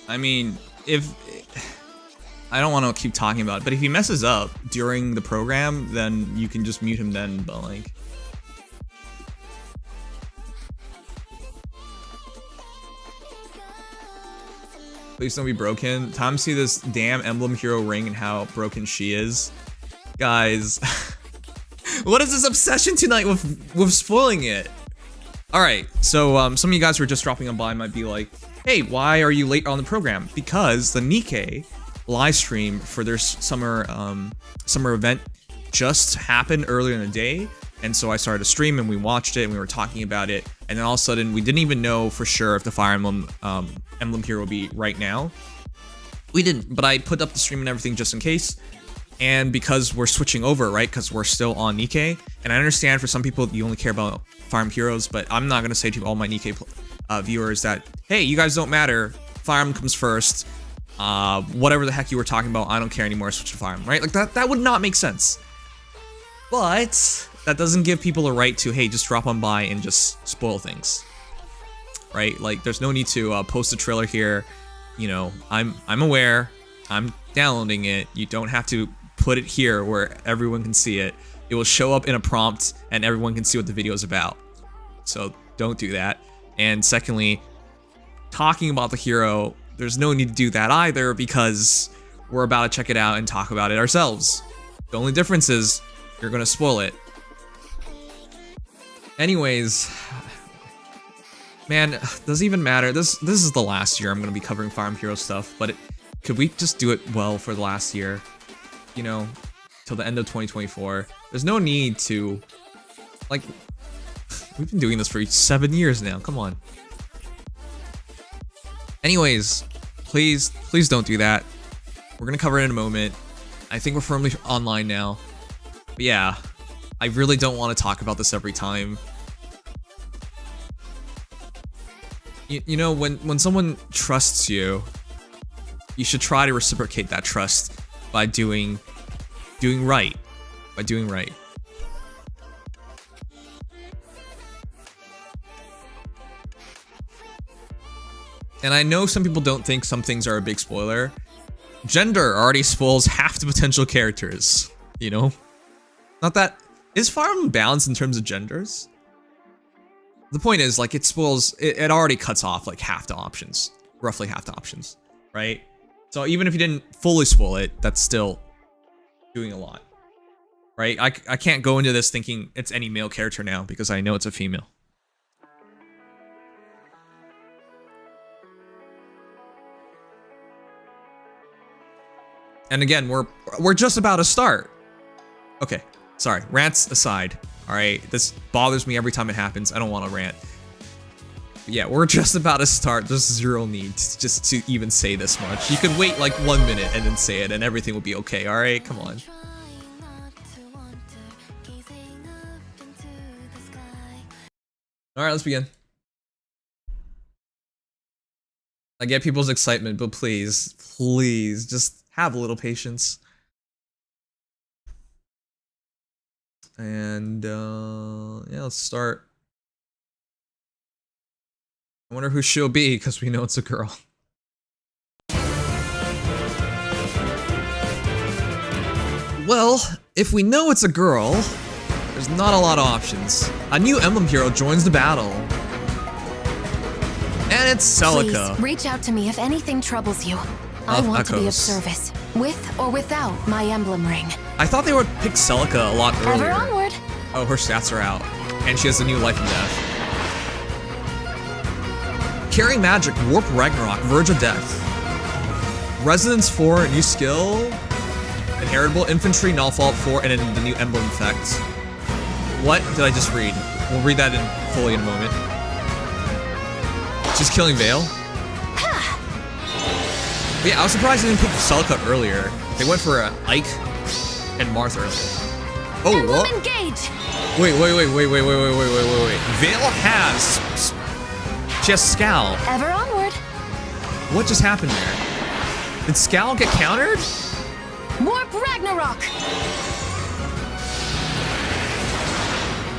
I mean, if... I don't want to keep talking about it, but if he messes up during the program, then you can just mute him then, but like... Please don't be broken. Time to see this damn Emblem Hero ring and how broken she is. Guys, what is this obsession tonight with spoiling it? Alright, so some of you guys who are just dropping on by might be like, hey, why are you late on the program? Because the Nikkei live stream for their summer event just happened earlier in the day, and so I started a stream and we watched it and we were talking about it, and then all of a sudden we didn't even know for sure if the Fire Emblem Hero will be right now. We didn't, but I put up the stream and everything just in case, and because we're switching over, right, because we're still on Nikkei, and I understand for some people you only care about Fire Emblem Heroes, but I'm not going to say to all my Nikkei viewers that, hey, you guys don't matter, Fire Emblem comes first, whatever the heck you were talking about, I don't care anymore, switch to Fire Emblem, right? Like, that would not make sense. But that doesn't give people a right to, hey, just drop on by and just spoil things, right? Like, there's no need to post a trailer here. You know, I'm aware, I'm downloading it. You don't have to put it here where everyone can see it. It will show up in a prompt and everyone can see what the video is about. So don't do that. And secondly, talking about the hero, there's no need to do that either because we're about to check it out and talk about it ourselves. The only difference is you're gonna spoil it. Anyways, man, does it even matter? This is the last year I'm gonna be covering Fire Emblem Hero stuff, but could we just do it well for the last year? You know, till the end of 2024. There's no need to, like, we've been doing this for 7 years now. Come on. Anyways, please don't do that. We're gonna cover it in a moment. I think we're firmly online now. But yeah, I really don't want to talk about this every time. You know, when someone trusts you, you should try to reciprocate that trust by doing right. By doing right. And I know some people don't think some things are a big spoiler. Gender already spoils half the potential characters, you know? Not that... Is Fire Emblem balanced in terms of genders? The point is, like, it spoils... It already cuts off, like, half the options. Roughly half the options, right? So even if you didn't fully spoil it, that's still doing a lot. Right? I can't go into this thinking it's any male character now, because I know it's a female. And again, we're just about to start. Okay, sorry, rants aside. All right, this bothers me every time it happens. I don't want to rant. But yeah, we're just about to start. There's zero need just to even say this much. You could wait like 1 minute and then say it, and everything will be okay. All right, come on. All right, let's begin. I get people's excitement, but please, just have a little patience. And yeah, let's start. I wonder who she'll be, because we know it's a girl. Well, if we know it's a girl, there's not a lot of options. A new Emblem hero joins the battle. And it's Celica. Please, reach out to me if anything troubles you. I want to be of service, with or without my emblem ring. I thought they would pick Celica a lot earlier. Ever onward. Oh, her stats are out. And she has a new life and death. Carry magic, warp Ragnarok, verge of death. Resonance 4, new skill. Inheritable infantry, null fault 4, and then the new emblem effect. What did I just read? We'll read that in fully in a moment. She's killing Vale. But yeah, I was surprised they didn't pick Celica earlier. They went for Ike and Marth earlier. Oh, what? Engage. Wait. Vale has... She has Scowl. Ever onward. What just happened there? Did Scowl get countered? Warp Ragnarok.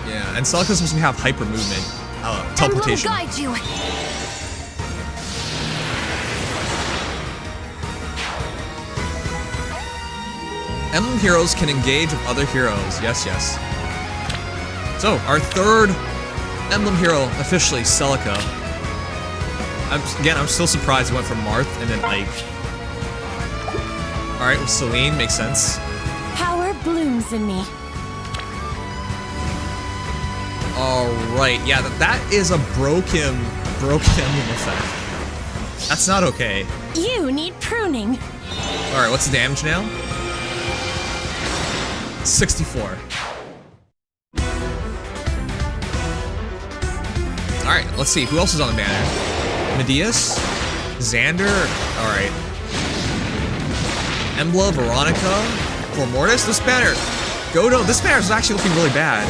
Yeah, and Celica's supposed to have hyper movement. Teleportation. Emblem guide you. Emblem heroes can engage with other heroes. Yes, yes. So, our third Emblem hero, officially, Celica. I'm still surprised it went from Marth and then Ike. Alright, with Celine, makes sense. Power blooms in me. Alright, yeah, that is a broken Emblem effect. That's not okay. You need pruning. Alright, what's the damage now? 64. Alright, let's see. Who else is on the banner? Medeus? Xander? Alright. Embla, Veronica? Mortis? This banner. Godo? This banner is actually looking really bad.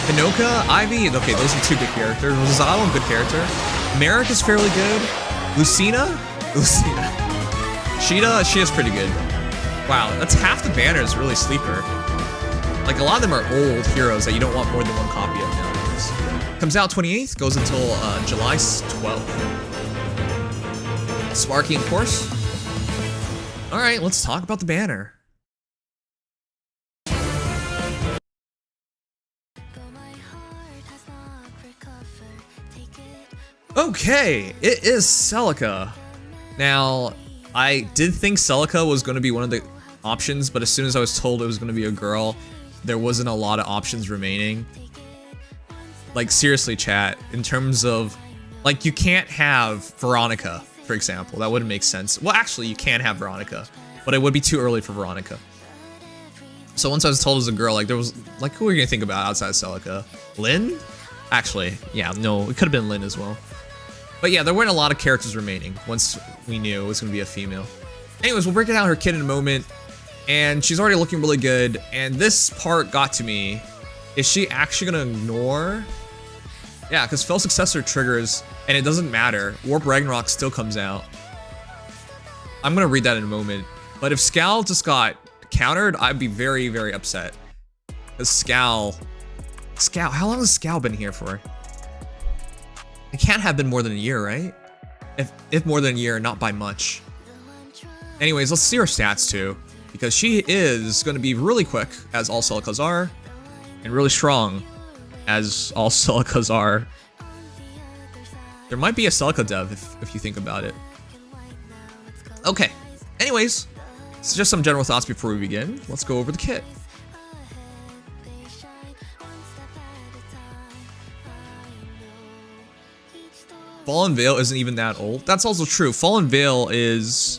Hinoka? Ivy? Okay, those are two good characters. Rosado, good character. Merrick is fairly good. Lucina? Sheeta's pretty good. Wow, that's half the banner is really sleeper. Like, a lot of them are old heroes that you don't want more than one copy of nowadays. Comes out 28th, goes until July 12th. Sparky, of course. Alright, let's talk about the banner. Okay, it is Celica. Now, I did think Celica was going to be one of the options, but as soon as I was told it was going to be a girl, there wasn't a lot of options remaining. Like, seriously, chat, in terms of, like, you can't have Veronica, for example. That wouldn't make sense. Well, actually, you can have Veronica, but it would be too early for Veronica. So once I was told it was a girl, like, there was, like, who are you going to think about outside of Celica? Lynn? Actually, yeah, no, it could have been Lynn as well. But yeah, there weren't a lot of characters remaining once we knew it was going to be a female. Anyways, we'll break down her kit in a moment. And she's already looking really good. And this part got to me. Is she actually going to ignore? Yeah, because Fell Successor triggers, and it doesn't matter. Warp Ragnarok still comes out. I'm going to read that in a moment. But if Scowl just got countered, I'd be very, very upset. Because Scowl, how long has Scowl been here for? It can't have been more than a year, right? If more than a year, not by much. Anyways, let's see her stats too. Because she is going to be really quick, as all Celicas are. And really strong, as all Celicas are. There might be a Celica dev, if you think about it. Okay. Anyways, it's just some general thoughts before we begin. Let's go over the kit. Fallen Veil isn't even that old. That's also true. Fallen Veil is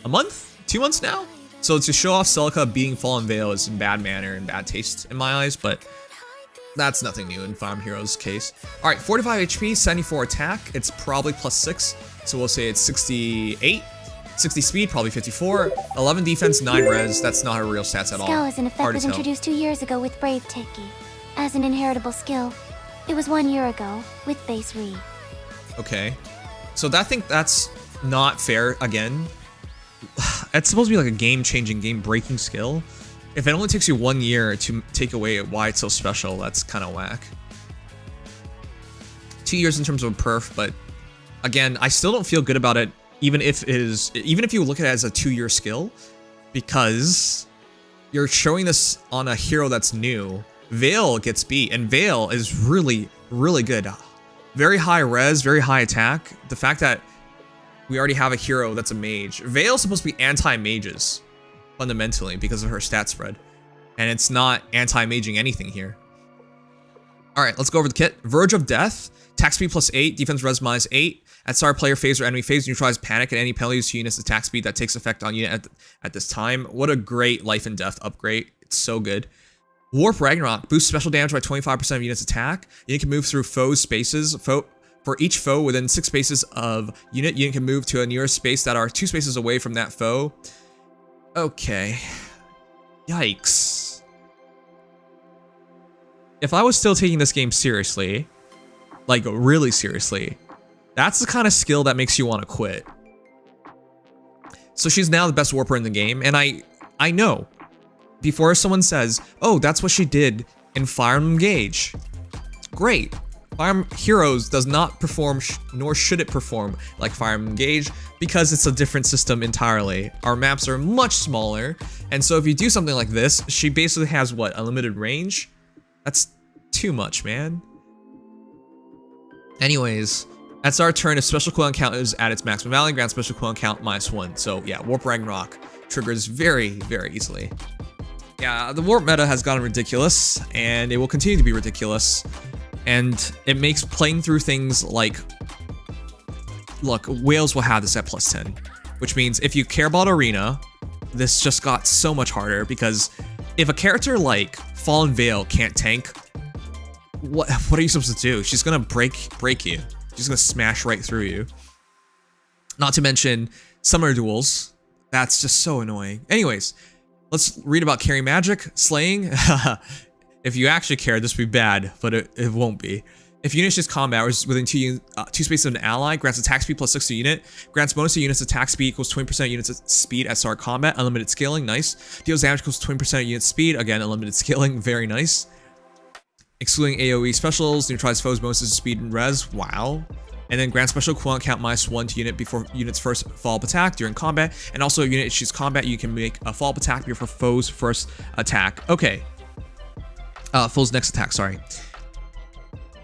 a month? 2 months now? So to show off Celica being Fallen Veil is in bad manner and bad taste in my eyes, but that's nothing new in Fire Emblem Heroes' case. Alright, 45 HP, 74 attack. It's probably +6, so we'll say it's 68. 60 speed, probably 54. 11 defense, 9 res. That's not her real stats at all. Skill as an effect was introduced 2 years ago with Brave Teki. As an inheritable skill, it was 1 year ago with Base Re. Okay, so I think that's not fair again. It's supposed to be like a game-changing, game-breaking skill. If it only takes you 1 year to take away why it's so special, that's kind of whack. 2 years in terms of a perf, but again, I still don't feel good about it, even if you look at it as a 2-year skill, because you're showing this on a hero that's new. Veil gets beat, and Veil is really, really good. Very high res, very high attack. The fact that we already have a hero that's a mage. Veil's supposed to be anti-mages, fundamentally, because of her stat spread. And it's not anti-maging anything here. Alright, let's go over the kit. Verge of Death. Attack speed +8, defense res -8. At start player phase or enemy phase, neutralize panic and any penalties to unit's attack speed that takes effect on unit at this time. What a great life and death upgrade. It's so good. Warp Ragnarok boosts special damage by 25% of unit's attack. Unit can move through foes' spaces. For each foe within 6 spaces of unit can move to a nearest space that are 2 spaces away from that foe. Okay. Yikes. If I was still taking this game seriously, like really seriously, that's the kind of skill that makes you want to quit. So she's now the best warper in the game, and I know. Before someone says, oh, that's what she did in Fire Emblem Engage. Great. Fire Emblem Heroes does not perform, nor should it perform like Fire Emblem Engage, because it's a different system entirely. Our maps are much smaller, and so if you do something like this, she basically has what, unlimited range? That's too much, man. Anyways, that's our turn. If special cooldown count is at its maximum value, grant special cooldown count -1. So yeah, Warp Ragnarok triggers very, very easily. Yeah, the warp meta has gotten ridiculous, and it will continue to be ridiculous. And it makes playing through things like, look, whales will have this at +10, which means if you care about Arena, this just got so much harder, because if a character like Fallen Veil can't tank, what are you supposed to do? She's gonna break you. She's gonna smash right through you. Not to mention summoner duels. That's just so annoying. Anyways, let's read about carry magic, slaying. If you actually care, this would be bad, but it won't be. If unit initiates combat or is within two spaces of an ally, grants attack speed +6 to unit, grants bonus to units attack speed equals 20% units speed at start combat, unlimited scaling, nice. Deals damage equals 20% unit speed, again, unlimited scaling, very nice. Excluding AoE specials, neutralize foes bonuses to speed and res, wow. And then grant special cooldown count -1 to unit before unit's first follow-up attack during combat, and also if unit issues combat, you can make a follow-up attack before foe's first attack. Okay. Foe's next attack, sorry.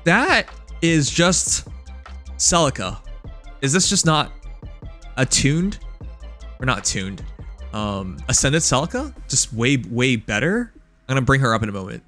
That is just Celica. Is this just not attuned? Or not tuned? Ascended Celica? Just way better? I'm gonna bring her up in a moment.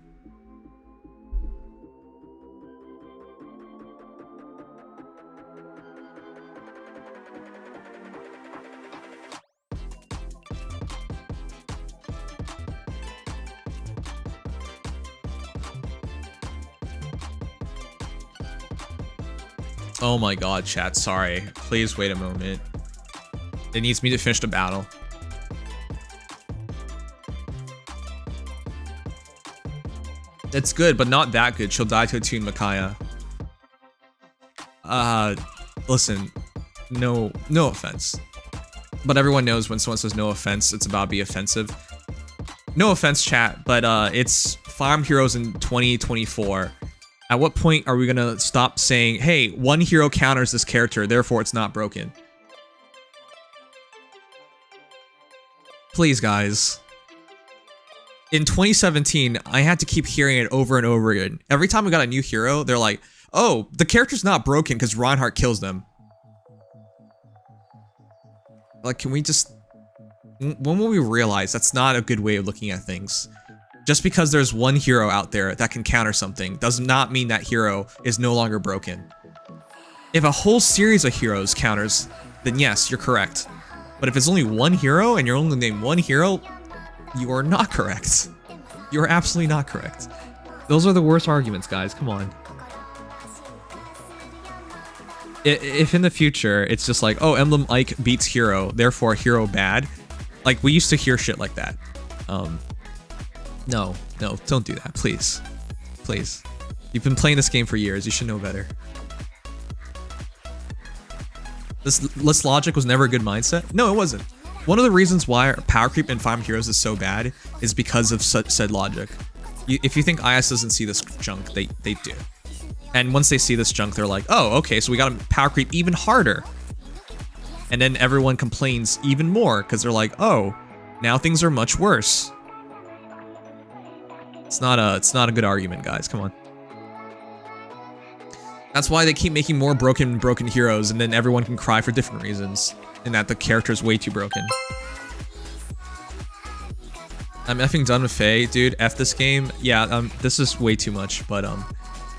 Oh my god, chat, sorry. Please wait a moment. It needs me to finish the battle. It's good, but not that good. She'll die to attune Micaiah. Listen, no offense. But everyone knows when someone says no offense, it's about to be offensive. No offense, chat, but it's Fire Emblem Heroes in 2024. At what point are we gonna stop saying, hey, one hero counters this character, therefore it's not broken? Please, guys. In 2017, I had to keep hearing it over and over again. Every time we got a new hero, they're like, oh, the character's not broken because Reinhardt kills them. Like, can we just... When will we realize that's not a good way of looking at things? Just because there's one hero out there that can counter something does not mean that hero is no longer broken. If a whole series of heroes counters, then yes, you're correct. But if it's only one hero and you're only named one hero, you are not correct. You are absolutely not correct. Those are the worst arguments, guys. Come on. If in the future it's just like, oh, Emblem Ike beats hero, therefore hero bad. Like, we used to hear shit like that. No, don't do that, please. Please. You've been playing this game for years, you should know better. This logic was never a good mindset? No, it wasn't. One of the reasons why power creep in Fire Emblem Heroes is so bad is because of said logic. If you think IS doesn't see this junk, they do. And once they see this junk, they're like, oh, okay, so we gotta power creep even harder. And then everyone complains even more, because they're like, oh, now things are much worse. It's not a good argument, guys. Come on. That's why they keep making more broken heroes, and then everyone can cry for different reasons, and that the character's way too broken. I'm effing done with Faye, dude. F this game. Yeah, this is way too much, but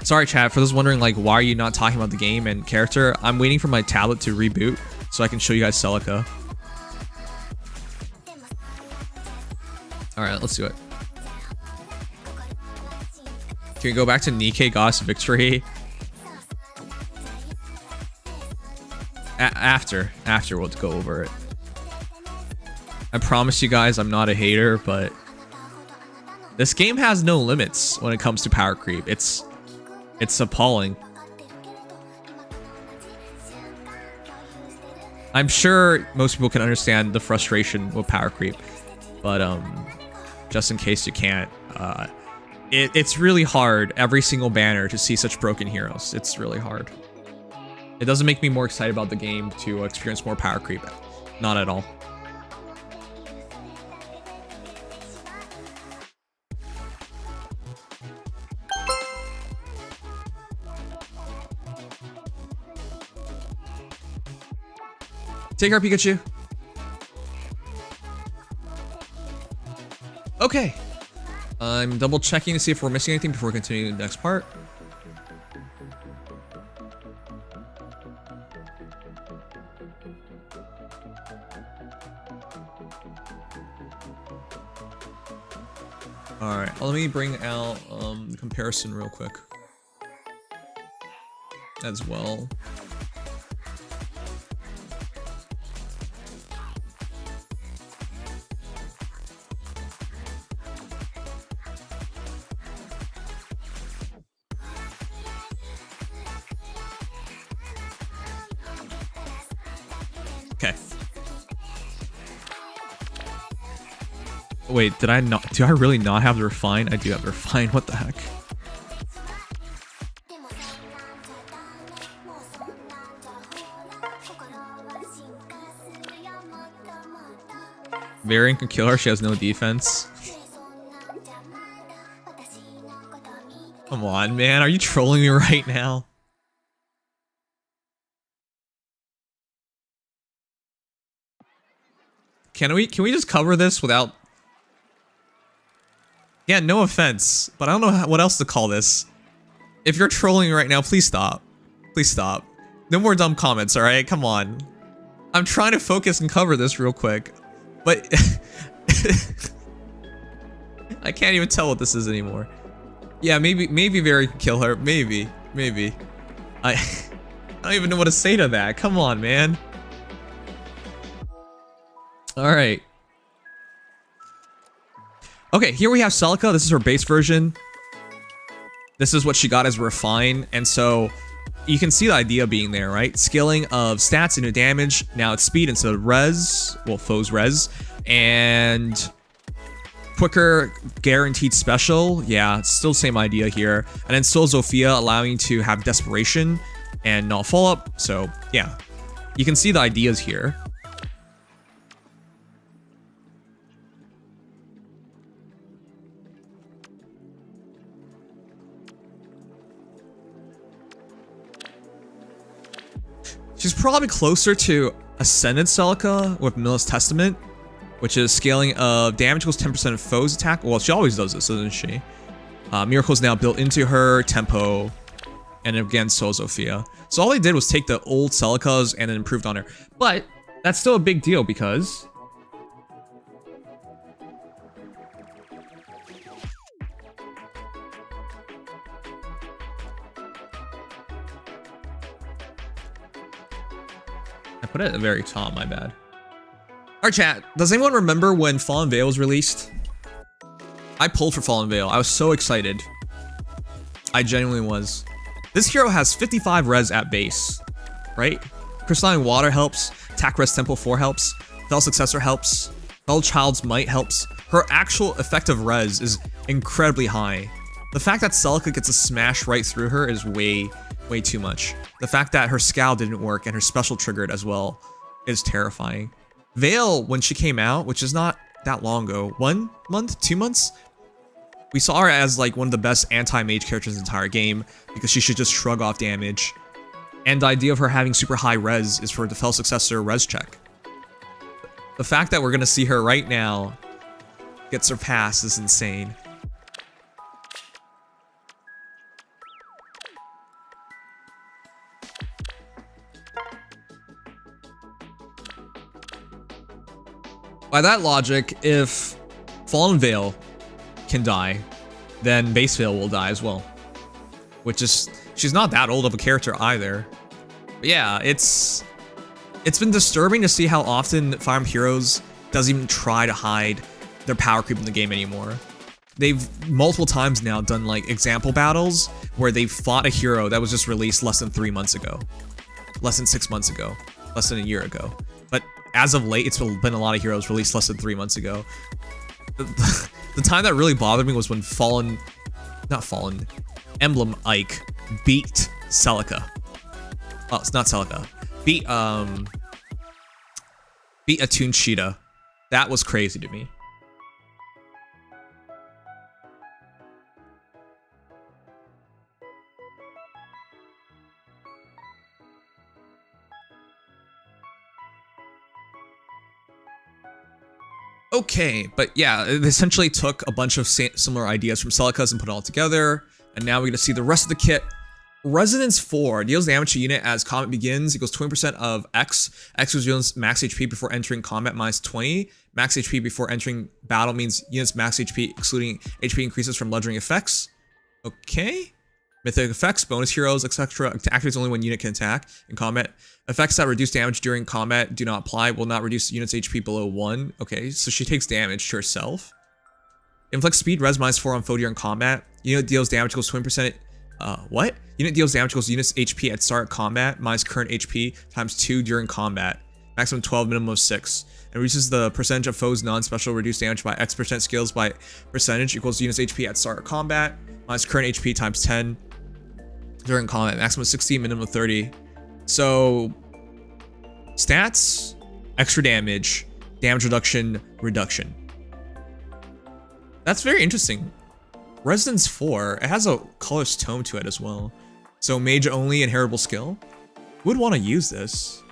sorry, chat. For those wondering, like, why are you not talking about the game and character? I'm waiting for my tablet to reboot so I can show you guys Celica. All right, let's do it. Can we go back to Nikke Goddess Victory? After we'll go over it. I promise you guys I'm not a hater, but this game has no limits when it comes to power creep. It's appalling. I'm sure most people can understand the frustration with power creep, but just in case you can't, it's really hard every single banner to see such broken heroes. It's really hard. It doesn't make me more excited about the game to experience more power creep. Not at all. Take our Pikachu. Okay. I'm double checking to see if we're missing anything before we continue the next part. Alright, let me bring out the comparison real quick as well. Okay. Wait, did I not? Do I really not have the refine? I do have the refine. What the heck? Varian can kill her. She has no defense. Come on, man. Are you trolling me right now? Can we just cover this without... Yeah, no offense, but I don't know what else to call this. If you're trolling right now, please stop. Please stop. No more dumb comments, alright? Come on. I'm trying to focus and cover this real quick. But... I can't even tell what this is anymore. Yeah, maybe Barry can kill her. Maybe. I don't even know what to say to that. Come on, man. Alright. Okay, here we have Celica. This is her base version. This is what she got as refine. And so you can see the idea being there, right? Scaling of stats into damage. Now it's speed instead of res. Well, foes res. And quicker guaranteed special. Yeah, it's still the same idea here. And then still Zofia allowing you to have desperation and not follow up. So yeah, you can see the ideas here. She's probably closer to Ascended Celica with Miller's Testament, which is scaling of damage equals 10% of foes attack. Well, she always does this, doesn't she? Miracle is now built into her tempo, and again, so is Zofia. So all they did was take the old Celicas and then improved on her. But that's still a big deal because... I put it at the very top, my bad. Alright, chat. Does anyone remember when Fallen Veil was released? I pulled for Fallen Veil. I was so excited. I genuinely was. This hero has 55 res at base, right? Crystalline Water helps. Attack Res Tempo 4 helps. Fel Successor helps. Fel Child's Might helps. Her actual effective res is incredibly high. The fact that Celica gets a smash right through her is way too much. The fact that her Scowl didn't work and her special triggered as well is terrifying. Veil, when she came out, which is not that long ago, 1 month, 2 months, we saw her as like one of the best anti-mage characters in the entire game because she should just shrug off damage. And the idea of her having super high res is for the Fel Successor res check. The fact that we're gonna see her right now get surpassed is insane. By that logic, if Fallen Veil can die, then Base Veil will die as well. Which is, she's not that old of a character either. But yeah, it's been disturbing to see how often Fire Emblem Heroes doesn't even try to hide their power creep in the game anymore. They've multiple times now done like example battles where they've fought a hero that was just released less than 3 months ago. Less than 6 months ago. Less than a year ago. But as of late, it's been a lot of heroes released less than 3 months ago. The time that really bothered me was when Fallen not Fallen, Emblem Ike beat Celica. Oh, it's not Celica. Beat Attuned Cheetah. That was crazy to me. Okay, but yeah, it essentially took a bunch of similar ideas from Celica's and put it all together, and now we're gonna see the rest of the kit. Resonance 4 deals damage to unit as combat begins, equals 20% of X. X was units max HP before entering combat minus 20. Max HP before entering battle means units max HP excluding HP increases from bludgeoning effects. Okay. Mythic effects, bonus heroes, etc. Activates only when unit can attack in combat. Effects that reduce damage during combat do not apply, will not reduce unit's HP below 1. Okay, so she takes damage to herself. Inflicts speed, res minus 4 on foe during combat. Unit deals damage equals 20%. What? Unit deals damage equals unit's HP at start combat minus current HP times 2 during combat. Maximum 12, minimum of 6. And reduces the percentage of foes non-special reduced damage by X% skills by percentage equals unit's HP at start combat minus current HP times 10 during combat. Maximum 60, minimum of 30. So, stats, extra damage, damage reduction. That's very interesting. Resonance 4, it has a colorless tone to it as well. So mage only inheritable skill. Who would want to use this?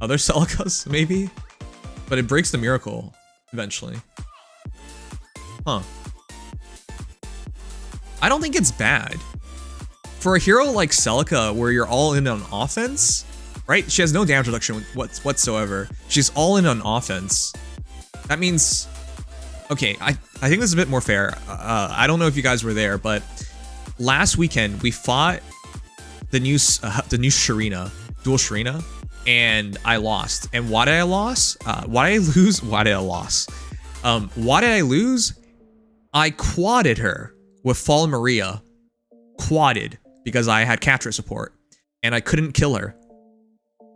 Other Celicas, maybe? But it breaks the miracle eventually. Huh. I don't think it's bad. For a hero like Celica, where you're all in on offense, right? She has no damage reduction whatsoever. She's all in on offense. That means, okay, I think this is a bit more fair. I don't know if you guys were there, but last weekend we fought the new Sharina, dual Sharina, and I lost. And why did I lose? Why did I lose? Why did I lose? Why did I lose? I quadded her with Fallen Maria. Quadded because I had capture support and I couldn't kill her.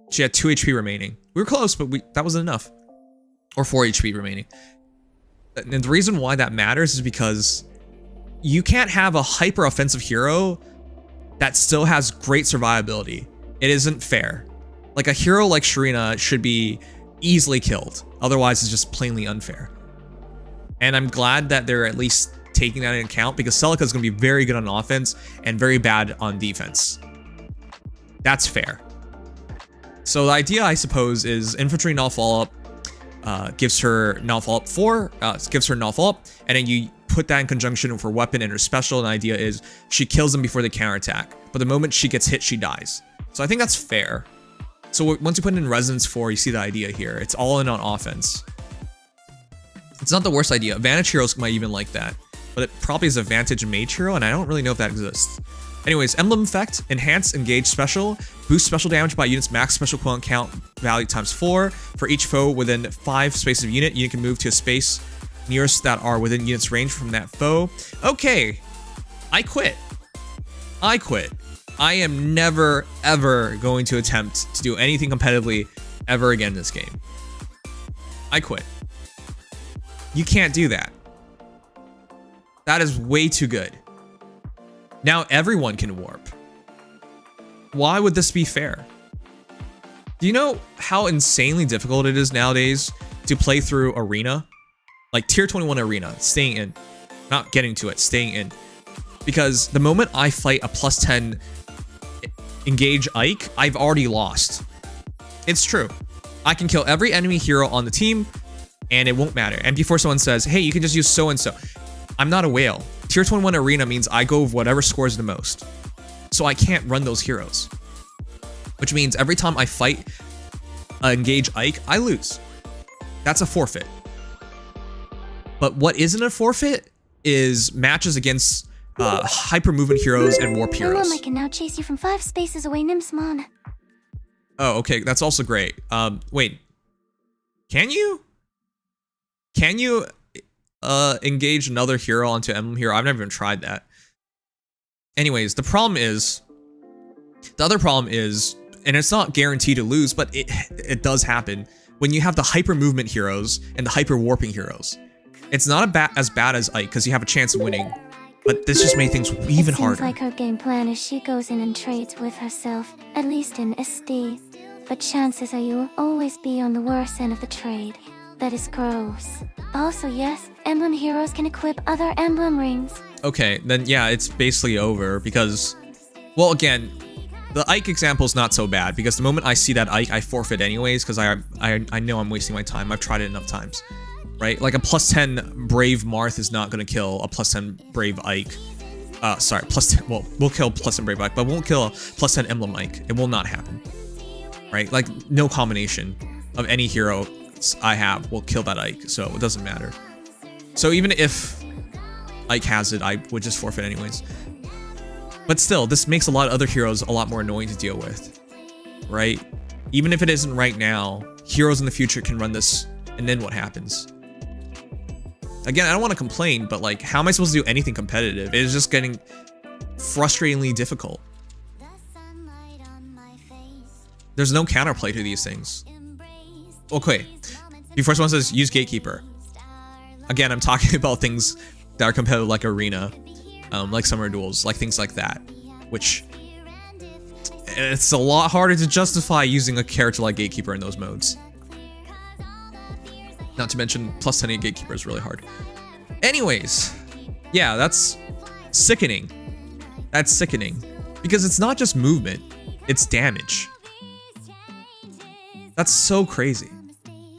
She had 2 HP remaining. We were close, but that wasn't enough. Or 4 HP remaining. And the reason why that matters is because you can't have a hyper offensive hero that still has great survivability. It isn't fair. Like a hero like Sharina should be easily killed. Otherwise, it's just plainly unfair. And I'm glad that they're at least taking that into account because Celica is going to be very good on offense and very bad on defense. That's fair. So the idea, I suppose, is infantry null follow-up gives her null follow-up 4, gives her null follow-up, and then you put that in conjunction with her weapon and her special, and the idea is she kills them before they counterattack. But the moment she gets hit, she dies. So I think that's fair. So once you put it in Resonance 4, you see the idea here. It's all in on offense. It's not the worst idea. Vantage heroes might even like that. But it probably is a Vantage Mage hero, and I don't really know if that exists. Anyways, Emblem Effect, Enhance, Engage Special, boost special damage by unit's max special equivalent count value times 4. For each foe within 5 spaces of unit, you can move to a space nearest that are within unit's range from that foe. Okay, I quit. I quit. I am never, ever going to attempt to do anything competitively ever again in this game. I quit. You can't do that. That is way too good. Now everyone can warp. Why would this be fair? Do you know how insanely difficult it is nowadays to play through Arena? Like tier 21 Arena, staying in. Not getting to it, staying in. Because the moment I fight a +10 engage Ike, I've already lost. It's true. I can kill every enemy hero on the team, and it won't matter. And before someone says, hey, you can just use so-and-so. I'm not a whale. Tier 21 Arena means I go with whatever scores the most. So I can't run those heroes. Which means every time I fight engage Ike, I lose. That's a forfeit. But what isn't a forfeit is matches against hyper movement heroes and warp heroes. I can now chase you from 5 spaces away, Nimsmon. Oh, okay, that's also great. Wait, can you? Can you engage another hero onto Emblem Hero? I've never even tried that. Anyways, the other problem is, and it's not guaranteed to lose, but it does happen when you have the hyper movement heroes and the hyper warping heroes. It's not as bad as Ike, because you have a chance of winning. But this just made things even harder. It seems like her game plan is she goes in and trades with herself, at least in SD. But chances are you'll always be on the worse end of the trade. That is gross. Also, yes, emblem heroes can equip other emblem rings. Okay, then yeah, it's basically over because, well, again, the Ike example is not so bad because the moment I see that Ike, I forfeit anyways because I know I'm wasting my time. I've tried it enough times, right? Like a +10 Brave Marth is not gonna kill a +10 Brave Ike. Sorry, +10. Well, we'll kill +10 Brave Ike, but won't kill a +10 Emblem Ike. It will not happen, right? Like no combination of any hero I have will kill that Ike, so it doesn't matter. So even if Ike has it, I would just forfeit anyways. But still, this makes a lot of other heroes a lot more annoying to deal with, right? Even if it isn't right now, heroes in the future can run this, and then what happens? Again, I don't want to complain, but like, how am I supposed to do anything competitive? It is just getting frustratingly difficult. There's no counterplay to these things. Okay, before someone says, use Gatekeeper. Again, I'm talking about things that are competitive like Arena, like Summer Duels, like things like that, which it's a lot harder to justify using a character like Gatekeeper in those modes. Not to mention, +10 Gatekeeper is really hard. Anyways, yeah, that's sickening. That's sickening. Because it's not just movement, it's damage. That's so crazy.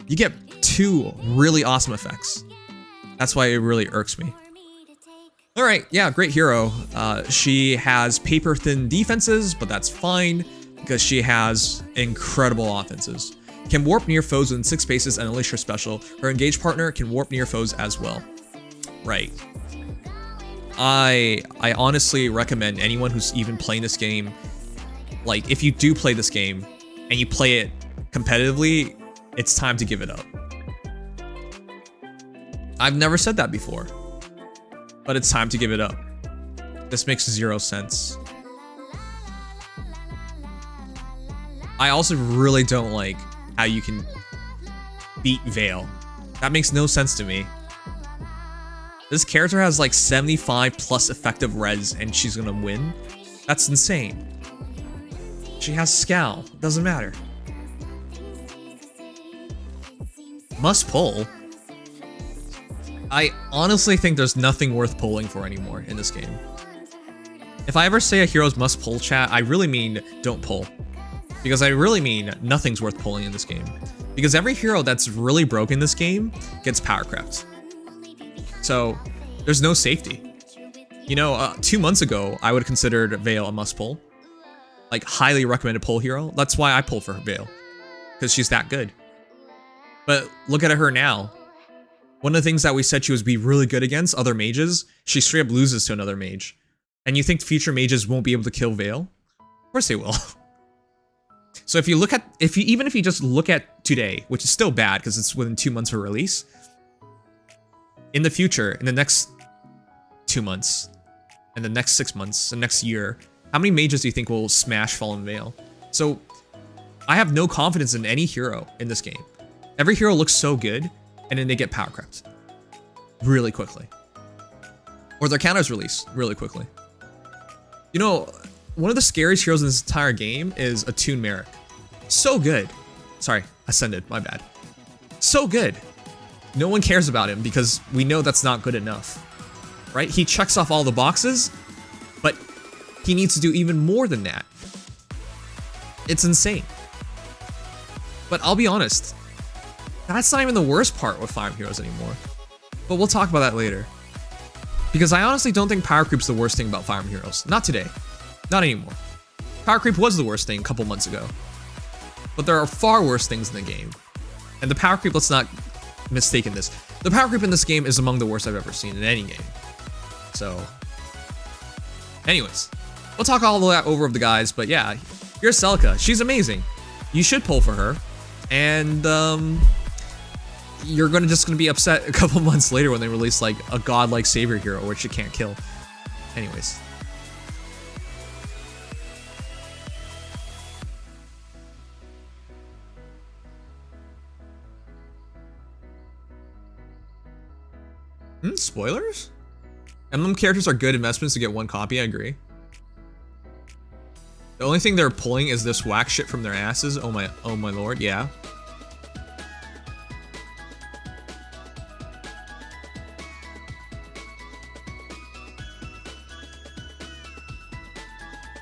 You get 2 really awesome effects. That's why it really irks me. Alright, yeah, great hero. She has paper-thin defenses, but that's fine, because she has incredible offenses. Can warp near foes within 6 spaces and unleash her special. Her engaged partner can warp near foes as well. Right. I honestly recommend anyone who's even playing this game, like, if you do play this game, and you play it competitively, it's time to give it up. I've never said that before, but it's time to give it up. This makes 0 sense. I also really don't like how you can beat Veil. That makes no sense to me. This character has like 75+ effective res and she's gonna win? That's insane. She has Scowl, doesn't matter. Must pull? I honestly think there's nothing worth pulling for anymore in this game. If I ever say a hero's must pull, chat, I really mean don't pull. Because I really mean nothing's worth pulling in this game. Because every hero that's really broken in this game gets power crept. So there's no safety. You know, 2 months ago, I would have considered Veil a must pull. Like, highly recommended pull hero. That's why I pull for Veil. Because she's that good. But look at her now. One of the things that we said she was be really good against, other mages, she straight up loses to another mage. And you think future mages won't be able to kill Veil? Of course they will. So if you look at, even if you just look at today, which is still bad because it's within 2 months of release, in the future, in the next 2 months, and the next 6 months, the next year, how many mages do you think will smash Fallen Veil? So I have no confidence in any hero in this game. Every hero looks so good, and then they get power crept really quickly. Or their counters release really quickly. You know, one of the scariest heroes in this entire game is Attune Merrick. So good. Sorry, Ascended, my bad. So good. No one cares about him because we know that's not good enough. Right? He checks off all the boxes, but he needs to do even more than that. It's insane. But I'll be honest, that's not even the worst part with Fire Heroes anymore. But we'll talk about that later. Because I honestly don't think power creep's the worst thing about Fire Emblem Heroes. Not today. Not anymore. Power creep was the worst thing a couple months ago. But there are far worse things in the game. And the power creep, let's not mistake this. The power creep in this game is among the worst I've ever seen in any game. So, anyways, we'll talk all that over of the guys, but yeah, here's Celica. She's amazing. You should pull for her. And, you're just gonna be upset a couple months later when they release like a godlike savior hero which you can't kill. Anyways. Spoilers? Emblem characters are good investments to get one copy, I agree. The only thing they're pulling is this whack shit from their asses. Oh my lord, yeah.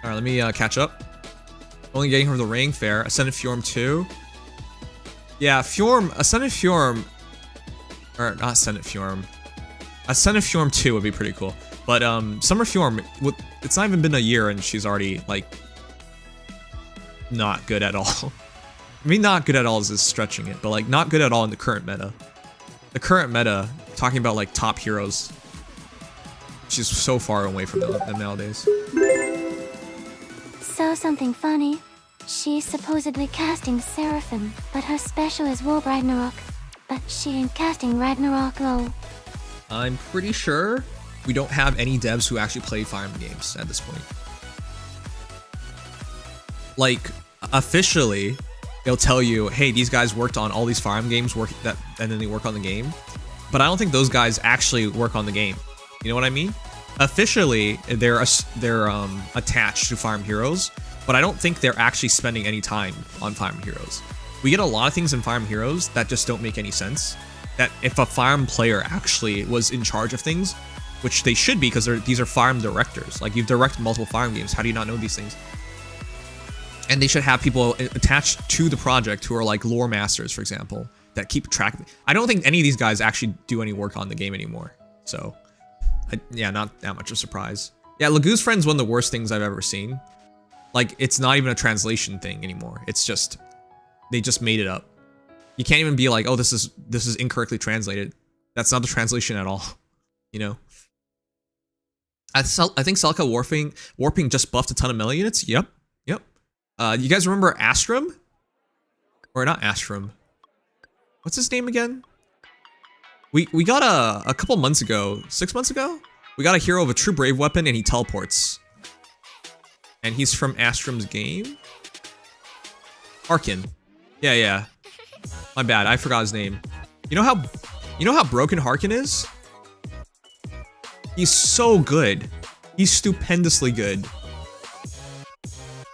Alright, let me catch up. Only getting her the ring, fair. Ascended Fjorm 2. Yeah, Ascended Fjorm, or not Ascended Fjorm. Ascended Fjorm 2 would be pretty cool. But Summer Fjorm, it's not even been a year and she's already, like, not good at all. I mean, not good at all is stretching it, but like, not good at all in the current meta. The current meta, talking about like top heroes, she's so far away from them nowadays. So something funny. She's supposedly casting Seraphim, but her special is Wob Ragnarok. But she ain't casting Ragnarok low. I'm pretty sure we don't have any devs who actually play Fire Emblem games at this point. Like, officially, they'll tell you, hey, these guys worked on all these Fire Emblem games, and then they work on the game. But I don't think those guys actually work on the game. You know what I mean? Officially, they're attached to Fire Emblem Heroes, but I don't think they're actually spending any time on Fire Emblem Heroes. We get a lot of things in Fire Emblem Heroes that just don't make any sense. That if a Fire Emblem player actually was in charge of things, which they should be because these are Fire Emblem directors. Like, you've directed multiple Fire Emblem games. How do you not know these things? And they should have people attached to the project who are like lore masters, for example, that keep track. I don't think any of these guys actually do any work on the game anymore. So, yeah, not that much of a surprise. Yeah, Lagoo's Friend's one of the worst things I've ever seen. Like, it's not even a translation thing anymore. It's just, they just made it up. You can't even be like, oh, this is incorrectly translated. That's not the translation at all. You know? I think Celica Warping just buffed a ton of melee units. Yep. You guys remember Astrum? Or not Astrum. What's his name again? We got a couple months ago, 6 months ago? We got a hero of a true brave weapon and he teleports. And he's from Astrum's game? Harkin. Yeah. My bad, I forgot his name. You know how broken Harkin is? He's so good. He's stupendously good.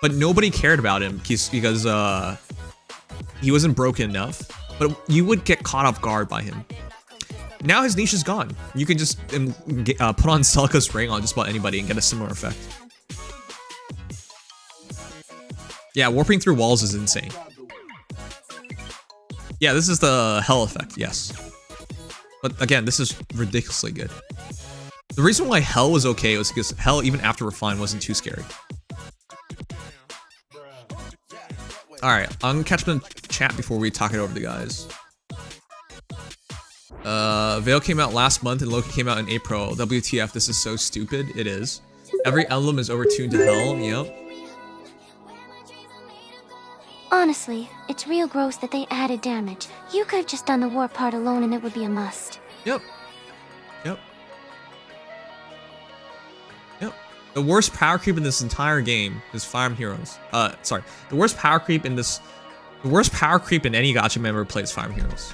But nobody cared about him because he wasn't broken enough. But you would get caught off guard by him. Now his niche is gone. You can just put on Celica's ring on just about anybody and get a similar effect. Yeah, warping through walls is insane. Yeah, this is the hell effect, yes. But again, this is ridiculously good. The reason why hell was okay was because hell, even after refine, wasn't too scary. Alright, I'm gonna catch up in chat before we talk it over to the guys. Veil came out last month and Loki came out in April. WTF, this is so stupid. It is. Every emblem is overtuned to hell, yep. Honestly, it's real gross that they added damage. You could have just done the war part alone and it would be a must. Yep. The worst power creep in this entire game is Fire Emblem Heroes. Sorry. The worst power creep in any gacha member plays Fire Emblem Heroes.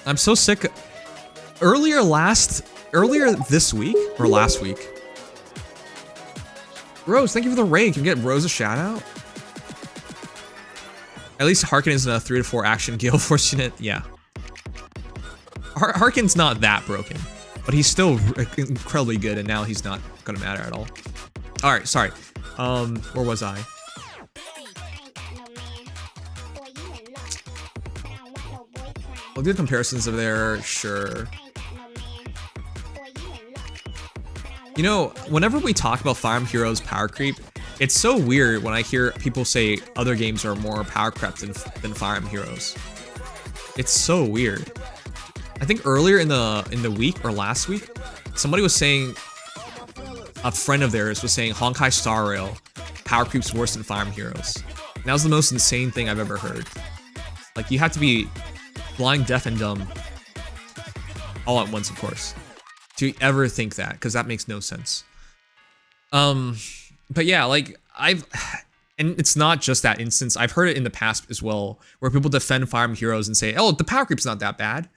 I'm so sick. Earlier this week or last week. Rose, thank you for the raid. Can you get Rose a shout out? At least Harkin is in a 3 to 4 action Gale Force unit. Yeah. Harkin's not that broken, but he's still incredibly good, and now he's not gonna matter at all. Alright, sorry. Where was I? We'll do comparisons of there, sure. You know, whenever we talk about Fire Emblem Heroes power creep, it's so weird when I hear people say other games are more power crept than Fire Emblem Heroes. It's so weird. I think earlier in the week or last week, somebody was saying, a friend of theirs was saying Honkai Star Rail power creep's worse than Fire Emblem Heroes. And that was the most insane thing I've ever heard. Like, you have to be blind, deaf, and dumb all at once, of course, to ever think that, because that makes no sense. But yeah, like, and it's not just that instance. I've heard it in the past as well, where people defend Fire Emblem Heroes and say, oh, the power creep's not that bad.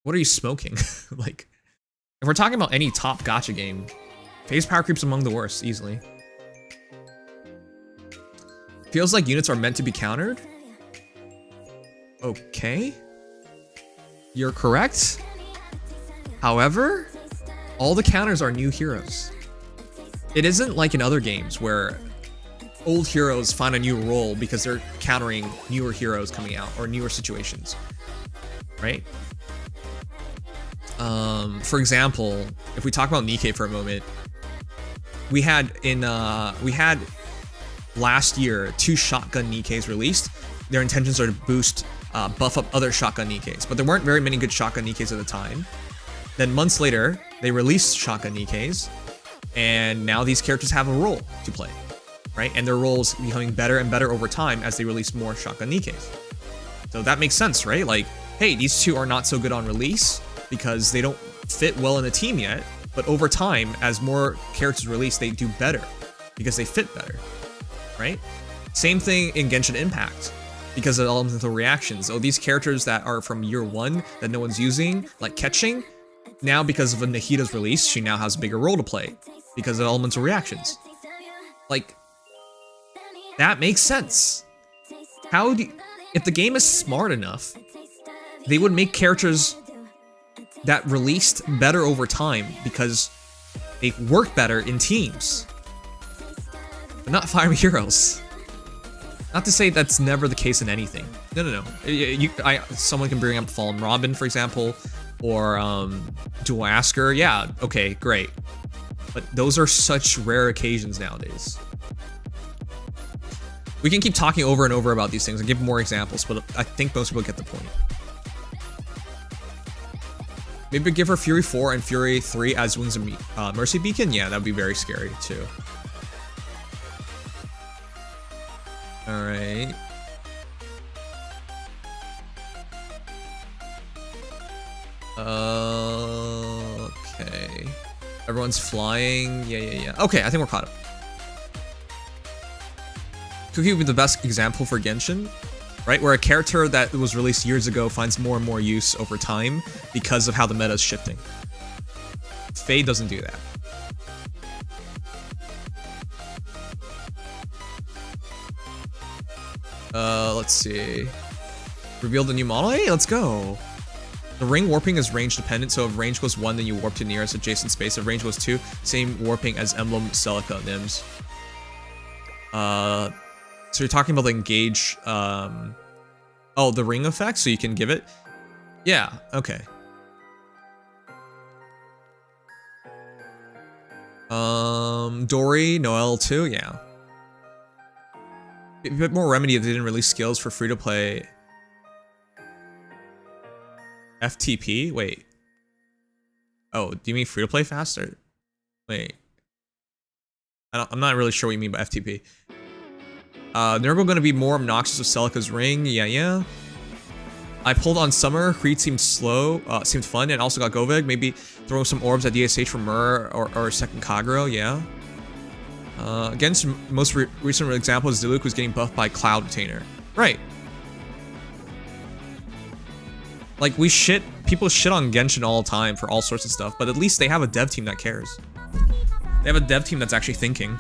What are you smoking? Like, if we're talking about any top gacha game, phase power creep's among the worst, easily. Feels like units are meant to be countered. Okay. You're correct. However, all the counters are new heroes. It isn't like in other games where old heroes find a new role because they're countering newer heroes coming out or newer situations, right? For example, if we talk about Nikkei for a moment, we had last year 2 shotgun Nikkeis released. Their intentions are to boost, buff up other shotgun Nikkeis, but there weren't very many good shotgun Nikkeis at the time. Then months later, they released shotgun Nikkeis, and now these characters have a role to play, right? And their roles becoming better and better over time as they release more shotgun Nikkeis. So that makes sense, right? Like, hey, these 2 are not so good on release because they don't fit well in a team yet, but over time, as more characters release, they do better because they fit better, right? Same thing in Genshin Impact because of elemental reactions. Oh, these characters that are from year 1 that no one's using, like Ketching, now because of Nahida's release, she now has a bigger role to play because of elemental reactions. Like, that makes sense. If the game is smart enough, they would make characters that released better over time because they work better in teams. But not Fire Heroes. Not to say that's never the case in anything. No. Someone can bring up Fallen Robin, for example, or Dual Asker. Yeah, okay, great. But those are such rare occasions nowadays. We can keep talking over and over about these things and give more examples, but I think most people get the point. Maybe give her Fury 4 and Fury 3 as Wings of Mercy Beacon? Yeah, that'd be very scary, too. Alright. Okay. Everyone's flying. Yeah. Okay, I think we're caught up. Cookie would be the best example for Genshin, right? Where a character that was released years ago finds more and more use over time because of how the meta is shifting. Faye doesn't do that. Let's see. Reveal the new model? Hey, let's go. The ring warping is range dependent, so if range goes 1, then you warp to nearest adjacent space. If range goes 2, same warping as Emblem Celica Nims. So you're talking about the engage, oh, the ring effect, so you can give it? Yeah, okay. Dory, Noelle too, yeah. A bit more remedy if they didn't release skills for free-to-play. FTP? Wait. Oh, do you mean free-to-play faster? Wait. I'm not really sure what you mean by FTP. Nergal gonna be more obnoxious with Celica's ring. Yeah. I pulled on Summer. Creed seemed slow. Seemed fun, and also got Goveg. Maybe throw some orbs at DSH for Mur or second Kagero. Yeah. Against most recent example is Diluc was getting buffed by Cloud Retainer. Right. Like, people shit on Genshin all the time for all sorts of stuff, but at least they have a dev team that cares. They have a dev team that's actually thinking.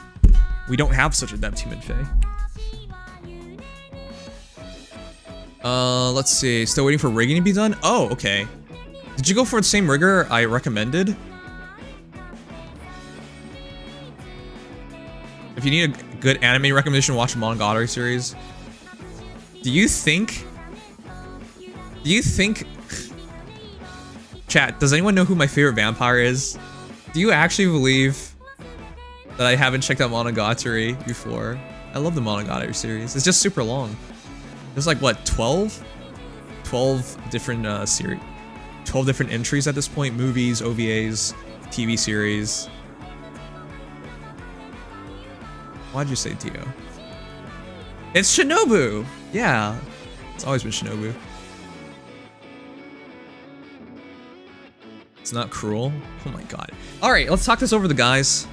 We don't have such a dev team in Faye. Let's see. Still waiting for rigging to be done? Oh, okay. Did you go for the same rigger I recommended? If you need a good anime recommendation, watch the Monogatari series. Do you think... Chat, does anyone know who my favorite vampire is? Do you actually believe that I haven't checked out Monogatari before? I love the Monogatari series. It's just super long. There's like, what, 12? 12 different series. 12 different entries at this point. Movies, OVAs, TV series. Why'd you say Dio? It's Shinobu! Yeah. It's always been Shinobu. It's not cruel? Oh my god. Alright, let's talk this over the guys.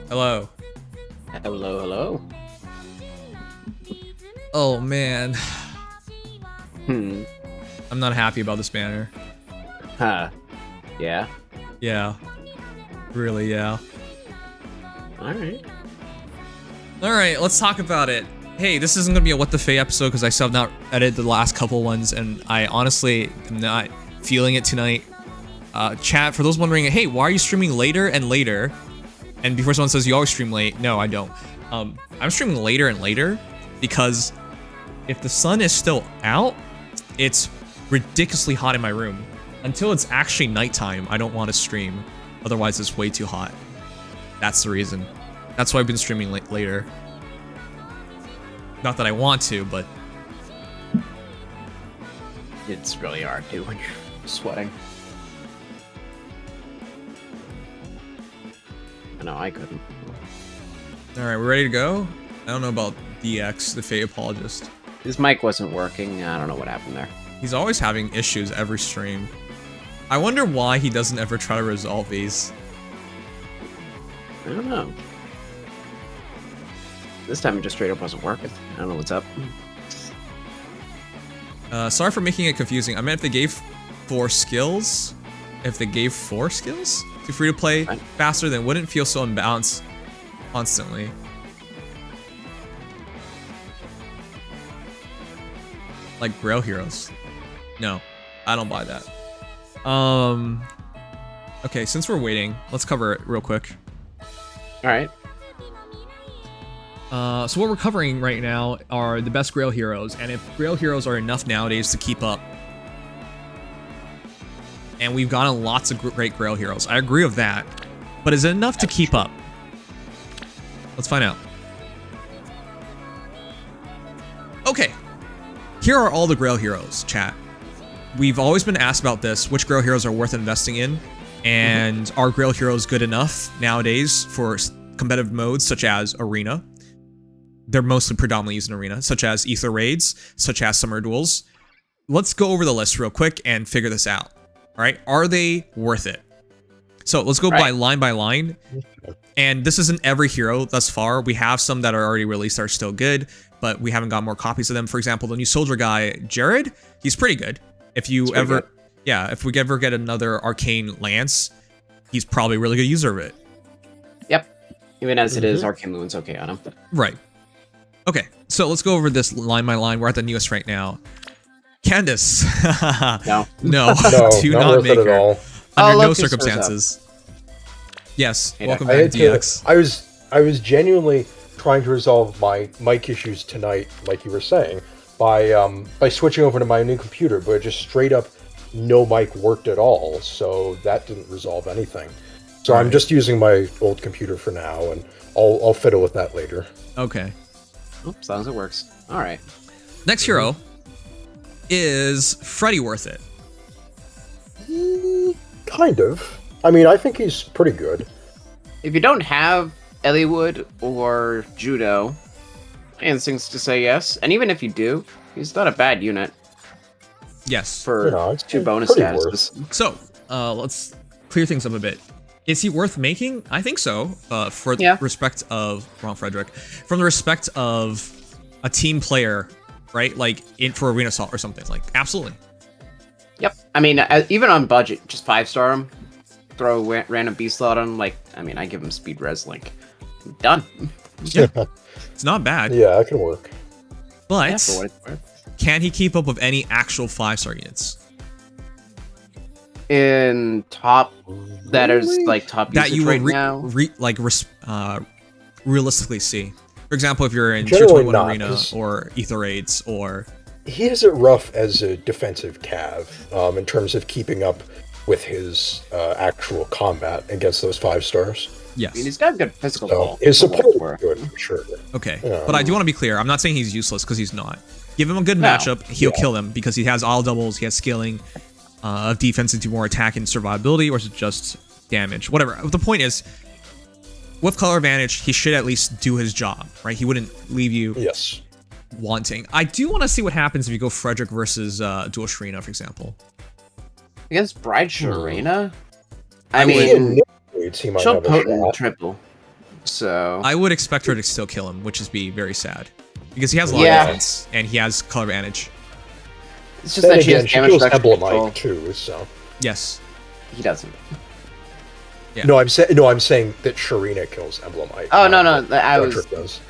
Hello. Hello, hello. Oh man, Hmm. I'm not happy about this banner. Huh. Yeah. Yeah, really, yeah. Alright. All right, let's talk about it. Hey, this isn't gonna be a What the Fae episode because I still have not edited the last couple ones, and I honestly am not feeling it tonight. Chat, for those wondering, hey, why are you streaming later and later? And before someone says you always stream late, no, I don't. I'm streaming later and later because if the sun is still out, it's ridiculously hot in my room. Until it's actually nighttime, I don't want to stream. Otherwise, it's way too hot. That's the reason. That's why I've been streaming later. Not that I want to, but... It's really hard too when you're sweating. No, I couldn't. Alright, we're ready to go? I don't know about DX, the Fae Apologist. His mic wasn't working. I don't know what happened there. He's always having issues every stream. I wonder why he doesn't ever try to resolve these. I don't know. This time it just straight up wasn't working. I don't know what's up. Sorry for making it confusing. I meant if they gave 4 skills, if they gave 4 skills to free to play faster, then wouldn't feel so unbalanced constantly. Like Grail heroes. No, I don't buy that. Okay, since we're waiting, let's cover it real quick. Alright. So what we're covering right now are the best Grail heroes, and if Grail heroes are enough nowadays to keep up. And we've gotten lots of great Grail heroes. I agree with that. But is it enough to keep up? Let's find out. Okay. Here are all the Grail heroes, chat. We've always been asked about this, which Grail heroes are worth investing in, and are Grail heroes good enough nowadays for competitive modes such as Arena? They're mostly predominantly used in Arena, such as Ether Raids, such as Summer Duels. Let's go over the list real quick and figure this out. All right, are they worth it? So let's go by line, and this isn't every hero thus far. We have some that are already released that are still good, but we haven't got more copies of them. For example, the new soldier guy, Jared, he's pretty good. If you ever, if we ever get another Arcane Lance, he's probably a really good user of it. Yep. Even as it is, Arcane Moon's okay on him. Right. Okay, so let's go over this line by line. We're at the newest right now. Candace. No. No, do not make her. Under no circumstances. Yes, welcome back, DX. I was genuinely trying to resolve my mic issues tonight, like you were saying, by switching over to my new computer, but just straight up no mic worked at all, so that didn't resolve anything. So I'm just using my old computer for now, and I'll fiddle with that later. Okay. Oh, as long as it works. All right. Next hero is Freddy worth it? Kind of. I mean, I think he's pretty good. If you don't have Eliwood or Judo, instincts to say yes. And even if you do, he's not a bad unit. Yes. For 2 bonus statuses. So, let's clear things up a bit. Is he worth making? I think so. For the respect of Frederick, from the respect of a team player, right? Like for Arena Assault or something. Like absolutely. Yep. I mean, even on budget, just 5-star him, throw a random beast slot on him. Like, I mean, I give him speed res link. Done. Yeah. It's not bad. Yeah, that can work. But can he keep up with any actual 5-star units? In top, that is like top that you right will now. Realistically see. For example, if you're in Generally 221 Arena or Ether Raids or... He has it rough as a defensive cav in terms of keeping up with his actual combat against those 5-stars. Yes. I mean, he's got good physical ball. His support is good, for sure. Okay, but I do want to be clear. I'm not saying he's useless, because he's not. Give him a good matchup, he'll kill him, because he has all doubles, he has skilling of defense into more attack and survivability, or is it just damage? Whatever. The point is, with color advantage, he should at least do his job, right? He wouldn't leave you wanting. I do want to see what happens if you go Frederick versus Dual Shrina, for example. Against Bride Sharena? I mean, she'll potent triple. So I would expect her to still kill him, which is be very sad. Because he has a lot Yeah. of defense, and he has color advantage. it's just Then that she has again, she damage kills reduction control. Emblemite too, so. Yes. He doesn't. Yeah. No, I'm saying that Sharina kills Emblemite. Oh, not no, that I was- Frederick does.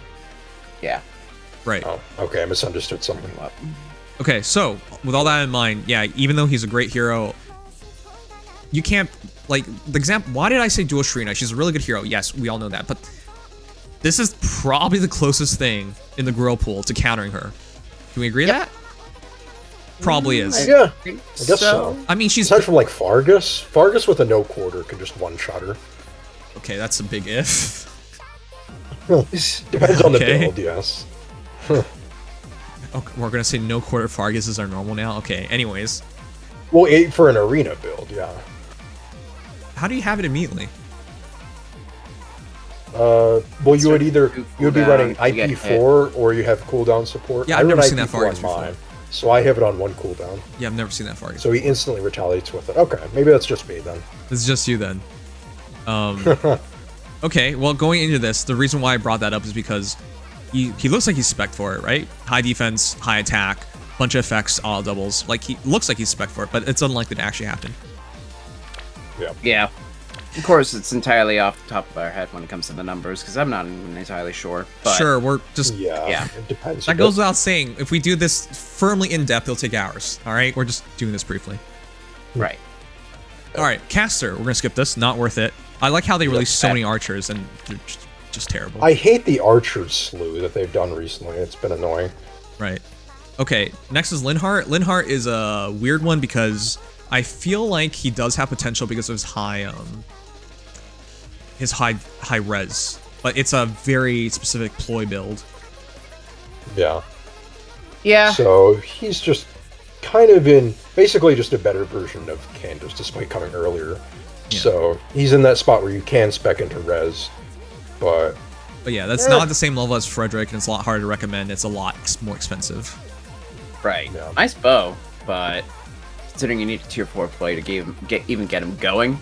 Yeah. Right. Oh, okay, I misunderstood something. Okay, so with all that in mind, yeah, even though he's a great hero, you can't, like, the example, why did I say dual Sharina? She's a really good hero. Yes, we all know that, but this is probably the closest thing in the Grail pool to countering her. Can we agree that? Probably is. Yeah, I guess so. I mean, she's, Aside from like Fargus with a no quarter can just one-shot her. okay, that's a big if. Depends on the Okay. build, yes. Okay, we're gonna say no quarter Fargus is our normal now. Okay, anyways. Well, for an arena build, yeah. How do you have it immediately? Well, you would either you would be cooldown running to get IP4 or you have cooldown support. Yeah, I I've run never seen that IP4 Fargus on before. mine, so I have it on one cooldown. Yeah, I've never seen that Fargus. So he instantly retaliates with it. Okay, maybe that's just me then. This is just you then. Okay, well, going into this, the reason why I brought that up is because he looks like he's spec for it, right? High defense, high attack, bunch of effects, all doubles. Like, he looks like he's spec for it, but it's unlikely to actually happen. Yeah. Of course, it's entirely off the top of our head when it comes to the numbers, because I'm not even entirely sure. But Sure, we're just... Yeah. It depends. That goes without saying. If we do this firmly in depth, it'll take hours. All right, we're just doing this briefly. Right. All right, caster. We're gonna skip this. Not worth it. I like how they release so many archers, and they're just terrible. I hate the archer slew that they've done recently. It's been annoying. Right. Okay, next is Linhart. Linhart is a weird one because I feel like he does have potential because of his high res, but it's a very specific ploy build. Yeah. Yeah. So he's just kind of basically just a better version of Candace, despite coming earlier. Yeah. So he's in that spot where you can spec into res, but But yeah, that's not at the same level as Frederick, and it's a lot harder to recommend. It's a lot more expensive. Right. Yeah. Nice bow, but considering you need a tier 4 play to even get him going,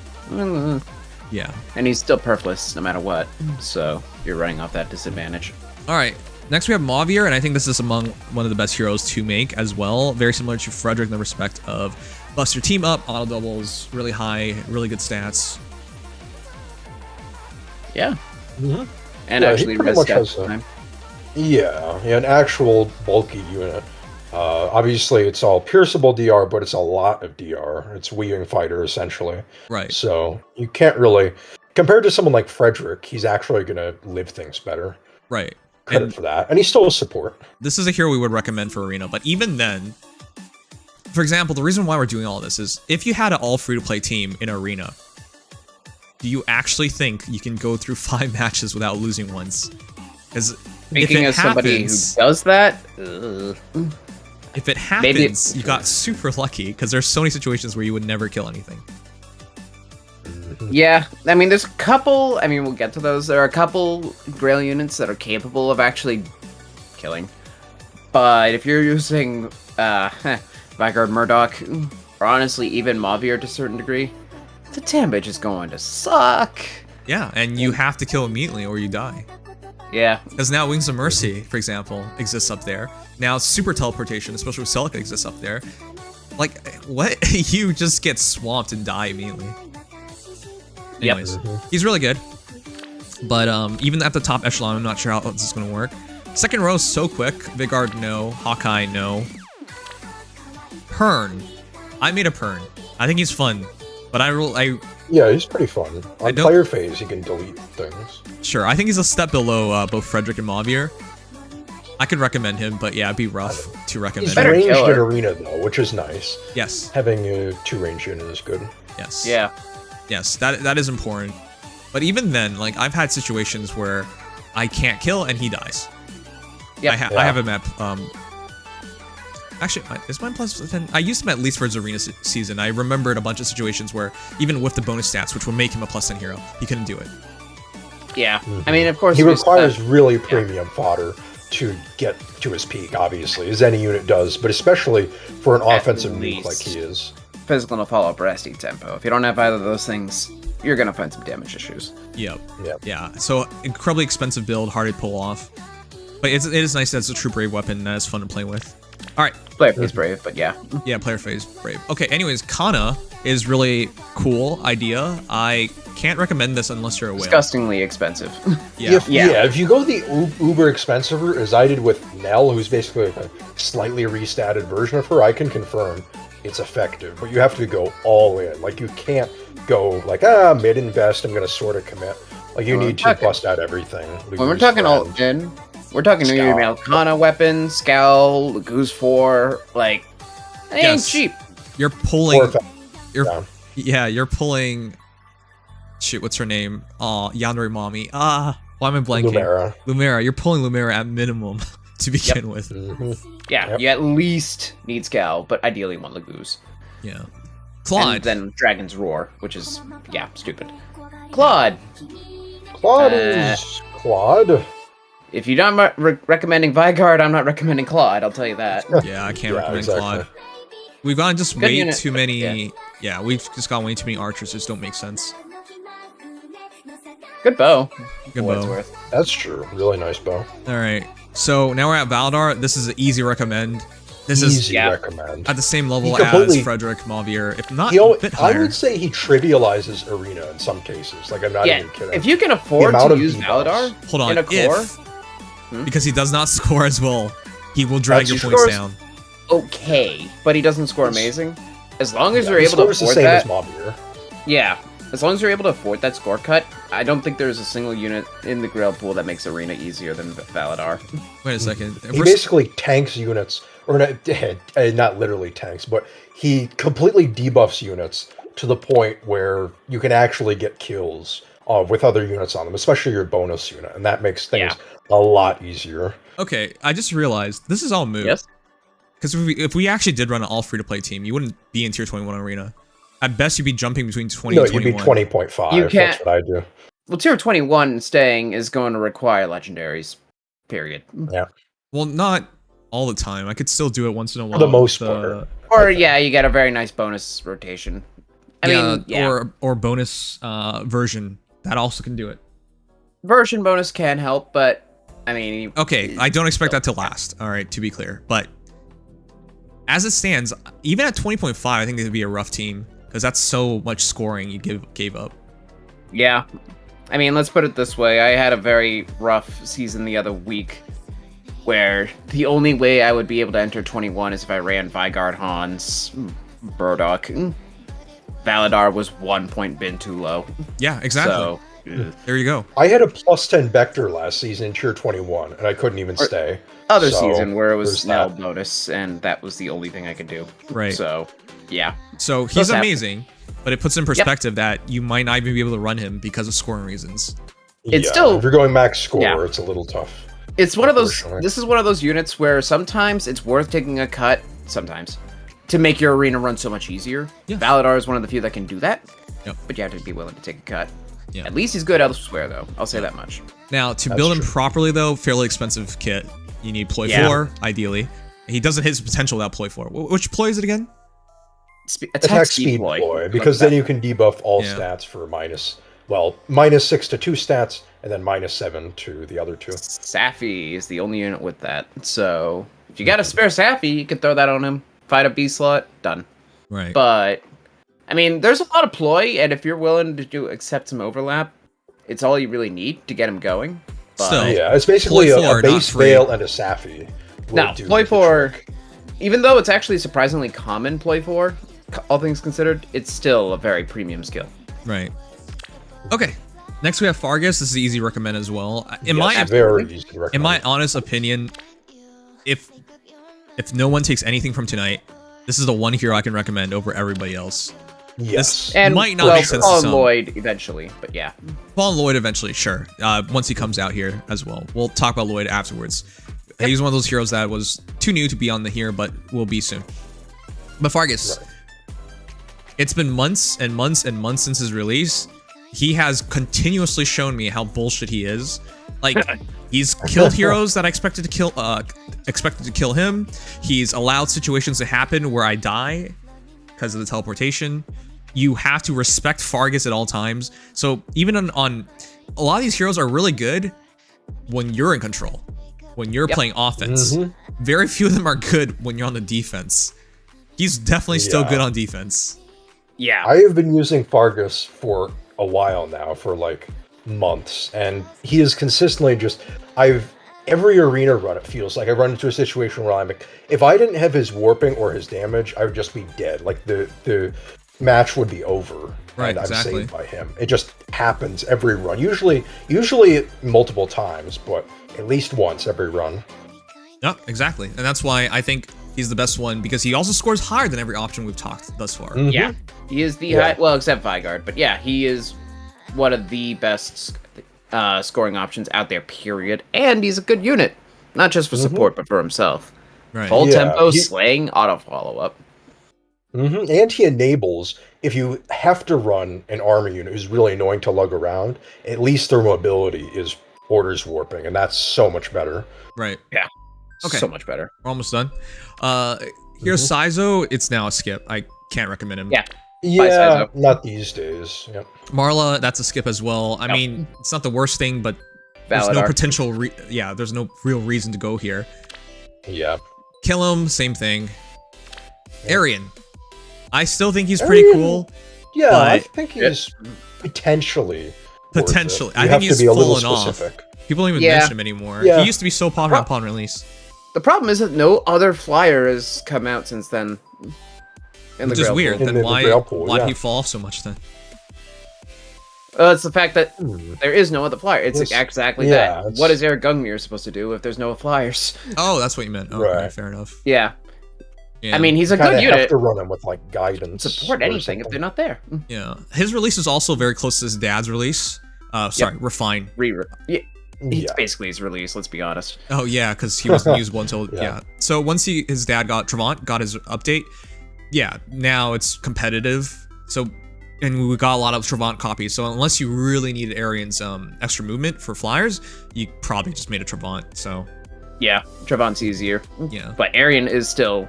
Yeah. and he's still perfless no matter what, so you're running off that disadvantage. All right. Next we have Mavier, and I think this is among one of the best heroes to make as well. Very similar to Frederick in the respect of bust your team up, auto doubles, really high, really good stats. Yeah. Mhm. And Yeah, he actually pretty res much stat has a- time. yeah, an actual bulky unit. Obviously, it's all pierceable DR, but it's a lot of DR. It's weaving fighter essentially. Right. So you can't really, compared to someone like Frederick, he's actually going to live things better. Right. Credit And for that, and he's still a support. this is a hero we would recommend for Arena, but even then, for example, the reason why we're doing all this is if you had an all free-to-play team in Arena, do you actually think you can go through 5 matches without losing once? Because Speaking as somebody who does that, if it Maybe happens, you got super lucky because there's so many situations where you would never kill anything. yeah, I mean, there's a couple, I mean, we'll get to those. There are a couple Grail units that are capable of actually killing. But if you're using Vanguard Murdoch, or honestly even Mavier to a certain degree, the damage is going to suck. Yeah, and you have to kill immediately or you die. Yeah, Because now Wings of Mercy, for example, exists up there. Now super teleportation, especially with Celica, exists up there. Like, what? You just get swamped and die immediately. Yep. Anyways, he's really good. But even at the top echelon, I'm not sure how this is going to work. Second row is so quick. Vigard, no. Hawkeye, no. Pern. I made a Pern. I think he's fun. But Yeah, he's pretty fun. I On don't- player phase, he can delete things. sure, I think he's a step below both Frederick and Mavier. I could recommend him, but yeah, it'd be rough to recommend He's him. better ranged in killer. arena though, which is nice. Yes, Having a 2-range unit is good. yes. yeah. Yes, that is important. But even then, like, I've had situations where I can't kill and he dies. Yep. I have him at, actually, is mine plus 10? I used him at least for his arena season. I remembered a bunch of situations where, even with the bonus stats, which would make him a plus 10 hero, he couldn't do it. Yeah, I mean, of course, He there's, requires really premium fodder to get to his peak, obviously, as any unit does, but especially for an offensive nuke least. like he is. physical and a follow-up resting tempo. If you don't have either of those things, you're gonna find some damage issues. Yep. Yeah. So incredibly expensive build, hard to pull off. But it is nice that it's a true brave weapon that is fun to play with. All right. Player phase brave, but yeah. Yeah, player phase brave. Okay, anyways, Kana is really cool idea. I can't recommend this unless you're a whale. Disgustingly expensive. Yeah. If you go the uber expensive route, as I did with Nell, who's basically like a slightly restatted version of her, I can confirm it's effective. But you have to go all in. Like, you can't go like, mid-invest, I'm going to sort of commit. Like, you need to bust out everything. When we're talking all in, we're talking Kana weapons, Scowl, Goose 4, like, it ain't cheap. You're pulling... You're pulling... Shoot, what's her name? Yandere Mommy. Why am I blanking? Lumera. You're pulling Lumera at minimum to begin with. Yeah, you at least need Scowl, but ideally one Lagoose. Yeah. Claude. And then Dragon's Roar, which is, stupid. Claude. Claude is... Claude? If you're not recommending Vigard, I'm not recommending Claude, I'll tell you that. Yeah, I can't recommend Claude. We've gotten just way too many... Yeah, we've just got way too many archers, just don't make sense. Good bow. Good bow. That's true. Really nice bow. Alright, so now we're at Valdar. This is an easy recommend. This is recommend. At the same level as Frederick Mavier, if not a bit higher. I would say he trivializes Arena in some cases. Like, I'm not even kidding. If you can afford to use Valadar in a core... Because he does not score as well, he will drag your points down. Okay, but he doesn't score amazing. As long as you're able to afford the same as Mavier. Yeah, as long as you're able to afford that score cut, I don't think there's a single unit in the Grail pool that makes Arena easier than Valadar. Wait a second. He basically tanks units, or not literally tanks, but he completely debuffs units to the point where you can actually get kills with other units on them, especially your bonus unit, and that makes things a lot easier. Okay, I just realized this is all moot. Yes. Because if we actually did run an all free-to-play team, you wouldn't be in Tier 21 Arena. At best, you'd be jumping between 20 and 21. No, you'd be 20.5. You can't... That's what I do. Well, Tier 21 staying is going to require legendaries, period. Yeah. Well, not all the time. I could still do it once in a while. For the most part. Or, you get a very nice bonus rotation. I mean, or bonus version. That also can do it. Version bonus can help, but, I mean... Okay, I don't expect that to last, alright, to be clear. But, as it stands, even at 20.5, I think it would be a rough team. Because that's so much scoring you gave up. Yeah. I mean, let's put it this way. I had a very rough season the other week where the only way I would be able to enter 21 is if I ran Vigard, Hans, Burdock. Valadar was 1 point bin too low. Yeah, exactly. So, there you go. I had a +10 Vector last season in Tier 21, and I couldn't even stay. Other season where it was now bonus, and that was the only thing I could do. Right. So, yeah. So he's amazing, but it puts in perspective that you might not even be able to run him because of scoring reasons. It's still... If you're going max score, it's a little tough. It's one of those... This is one of those units where sometimes it's worth taking a cut, sometimes, to make your arena run so much easier. Yeah. Valadar is one of the few that can do that, but you have to be willing to take a cut. Yeah. At least he's good elsewhere, though. I'll say that much. Now, to build him properly, though, fairly expensive kit. You need Ploy 4, ideally. He doesn't hit his potential without Ploy 4. Which Ploy is it again? Attack speed Ploy, because then you can debuff all stats for -6 to 2 stats, and then -7 to the other 2. Safi is the only unit with that. So, if you got a spare Safi, you can throw that on him. Fight a B slot, done. Right. But, I mean, there's a lot of Ploy, and if you're willing to accept some overlap, it's all you really need to get him going. But still, it's basically a base Veil and a Safi. Now, Ploy 4, even though it's actually surprisingly common Ploy 4, all things considered, it's still a very premium skill. Right. Okay. Next we have Fargus. This is easy to recommend as well. In my honest opinion, if no one takes anything from tonight, this is the one hero I can recommend over everybody else. Yes. This might not make sense to some. Lloyd eventually, but yeah. Paul Lloyd eventually, sure. Once he comes out here as well. We'll talk about Lloyd afterwards. Yep. He's one of those heroes that was too new to be on the here, but will be soon. But Fargus, it's been months and months and months since his release. He has continuously shown me how bullshit he is. Like, he's killed heroes that I expected to kill him. He's allowed situations to happen where I die. because of the teleportation. You have to respect Fargus at all times. So even on a lot of these heroes are really good when you're in control, when you're playing offense. Very few of them are good when you're on the defense. He's definitely still good on defense. Yeah. I have been using Fargus for a while now, for like months, and he is consistently just, every arena run, it feels like I run into a situation where I'm like, if I didn't have his warping or his damage, I would just be dead. Like the match would be over. Right, and I'm exactly. saved by him. It just happens every run. Usually multiple times, but at least once every run. Yep, exactly. And that's why I think he's the best one, because he also scores higher than every option we've talked thus far. Yeah, he is the high, well, except Vigard, but yeah, he is one of the best scoring options out there, period. And he's a good unit, not just for support, but for himself. Right. Full tempo, slaying, auto follow-up. And he enables, if you have to run an armor unit who's really annoying to lug around, at least their mobility is orders warping, and that's so much better. Right. Yeah. Okay. So much better. We're almost done. Here's Saizo. It's now a skip. I can't recommend him. Yeah. Yeah, not these days. Yep. Marla, that's a skip as well. I mean, it's not the worst thing, but there's Valid no arc. potential. There's no real reason to go here. Yeah. Kill him. Same thing. Arian. I still think he's pretty cool. Yeah, but I think he's potentially. Potentially. I I think he's to be a little fallen off. specific. People don't even Yeah. mention him anymore. Yeah. He used to be so popular upon release. The problem is that no other flyer has come out since then. In Which is Grail weird. pool. Then the why Grail pool, did yeah. he fall off so much then? It's the fact that there is no other flyer. It's Yes. exactly Yeah, that. it's- What is Eric Gungmir supposed to do if there's no flyers? Oh, that's what you meant. Oh, Right. okay, fair enough. Yeah. Yeah. I mean, he's a Kind good of have unit. to run him with like guidance. Support or anything if something. they're not there. Yeah, his release is also very close to his dad's release. Sorry, Refine. Yeah. It's Yeah. basically his release, let's be honest. Oh yeah, because he wasn't usable until Yeah. So once his dad Trevant got his update, now it's competitive. So and we got a lot of Trevant copies. So unless you really needed Arian's extra movement for flyers, you probably just made a Trevant. So Yeah, Trevant's easier. yeah, But Arian is still...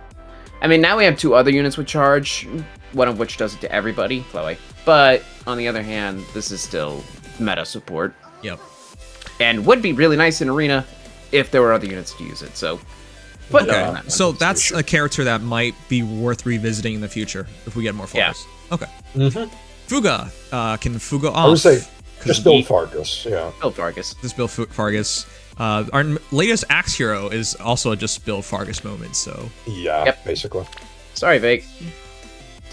I mean, now we have two other units with charge, one of which does it to everybody, Chloe. But, on the other hand, this is still meta support. yep. And would be really nice in Arena if there were other units to use it, so... But Okay, on that one. so that's a character that might be worth revisiting in the future if we get more flyers. Okay. Fuga. Can Fuga off? I would say just he- build Fargus. Yeah. Build Vargas. Just build Fargus. Our latest Axe hero is also a just build Fargus moment, so... Yeah. Yep. Basically. Sorry, Vake.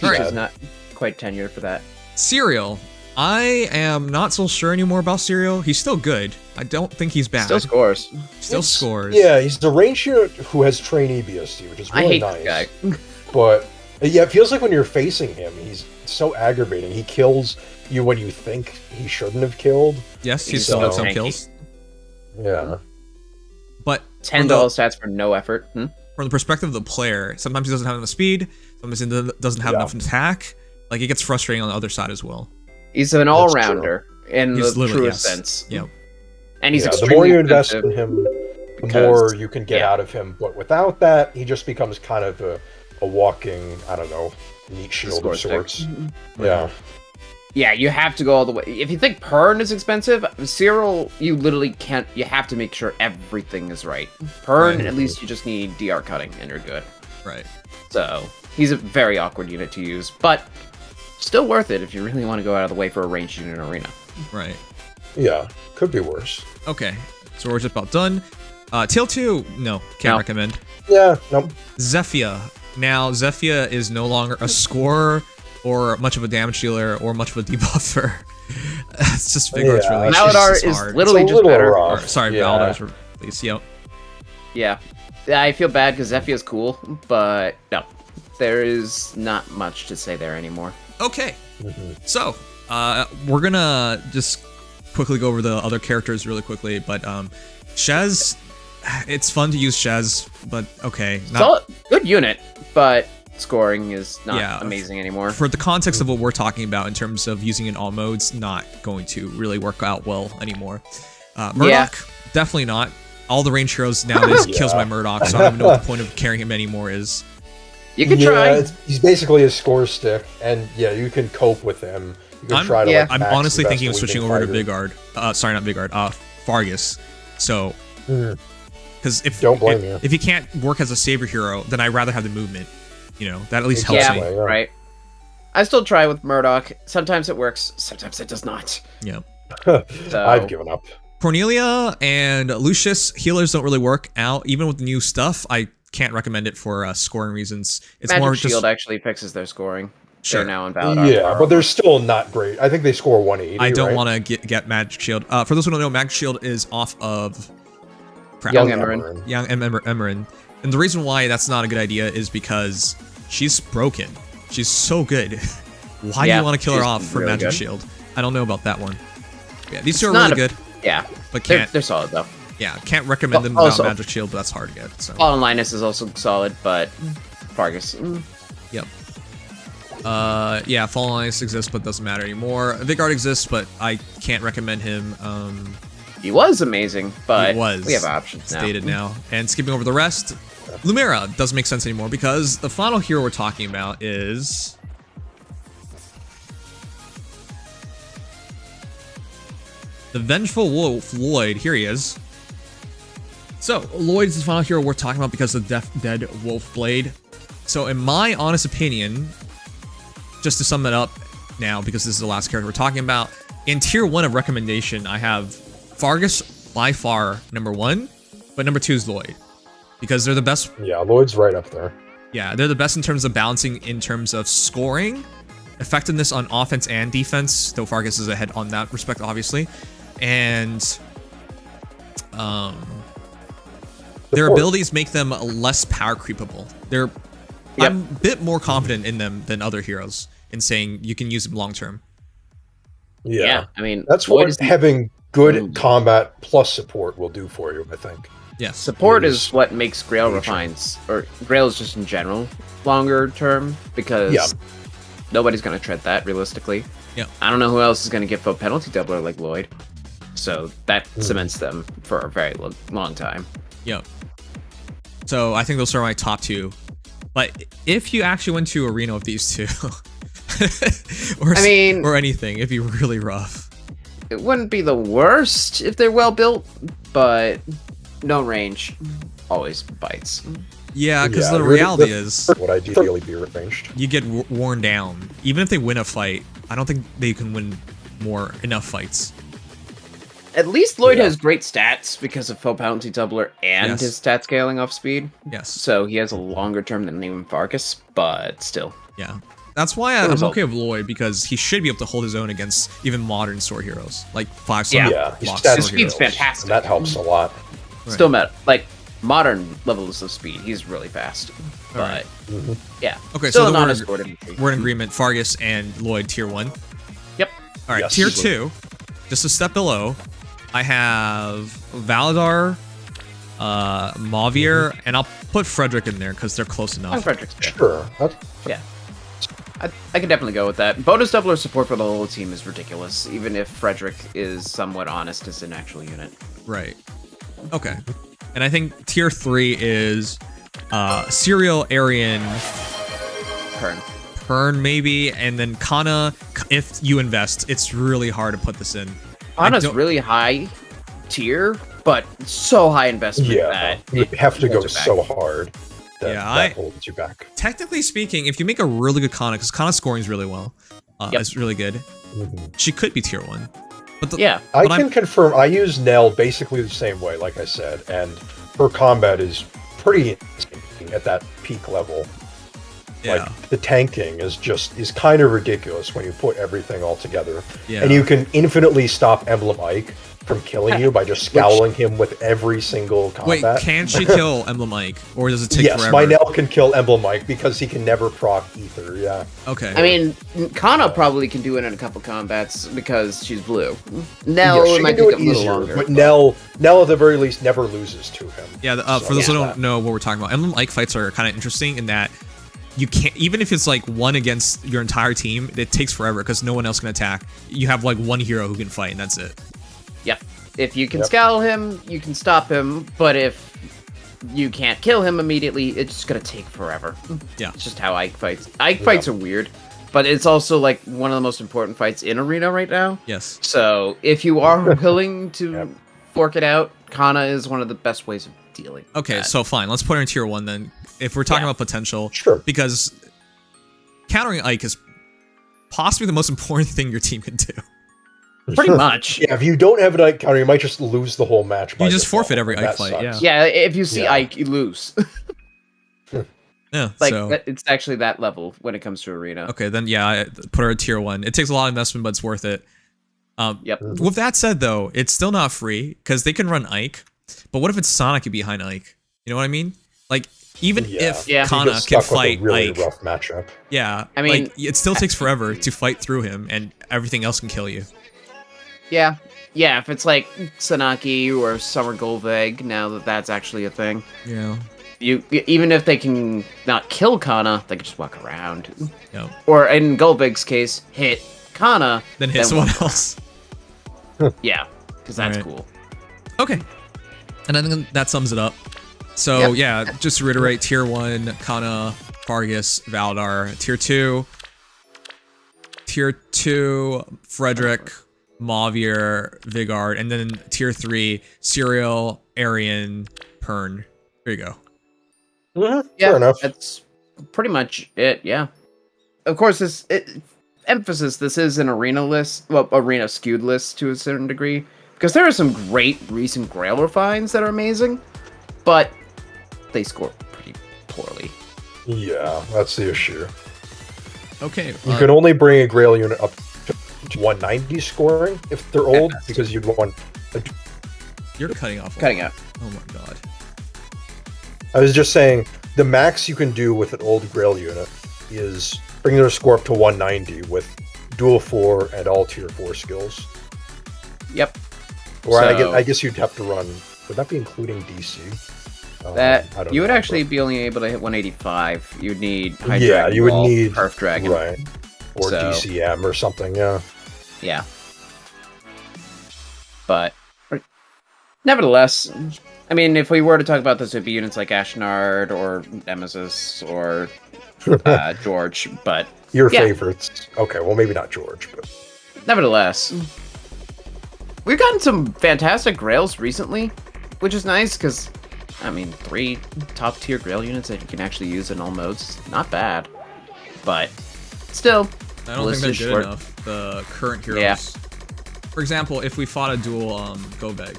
Alright. Teacher's not quite tenured for that. Serial. I am not so sure anymore about Serial. He's still good. I don't think he's bad. Still scores. Still scores. Yeah, he's the range unit who has trainee BST, which is I really hate nice. that guy. But yeah, it feels like when you're facing him, he's so aggravating. He kills you when you think he shouldn't have killed. Yes, he's He's still so got some tanky. kills. Yeah. But $10 stats for no effort. from the perspective of the player, sometimes he doesn't have enough speed, sometimes he doesn't have enough attack. Like, it gets frustrating on the other side as well. He's an all-rounder in He's the literally, truest yes. sense. Yeah. And he's Yeah, the extremely more you invest expensive. in him, the because- more you can get yeah. out of him. But without that, he just becomes kind of a walking, I don't know, neat shield score of stick. sorts. Yeah. Yeah, you have to go all the way. If you think Pern is expensive, Cyril, you literally can't. You have to make sure everything is right. Pern, Right. at least you just need DR cutting and you're good. Right. So he's a very awkward unit to use, but still worth it if you really want to go out of the way for a ranged unit in Arena. Right. Yeah. Could be worse. Okay. So we're just about done. Tail 2, no, can't No. recommend. Yeah. Nope. Zephia. Now, Zephia is no longer a scorer or much of a damage dealer or much of a debuffer. It's just Vigor's Yeah. release. Maladar It's just is hard. literally It's a just little better. rough. Or, sorry, Yeah. Valadar's release. Yep. Yeah. I feel bad because Zephia's cool, but no. There is not much to say there anymore. Okay. So, we're gonna just quickly go over the other characters really quickly, but Shez, it's fun to use Shez, but okay. Solid, good unit, but scoring is not Yeah, amazing anymore. For the context of what we're talking about in terms of using in all modes, not going to really work out well anymore. Murdoch, definitely not. All the range heroes nowadays kills my Murdoch, so I don't even know what the point of carrying him anymore is. You can try. He's basically a score stick, and yeah, you can cope with him. You can try to. I'm max honestly the thinking of best switching weaving over to fighter. Vigard. Sorry, not Vigard. Fargus. So, because Don't blame you. if he can't work as a savior hero, then I'd rather have the movement. You know, that at least helps Yeah, me. Yeah. right. I still try with Murdoch. Sometimes it works, sometimes it does not. Yeah. So, I've given up. Cornelia and Lucius healers don't really work out. Even with the new stuff, I can't recommend it for scoring reasons. It's Magic more Shield just actually fixes their scoring. Sure. They're now invalid. Yeah, but they're still not great. I think they score 180. I don't right? want to get Magic Shield. For those who don't know, Magic Shield is off of Young Emerin. Young Emerin. And the reason why that's not a good idea is because she's broken. She's so good. Why do you want to kill her she's off for really Magic good. Shield? I don't know about that one. Yeah, these two are not really a- good, Yeah, but they're can't. solid though. Yeah, can't recommend them Also- without Magic Shield, but that's hard to get. So. Paul and Linus is also solid, but Fargus. Yep. Yeah, Fallen Alliance exists, but doesn't matter anymore. Vigard exists, but I can't recommend him. He was amazing, but He was we have options now. stated now. And skipping over the rest, Lumera doesn't make sense anymore because the final hero we're talking about is the Vengeful Wolf, Lloyd. Here he is. So, Lloyd is the final hero we're talking about because of the Dead Wolf Blade. So, in my honest opinion, just to sum it up now, because this is the last character we're talking about, in tier 1 of recommendation, I have Fargus by far number 1, but number 2 is Lloyd. Because they're the best. Yeah, Lloyd's right up there. Yeah, they're the best in terms of balancing, in terms of scoring, effectiveness on offense and defense, though Fargus is ahead on that respect, obviously. And their Support. abilities make them less power creepable. I'm a bit more confident in them than other heroes in saying you can use them long term. Yeah. I mean, That's Lloyd what is the- having good combat plus support will do for you, I think. Yes. Support It is is what makes Grail nature. refines, or Grail is just in general longer term, because Yeah. nobody's going to tread that realistically. Yeah. I don't know who else is going to get foe penalty doubler like Lloyd, so that cements them for a very long time. Yep. So I think those are my top 2. But if you actually went to arena with these two, or anything, it'd be really rough. It wouldn't be the worst if they're well built, but no range always bites. Yeah, because Yeah, the really, reality is would ideally be ranged. you get worn down. Even if they win a fight, I don't think they can win enough fights. At least Lloyd Yeah. has great stats because of foe penalty doubler and Yes. his stat scaling off speed. Yes. So he has a longer term than even Fargus, but still. Yeah. That's why I'm result. okay with Lloyd, because he should be able to hold his own against even modern sword heroes, like 5-star Yeah, his box stats sword speed's heroes. fantastic. And that helps a lot. Right. Still met like modern levels of speed. He's really fast. But Alright. yeah. Okay, Still so an then honest sword infantry. we're in agreement. Fargus and Lloyd, tier 1. Yep. All right, Yes. tier 2, just a step below, I have Valadar, Mavier, and I'll put Frederick in there because they're close I'm enough. Frederick's pick. Sure. Yeah. I can definitely go with that. Bonus doubler support for the whole team is ridiculous, even if Frederick is somewhat honest as an actual unit. Right. Okay. And I think tier 3 is Serial, Aryan, Kern. Pern maybe, and then Kana. If you invest, it's really hard to put this in. Ana's don't- really high tier, but so high investment Yeah, that you it have to go holds it back. so hard that Yeah, that holds you back. Technically speaking, if you make a really good Kana, because Kana's scoring is really well, Yep. it's really good. She could be tier 1. But Yeah. I but can confirm. I use Nell basically the same way, like I said, and her combat is pretty insane at that peak level. Yeah. Like the tanking is kind of ridiculous when you put everything all together. Yeah. And you can infinitely stop Emblem Ike from killing you by just scowling him with every single Wait, combat. can she kill Emblem Ike, or does it take Yes, forever? my Nell can kill Emblem Ike because he can never proc Ether. Yeah. Okay. I mean, Kana probably can do it in a couple combats because she's blue. Nell Yeah, she might can do take it a little easier, longer. but Nell at the very least never loses to him. yeah. So, For those who yeah. don't know what we're talking about, Emblem Ike fights are kind of interesting in that you can't, even if it's like one against your entire team, it takes forever because no one else can attack. You have like one hero who can fight, and that's it. Yep. If you can Yep. scowl him, you can stop him, but if you can't kill him immediately, it's just gonna take forever. Yeah. It's just how Ike fights. Ike fights are weird, but it's also like one of the most important fights in Arena right now. Yes. So if you are willing to fork it out, Kana is one of the best ways of dealing. Okay, with that. so fine. Let's put her in tier 1 then. If we're talking about potential, Sure. because countering Ike is possibly the most important thing your team can do. Pretty much. Yeah, if you don't have an Ike counter, you might just lose the whole match. You just default, forfeit every and Ike that fight, sucks. Yeah, if you see Yeah. Ike, you lose. Yeah, Like so it's actually that level when it comes to Arena. okay, then yeah, I put her at tier 1. It takes a lot of investment, but it's worth it. Yep. With that said, though, it's still not free because they can run Ike. But what if it's Sonic behind Ike? You know what I mean? Like even if Yeah. Kana You get can stuck with fight a really Ike, rough matchup. yeah, I mean- like, it still takes forever to fight through him, and everything else can kill you. Yeah. Yeah, if it's like Sanaki or Summer Golveg, now that that's actually a thing. Yeah, Even if they can not kill Kana, they can just walk around. yeah. Or in Golveg's case, hit Kana, Then hit someone walk else. around. Yeah, because that's Alright. cool. Okay, and I think that sums it up. So Yep. yeah, just to reiterate, tier 1, Kana, Vargas, Valdar. Tier 2, Frederick, Mavier, Vigard, and then tier 3, Serial, Arian, Pern. There you go. Yeah, Yeah, fair enough. that's pretty much it, yeah. Of course, this is an Arena list, well, Arena skewed list to a certain degree, because there are some great recent Grail refines that are amazing, but they score pretty poorly. Yeah, that's the issue. Okay. You can only bring a Grail unit up to 190 scoring if they're old, because you'd want. You're cutting off. a Cutting lot. out. Oh my god. I was just saying, the max you can do with an old Grail unit is bring their score up to 190 with dual 4 and all tier 4 skills. Yep. Or So- I guess you'd have to run. Would that be including DC? That I don't you would know, actually be only able to hit 185. You'd need High Yeah, Dragon you would Ball, need Perf Dragon. right, or So- DCM or something. Yeah. Yeah. But nevertheless, I mean, if we were to talk about this, it'd be units like Ashnard or Nemesis or George. But Your Yeah. favorites. Okay, well maybe not George, but nevertheless, we've gotten some fantastic Grails recently, which is nice because, I mean, 3 top tier Grail units that you can actually use in all modes, not bad. But still, I don't list think is they're short. good enough. The current heroes. Yeah. For example, if we fought a dual Goveg.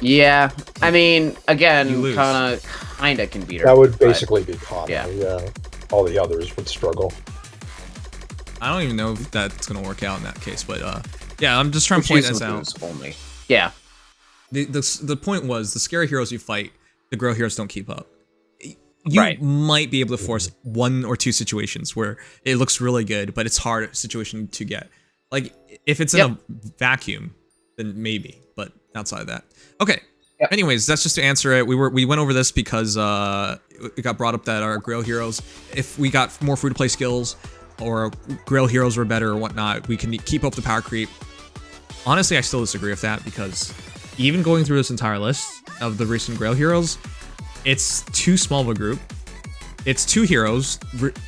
Yeah, I mean, You again, lose. Kana kinda can beat her. that would but- basically be Kana. yeah. Yeah. All the others would struggle. I don't even know if that's gonna work out in that case, but yeah, I'm just trying Which to point use this out. lose only. Yeah, The point was the scary heroes you fight, the Grail heroes don't keep up. You Right. might be able to force 1 or 2 situations where it looks really good, but it's hard situation to get. Like if it's in a vacuum, then maybe, but outside of that. Okay. Yep. Anyways, that's just to answer it. We went over this because it got brought up that our Grail heroes, if we got more free to play skills or Grail heroes were better or whatnot, we can keep up the power creep. Honestly, I still disagree with that because even going through this entire list of the recent Grail heroes, it's too small of a group. It's 2 heroes,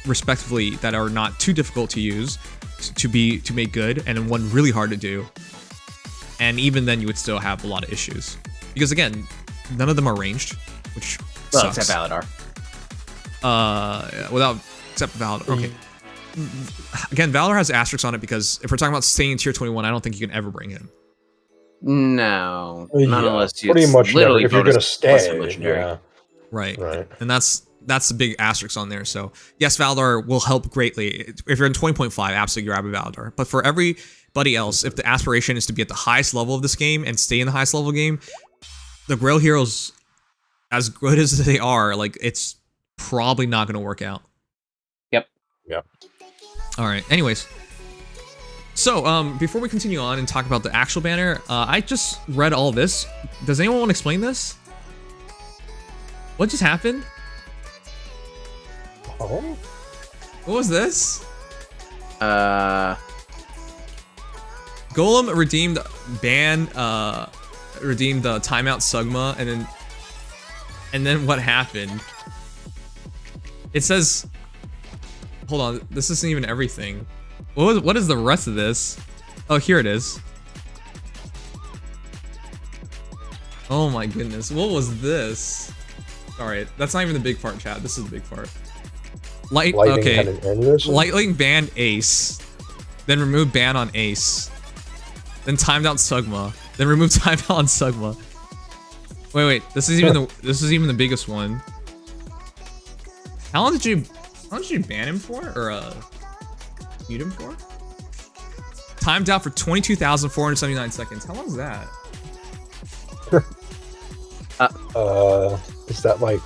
respectively, that are not too difficult to use to make good, and then 1 really hard to do. And even then, you would still have a lot of issues because again, none of them are ranged, which well, sucks. except Valadar. Except Valor. Okay. Again, Valor has asterisks on it because if we're talking about staying in tier 21, I don't think you can ever bring him. No, not Yeah, unless you pretty much never, literally if you're bonus gonna plus stay. legendary. Yeah. Right. Right. And that's the big asterisk on there. So yes, Valdar will help greatly. If you're in 20.5, absolutely grab a Valdar. But for everybody else, if the aspiration is to be at the highest level of this game and stay in the highest level game, the Grail heroes, as good as they are, like it's probably not going to work out. Yep. Yeah. All right. Anyways. So, before we continue on and talk about the actual banner, I just read all this. Does anyone want to explain this? What just happened? Oh. What was this? Golem redeemed timeout Sugma, and then And then what happened? It says, hold on, this isn't even everything. What is the rest of this? Oh, here it is. Oh my goodness, what was this? Alright, that's not even the big part, chat. This is the big part. Lighting Okay. kind of aneurysm? Lightning banned Ace. Then remove ban on Ace. Then timed out Sugma. Then remove timed out on Sugma. Wait, this is even the biggest one. How long did you ban him for? Or mute him for? Timed out for 22,479 seconds. How long is that? Is that like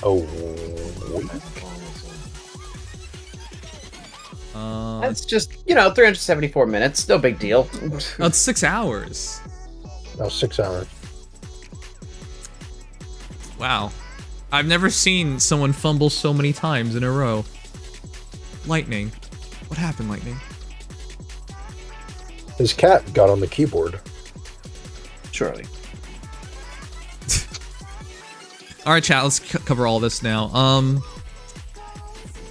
a week? That's just, 374 minutes. No big deal. Oh, it's 6 hours. No, 6 hours. Wow. I've never seen someone fumble so many times in a row. Lightning. What happened, Lightning? His cat got on the keyboard. Surely. Alright, chat, let's cover all this now.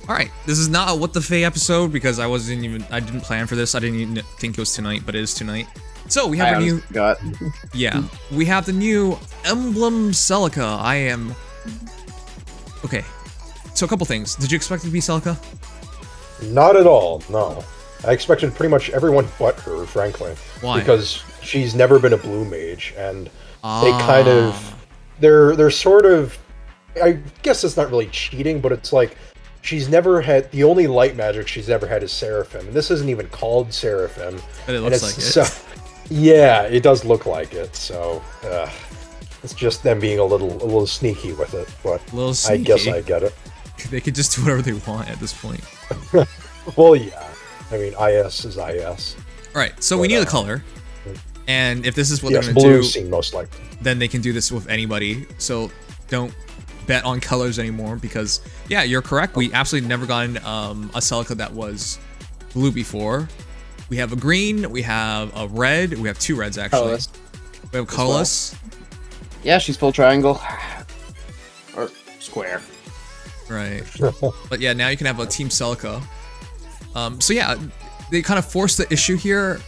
Alright, this is not a What the Fae episode because I didn't plan for this. I didn't even think it was tonight, but it is tonight. So we have we have the new Emblem Celica. Okay, so a couple things. Did you expect it to be Celica? Not at all, no. I expected pretty much everyone but her, frankly. Why? Because she's never been a blue mage, and they kind of... They're sort of... I guess it's not really cheating, but it's like... She's never had... The only light magic she's ever had is Seraphim, and this isn't even called Seraphim. But it looks like it. So, yeah, it does look like it, so... it's just them being a little sneaky with it, but I guess I get it. They could just do whatever they want at this point. Well, yeah. I mean, IS is IS. Alright, so we need the color. And if this is what Yes, they're going to blue do, seem most likely. then they can do this with anybody. So don't bet on colors anymore because, yeah, you're correct. We absolutely never gotten a Celica that was blue before. We have a green, we have a red, we have 2 reds actually. Colorless. We have colorless. Well. Yeah, she's full triangle. Or square. Right. But yeah, now you can have a Team Celica. So yeah, they kind of forced the issue here.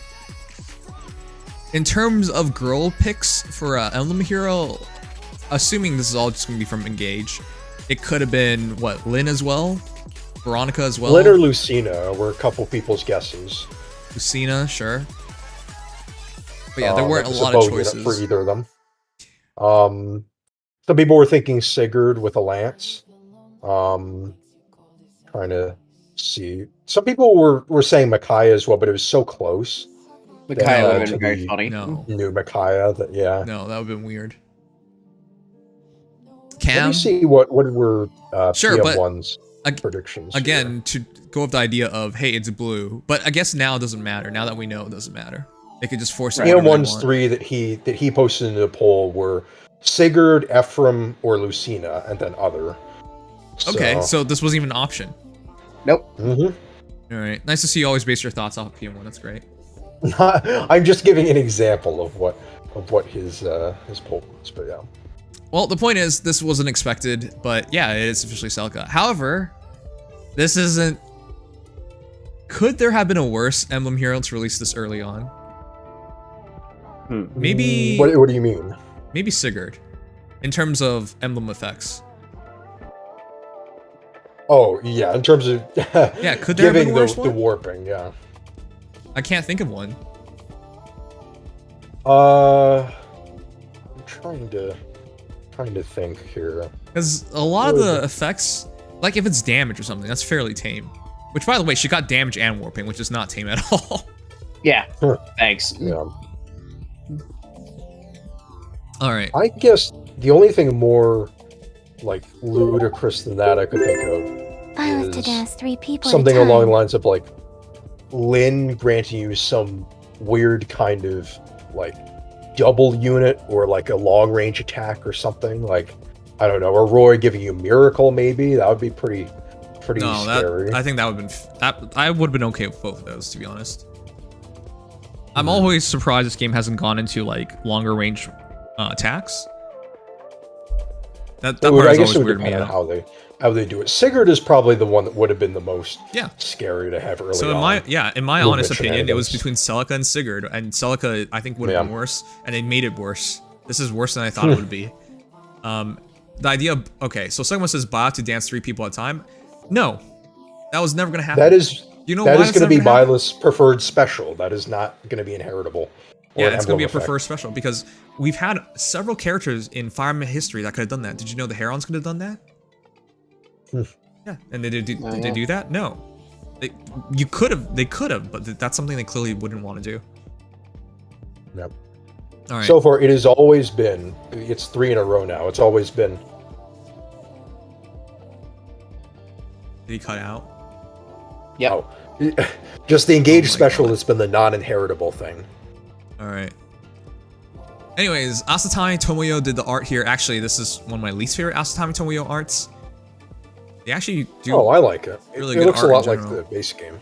In terms of girl picks for Emblem Hero, assuming this is all just going to be from Engage, it could have been, what, Lynn as well? Veronica as well? Lynn or Lucina were a couple people's guesses. Lucina, sure. But yeah, there weren't a lot of choices. For either of them. Some people were thinking Sigurd with a lance. Trying to see. Some people were saying Micaiah as well, but it was so close. Micaiah would have been very funny. No. New Micaiah, yeah. No, that would have been weird. Let me see what were sure, PM1's predictions. Again, to go with the idea of, hey, it's blue. But I guess now it doesn't matter. Now that we know, it doesn't matter. They could just force it. PM1's 3 that he posted in the poll were Sigurd, Ephraim, or Lucina, and then other. Okay, so this wasn't even an option. Nope. All right, nice to see you always base your thoughts off of PM1. That's great. I'm just giving an example of what his poll was, but yeah. Well, the point is, this wasn't expected, but yeah, it is officially Celica. However, this isn't... Could there have been a worse Emblem Hero to release this early on? Maybe... What do you mean? Maybe Sigurd, in terms of emblem effects. Oh, yeah, in terms of yeah, could there have been a worse one? The warping, yeah. I can't think of one. I'm trying to think here. Because a lot of the effects, like if it's damage or something, that's fairly tame. Which, by the way, she got damage and warping, which is not tame at all. Yeah, thanks. Yeah. Alright. I guess the only thing more, like, ludicrous than that I could think of I love to dance 3 people something at a time. along the lines of, like, Lynn granting you some weird kind of, like, double unit or, like, a long-range attack or something. Like, I don't know, or Roy giving you Miracle, maybe? That would be pretty scary. I think that would have been... I would have been okay with both of those, to be honest. I'm always surprised this game hasn't gone into, like, longer range attacks. That part I is guess always it would weird to me. depend on how they do it. Sigurd is probably the one that would have been the most Yeah. scary to have early So on. in my honest Movement opinion, it was shenanigans. between Celica and Sigurd, and Celica I think would have been worse, and they made it worse. This is worse than I thought it would be. The idea of, okay, so someone says buy out to dance 3 people at a time. No, that was never gonna happen. That is you know that why is going to be happen? Mila's preferred special. That is not going to be inheritable. Yeah, it's gonna be a preferred special because we've had several characters in Fire Emblem history that could have done that. Did you know the Herons could have done that? Yeah, and did they do that? No. They could have, but that's something they clearly wouldn't want to do. Yep. All right. So far, it has always been. It's 3 in a row now. It's always been. Did he cut out? Yep. Oh, just the engaged special God. that's been the non-inheritable thing. All right. Anyways, Asatami Tomoyo did the art here. Actually, this is one of my least favorite Asatami Tomoyo arts. They actually do. Oh, I like it. Really it good looks a art lot in like general. the base game.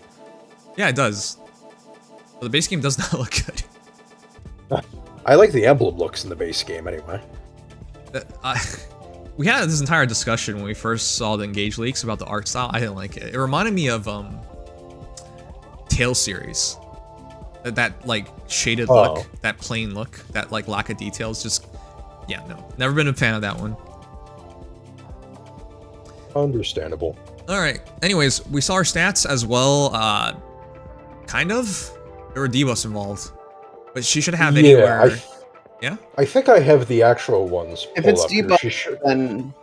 Yeah, it does. But the base game does not look good. I like the emblem looks in the base game anyway. We had this entire discussion when we first saw the Engage leaks about the art style. I didn't like it. It reminded me of Tales series. That like shaded look, that plain look, that like lack of details. Just yeah, no, never been a fan of that one. Understandable. All right. Anyways, we saw our stats as well. Kind of. There were debuffs involved, but she should have anywhere. Yeah. I think I have the actual ones. If pulled it's up here. debuffed, then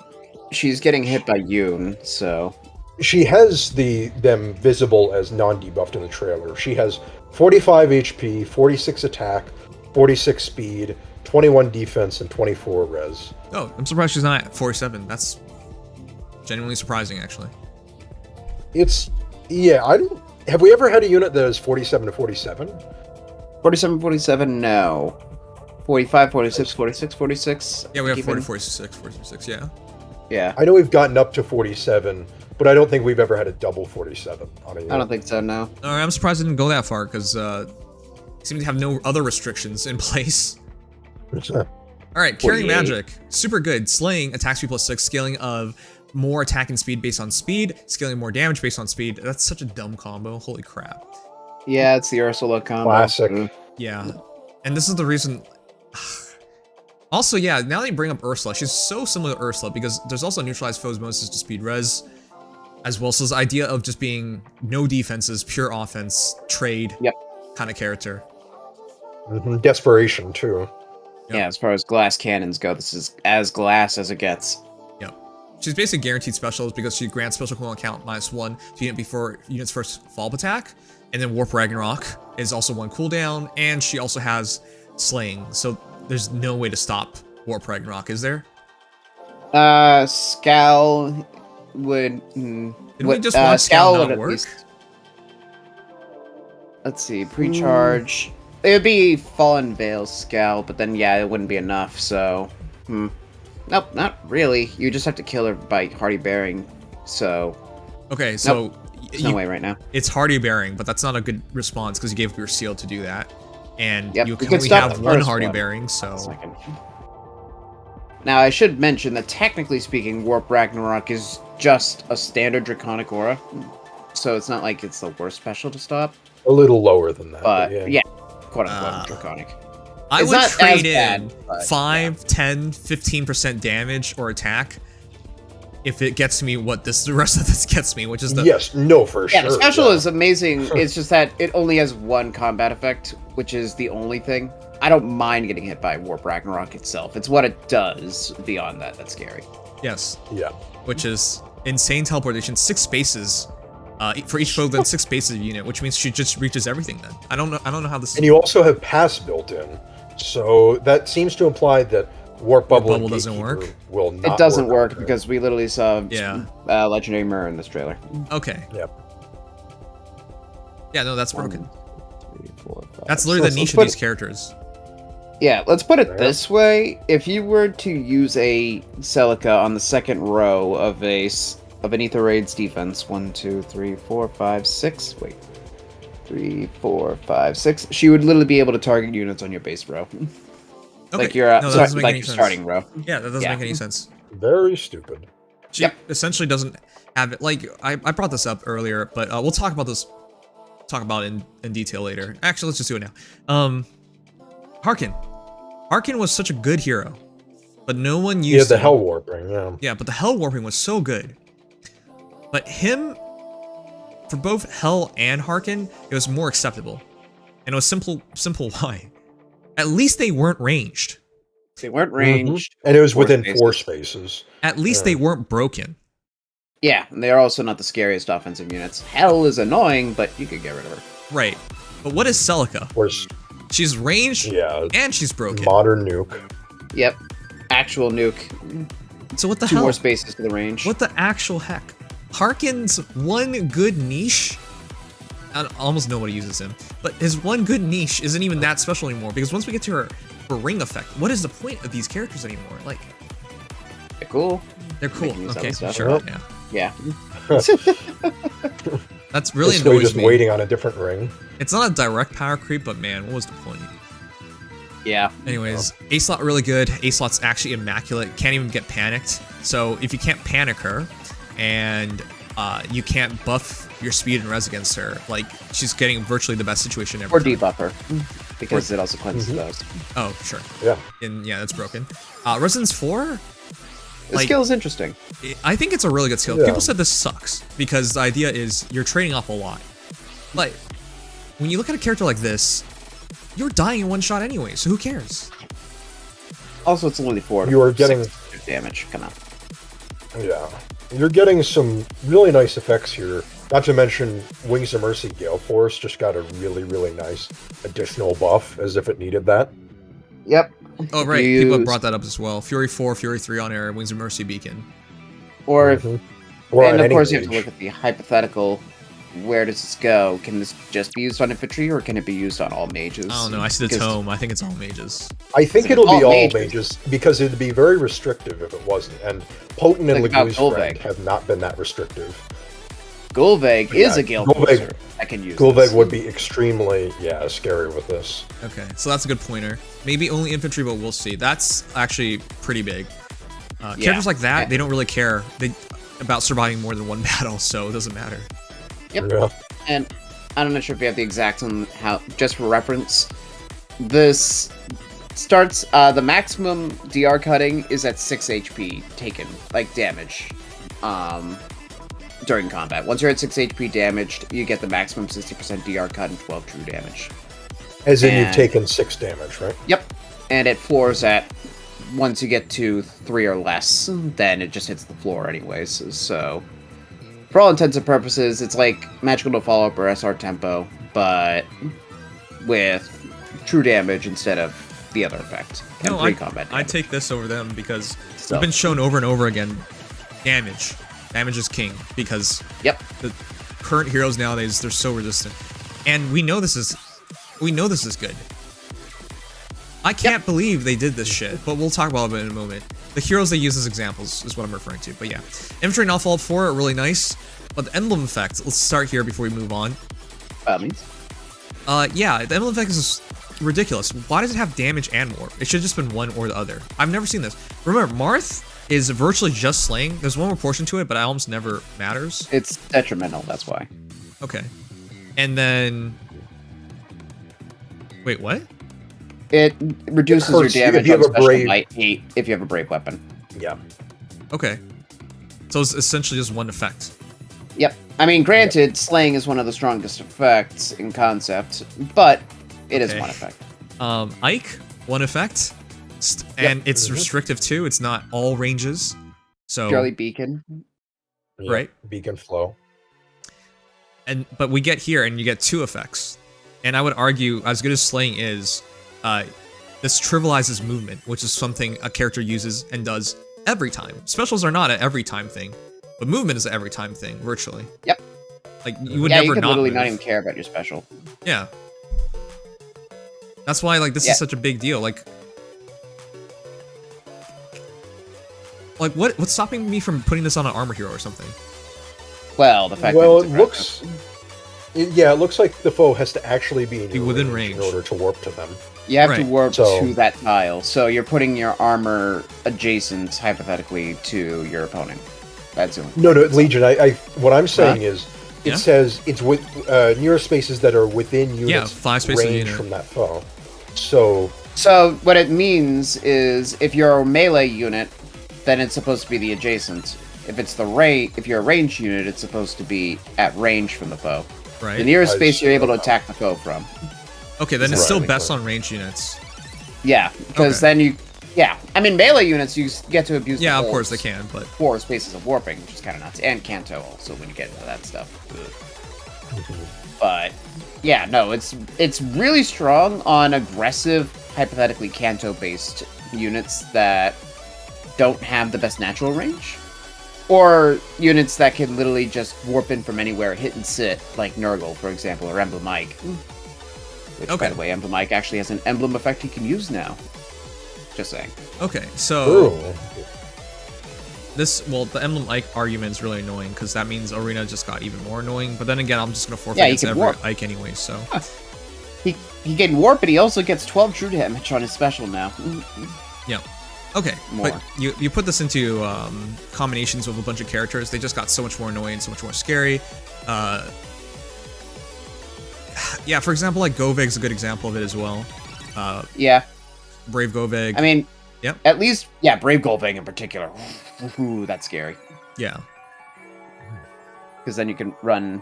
she's getting hit by Yoon, so... She has them visible as non-debuffed in the trailer. She has 45 HP, 46 attack, 46 speed, 21 defense, and 24 res. Oh, I'm surprised she's not at 47. That's genuinely surprising, actually. I don't. Have we ever had a unit that is 47 to 47? 47, 47, no. 45, 46, 46, 46. Yeah, we have 40, 46, 46, yeah. Yeah. I know we've gotten up to 47, but I don't think we've ever had a double 47 on a unit. I don't think so, no. All right, I'm surprised it didn't go that far, because seem to have no other restrictions in place. All right, carrying 48. magic, super good. Slaying, attack speed +6, scaling of more attack and speed based on speed, scaling more damage based on speed. That's such a dumb combo. Holy crap. Yeah, it's the Ursula combo. Classic. Yeah, and this is the reason. Also, yeah, now that you bring up Ursula, she's so similar to Ursula because there's also neutralized foes bonuses to speed res, as well. So this idea of just being no defenses, pure offense, trade kind of character. Desperation, too. Yep. Yeah, as far as glass cannons go, this is as glass as it gets. Yep. She's basically guaranteed specials because she grants special cooldown count -1 to unit before unit's first follow-up attack, and then Warp Ragnarok is also 1 cooldown, and she also has slaying. So there's no way to stop Warp Ragnarok, is there? Scal would... Didn't we just want Scal not work? Let's see, pre-charge... It would be Fallen Veil Scal, but then yeah, it wouldn't be enough, so... Nope, not really. You just have to kill her by Hardy Bearing, so... Okay, so... Nope. There's no way right now. It's Hardy Bearing, but that's not a good response because you gave up your seal to do that. And you can could only stop have the one first Hardy one. Bearing, so... Now, I should mention that technically speaking, Warp Ragnarok is just a standard Draconic Aura. So it's not like it's the worst special to stop. A little lower than that. But yeah. yeah, quote-unquote Draconic. I It's would not trade as bad, in but, 5, 10, 15% damage or attack if it gets me what the rest of this gets me, which is the... Yes, no, for Yeah, sure. the special is amazing. It's just that it only has one combat effect, which is the only thing. I don't mind getting hit by Warp Ragnarok itself. It's what it does beyond that that's scary. Yes. Yeah. Which is insane teleportation, 6 spaces for each foe, then 6 spaces of unit, which means she just reaches everything then. I don't know how this... And you also have pass built in, so that seems to imply that Warp Bubble, and doesn't Gatekeeper work? will not It doesn't work work because we literally saw Yeah. Legendary Mirror in this trailer. Okay. Yep. Yeah, no, that's broken. 3, 4, 5, That's literally the let's niche of put- these characters. Yeah, let's put it this way. If you were to use a Celica on the second row of an Ether Raid's defense, 1, 2, 3, 4, 5, 6. Wait. 3, 4, 5, 6. She would literally be able to target units on your base row. Okay. Like your No, that doesn't make like any your sense. starting row. Yeah, that doesn't Yeah. make any sense. Very stupid. She essentially doesn't have it. Like, I brought this up earlier, but we'll talk about this. Talk about it in detail later. Actually, let's just do it now. Harkin. Harkin was such a good hero, but no one used the him. hell warping, yeah. Yeah, but the hell warping was so good. But him, for both Hell and Harkin, it was more acceptable. And it was simple why. At least they weren't ranged. They weren't ranged. And it was within spaces. 4 spaces. At least they weren't broken. Yeah, and they're also not the scariest offensive units. Hell is annoying, but you could get rid of her. Right. But what is Celica? Where's She's ranged and she's broken. modern nuke. Yep. Actual nuke. So what the 2 hell? more spaces for the range. What the actual heck? Harkin's one good niche, I almost nobody uses him, but his one good niche isn't even that special anymore, because once we get to her ring effect, what is the point of these characters anymore? Like, They're cool. they're cool. Making these Okay, other stuff. sure, Yep. yeah. Yeah. That's really Basically annoys just me. waiting on a different ring. It's not a direct power creep, but man, what was the point? Yeah. Anyways, A-Slot really good. A-Slot's actually immaculate. Can't even get panicked. So if you can't panic her, and you can't buff your speed and res against her, like, she's getting virtually the best situation ever. Or debuff her. Because it also cleanses those. Oh, sure. Yeah. And yeah, that's broken. Resonance 4? The Like, skill is interesting. I think it's a really good skill. Yeah. People said this sucks because the idea is you're trading off a lot. But when you look at a character like this, you're dying in one shot anyway, so who cares? Also, it's only 4 to You are getting- 6 damage. Come on. Yeah. You're getting some really nice effects here. Not to mention, Wings of Mercy Gale Force just got a really, really nice additional buff, as if it needed that. Yep. Oh, right. People have Use- brought that up as well. Fury 4, Fury 3 on air, Wings of Mercy Beacon. Or if, Or and on of any course you have to mage. look at the hypothetical. Where does this go? Can this just be used on infantry, or can it be used on all mages? I don't know. I see the Because- tome. I think it's all mages. I think It's it'll be all all mages. mages, because it'd be very restrictive if it wasn't. And Potent and Like about Lague's Golveg. friend have not been that restrictive. Golveg is Yeah, a Gale Golveg- Forcer that can use Golveg this. would be extremely, scary with this. Okay, so that's a good pointer. Maybe only infantry, but we'll see. That's actually pretty big. Characters like that, they don't really care about surviving more than one battle, so it doesn't matter. Yep. Yeah. And I'm not sure if you have the exact on how, just for reference, this starts, the maximum DR cutting is at 6 HP taken, like damage, during combat. Once you're at 6 HP damaged, you get the maximum 60% DR cut and 12 true damage. As in, you've And- taken 6 damage, right? Yep. And it floors at, once you get to 3 or less, then it just hits the floor anyways, so... For all intents and purposes, it's like Magical No Follow-Up or SR Tempo, but with true damage instead of the other effect. And No, pre-combat I damage. take this over them because So- we've been shown over and over again, damage. Damage is king because Yep. the current heroes nowadays, they're so resistant. And we know this is good. I can't believe they did this shit, but we'll talk about it in a moment. The heroes they use as examples is what I'm referring to, but yeah. Infantry and All-Fault 4 are really nice, but the Emblem effect, let's start here before we move on. Means. Yeah, the Emblem effect is just ridiculous. Why does it have damage and warp? It should have just been one or the other. I've never seen this. Remember, Marth is virtually just slaying. There's one more portion to it, but it almost never matters. It's detrimental, that's why. Okay. And then... Wait, what? It reduces It your hurts you damage if you on have a special brave- might 8 if you have a brave weapon. Yeah. Okay. So it's essentially just one effect. Yep. I mean, granted, slaying is one of the strongest effects in concept, but it is Okay. one effect. Ike, one effect. And it's restrictive too. It's not all ranges. So, Purely Beacon. Yeah. Right. Beacon flow. but we get here and you get 2 effects. And I would argue, as good as slaying is, this trivializes movement, which is something a character uses and does every time. Specials are not an every time thing, but movement is an every time thing, virtually. Yep. Like, you would Yeah, never you could not literally move. not even care about your special. Yeah. That's why, like, this Yeah. is such a big deal. Like, what's stopping me from putting this on an armor hero or something? Well, the fact Well, that it looks... Yeah, it looks like the foe has to actually be in your within range in range. order to warp to them. You have to Right. warp So- to that tile, so you're putting your armor adjacent, hypothetically, to your opponent. That's the only No, Legion. What I'm saying Huh? is, it Yeah. says it's with near spaces that are within units Yeah, 5 spaces a range unit. from that foe. So So what it means is, if you're a melee unit, then it's supposed to be the adjacent. If you're a ranged unit, it's supposed to be at range from the foe. Right. The nearest I space you're able to see. attack the foe from. Okay, then it's Right. still best on range units. Yeah, because Okay. then I mean, melee units, you get to abuse Yeah, the of whole course they can, but 4 spaces of warping, which is kind of nuts. And Kanto also, when you get into that stuff. But, yeah, no, it's really strong on aggressive, hypothetically Kanto-based units that don't have the best natural range. Or units that can literally just warp in from anywhere, hit and sit, like Nurgle, for example, or Emblem Ike. Which, Okay. by the way, Emblem Ike actually has an emblem effect he can use now. Just saying. okay, so Ooh. the Emblem Ike argument is really annoying because that means Arena just got even more annoying. But then again, I'm just gonna forfeit Yeah, he against can every warp. Ike anyway. So He can warp, but he also gets 12 true damage on his special now. yeah, okay. More. But you put this into combinations with a bunch of characters, they just got so much more annoying, so much more scary. Yeah, for example, like Goveg's a good example of it as well. Yeah, Brave Goveg. I mean, Yep. at least, Brave Golvang in particular. Ooh, that's scary. Yeah. Because then you can run...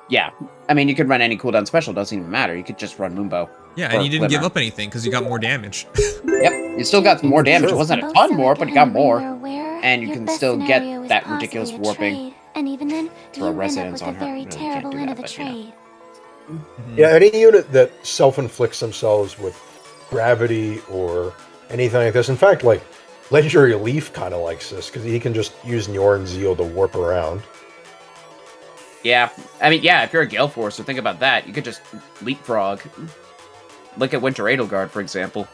Yeah, I mean, you could run any cooldown special, doesn't even matter. You could just run Moonbow. Yeah, Or and you didn't give Glimmer. up anything because you got more damage. Yep, you still got more damage. It wasn't a Both ton are more, but you got again, when more. you're aware, And you your can best still get scenario is that possibly ridiculous to warping. trade, and even then, Throw you end up resonance with on a her. very Really can't terrible do end that, of the but, you know. trade. Yeah, any unit that self-inflicts themselves with gravity or anything like this. In fact, like Legendary Leaf kind of likes this because he can just use Njorn Zeal to warp around. Yeah, I mean, if you're a Gale Forcer, think about that. You could just leapfrog. Look at Winter Edelgard, for example.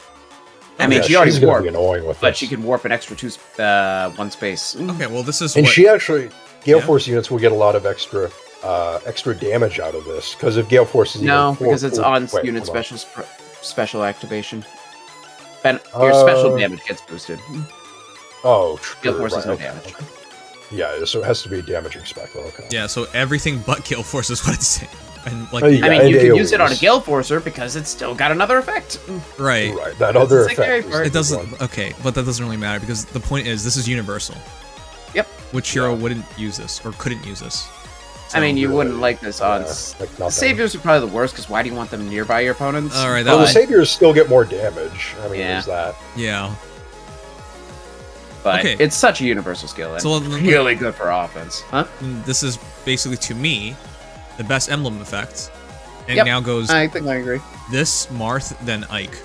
I mean, Yeah, she already she's gonna warped, be annoying with but this. she can warp an extra 1 space. Okay, well this is And what she actually, Gale Yeah. Force units will get a lot of extra damage out of this because if Gale Force is No, even because it's on wait, unit hold on. special activation. And your special damage gets boosted. Oh, Gale true, Force has right, no okay. damage. Yeah, so it has to be damaging spec. Okay. Yeah, so everything but Gale Force is what it's saying. And like Oh, yeah. I mean, and you can use it on a AoEs. Gale Forcer because it's still got another effect. right. Right, that other the scary effect. is part. It the doesn't one. okay, but that doesn't really matter because the point is this is universal. Yep. Which hero wouldn't use this or couldn't use this? I mean, you really, wouldn't like this on... Yeah, like nothing. Saviors are probably the worst because why do you want them nearby your opponents? Alright, Well, the that Saviors still get more damage. I mean, Yeah. there's that. yeah. But Okay. it's such a universal skill and So, really good for offense. Huh? This is basically to me the best emblem effect. And Yep. now goes I think I agree. this Marth then Ike.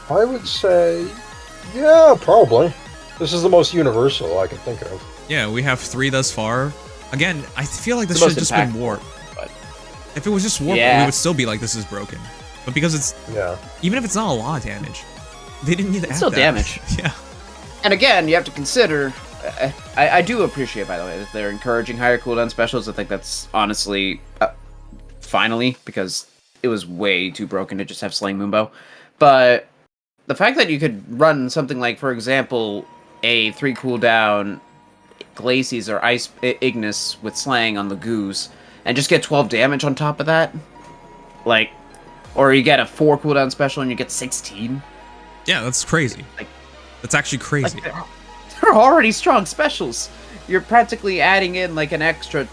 I would say, yeah, probably. This is the most universal I can think of. Yeah, we have 3 thus far. Again, I feel like this The should have most just been impactful, warp. but- If it was just warp, Yeah. we would still be like this is broken. But because it's Yeah. even if it's not a lot of damage, they didn't need to add still that. damage. Yeah. And again, you have to consider... I do appreciate, by the way, that they're encouraging higher cooldown specials. I think that's honestly... finally, because it was way too broken to just have Slaying Moonbow. But the fact that you could run something like, for example, a 3 cooldown Glacies or Ice Ignis with Slaying on the Goose, and just get 12 damage on top of that, like, or you get a 4 cooldown special and you get 16. Yeah, that's crazy. Like- That's actually crazy. Like, they're already strong specials. You're practically adding in like an extra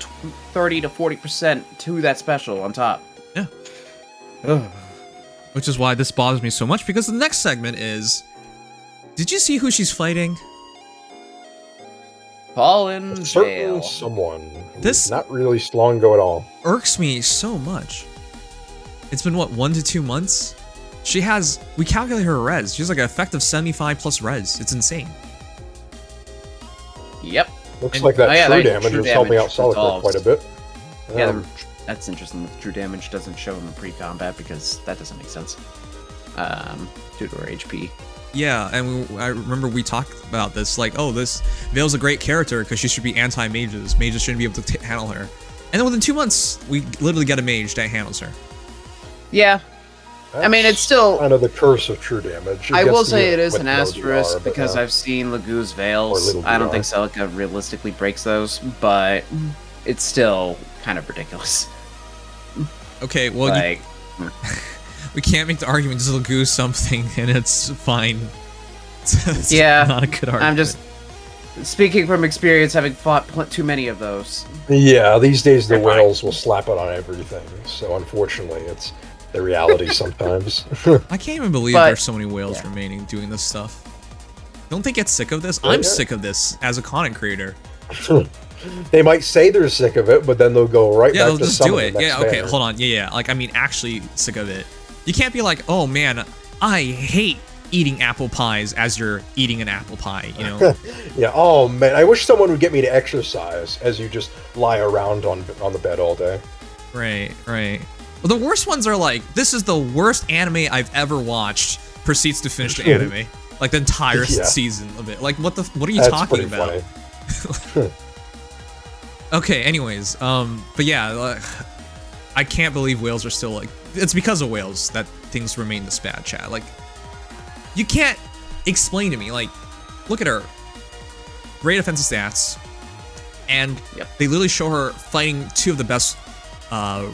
30 to 40% to that special on top. Yeah. Which is why this bothers me so much, because the next segment is... Did you see who she's fighting? Fallen Certain Jail. someone. This- This not really long ago at all. Irks me so much. It's been, what, 1 to 2 months? She has... We calculate her res. She has like an effective 75 plus res. It's insane. Yep. Looks And- like that oh, yeah, true like, damage true is helping out damage Celica resolves. quite a bit. Yeah, that's interesting. The true damage doesn't show in the pre-combat because that doesn't make sense. Due to her HP. Yeah, and I remember we talked about this, like, oh, this Veil's a great character because she should be anti-mages. Mages shouldn't be able to handle her. And then within 2 months, we literally get a mage that handles her. Yeah. I mean, it's still kind of the curse of true damage. I will say it is with an no asterisk DR, because but, I've seen Lagu's Veils. little I don't DR. think Celica realistically breaks those, but it's still kind of ridiculous. Okay, well, Like, we can't make the argument just Lagu something and it's fine. It's yeah, not a good argument. I'm just speaking from experience, having fought too many of those. Yeah, these days the They're fine. whales will slap it on everything. So unfortunately, it's the reality sometimes. I can't even believe But- there's so many whales remaining doing this stuff. Don't they get sick of this? I'm sick of this as a content creator. They might say they're sick of it, but then they'll go right Yeah, back they'll to just some do of the it. next Yeah, okay, banner. hold on. Yeah. Like, I mean, actually sick of it. You can't be like, oh man, I hate eating apple pies as you're eating an apple pie, you know? Yeah. Oh man, I wish someone would get me to exercise as you just lie around on the bed all day. Right. Well, the worst ones are like, this is the worst anime I've ever watched, proceeds to finish the anime. Like the entire Yeah. season of it. Like, what are you That's talking pretty about? funny. Okay, anyways, but yeah, I can't believe whales are still like, it's because of whales that things remain this bad, chat. Like, you can't explain to me, like, look at her. Great offensive stats, and they literally show her fighting two of the best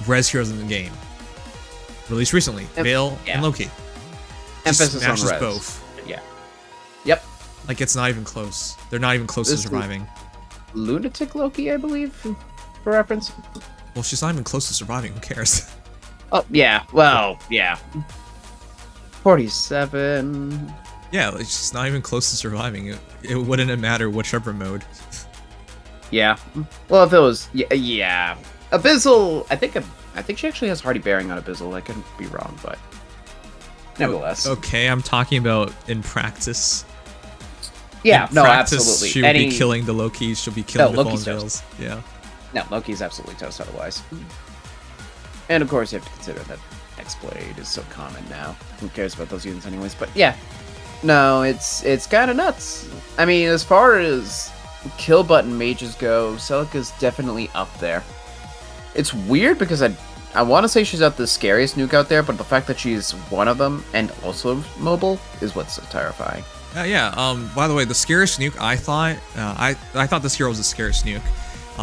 res heroes in the game. Released recently, Veil and Loki. Just Emphasis on smashes res. both. Yeah. Yep. Like, it's not even close. They're not even close to surviving. Lunatic Loki, I believe, for reference. Well, she's not even close to surviving. Who cares? Oh, yeah. Well, yeah. 47. Yeah, like, she's not even close to surviving. It wouldn't matter whichever mode. Yeah. Well, if it was, yeah. Abyssal. I think she actually has hardy bearing on Abyssal. I could be wrong, but nevertheless. Okay, I'm talking about in practice. Yeah. In No, practice, absolutely. She'll be killing the Lokis. She'll be killing the Loki's Fallen toast. Veils. Yeah. No, Loki's absolutely toast otherwise. And of course, you have to consider that X-Blade is so common now. Who cares about those units anyways? But yeah. No, it's kind of nuts. I mean, as far as kill button mages go, Celica's definitely up there. It's weird because I want to say she's not the scariest nuke out there, but the fact that she's one of them and also mobile is what's so terrifying. By the way, the scariest nuke I thought, I thought this hero was the scariest nuke.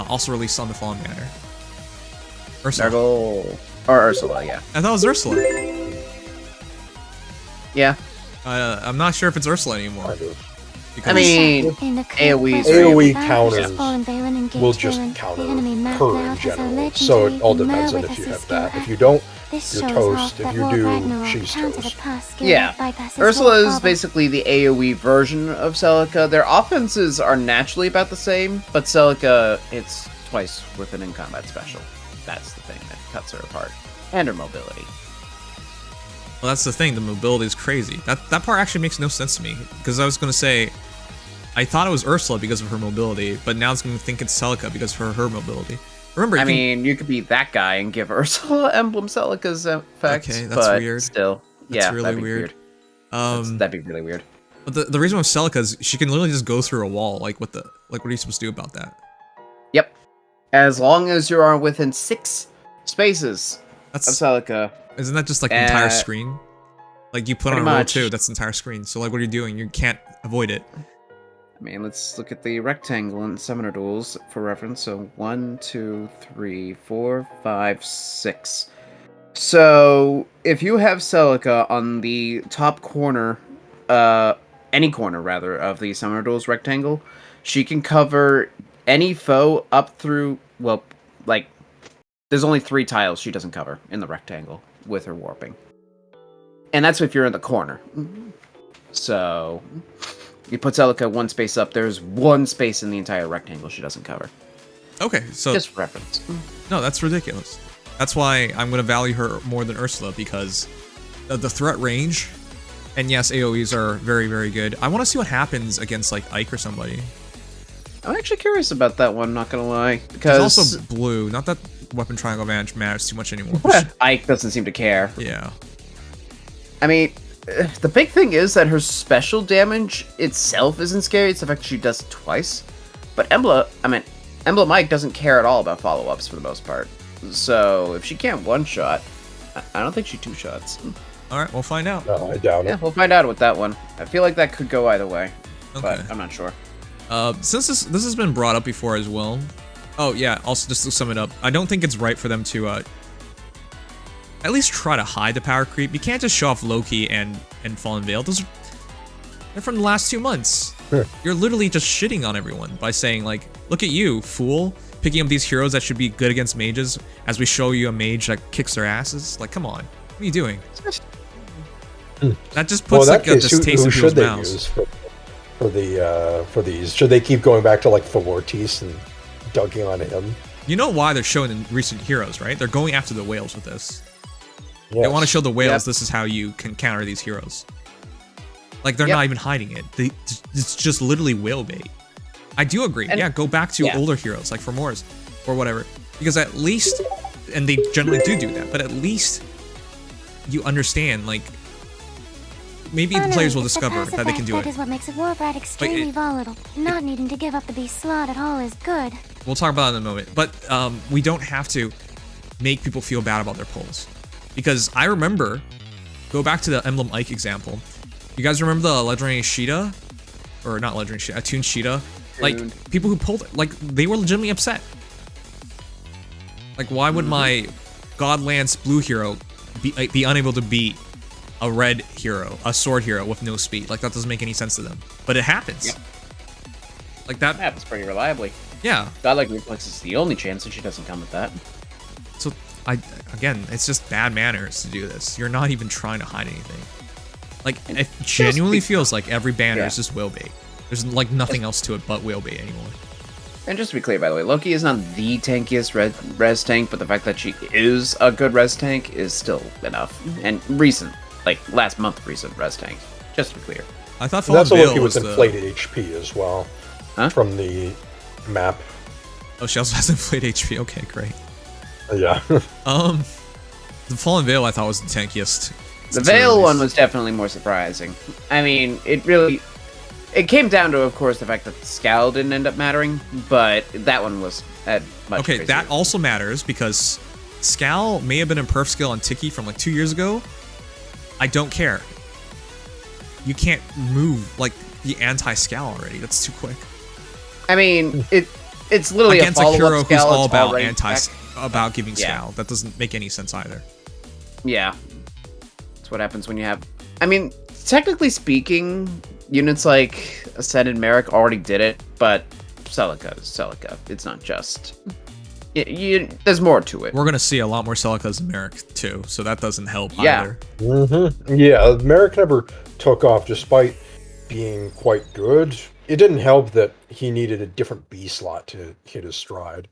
Also released on the Fallen Banner. Ursula. Nurgle. Or Ursula, yeah. I thought it was Ursula. Yeah. I'm not sure if it's Ursula anymore. I mean, AoEs AoE counters will just counter her in general. So it all depends on if you have that. If you don't, you're toast. If you do, she's toast. Yeah. Ursula is basically the AoE version of Celica. Their offenses are naturally about the same, but Celica, it's twice with an in-combat special. That's the thing that cuts her apart. And her mobility. Well, that's the thing. The mobility is crazy. That part actually makes no sense to me. Because I was going to say, I thought it was Ursula because of her mobility, but now it's going to think it's Celica because of her mobility. Remember, you could be that guy and give Ursula Emblem Celica's effects. Okay, that's but weird. Still, that's yeah, really that'd be weird. That'd be really weird. But the reason with Celica is she can literally just go through a wall. Like what are you supposed to do about that? Yep. As long as you are within 6 spaces of Celica. Isn't that just like the entire screen? Like you put on a roll 2, that's the entire screen. So like what are you doing? You can't avoid it. I mean, let's look at the rectangle in Summoner Duels for reference. So 1, 2, 3, 4, 5, 6. So if you have Celica on the top corner, any corner rather, of the Summoner Duels rectangle, she can cover any foe up through, well, like, there's only 3 tiles she doesn't cover in the rectangle with her warping. And that's if you're in the corner. So you put Celica 1 space up, there's 1 space in the entire rectangle she doesn't cover. Okay, so just reference. No, that's ridiculous. That's why I'm going to value her more than Ursula, because the threat range, and yes, AoEs are very, very good. I want to see what happens against like Ike or somebody. I'm actually curious about that one, not gonna lie. Because it's also blue. Not that weapon triangle advantage matters too much anymore. Ike doesn't seem to care. Yeah. I mean, the big thing is that her special damage itself isn't scary. It's the fact that she does it twice. But Emblem Mike doesn't care at all about follow-ups for the most part. So if she can't one-shot, I don't think she two-shots. All right, we'll find out. No, I doubt Yeah, it. we'll find out with that one. I feel like that could go either way, but Okay. I'm not sure. Since this has been brought up before as well. Oh yeah. Also, just to sum it up, I don't think it's right for them to at least try to hide the power creep. You can't just show off Loki and Fallen Veil. They're from the last 2 months. You're literally just shitting on everyone by saying like, look at you, fool, picking up these heroes that should be good against mages as we show you a mage that kicks their asses. Like, come on, what are you doing? That just puts Well, in like that a case, distaste who in people's should they mouths. use for these? Should they keep going back to like Thortis and dunking on him? You know why they're showing the recent heroes, right? They're going after the whales with this. They Yes. want to show the whales Yep. this is how you can counter these heroes. Like, they're Yep. not even hiding it. It's just literally whale bait. I do agree. And- yeah, go back to yeah. older heroes, like Formoras or whatever. Because at least, and they generally do that, but at least you understand, like, maybe the Finally, players will it's the discover passive that they can do effect it. That is what makes a Warbrat extremely volatile. Not needing to give up the beast slot at all is good. We'll talk about it in a moment. But we don't have to make people feel bad about their pulls. Because I remember, go back to the Emblem Ike example. You guys remember the Legendary Sheeta? Or not Legendary Sheeta, Attuned Sheeta? Like, Attuned. people who pulled it, like, they were legitimately upset. Like, why would my Godlance blue hero be unable to beat a red hero, a sword hero with no speed? Like, that doesn't make any sense to them. But it happens. Yep. Like, that, That happens pretty reliably. yeah. Godlike Reflex is the only chance, and she doesn't come with that. So, again, it's just bad manners to do this. You're not even trying to hide anything. Like, it genuinely feels like every banner Yeah. is just whale bait. There's, like, nothing else to it but whale bait anymore. And just to be clear, by the way, Loki is not the tankiest res tank, but the fact that she is a good res tank is still enough. And recent, like last month recent res tank. Just to be clear. I thought And Fallen that's a Veil Loki was with the... inflated HP as well. Huh? From the map. Oh, she also has inflated HP. Okay, great. Yeah. The Fallen Veil I thought was the tankiest. The Veil one was definitely more surprising. I mean, it came down to, of course, the fact that the Scowl didn't end up mattering, but that one was much Okay, crazier. that also matters because Scowl may have been in perf skill on Tiki from like 2 years ago. I don't care. You can't move like the anti-Scowl already. That's too quick. I mean, it's literally Against a a follow-up hero who's Scowl, all it's about already back. about giving Yeah. Scowl. That doesn't make any sense either. Yeah. That's what happens when you have... I mean, technically speaking, units like Ascended Merrick already did it, but Celica is Celica. It's not just... there's more to it. We're gonna see a lot more Celicas in Merrick too, so that doesn't help Yeah. either. Yeah, Merrick never took off despite being quite good. It didn't help that he needed a different B slot to hit his stride.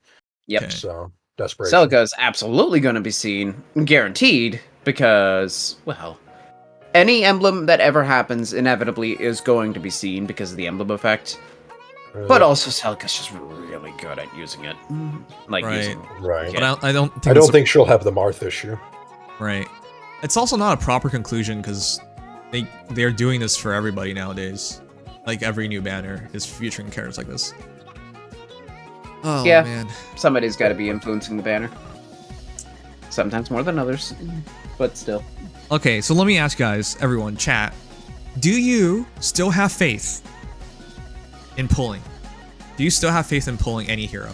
Yep. Okay. So, desperation. Celica is absolutely going to be seen, guaranteed, because, well, any emblem that ever happens inevitably is going to be seen because of the emblem effect. But also, Celica's just really good at using it. Like, Right. using Right. But I don't think I it's don't think she'll have the Marth issue. right. It's also not a proper conclusion because they're doing this for everybody nowadays. Like every new banner is featuring characters like this. Oh Yeah. man. Somebody's got to be influencing the banner. Sometimes more than others, but still. Okay, so let me ask you guys, everyone, chat. Do you still have faith in pulling? Do you still have faith in pulling any hero?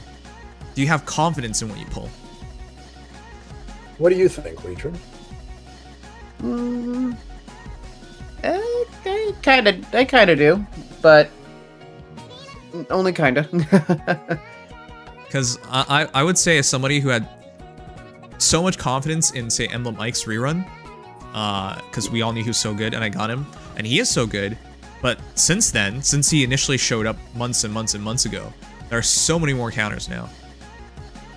Do you have confidence in what you pull? What do you think, Legion? I kind of do, but only kind of. Because I would say as somebody who had so much confidence in, say, Emblem Ike's rerun, because we all knew he was so good, and I got him, and he is so good, but since then, since he initially showed up months and months and months ago, there are so many more counters now.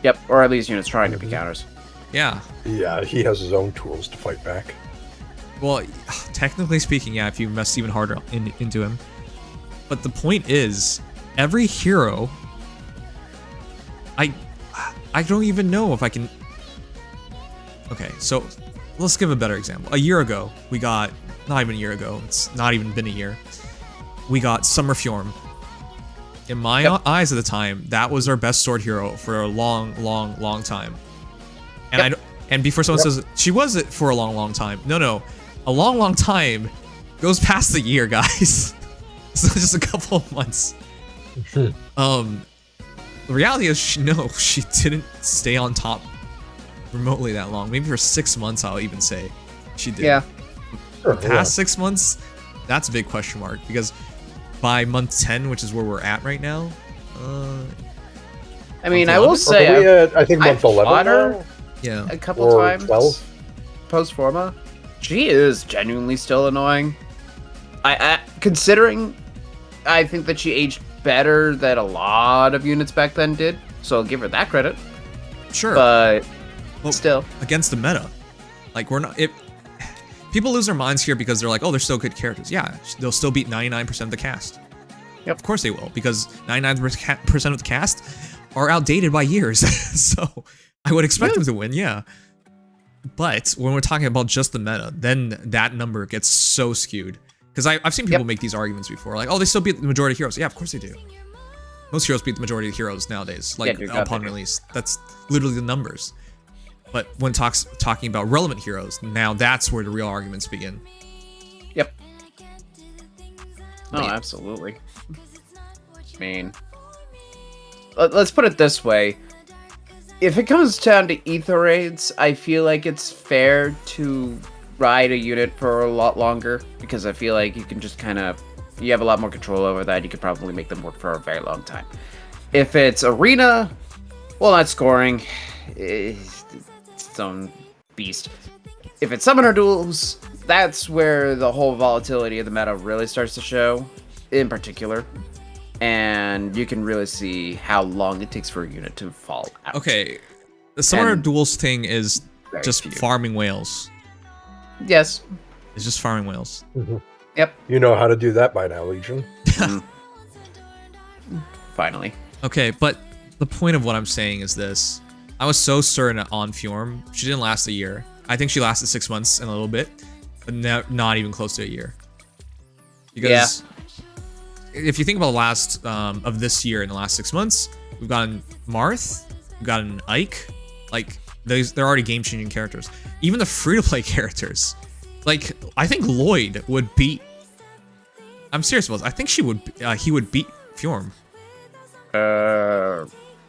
Yep, or at least units trying to be counters. Yeah. Yeah, he has his own tools to fight back. Well, technically speaking, yeah, if you invest even harder into him. But the point is, every hero... I don't even know if I can... Okay, so let's give a better example. A year ago, we got... Not even a year ago. It's not even been a year. We got Summer Fjorm. In my eyes at the time, that was our best sword hero for a long time. And and before someone says she was it for a long time. No, a long time goes past the year, guys. So just a couple of months. The reality is, she didn't stay on top remotely that long. Maybe for 6 months, I'll even say she did. Yeah. Sure, Past 6 months, that's a big question mark, because by month 10, which is where we're at right now, I mean, month I will 11? say, I think month I've 11 fought her now? yeah. a couple Or times 12? post forma. She is genuinely still annoying. I considering, I think that she aged better than a lot of units back then did, so I'll give her that credit. Sure. But Well, still, against the meta, like, we're not. People lose their minds here because they're like, oh, they're still good characters. Yeah, they'll still beat 99% of the cast. Yep. Of course they will, because 99% of the cast are outdated by years. So I would expect them to win, yeah. But when we're talking about just the meta, then that number gets so skewed. Because I've seen people make these arguments before, like, oh, they still beat the majority of heroes. Yeah, of course they do. Most heroes beat the majority of heroes nowadays, like, upon release. That's literally the numbers. But when talking about relevant heroes, now that's where the real arguments begin. yep. But Oh, yeah. absolutely. I mean, let's put it this way. If it comes down to ether raids, I feel like it's fair to ride a unit for a lot longer, because I feel like you can just you have a lot more control over that. You could probably make them work for a very long time. If it's arena, well, not scoring, it's its own beast. If it's summoner duels, that's where the whole volatility of the meta really starts to show, in particular. And you can really see how long it takes for a unit to fall out. Okay, the summoner And duels thing is very just few. farming whales. Yes. It's just farming whales. Yep. You know how to do that by now, Legion. Finally. Okay, but the point of what I'm saying is this. I was so certain on Fjorm, she didn't last a year. I think she lasted 6 months and a little bit, but not even close to a year. Because if you think about the last of this year in the last 6 months, we've gotten Marth, we've gotten Ike, like they're already game-changing characters. Even the free-to-play characters, like I think Lloyd would beat. I'm serious about this. I think he would beat Fjorm.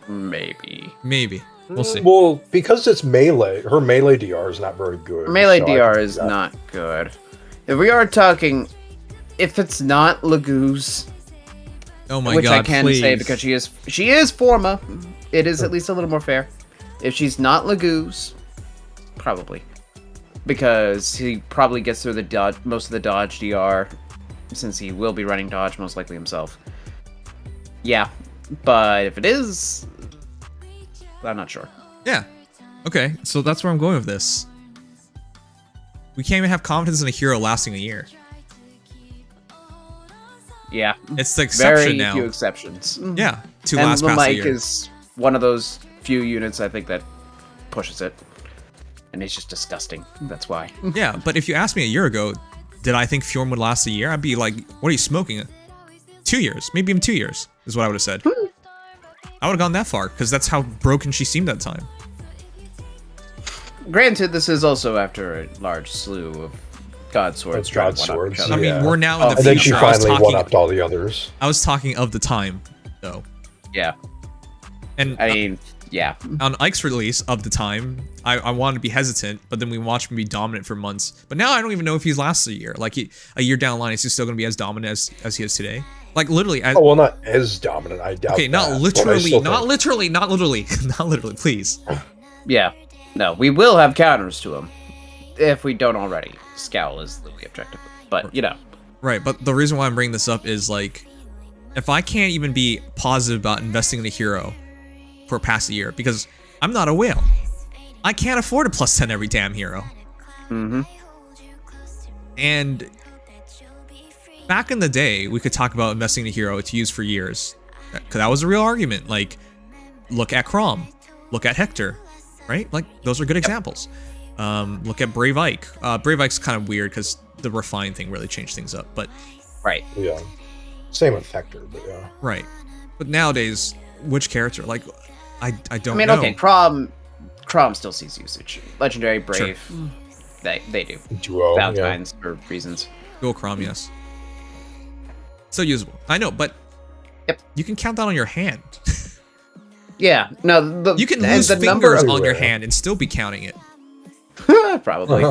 Maybe. Maybe. We'll see. Well, because it's melee, her melee DR is not very good. Melee so I DR think is that- not good. If we are talking, if it's not Lagoose, Oh my which god, I can please. say because she is Forma, it is at least a little more fair. If she's not Lagoose, probably. Because he probably gets through the dodge, most of the dodge DR, since he will be running dodge most likely himself. Yeah, but if it is, I'm not sure. Yeah. Okay, so that's where I'm going with this. We can't even have confidence in a hero lasting a year. Yeah, It's the exception very now. few exceptions. Yeah, to And last past a Mike year. is one of those few units I think that pushes it, and it's just disgusting. That's why. Yeah, but if you asked me a year ago, did I think Fjorm would last a year? I'd be like, what are you smoking? 2 years, maybe even 2 years is what I would have said. I would have gone that far because that's how broken she seemed at the time. Granted, this is also after a large slew of God Swords. Of trying God to one-up each Swords, other. I mean, Yeah. we're now in the And then she future. I was finally talking, one-upped all the others. I was talking of the time, though. Yeah, And I mean, yeah. on Ike's release of the time, I wanted to be hesitant, but then we watched him be dominant for months. But now I don't even know if he's lasts a year. Like, a year down the line, is he still going to be as dominant as he is today? Like, literally. Oh, well, not as dominant, I doubt Okay, not that, but I literally, still not think- literally, not literally, not literally, please. Yeah. No, we will have counters to him. If we don't already. Scowl is the objective. But, you know. Right, but the reason why I'm bringing this up is, like, if I can't even be positive about investing in a hero for past a year, because I'm not a whale. I can't afford a plus 10 every damn hero. Mm-hmm. And back in the day, we could talk about investing in a hero to use for years. Because that was a real argument. Like, look at Chrom. Look at Hector. Right? Like, those are good examples. Look at Brave Ike. Brave Ike's kind of weird because the refine thing really changed things up. But, Right. Yeah. Same with Hector, but yeah. right. But nowadays, which character? Like, I don't I mean, know. okay, Crom still sees usage. Legendary, Brave, they do. Duo, Valentine's for reasons. Dual Crom, yes. So usable. I know, but you can count that on your hand. Yeah, no, You can and lose the fingers number on your hand and still be counting it. probably.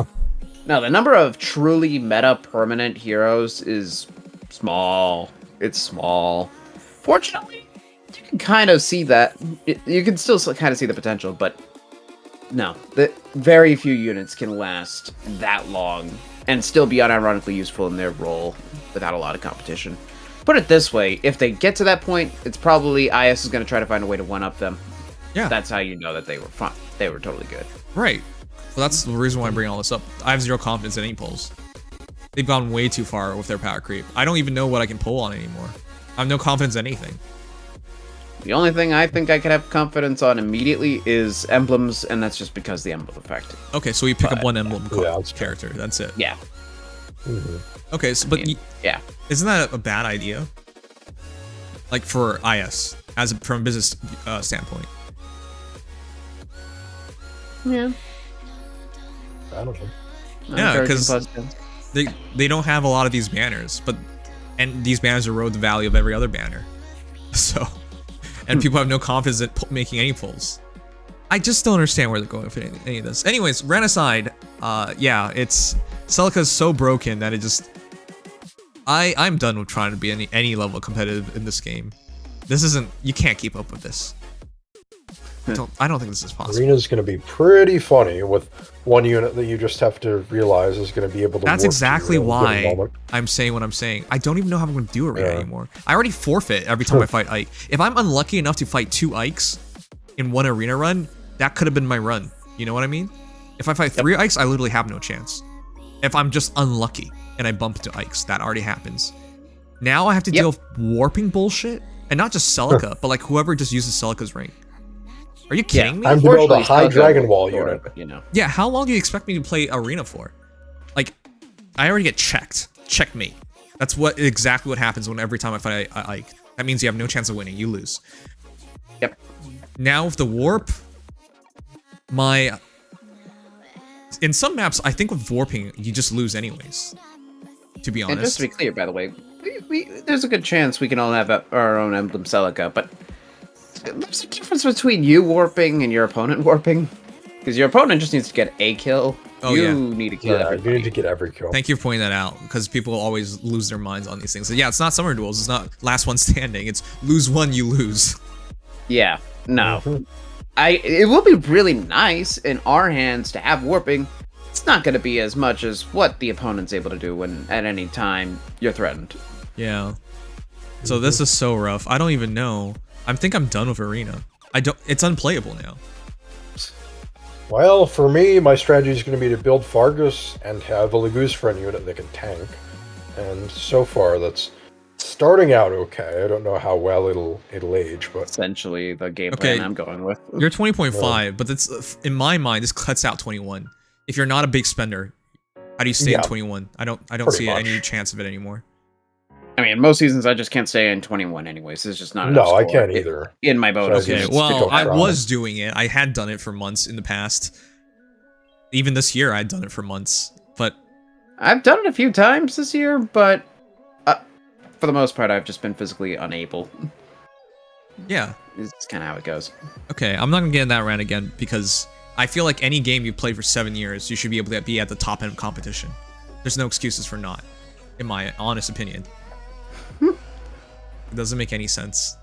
No, the number of truly meta permanent heroes is small. It's small. Fortunately, you can kind of see that. You can still kind of see the potential, but no, the very few units can last that long and still be unironically useful in their role without a lot of competition. Put it this way, if they get to that point, it's probably IS is going to try to find a way to one-up them. Yeah. That's how you know that they were fun. They were totally good. Right. Well, that's the reason why I'm bringing all this up. I have zero confidence in any pulls. They've gone way too far with their power creep. I don't even know what I can pull on anymore. I have no confidence in anything. The only thing I think I could have confidence on immediately is emblems, and that's just because the emblem effect. Okay, so we pick up one emblem that's character. That's it. Yeah. Okay, so but Yeah. isn't that a bad idea? Like for IS, from a business standpoint. Yeah. I don't know. Yeah, because they don't have a lot of these banners, and these banners erode the value of every other banner. So, and people have no confidence in making any pulls. I just don't understand where they're going with any of this. Anyways, rant aside, yeah, Celica's so broken that it just, I'm done with trying to be any level competitive in this game. This isn't, you can't keep up with this. I don't think this is possible. Arena's going to be pretty funny with one unit that you just have to realize is going to be able to. That's work exactly to you in a given why moment. I'm saying what I'm saying. I don't even know how I'm going to do Arena anymore. I already forfeit every time I fight Ike. If I'm unlucky enough to fight 2 Ikes in one Arena run, that could have been my run. You know what I mean? If I fight 3 Ikes, I literally have no chance. If I'm just unlucky and I bump into Ikes, that already happens. Now I have to deal with warping bullshit, and not just Celica, but like whoever just uses Celica's ring. Are you kidding me? I'm to build a high Celica Dragon Wall before, unit. but, you know. Yeah, how long do you expect me to play Arena for? Like, I already get checked. Checkmate. That's exactly what happens every time I fight Ike. That means you have no chance of winning. You lose. Yep. Now with the warp, in some maps, I think with warping, you just lose anyways. To be honest. And just to be clear, by the way, there's a good chance we can all have our own Emblem Celica, but there's a difference between you warping and your opponent warping. Because your opponent just needs to get a kill. Oh, you need to kill everybody. You need to get every kill. Thank you for pointing that out, because people always lose their minds on these things. So yeah, it's not summer duels. It's not last one standing. It's lose one, you lose. Yeah, no. It will be really nice in our hands to have warping. It's not going to be as much as what the opponent's able to do when at any time you're threatened. Yeah. So this is so rough. I don't even know. I think I'm done with Arena. It's unplayable now. Well, for me, my strategy is going to be to build Fargus and have a Lagoose friend unit that can tank. And so far, that's starting out okay. I don't know how well it'll age, but Essentially, the game plan I'm going with. You're 20.5, but that's in my mind. This cuts out 21. If you're not a big spender, how do you stay in 21? I don't see any chance of it anymore. I mean, most seasons I just can't stay in 21 anyways. It's just not enough no, score I can't either. In my bonus. Okay, just well, stick I around. was doing it. I had done it for months in the past. Even this year, I'd done it for months. But I've done it a few times this year, but for the most part, I've just been physically unable. yeah, It's kind of how it goes. okay. I'm not gonna get in that rant again because I feel like any game you played for 7 years, you should be able to be at the top end of competition. There's no excuses for not, in my honest opinion. It doesn't make any sense.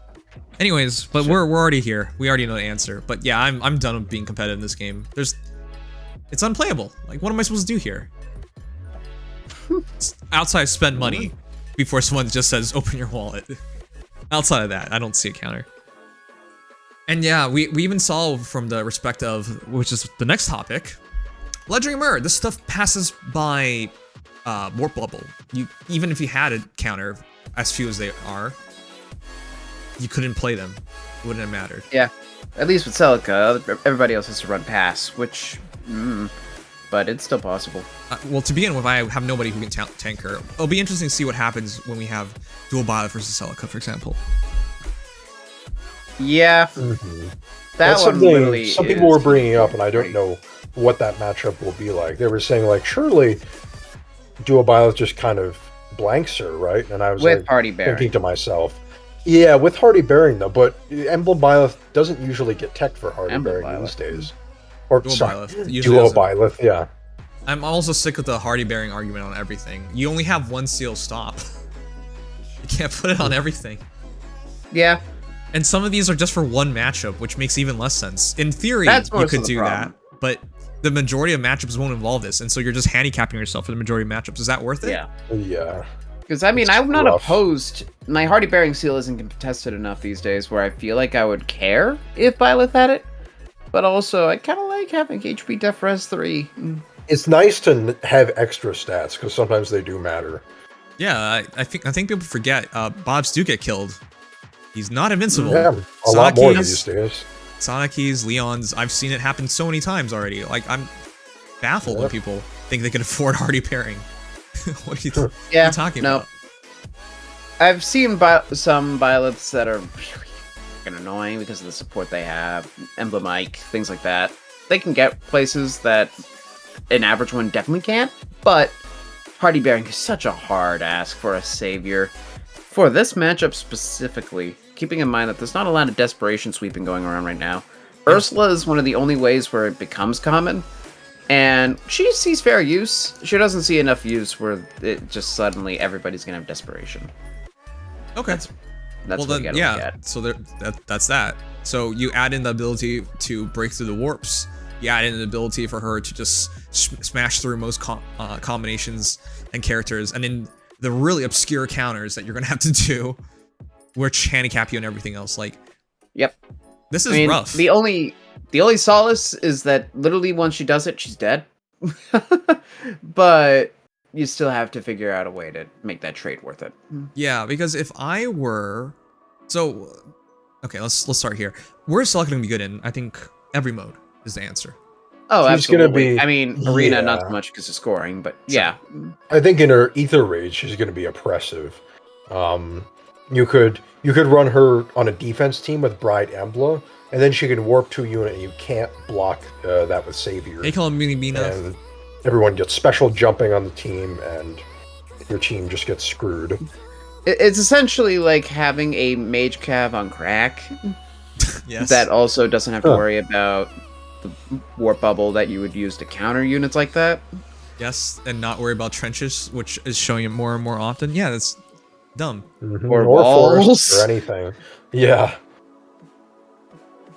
Anyways, but we're already here. We already know the answer. But yeah, I'm done with being competitive in this game. It's unplayable. Like, what am I supposed to do here? Outside, spend money before someone just says, open your wallet. Outside of that, I don't see a counter. And yeah, we even saw from the respect of, which is the next topic, Legendary Mirror. This stuff passes by Warp Bubble. Even if you had a counter, as few as they are, you couldn't play them. It wouldn't have mattered. Yeah, at least with Celica, everybody else has to run pass, which, but it's still possible. Well, to begin with, I have nobody who can tank her. It'll be interesting to see what happens when we have dual Violet versus Celica, for example. Yeah, Mhm. that That's one something literally. some people were is bringing up, and I don't great. know what that matchup will be like. They were saying like, surely Duo Byleth just kind of blanks her, right? And I was With like Hardy thinking Bearing. to myself, yeah, with Hardy Bearing though, but Emblem Byleth doesn't usually get tech for Hardy Emblem Bearing these Byleth. days. Or Dual sorry, Byleth usually Duo doesn't. Byleth, yeah. I'm also sick with the Hardy bearing argument on everything. You only have one seal stop. You can't put it on everything. Yeah, And some of these are just for one matchup, which makes even less sense. In theory, That's you most could of the do problem. that, but the majority of matchups won't involve this, and so you're just handicapping yourself for the majority of matchups. Is that worth it? yeah. Yeah. Because I mean, It's I'm not rough. opposed. My Hardy Bearing seal isn't contested enough these days where I feel like I would care if Byleth had it. But also, I kind of like having HP Def Res 3. It's nice to have extra stats, because sometimes they do matter. Yeah, I think people forget. Bobs do get killed. He's not invincible. Yeah, a lot more these days. Sonic Keys, Leon's. I've seen it happen so many times already. Like, I'm baffled when Yep. people think they can afford Hardy pairing. What are you Yeah, talking no. about? I've seen some Byleths that are really fucking annoying because of the support they have, Emblem Ike, things like that. They can get places that an average one definitely can't, but Hardy Bearing is such a hard ask for a savior. For this matchup specifically, keeping in mind that there's not a lot of desperation sweeping going around right now, Ursula is one of the only ways where it becomes common, and she sees fair use. She doesn't see enough use where it just suddenly everybody's gonna have desperation. Okay. That's well what then, you gotta yeah. look at. So that's that. So you add in the ability to break through the warps. You add in the ability for her to just smash through most combinations and characters, and then the really obscure counters that you're gonna have to do, which handicap you and everything else. Like, Yep. this is rough. The only solace is that literally once she does it, she's dead. But you still have to figure out a way to make that trade worth it. Yeah, because if I were, okay, let's start here. Where's Celica gonna be good in? I think every mode is the answer. Oh, She's gonna absolutely. be- I mean, Arena not so yeah. much because of scoring, but yeah. I think in her Ether Rage, she's going to be oppressive. You could run her on a defense team with Bride Embla, and then she can warp to a unit, and you can't block that with Savior. Hey, call him Mini Bina. And everyone gets special jumping on the team, and your team just gets screwed. It's essentially like having a Mage Cav on crack Yes. that also doesn't have to worry about the warp bubble that you would use to counter units like that. Yes, and not worry about trenches, which is showing it more and more often. Yeah, that's dumb. Mhm. Or forests walls. or anything. Yeah.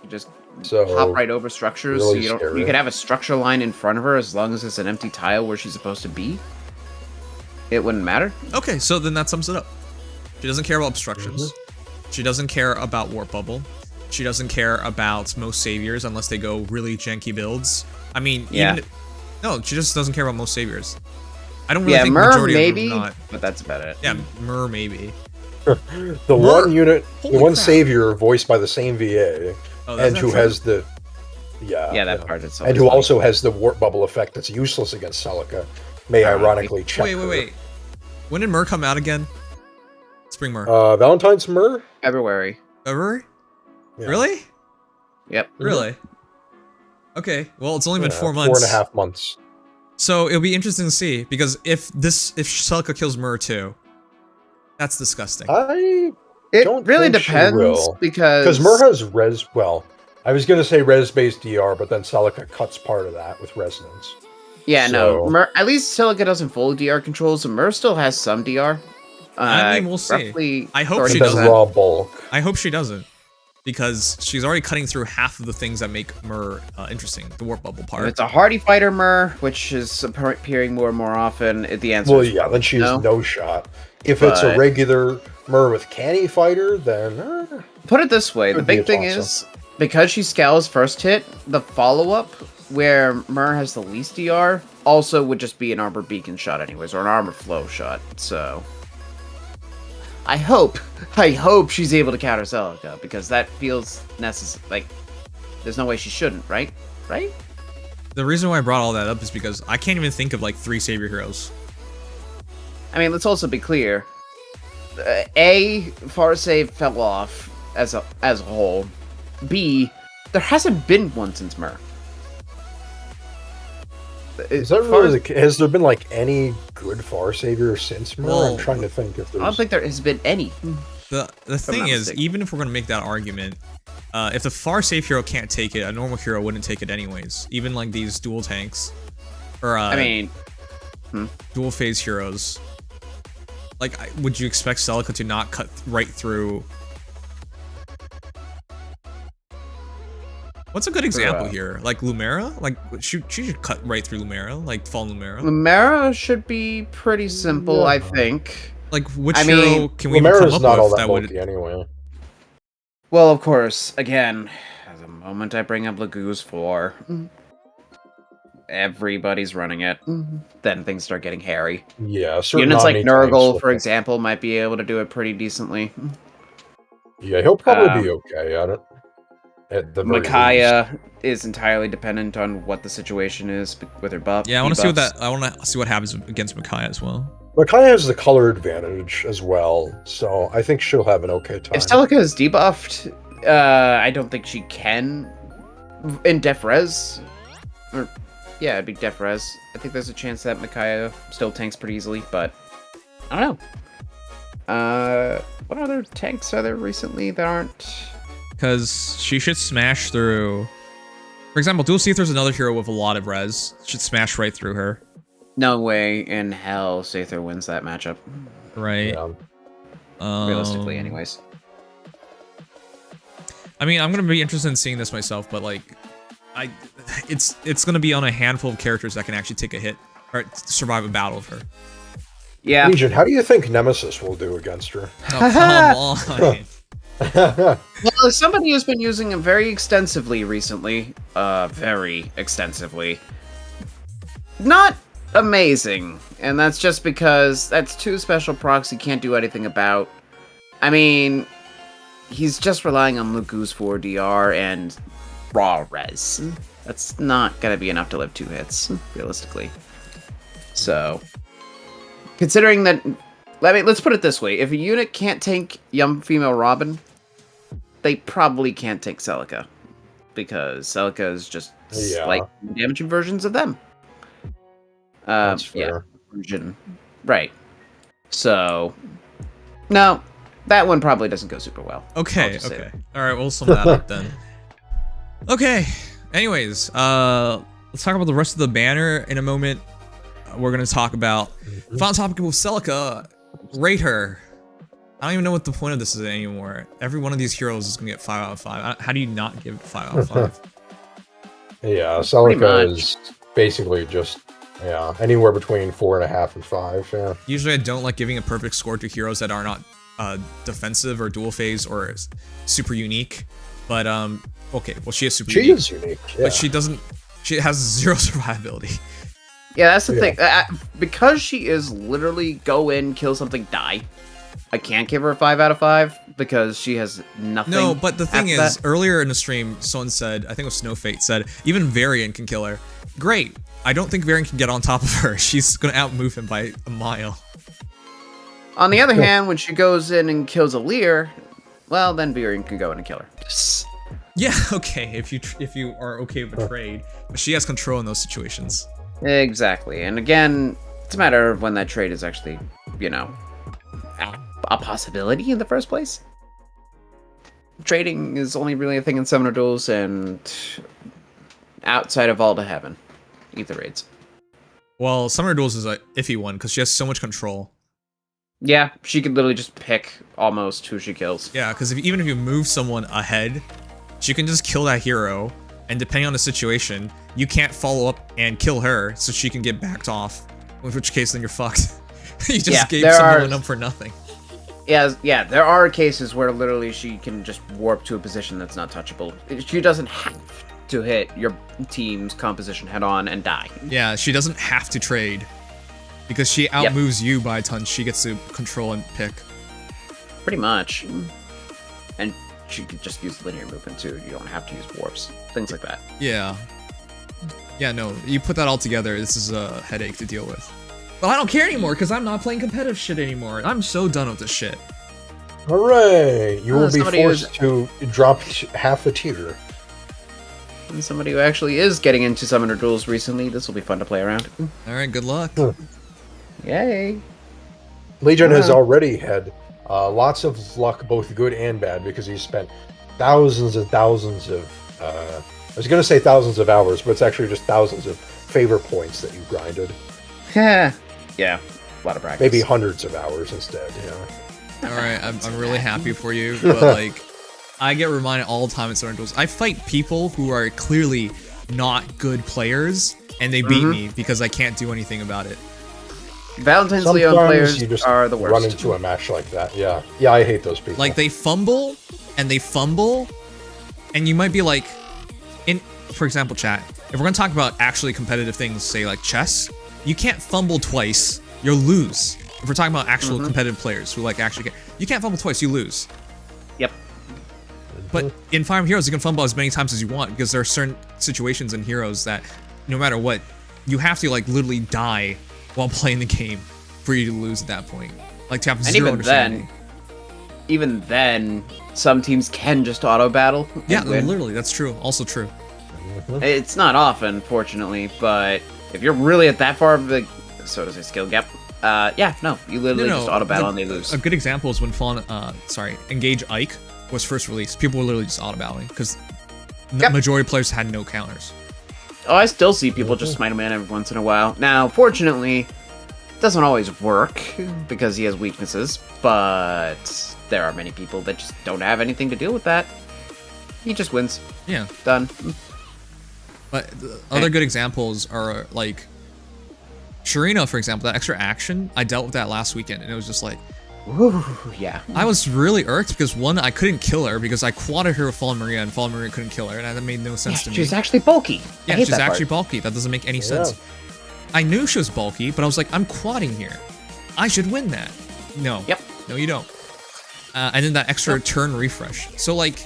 You just So hop right over structures, really so scary. you could have a structure line in front of her as long as it's an empty tile where she's supposed to be. It wouldn't matter. Okay, so then that sums it up. She doesn't care about obstructions. Mm-hmm. She doesn't care about warp bubble. She doesn't care about most saviors unless they go really janky builds. I mean, Yeah. no, she just doesn't care about most saviors. I don't really Yeah, think Myr majority maybe, of them not. but that's about it. Yeah, Myr maybe. the Mer- one unit, Holy the one crap. Savior voiced by the same VA, Oh, that's and who true. has the Yeah, that part itself. and is who funny. also has the warp bubble effect that's useless against Celica, may ironically check. Wait. When did Myr come out again? Spring Myr. Valentine's Myr? February. February? Yeah. Really? Yep. Really? Okay. Well, it's only been Yeah, 4 months. 4.5 months. So it'll be interesting to see, because if Celica kills Myr too, that's disgusting. I It don't really think she depends will. because Myr has res. Well, I was gonna say res-based DR, but then Celica cuts part of that with resonance. yeah, no. so- Myr, at least Celica doesn't fully DR control, so Myr still has some DR. I mean, we'll see. Roughly I hope 30%. she And then doesn't. raw bulk. I hope she doesn't, because she's already cutting through half of the things that make Myr interesting. The warp bubble If part. it's a hardy fighter Myr, which is appearing more and more often, the answer Well, is yeah, then she's no. no shot. If it's a But- regular Myr with canny fighter, then Put it this way, the Could be big a thing toss-up. is, because she scales first hit, the follow-up, where Myr has the least DR, also would just be an armor beacon shot anyways, or an armor flow shot, so... I hope she's able to counter Celica, because that feels necessary. Like, there's no way she shouldn't, right? Right? The reason why I brought all that up is because I can't even think of like 3 savior heroes. I mean, let's also be clear. Farsave fell off, as a whole. B, there hasn't been one since Mer. Is that really has there been like any good Far Savior since Mer? Well, I'm trying to think if there's. I don't think there has been any. The thing is, even if we're gonna make that argument, if the far safe hero can't take it, a normal hero wouldn't take it anyways. Even like these dual tanks, or I mean, dual phase heroes. Like, would you expect Celica to not cut right through? What's a good example here? Like Lumera? Like she should cut right through Lumera, like Fallen Lumera. Lumera should be pretty simple, I think. Like, which hero can we Lumera's come not up all with that that bulky would? anyway. Well, of course, again, the moment I bring up Laguz 4, everybody's running it. Then things start getting hairy. Yeah, certain Units like Omni Nurgle, tanks for example, might be able to do it pretty decently. Yeah, he'll probably be okay at it. At the very least. Micaiah is entirely dependent on what the situation is with her buff. Yeah, I want to see what that. I want to see what happens against Micaiah as well. Micaiah has the color advantage as well, so I think she'll have an okay time. If Celica is debuffed, I don't think she can in Def Res. Or, yeah, it'd be Def Res. I think there's a chance that Micaiah still tanks pretty easily, but I don't know. What other tanks are there recently that aren't? Because she should smash through. For example, Dual Seether's another hero with a lot of res. Should smash right through her. No way in hell Seether wins that matchup. Right. Yeah. Realistically, anyways. I mean, I'm gonna be interested in seeing this myself, but like, it's gonna be on a handful of characters that can actually take a hit or survive a battle of her. Yeah. Legion, how do you think Nemesis will do against her? Oh, come on. Well, as somebody who's been using him very extensively recently, very extensively, not amazing, and that's just because that's two special procs he can't do anything about. I mean, he's just relying on Laguz 4 DR and raw res. That's not gonna be enough to live 2 hits, realistically. So, considering that, let's put it this way: if a unit can't tank young female Robin, they probably can't take Celica, because Celica is just like damaging versions of them. That's fair. Version. Right. So, no, that one probably doesn't go super well. Okay, okay. Alright, we'll sum that up then. Okay, anyways, let's talk about the rest of the banner in a moment. We're gonna talk about final topic with Celica. Rate her. I don't even know what the point of this is anymore. Every one of these heroes is gonna get 5 out of 5. How do you not give it 5 out of 5? Yeah, Celica is basically just anywhere between 4.5 and 5. Yeah. Usually, I don't like giving a perfect score to heroes that are not defensive or dual phase or super unique. But okay, well she is super. She is unique, yeah. But she doesn't. She has 0 survivability. Yeah, that's the thing. Because she is literally go in, kill something, die. I can't give her a 5 out of 5 because she has nothing. No, but the thing is, earlier in the stream, someone said, I think it was Snowfate said, even Varian can kill her. Great. I don't think Varian can get on top of her. She's gonna outmove him by a mile. On the other hand, when she goes in and kills a Lear, well, then Varian can go in and kill her. Yeah, okay, if you are okay with a trade, but she has control in those situations. Exactly, and again, it's a matter of when that trade is actually, you know, a possibility in the first place. Trading is only really a thing in Summoner Duels and outside of All to Heaven, Ether Raids. Well, Summoner Duels is an iffy one because she has so much control. Yeah, she could literally just pick almost who she kills. Yeah, because even if you move someone ahead, she can just kill that hero, and depending on the situation, you can't follow up and kill her, so she can get backed off. In which case, then you're fucked. You just gave someone up for nothing. Yeah, there are cases where literally she can just warp to a position that's not touchable. She doesn't have to hit your team's composition head on and die. Yeah, she doesn't have to trade. Because she outmoves you by a ton, she gets to control and pick. Pretty much. And she could just use linear movement too. You don't have to use warps. Things like that. Yeah. Yeah, no, you put that all together, this is a headache to deal with. But I don't care anymore, because I'm not playing competitive shit anymore. I'm so done with this shit. Hooray! You will be somebody forced to drop half a tier. And somebody who actually is getting into Summoner Duels recently, this will be fun to play around. All right, good luck. Yay! Legion has already had lots of luck, both good and bad, because he's spent thousands and thousands of, I was going to say thousands of hours, but it's actually just thousands of favor points that you grinded. Yeah, a lot of practice. Maybe hundreds of hours instead, All right, I'm really happy for you, but like, I get reminded all the time in Summoner Duels. I fight people who are clearly not good players, and they beat me because I can't do anything about it. Valentine's Sometimes Leon players you just are the worst. run into a match like that. Yeah, I hate those people. Like, they fumble, and you might be like, for example, chat, if we're gonna talk about actually competitive things, say like chess, you can't fumble twice, you'll lose. If we're talking about actual competitive players who like actually get, you can't fumble twice, you lose. Yep. But in Fire Emblem Heroes, you can fumble as many times as you want, because there are certain situations in Heroes that, no matter what, you have to like literally die while playing the game for you to lose at that point. Like, to have zero understanding. Even then, some teams can just auto battle. Yeah, literally, that's true. Also true. It's not often, fortunately, but if you're really at that far of the, so to say, skill gap, you literally just auto battle and they lose. A good example is when Engage Ike was first released. People were literally just auto battling because the majority of players had no counters. Oh, I still see people just smite him in every once in a while. Now, fortunately, it doesn't always work because he has weaknesses, but there are many people that just don't have anything to deal with that. He just wins. Yeah. Done. But other good examples are like Shirino, for example, that extra action. I dealt with that last weekend, and it was just like, Ooh, yeah. I was really irked because one, I couldn't kill her because I quadded her with Fallen Maria, and Fallen Maria couldn't kill her, and that made no sense to me. She's actually bulky. Yeah, she's actually bulky. That doesn't make any sense. I knew she was bulky, but I was like, I'm quadding here. I should win that. No. Yep. No, you don't. And then that extra turn refresh. So like,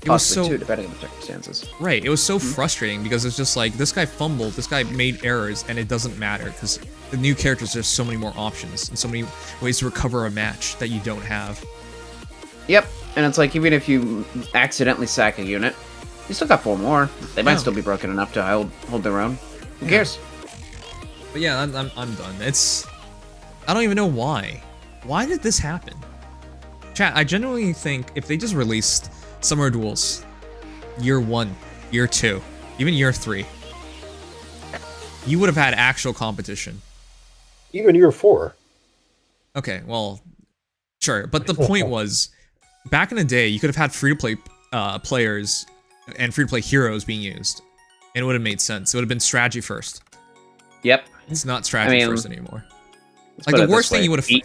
it was so, too, depending on the circumstances. Right, it was so frustrating because it's just like, this guy fumbled, this guy made errors, and it doesn't matter because the new characters, there's so many more options and so many ways to recover a match that you don't have. Yep, and it's like, even if you accidentally sack a unit, you still got 4 more. They might still be broken enough to hold their own. Who cares? But yeah, I'm done. I don't even know why. Why did this happen? Chat, I genuinely think if they just released Summer Duels year 1, year 2, even year 3, you would have had actual competition. Even year 4. Okay, well, sure. But the point was, back in the day, you could have had free-to-play players and free-to-play heroes being used. And it would have made sense. It would have been strategy first. Yep. It's not strategy first anymore. Let's Like, put the it worst this thing you way. would have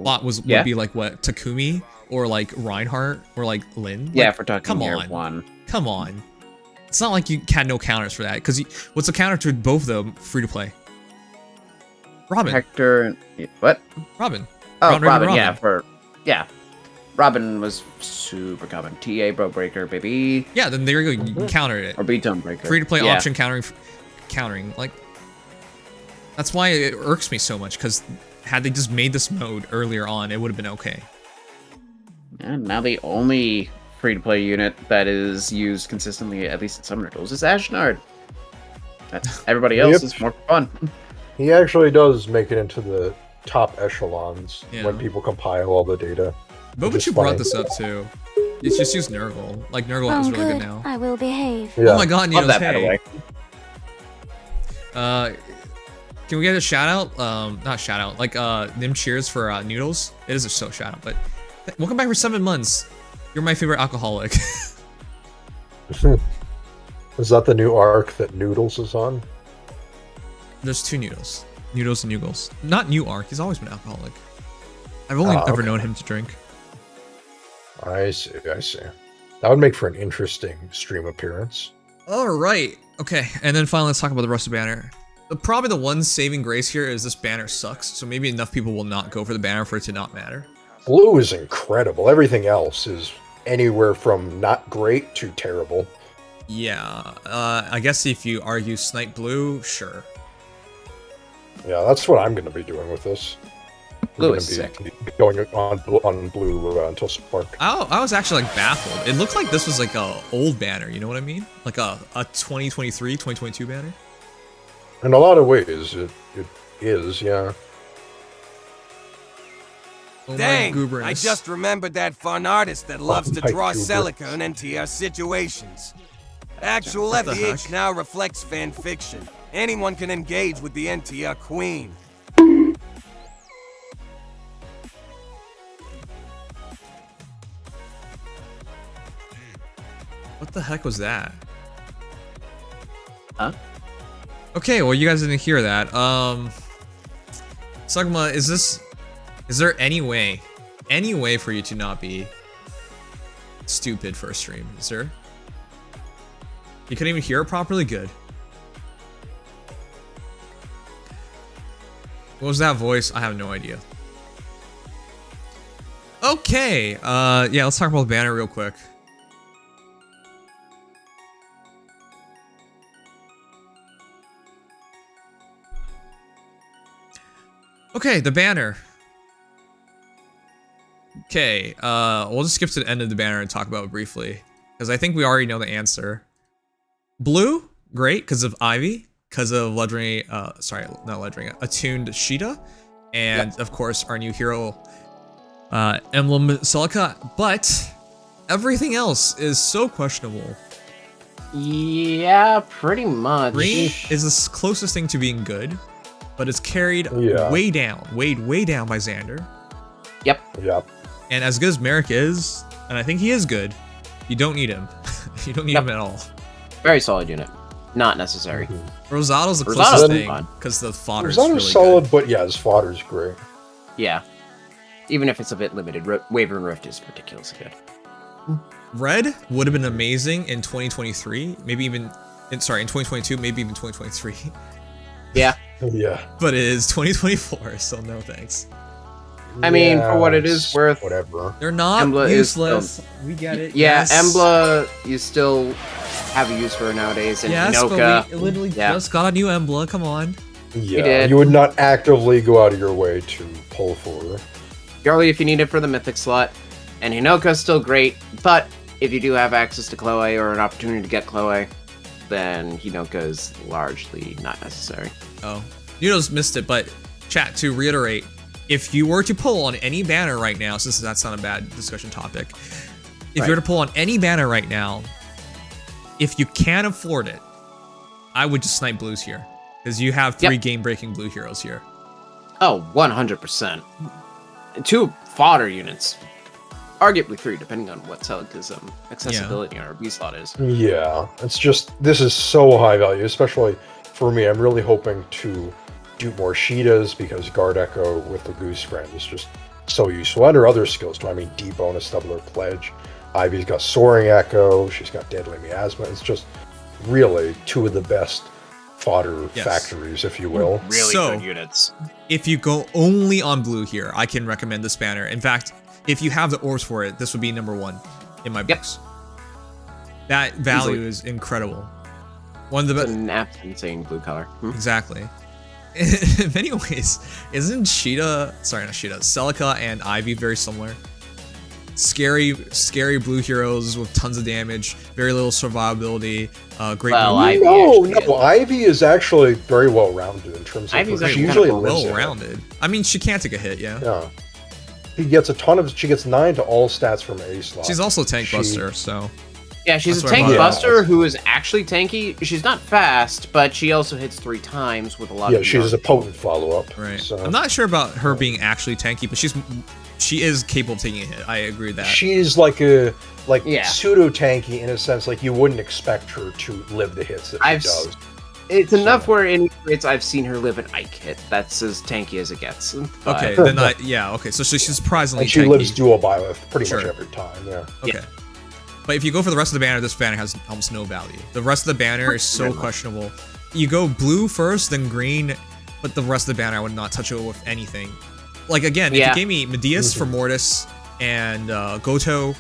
thought would be like, what, Takumi? Or like Reinhardt? Or like Lin? Yeah, Like, if we're talking come year on. 1. Come on. It's not like you had no counters for that. Because what's the counter to both of them free-to-play? Robin. Hector, what? Robin. Oh, Robin, yeah, Robin was super common. TA Bro Breaker, baby. Yeah, then there you go. You countered it. Or Beatone Breaker. Free-to-play option countering. Like, that's why it irks me so much, because had they just made this mode earlier on, it would have been okay. And now the only free-to-play unit that is used consistently, at least in Summoner Duels, is Ashnard. Everybody else is more fun. He actually does make it into the top echelons when people compile all the data. Bobuchu brought this up too. It's just use Nurgle. Like, Nurgle is really good now. I will behave. Yeah. Oh my god, Love Neos, that, by the way. Can we get a shout out? Not shout out, like Nim cheers for Noodles. It is a shout out, but welcome back for 7 months. You're my favorite alcoholic. Is that the new arc that Noodles is on? There's 2 Noodles. Noodles and Noogles. Not new arc, he's always been alcoholic. I've only ever known him to drink. I see. That would make for an interesting stream appearance. Alright, okay, and then finally let's talk about the rest of the banner. Probably the one saving grace here is this banner sucks, so maybe enough people will not go for the banner for it to not matter. Blue is incredible. Everything else is anywhere from not great to terrible. Yeah, I guess if you argue Snipe Blue, sure. Yeah, that's what I'm going to be doing with this. Blue I'm is gonna sick. be going on blue until Spark. I was actually like baffled. It looked like this was like a old banner, you know what I mean? Like a 2023, 2022 banner. In a lot of ways, it is, yeah. Oh, Dang, my I gooberness. just remembered that fun artist that loves to my draw gooberness. Celica in NTR situations. Actual What the FEH heck? now reflects fan fiction. Anyone can engage with the NTR queen. What the heck was that? Huh? Okay, well, you guys didn't hear that. Sugma, is there any way for you to not be stupid for a stream? Is there? You couldn't even hear it properly? Good. What was that voice? I have no idea. Okay, yeah, let's talk about the banner real quick. Okay, the banner. Okay, we'll just skip to the end of the banner and talk about it briefly, because I think we already know the answer. Blue, great, because of Ivy, because of legendary, sorry, not legendary, attuned Sheeta, and of course our new hero, Emblem Celica, but everything else is so questionable. Yeah, pretty much. Green is the closest thing to being good, but it's carried Yeah. way down by Xander. Yep. Yeah. And as good as Merrick is, and I think he is good, you don't need him. You don't need him at all. Very solid unit. Not necessary. Rosato's the Rosato's closest fine. thing, because the fodder's Rosato's really solid, good. but yeah, his fodder's great. Yeah. Even if it's a bit limited, Wavering Rift is ridiculously good. Red would have been amazing in 2023, maybe even, in 2022, maybe even 2023. Yeah. Yeah. But it is 2024, so no thanks. I mean, for what it Yes, is worth, whatever. They're not Embla is useless. We get it. yeah, yes. Embla, you still have a use for nowadays, and Yes, Hinoka. but we literally yeah. just got a new Embla. Come on. Yeah, did. you would not actively go out of your way to pull for her. Purely if you need it for the Mythic slot. And Hinoka's still great, but if you do have access to Chloe or an opportunity to get Chloe, then Hinoka is largely not necessary. Oh, you just missed it, but chat, to reiterate, if you were to pull on any banner right now, since that's not a bad discussion topic, if you were to pull on any banner right now, if you can afford it, I would just snipe blues here, because you have 3 game-breaking blue heroes here. Oh, 100%. 2 fodder units. Arguably 3, depending on what Celica's accessibility on our B slot is. Yeah, it's just, this is so high value, especially for me. I'm really hoping to do more Sheetas, because Guard Echo with the Goose Friend is just so useful. Under other skills too, I mean, D bonus, Doubler Pledge. Ivy's got Soaring Echo, she's got Deadly Miasma. It's just really 2 of the best fodder factories, if you will. Really So- good units. If you go only on blue here, I can recommend this banner. In fact, if you have the orbs for it, this would be number 1 in my books. That value Easily. is incredible. One of the It's best. an absolutely insane blue color. Exactly. In many ways, isn't Celica and Ivy very similar? Scary blue heroes with tons of damage, very little survivability, great Well, movement. Ivy No, Ivy is actually very well rounded in terms of Ivy's her. She actually usually kinda lives in it. Well-rounded. I mean, she can't take a hit, yeah. Yeah. She gets a ton of. She gets 9 to all stats from A slot. She's also Tank Buster, so Yeah, she's That's a what I tank bought. buster who is actually tanky. She's not fast, but she also hits 3 times with a lot Yeah, of she's a potent follow-up. right. So. I'm not sure about her being actually tanky, but she is capable of taking a hit. I agree with that. She's like a Yeah. pseudo tanky in a sense. Like you wouldn't expect her to live the hits that I've she s- does. It's enough where in rates I've seen her live an Ike hit. That's as tanky as it gets. But- Okay, then okay. So she's surprisingly And she tanky. lives dual byleth pretty Sure. much every time. Yeah. Okay. But if you go for the rest of the banner, this banner has almost no value. The rest of the banner is so questionable. You go blue first, then green, but the rest of the banner I would not touch it with anything. Like again, if Yeah. you gave me Medius for Mortis and Goto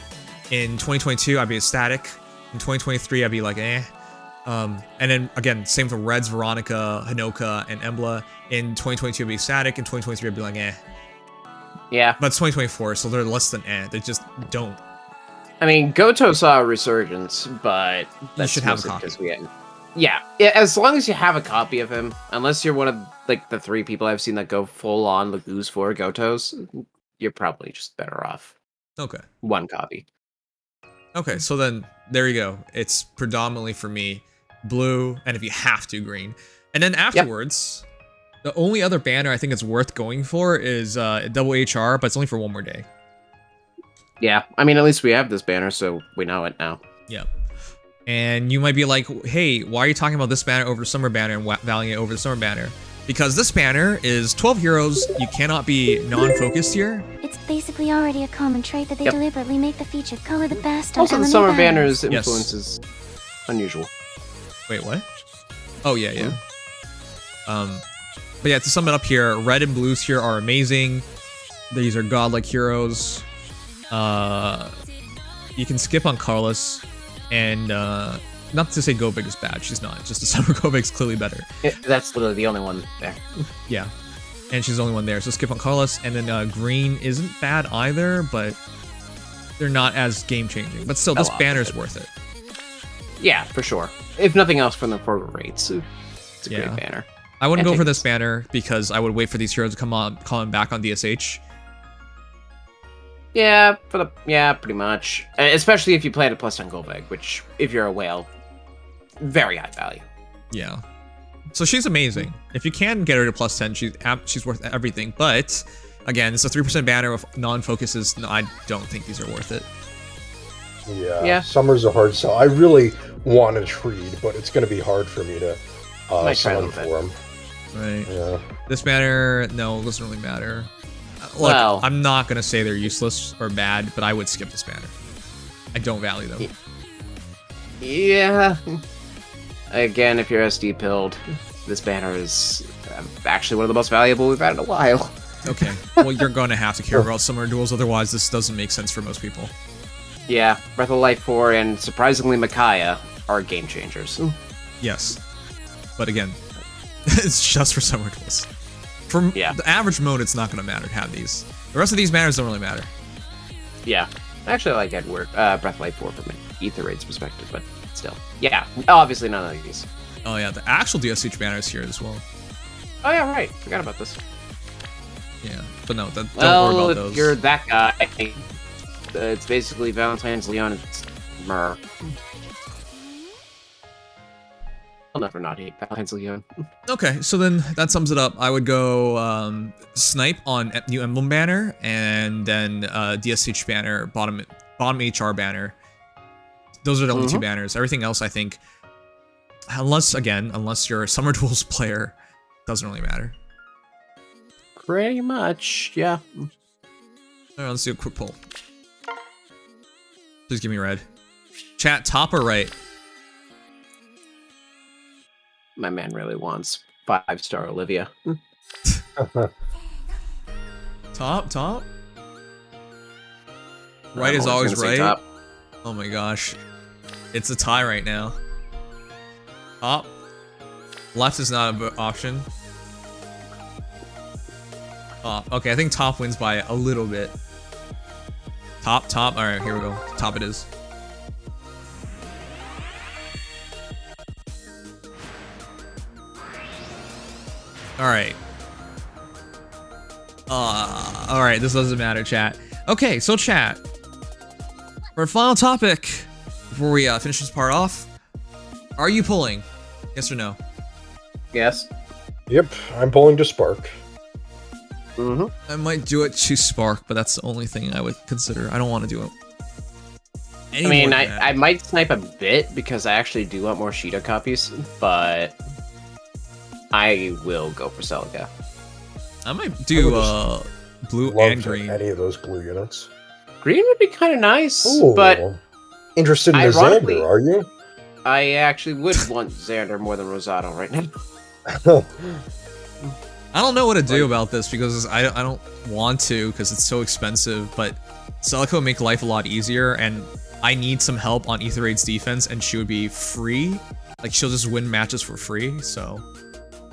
in 2022, I'd be ecstatic. In 2023, I'd be like, eh. And then again, same for Reds, Veronica, Hinoka, and Embla. In 2022, I'd be ecstatic. In 2023, I'd be like, eh. Yeah. But it's 2024, so they're less than They just don't. I mean, Goto saw a resurgence, but that's should have a mostly copy. because we had. Yeah, as long as you have a copy of him, unless you're one of like the 3 people I've seen that go full on Lagoos for Gotos, you're probably just better off Okay. 1 copy. Okay, so then there you go. It's predominantly for me blue, and if you have to, green. And then afterwards, the only other banner I think it's worth going for is double HR, but it's only for 1 more day. Yeah, I mean, at least we have this banner, so we know it now. Yep. And you might be like, hey, why are you talking about this banner over summer banner and valuing it over the summer banner? Because this banner is 12 heroes. You cannot be non-focused here. It's basically already a common trait that they deliberately make the featured color the best on Also, the anime summer banners. banner's influence is unusual. Wait, what? Oh, yeah. But yeah, to sum it up here, red and blues here are amazing. These are godlike heroes. You can skip on Carlos, and not to say Go Big is bad, she's not. Just the summer Go Big's clearly better. That's literally the only one there. Yeah, and she's the only one there. So skip on Carlos, and then green isn't bad either, but they're not as game changing. But still, this banner's worth it. Yeah, for sure. If nothing else from the forward rates, it's a great banner. I wouldn't And go for this tickets. banner because I would wait for these heroes to come back on DSH. Yeah, pretty much. Especially if you play at a +10 Golveg, which, if you're a whale, very high value. Yeah. So she's amazing. If you can get her to +10, she's worth everything. But again, it's a 3% banner with non-focuses. No, I don't think these are worth it. Yeah. Summer's a hard sell. I really want to trade, but it's going to be hard for me to summon for him. Right. Yeah. This banner, no, doesn't really matter. Look, Well, I'm not gonna say they're useless or bad, but I would skip this banner. I don't value them. Yeah. Again, if you're SD pilled, this banner is actually one of the most valuable we've had in a while. Okay. Well, you're gonna have to care about summer duels, otherwise this doesn't make sense for most people. Yeah, Breath of Life 4 and surprisingly Micaiah are game changers. Yes. But again, it's just for summer duels. For the average mode, it's not gonna matter to have these. The rest of these banners don't really matter. Yeah. Actually, I like Breath of Life 4 from an Ether Raid's perspective, but still. Yeah, obviously none of these. Oh yeah, the actual DSH banner is here as well. Oh yeah, right. Forgot about this. Yeah, but no, don't worry about if those. you're that guy, it's basically Valentine's Leon and Myrrh. I'll never not hate Valentine's Leon. Okay, so then that sums it up. I would go Snipe on new Emblem banner, and then DSH banner, bottom HR banner. Those are the only 2 banners. Everything else, I think, unless you're a Summer Duels player, doesn't really matter. Pretty much, yeah. All right, let's do a quick poll. Please give me red. Chat, top or right? My man really wants 5-star Olivia. Top? Right is always right. Top. Oh my gosh. It's a tie right now. Top. Left is not an option. Top. Okay, I think top wins by a little bit. Top. Alright, here we go. Top it is. Alright. Alright, this doesn't matter, chat. Okay, so chat. For our final topic, before we finish this part off, are you pulling? Yes or no? Yes. Yep, I'm pulling to Spark. I might do it to Spark, but that's the only thing I would consider. I don't want to do it. I mean, I might snipe a bit because I actually do want more Sheeta copies, but I will go for Celica. I might do blue and green. Any of those blue units. Green would be kind of nice, Ooh. but Interested in the ironically, Xander, are you? I actually would want Xander more than Rosado right now. I don't know what to do about this because I don't want to because it's so expensive, but Celica would make life a lot easier, and I need some help on Ether Raid's defense, and she would be free. Like, she'll just win matches for free, so...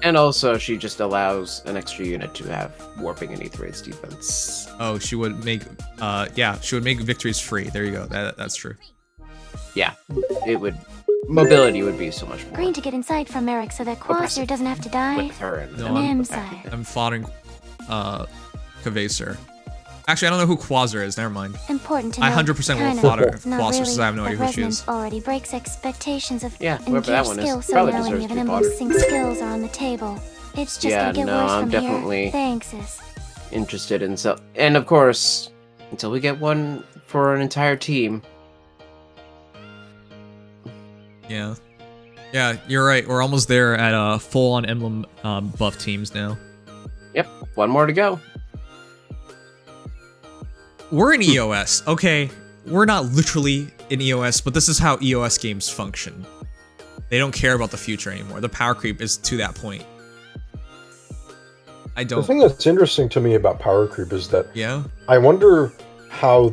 And also, she just allows an extra unit to have warping and Aether Raid's defense. Oh, she would make, yeah, she would make victories free. There you go. That's true. Yeah, it would. Mobility would be so much more. Green to get inside from Merrick so that Quasar doesn't have to die. With her and No, Namside. I'm following, Kavaser. Actually, I don't know who Quasar is. Never mind. Important to know. I 100% will Kinda. fodder Not Quasar, really, since I have no idea but who she Resonance is. already breaks expectations of Yeah, and whoever that gives one is skill, so probably now when deserves you to have an be Emblem foddered. sync skills are on the table. It's just Yeah, gonna get no, worse I'm from definitely- here. Thanks, sis. Interested in so, and of course, until we get one for an entire team. Yeah. Yeah, you're right. We're almost there at full-on Emblem buff teams now. Yep, one more to go. We're in EOS, okay? We're not literally in EOS, but this is how EOS games function. They don't care about the future anymore. The power creep is to that point. I The don't... thing that's interesting to me about power creep is that Yeah? I wonder how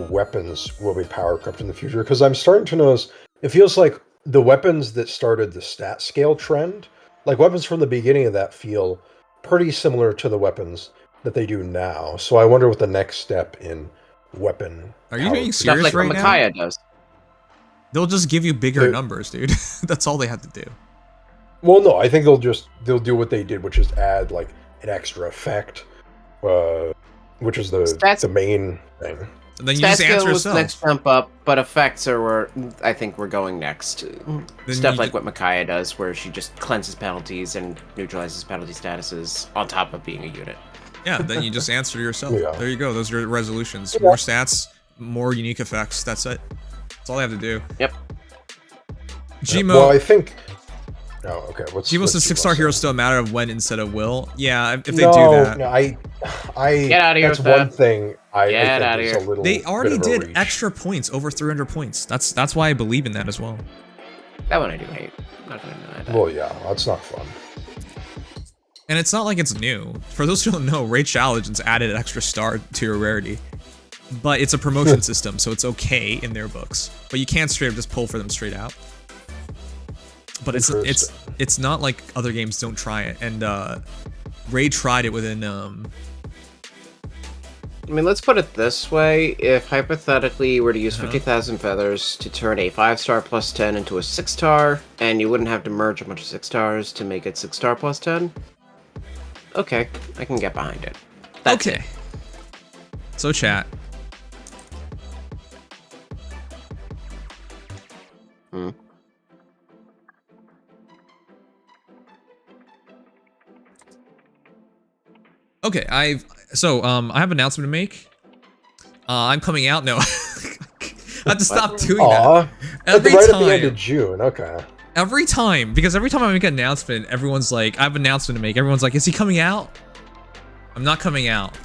weapons will be power crept in the future, because I'm starting to notice it feels like the weapons that started the stat scale trend, like weapons from the beginning of that, feel pretty similar to the weapons that they do now. So I wonder what the next step in weapon. Are you power being creep- Stuff serious like right what now? Micaiah does. They'll just give you bigger They- numbers, dude. That's all they have to do. Well, no, I think they'll do what they did, which is add like an extra effect, which is the main thing. And then you Stat just skill answer was the yourself. next jump up, but effects are where I think we're going next. Stuff you like ju- what Micaiah does, where she just cleanses penalties and neutralizes penalty statuses on top of being a unit. Yeah, then you just answer yourself. Yeah. There you go. Those are your resolutions. More stats, more unique effects. That's it. That's all I have to do. Yep. Gmo. Well, I think. Oh, okay. What's Gmo says Gmo 6-star say? heroes still a matter of when instead of will. Yeah, if they no, do that. No, I Get outta here that's with one that. thing I Get think outta is here. a little. They already bit of a did reach. extra points, over 300 points. That's why I believe in that as well. That one I do hate. Not gonna deny that. Well, yeah, that's not fun. And it's not like it's new. For those who don't know, Raid Challenges added an extra star to your rarity. But it's a promotion system, so it's okay in their books. But you can't straight up just pull for them straight out. But it's not like other games don't try it. And Raid tried it within I mean, let's put it this way. If hypothetically you were to use 50,000 feathers to turn a 5-star plus 10 into a 6-star, and you wouldn't have to merge a bunch of 6-stars to make it 6-star plus 10, okay, I can get behind it. That's okay. So chat. Hmm. Okay, I have an announcement to make. I'm coming out. No, I have to stop doing Aw, that. Every right time. at the end of June. Okay. Every time, because every time I make an announcement, everyone's like, I have an announcement to make. Everyone's like, is he coming out? I'm not coming out.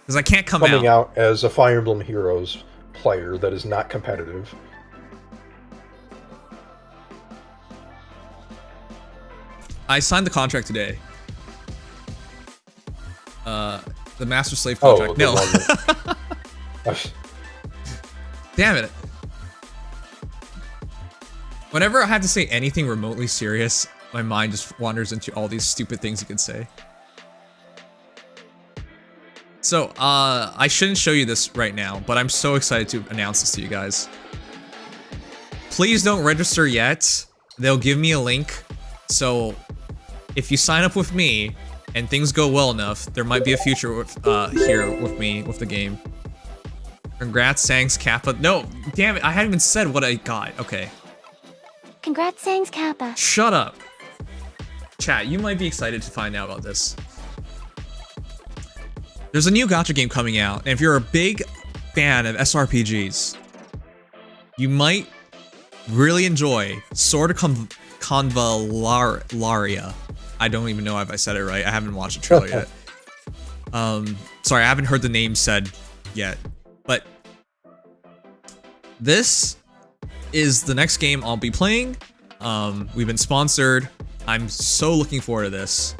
Because I can't come Coming out as a Fire Emblem Heroes player that is not competitive. I signed the contract today. The Master Slave contract. the No. one that- Damn it. Whenever I have to say anything remotely serious, my mind just wanders into all these stupid things you could say. So, I shouldn't show you this right now, but I'm so excited to announce this to you guys. Please don't register yet. They'll give me a link. So, if you sign up with me and things go well enough, there might be a future with, here with me with the game. Congrats, Sangs Kappa. No, damn it, I hadn't even said what I got. Okay. Congrats, Sangs Kappa. Shut up. Chat, you might be excited to find out about this. There's a new gacha game coming out, and if you're a big fan of SRPGs, you might really enjoy Sword of Convallaria. I don't even know if I said it right. I haven't watched the trailer yet. Sorry, I haven't heard the name said yet. But this is the next game I'll be playing. We've been sponsored. I'm so looking forward to this.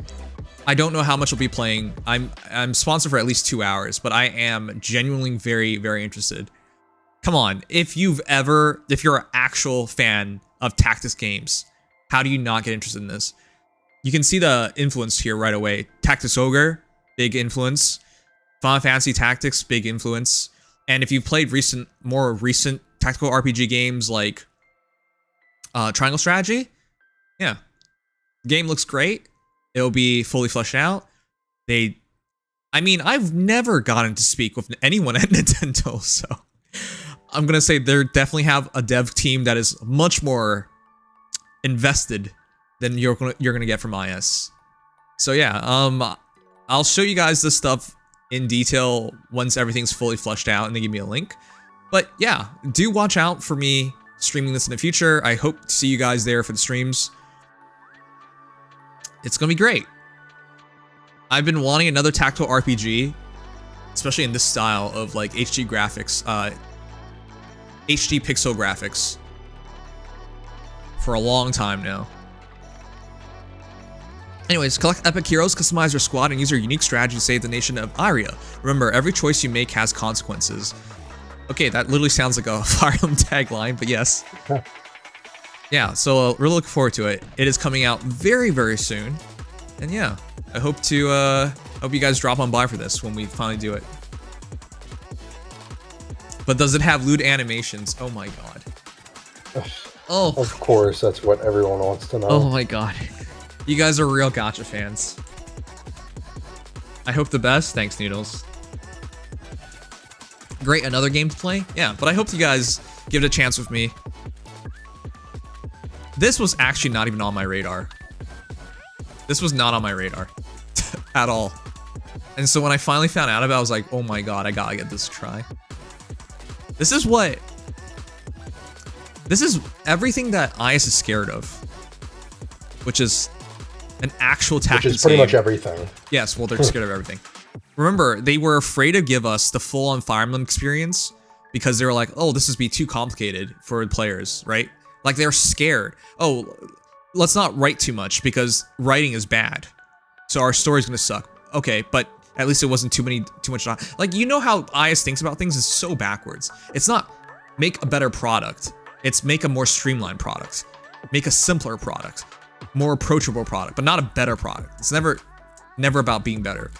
I don't know how much I'll be playing. I'm sponsored for at least 2 hours, but I am genuinely very, very interested. Come on, if you're an actual fan of tactics games, How do you not get interested in this? You can see the influence here right away. Tactics Ogre, big influence. Final Fantasy Tactics, big influence. And if you've played more recent tactical RPG games like Triangle Strategy, yeah. The game looks great. It'll be fully fleshed out. I mean, I've never gotten to speak with anyone at Nintendo, so I'm gonna say they definitely have a dev team that is much more invested than you're gonna get from IS. So yeah, I'll show you guys this stuff in detail once everything's fully fleshed out and they give me a link. But yeah, do watch out for me streaming this in the future. I hope to see you guys there for the streams. It's gonna be great. I've been wanting another tactical RPG, especially in this style of like HD graphics, HD pixel graphics, for a long time now. Anyways, collect epic heroes, customize your squad, and use your unique strategy to save the nation of Aria. Remember, every choice you make has consequences. Okay, that literally sounds like a Fire Emblem tagline, but yes. Yeah, so really looking forward to it. It is coming out very, very soon. And yeah, I hope you guys drop on by for this when we finally do it. But does it have lewd animations? Oh my god. Oh. Of course, that's what everyone wants to know. Oh my god. You guys are real gacha fans. I hope the best. Thanks, Noodles. Great, another game to play? Yeah, but I hope you guys give it a chance with me. This was actually not even on my radar. This was not on my radar. At all. And so when I finally found out about it, I was like, oh my god, I gotta get this a try. This is everything that IS is scared of. Which is an actual tactics game. Which is pretty much everything. Yes, well, they're scared of everything. Remember, they were afraid to give us the full-on Fire Emblem experience because they were like, oh, this is be too complicated for players, right? Like, they're scared. Oh, let's not write too much because writing is bad. So our story's gonna suck. Okay, but at least it wasn't too much. Like, you know how IS thinks about things is so backwards. It's not make a better product. It's make a more streamlined product. Make a simpler product. More approachable product, but not a better product. It's never about being better.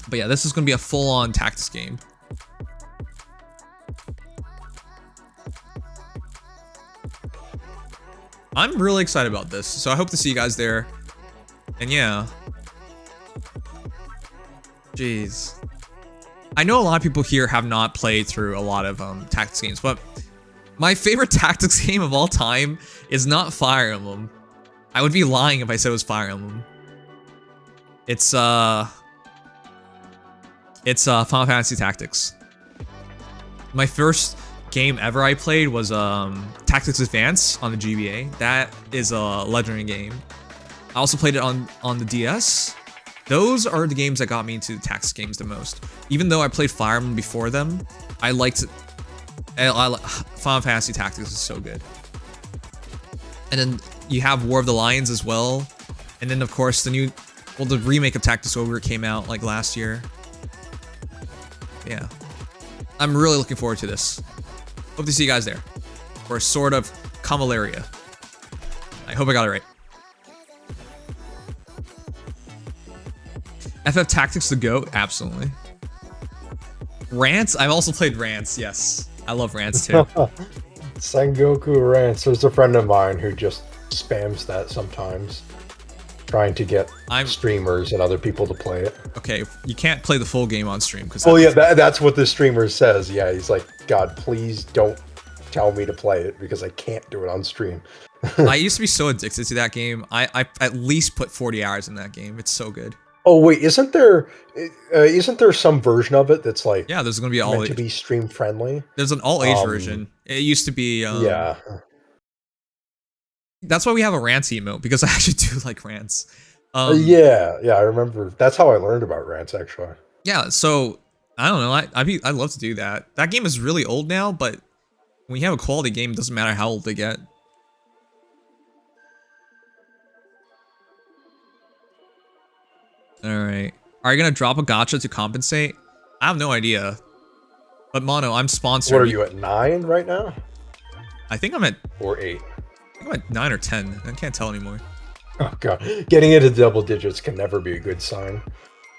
But yeah, this is gonna be a full-on tactics game. I'm really excited about this, so I hope to see you guys there. And yeah. Jeez. I know a lot of people here have not played through a lot of tactics games, but my favorite tactics game of all time is not Fire Emblem. I would be lying if I said it was Fire Emblem. It's Final Fantasy Tactics. My first game ever I played was Tactics Advance on the GBA. That is a legendary game. I also played it on the DS. Those are the games that got me into tactics games the most. Even though I played Fire Emblem before them, I liked it. Final Fantasy Tactics is so good. And then you have War of the Lions as well. And then of course the remake of Tactics Ogre came out like last year. Yeah. I'm really looking forward to this. Hope to see you guys there. For Sword of Camaleria. I hope I got it right. FF Tactics the GOAT? Absolutely. Rants? I've also played Rants, yes. I love Rants too. Sengoku Rants. There's a friend of mine who just spams that sometimes. Trying to get streamers and other people to play it. Okay, you can't play the full game on stream. Well, yeah, that's what the streamer says. Yeah, he's like, God, please don't tell me to play it because I can't do it on stream. I used to be so addicted to that game. I at least put 40 hours in that game. It's so good. Oh wait, isn't there some version of it that's like there's gonna be meant to be stream friendly? There's an all age version. It used to be yeah. That's why we have a rants emote because I actually do like rants. Yeah, I remember. That's how I learned about rants actually. Yeah, so I don't know. I'd love to do that. That game is really old now, but when you have a quality game, it doesn't matter how old they get. Alright. Are you gonna drop a gacha to compensate? I have no idea. But Mono, I'm sponsored. What are you at 9 right now? I think I'm at or 8. I'm like 9 or 10. I can't tell anymore. Oh god, getting into double digits can never be a good sign.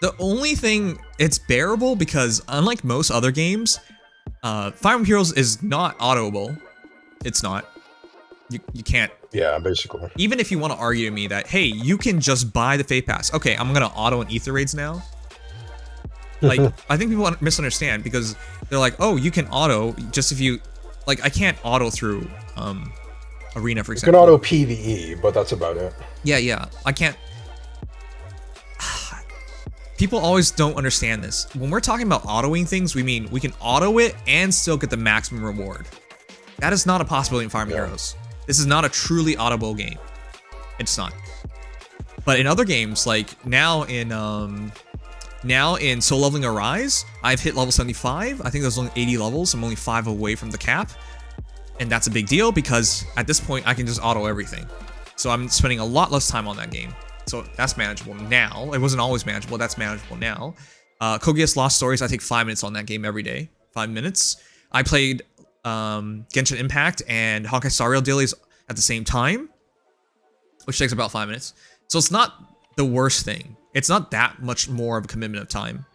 The only thing, it's bearable because unlike most other games, Fire Emblem Heroes is not autoable. It's not. You can't. Yeah, basically. Even if you want to argue to me that, hey, you can just buy the Fate Pass. Okay, I'm gonna auto and ether raids now. Like, I think people misunderstand because they're like, oh, you can auto just if you, like, I can't auto through Arena, for You example. can auto PvE, but that's about it. Yeah, I can't. People always don't understand this. When we're talking about autoing things, we mean we can auto it and still get the maximum reward. That is not a possibility in Fire Emblem Heroes. This is not a truly audible game. It's not. But in other games, like now in Soul Leveling Arise, I've hit level 75. I think there's only 80 levels. I'm only 5 away from the cap. And that's a big deal because at this point I can just auto everything. So I'm spending a lot less time on that game. So that's manageable now. It wasn't always manageable. That's manageable now. Kogias Lost Stories, I take 5 minutes on that game every day. 5 minutes. I played Genshin Impact and Honkai Star Rail dailies at the same time, which takes about 5 minutes. So it's not the worst thing. It's not that much more of a commitment of time.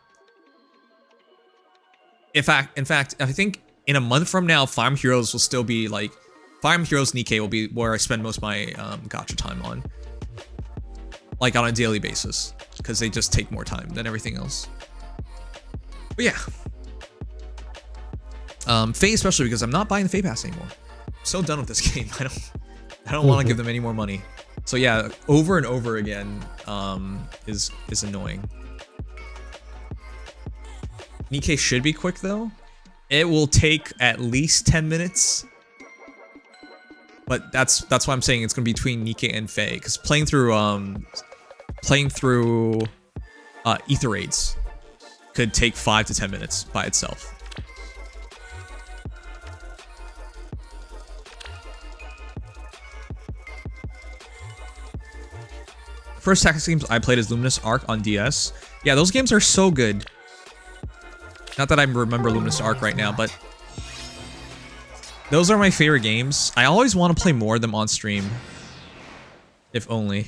In fact, I think in a month from now, Fire Emblem Heroes will still be like, Fire Emblem Heroes Nikkei will be where I spend most of my gacha time on. Like on a daily basis, because they just take more time than everything else. But yeah. Fate especially because I'm not buying the Fate Pass anymore. I'm so done with this game. I don't want to give them any more money. So yeah, over and over again is annoying. Nikkei should be quick though. It will take at least 10 minutes. But that's why I'm saying it's gonna be between Nikkei and Fae, because playing through ether raids could take 5 to 10 minutes by itself. First tactics games I played is Luminous Arc on DS. Yeah, those games are so good. Not that I remember Luminous Arc right now, but those are my favorite games. I always want to play more of them on stream. If only.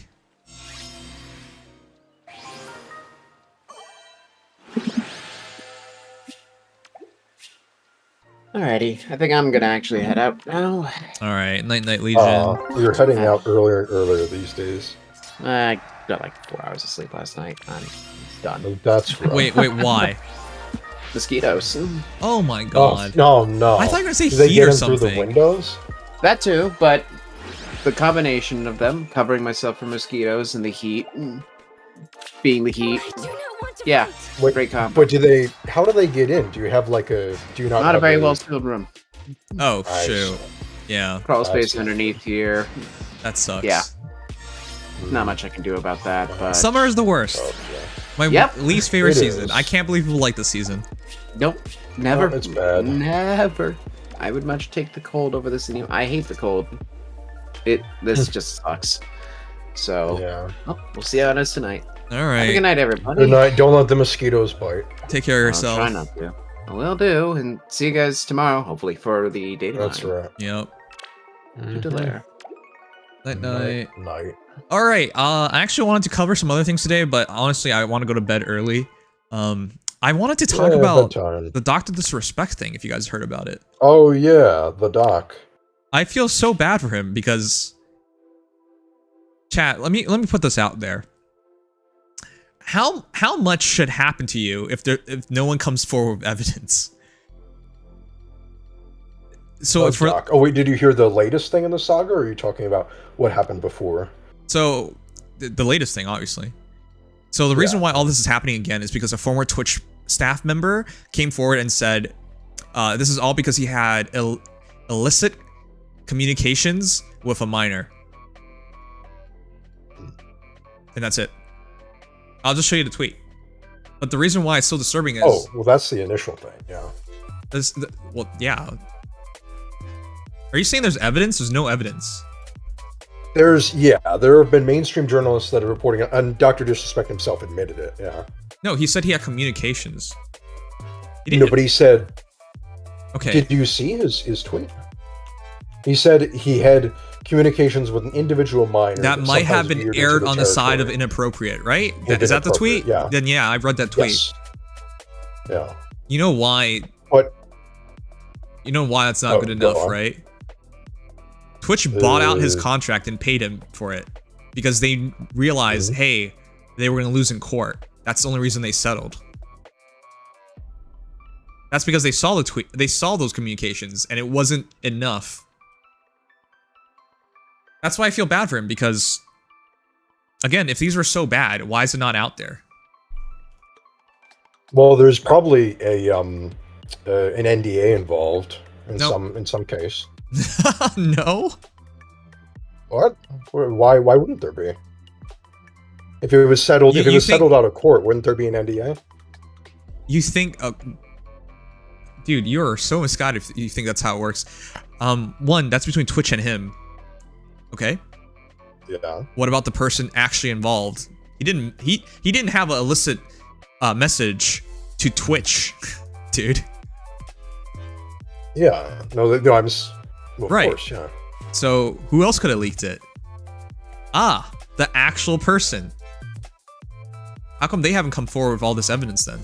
Alrighty, I think I'm gonna actually head out now. Alright, Night Night Legion. You're heading out earlier and earlier these days. I got like 4 hours of sleep last night. I'm done. That's right. Wait, why? Mosquitoes. Oh my god. Oh, no. I thought you were gonna say Did they heat get or in through something. the windows? That too, but the combination of them, covering myself from mosquitoes and the heat, being the heat. Yeah, Wait, great combo. But how do they get in? Do you have like do you not Not a have very well sealed room. Oh, Nice. shoot. Yeah, Crawl space see. underneath here. that sucks. Yeah. Not much I can do about that, but Summer is the worst. Okay. My Yep. least favorite It season. is. I can't believe people like this season. nope, never. Oh, it's bad. Never. I would much take the cold over this. I hate the cold. This just sucks. So, Yeah. well, we'll see how it is tonight. Have a Alright. good night, everybody. Good night. Don't let the mosquitoes bite. Take care of I'll yourself. try not to. I will do, and see you guys tomorrow, hopefully, for the data That's line. right. Yep. To Delaire. Night night. Night. Alright, I actually wanted to cover some other things today, but honestly, I want to go to bed early. I wanted to talk Yeah, about bedtime. the Dr. Disrespect thing, if you guys heard about it. Oh yeah, the doc. I feel so bad for him because chat, let me put this out there. How much should happen to you if no one comes forward with evidence? So The doc. Oh wait, did you hear the latest thing in the saga, or are you talking about what happened before? So the latest thing, obviously. So the reason why all this is happening again is because a former Twitch staff member came forward and said this is all because he had illicit communications with a minor. And that's it. I'll just show you the tweet. But the reason why it's so disturbing is... Oh, well, that's the initial thing, yeah. well, yeah. Are you saying there's evidence? There's no evidence. There have been mainstream journalists that are reporting it, and Dr. Disrespect himself admitted it, yeah. No, he said he had communications. He No, but he said, Okay. did you see his tweet? He said he had communications with an individual minor that might have been sometimes aired veered on into the side of territory. inappropriate, right? Is that the tweet? Yeah. Then yeah, I've read that tweet. Yes. Yeah. You know why? But You know why that's not good go enough, on. right? Twitch bought out his contract and paid him for it because they realized, hey, they were going to lose in court. That's the only reason they settled. That's because they saw the tweet, they saw those communications, and it wasn't enough. That's why I feel bad for him, because, again, if these were so bad, why is it not out there? well, there's probably an NDA involved in some case. No? What? Why wouldn't there be? If it was settled, if it was settled out of court, wouldn't there be an NDA? You think, dude, you're so misguided if you think that's how it works. One, that's between Twitch and him. Okay. Yeah. What about the person actually involved? He didn't have an illicit message to Twitch, dude. Yeah. No, well, of Right. course, yeah. So who else could have leaked it? Ah, the actual person. How come they haven't come forward with all this evidence then?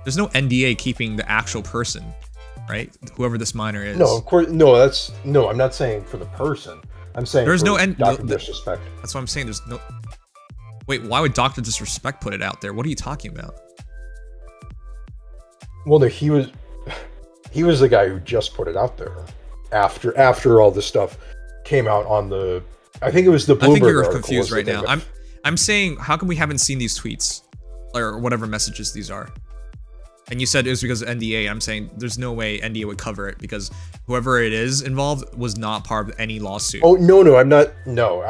There's no NDA keeping the actual person, right? Whoever this minor is. No, of course. No, I'm not saying for the person. I'm saying There's for no Dr. Disrespect. That's what I'm saying. There's no. Wait, why would Dr. Disrespect put it out there? What are you talking about? Well, no, he was the guy who just put it out there after all this stuff came out on the. I think it was the Bloomberg I think you're article confused was the right thing now. that- I'm saying, how come we haven't seen these tweets or whatever messages these are? And you said it was because of NDA. I'm saying there's no way NDA would cover it because whoever it is involved was not part of any lawsuit. Oh no, I'm not. No,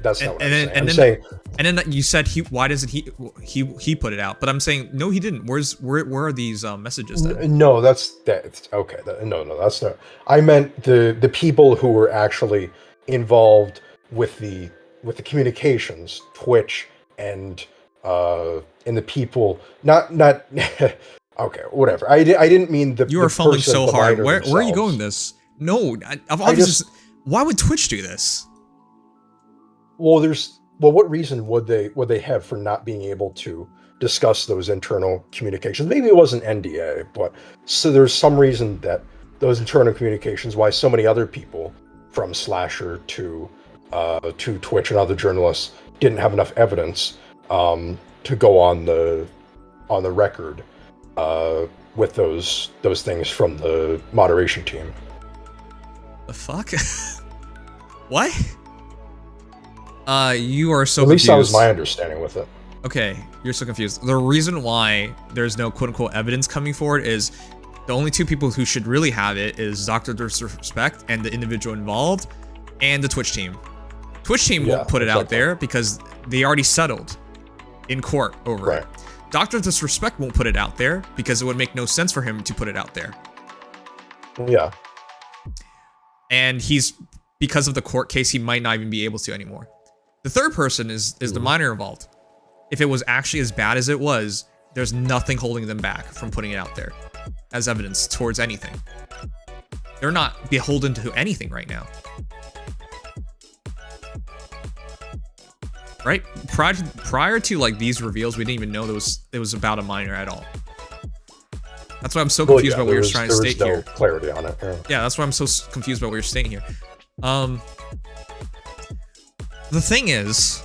that's not what I'm saying. I'm saying. And then you said why doesn't he put it out? But I'm saying no, he didn't. Where are these messages then? No, that's okay. No, that's not. I meant the people who were actually involved with the communications, Twitch and the people. Not. Okay, whatever. I didn't mean the. You are fumbling person, so the hard. minor Where are you themselves. going this? No, I've obviously. Why would Twitch do this? Well, what reason would they have for not being able to discuss those internal communications? Maybe it wasn't NDA, but so there's some reason that those internal communications, why so many other people from Slasher to Twitch and other journalists didn't have enough evidence to go on the record with those things from the moderation team. The fuck? What? You are so At least confused. that was my understanding with it. Okay, you're so confused. The reason why there's no quote-unquote evidence coming forward is the only two people who should really have it is Dr. Disrespect and the individual involved and the Twitch team. Twitch team won't put it out there because they already settled in court over it. Dr. Disrespect won't put it out there because it would make no sense for him to put it out there. Yeah. And because of the court case, he might not even be able to anymore. The third person is the minor involved. If it was actually as bad as it was, there's nothing holding them back from putting it out there as evidence towards anything. They're not beholden to anything right now. Right? Prior to like these reveals, we didn't even know it was about a minor at all. That's why I'm so confused about what you're trying to state here. There was no clarity on it. Yeah, that's why I'm so confused about what you're stating here. The thing is,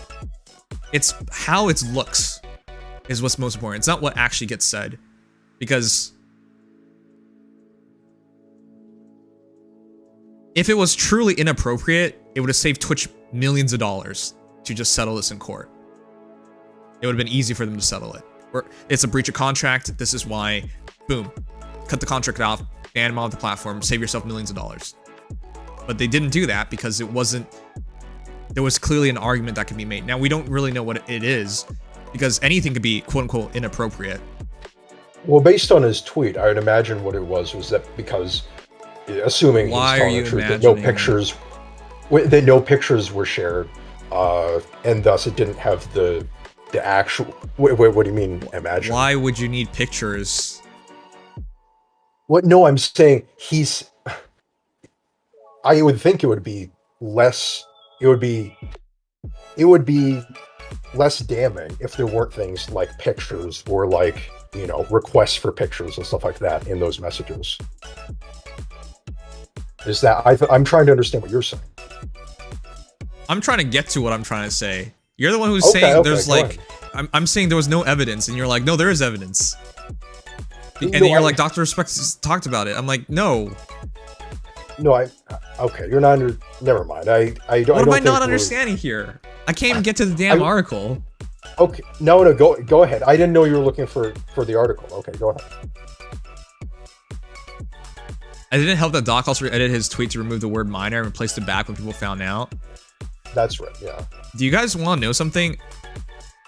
it's how it looks is what's most important. It's not what actually gets said. Because if it was truly inappropriate, it would have saved Twitch millions of dollars to just settle this in court. It would have been easy for them to settle it. It's a breach of contract. This is why, boom, cut the contract off, ban them off the platform, save yourself millions of dollars. But they didn't do that because there was clearly an argument that could be made. Now, we don't really know what it is because anything could be quote unquote inappropriate. Well, based on his tweet, I would imagine what it was that because, assuming he's telling the truth, that no pictures were shared, and thus it didn't have the actual. Wait, what do you mean? Imagine? Why would you need pictures? What? No, I'm saying he's. I would think it would be less. It would be less damning if there weren't things like pictures or like, you know, requests for pictures and stuff like that in those messages. Is that I'm trying to understand what you're saying. I'm trying to get to what I'm trying to say. You're the one who's Okay, saying okay, there's go like, ahead. I'm saying there was no evidence, and you're like, no, there is evidence. And No, then you're I- like, Dr. Respect talked about it. I'm like, no. No, okay, you're not under. Never mind. I don't. What I am don't I think not we're- understanding here? I can't even get to the damn article. Okay, no, go ahead. I didn't know you were looking for the article. Okay, go ahead. I didn't help that Doc also edited his tweet to remove the word minor and replaced it back when people found out. That's right. Yeah. Do you guys want to know something?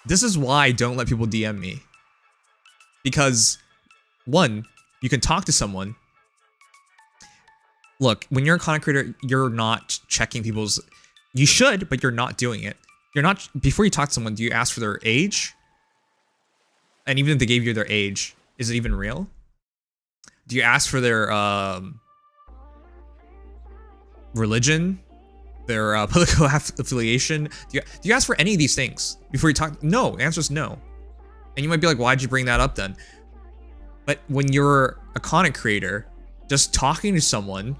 This is why I don't let people DM me. Because, one, you can talk to someone. Look, when you're a content creator, you're not checking people's... You should, but you're not doing it. You're not... Before you talk to someone, do you ask for their age? And even if they gave you their age, is it even real? Do you ask for their religion? Their political affiliation? Do you ask for any of these things before you talk? No, the answer is no. And you might be like, why'd you bring that up then? But when you're a content creator, just talking to someone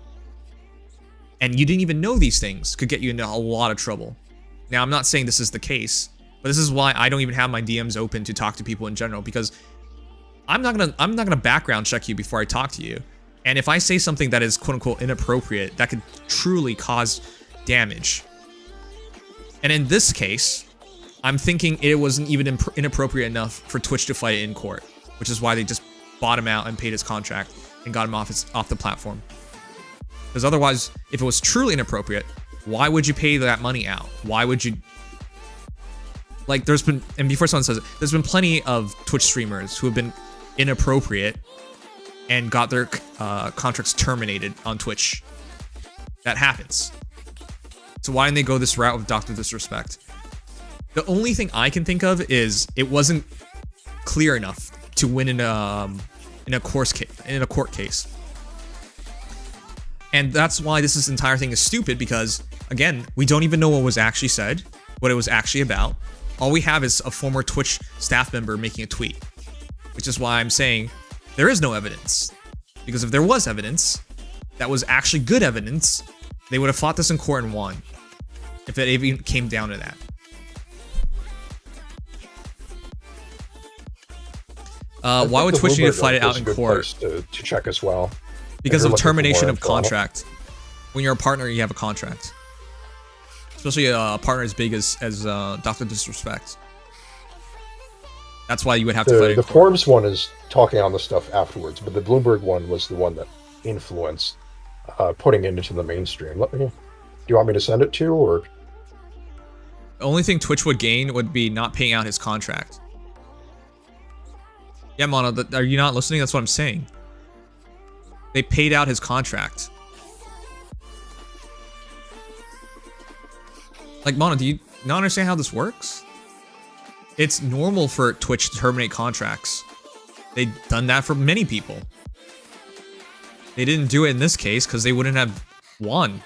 and you didn't even know these things could get you into a lot of trouble. Now, I'm not saying this is the case, but this is why I don't even have my DMs open to talk to people in general, because I'm not gonna background check you before I talk to you. And if I say something that is quote unquote inappropriate, that could truly cause damage. And in this case, I'm thinking it wasn't even inappropriate enough for Twitch to fight it in court, which is why they just bought him out and paid his contract and got him off the platform. Because otherwise, if it was truly inappropriate, why would you pay that money out? Why would you... Like, there's been... And before someone says it, there's been plenty of Twitch streamers who have been inappropriate and got their contracts terminated on Twitch. That happens. So why didn't they go this route with Dr. Disrespect? The only thing I can think of is it wasn't clear enough to win in a court case. And that's why this entire thing is stupid, because again, we don't even know what was actually said, what it was actually about. All we have is a former Twitch staff member making a tweet, which is why I'm saying there is no evidence. Because if there was evidence that was actually good evidence, they would have fought this in court and won. If it even came down to that. Why would Twitch need to fight it out in court? To check as well. Because of looking for termination more of info. contract. When you're a partner, you have a contract. Especially a partner as big as Dr. Disrespect. That's why you would have to fight in The court. Forbes one is talking on the stuff afterwards, but the Bloomberg one was the one that influenced putting it into the mainstream. Do you want me to send it to you, or? The only thing Twitch would gain would be not paying out his contract. Yeah, Mono, are you not listening? That's what I'm saying. They paid out his contract. Like, Mono, do you not understand how this works? It's normal for Twitch to terminate contracts. They've done that for many people. They didn't do it in this case because they wouldn't have won.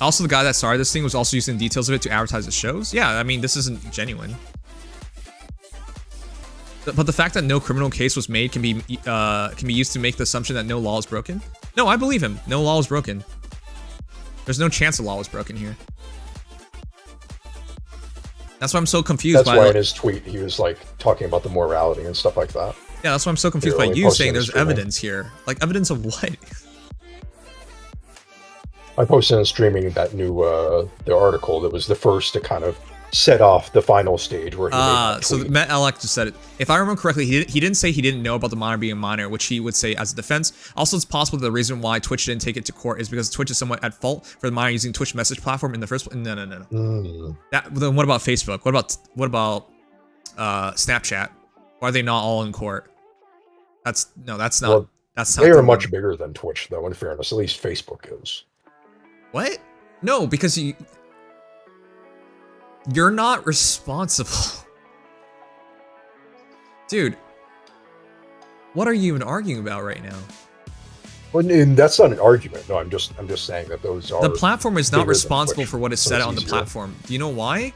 Also, the guy that started this thing was also using details of it to advertise his shows. Yeah, I mean, this isn't genuine. But the fact that no criminal case was made can be used to make the assumption that no law is broken. No, I believe him. No law is broken. There's no chance the law was broken here. That's why I'm so confused. That's by why in his tweet he was like talking about the morality and stuff like that. Yeah, that's why I'm so confused by Only you posting saying the there's streaming. evidence here. Like, evidence of what? I posted on streaming that new the article that was the first to kind of set off the final stage where he made that So tweet. Matt Alec just said it. If I remember correctly, he didn't say he didn't know about the minor being a minor, which he would say as a defense. Also, it's possible that the reason why Twitch didn't take it to court is because Twitch is somewhat at fault for the minor using Twitch message platform in the first place. No. Then what about Facebook? What about Snapchat? Why are they not all in court? That's not. Well, that's not. They the are one. much bigger than Twitch, though. In fairness, at least Facebook is. What? No, because you're not responsible. Dude, What are you even arguing about right now? Well, and that's not an argument. No, I'm just saying that those are. The platform is not bigger than responsible Twitch, for what is so said it's on the easier. platform. Do you know why?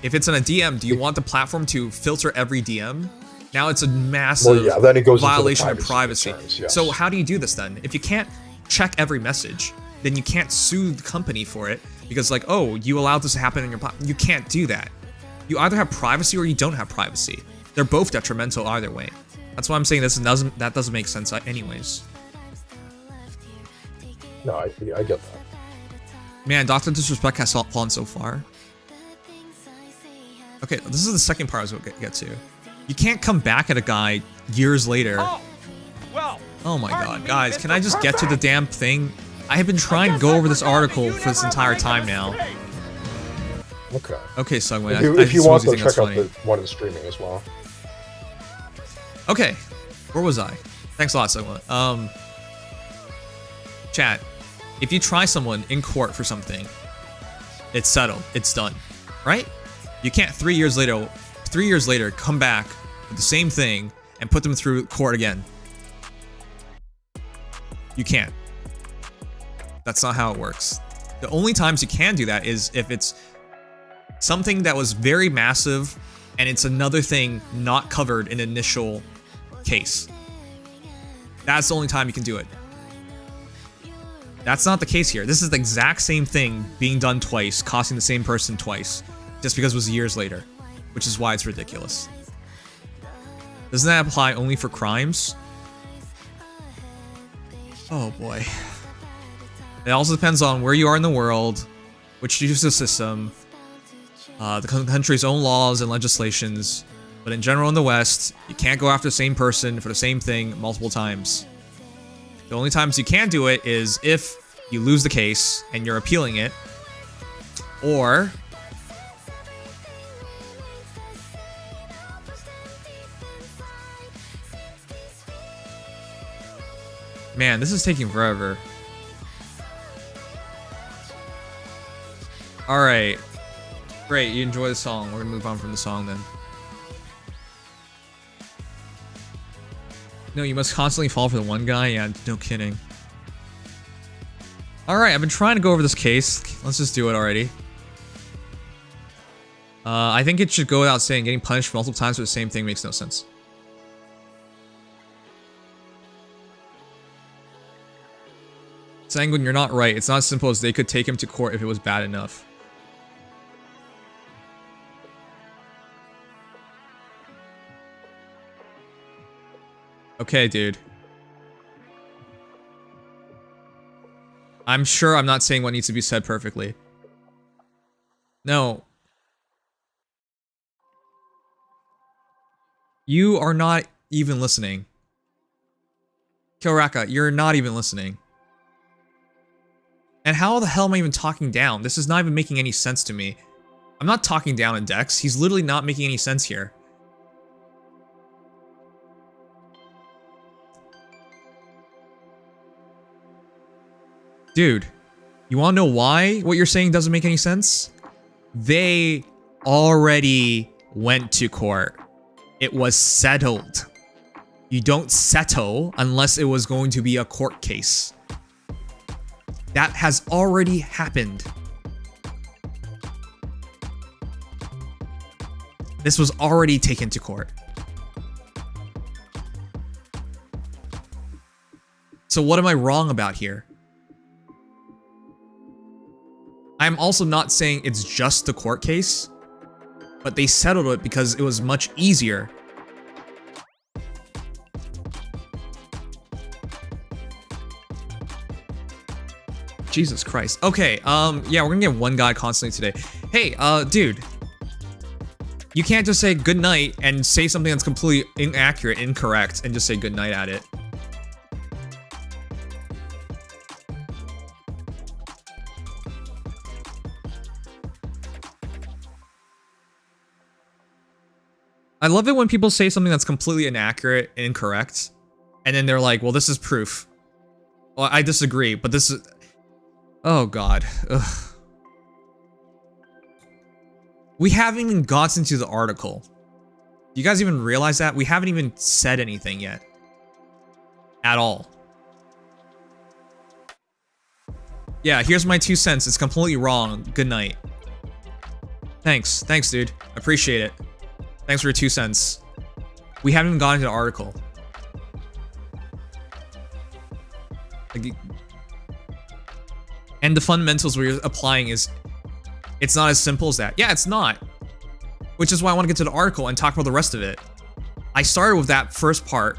If it's in a DM, do you want the platform to filter every DM? Now it's a massive then it goes into the violation of privacy. concerns, yes. So how do you do this then? If you can't check every message, then you can't sue the company for it because like, oh, you allowed this to happen in your platform. You can't do that. You either have privacy or you don't have privacy. They're both detrimental either way. That's why I'm saying that doesn't make sense anyways. No, I get that. Man, Dr. Disrespect has fallen so far. Okay, this is the second part I was going to get to. You can't come back at a guy years later. Oh my god, guys, can I just get to the damn thing? I have been trying to go over this article for this entire time now. Okay. Okay, Sungway, If you want, to to check out the one in the streaming as well. Okay, where was I? Thanks a lot, Sungway. Chat, if you try someone in court for something, it's settled, it's done, right? You can't 3 years later come back with the same thing and put them through court again. You can't. That's not how it works. The only times you can do that is if it's something that was very massive and it's another thing not covered in the initial case. That's the only time you can do it. That's not the case here. This is the exact same thing being done twice, costing the same person twice, just because it was years later, which is why it's ridiculous. Doesn't that apply only for crimes? Oh boy. It also depends on where you are in the world, which judicial system, the country's own laws and legislations, but in general in the West, you can't go after the same person for the same thing multiple times. The only times you can do it is if you lose the case and you're appealing it, or man, this is taking forever. Alright. Great, you enjoy the song. We're gonna move on from the song then. No, you must constantly fall for the one guy? Yeah, no kidding. Alright, I've been trying to go over this case. Let's just do it already. I think it should go without saying getting punished multiple times for the same thing makes no sense. Sanguine, you're not right. It's not as simple as they could take him to court if it was bad enough. Okay, dude. I'm sure I'm not saying what needs to be said perfectly. No. You are not even listening. Kilraka, you're not even listening. And how the hell am I even talking down? This is not even making any sense to me. I'm not talking down in Dex. He's literally not making any sense here. Dude, you wanna know why what you're saying doesn't make any sense? They already went to court. It was settled. You don't settle unless it was going to be a court case. That has already happened. This was already taken to court. So what am I wrong about here? I'm also not saying it's just the court case, but they settled it because it was much easier. Jesus Christ. Okay, yeah, we're gonna get one guy constantly today. Hey, dude. You can't just say good night and say something that's completely inaccurate, incorrect, and just say good night at it. I love it when people say something that's completely inaccurate and incorrect, and then they're like, well, this is proof. Well, I disagree, but this is... Oh, God. Ugh. We haven't even gotten to the article. Do you guys even realize that? We haven't even said anything yet. At all. Yeah, here's my 2 cents. It's completely wrong. Good night. Thanks. Thanks, dude. Appreciate it. Thanks for your 2 cents. We haven't even gotten to the article. Like, and the fundamentals we're applying is... It's not as simple as that. Yeah, it's not. Which is why I want to get to the article and talk about the rest of it. I started with that first part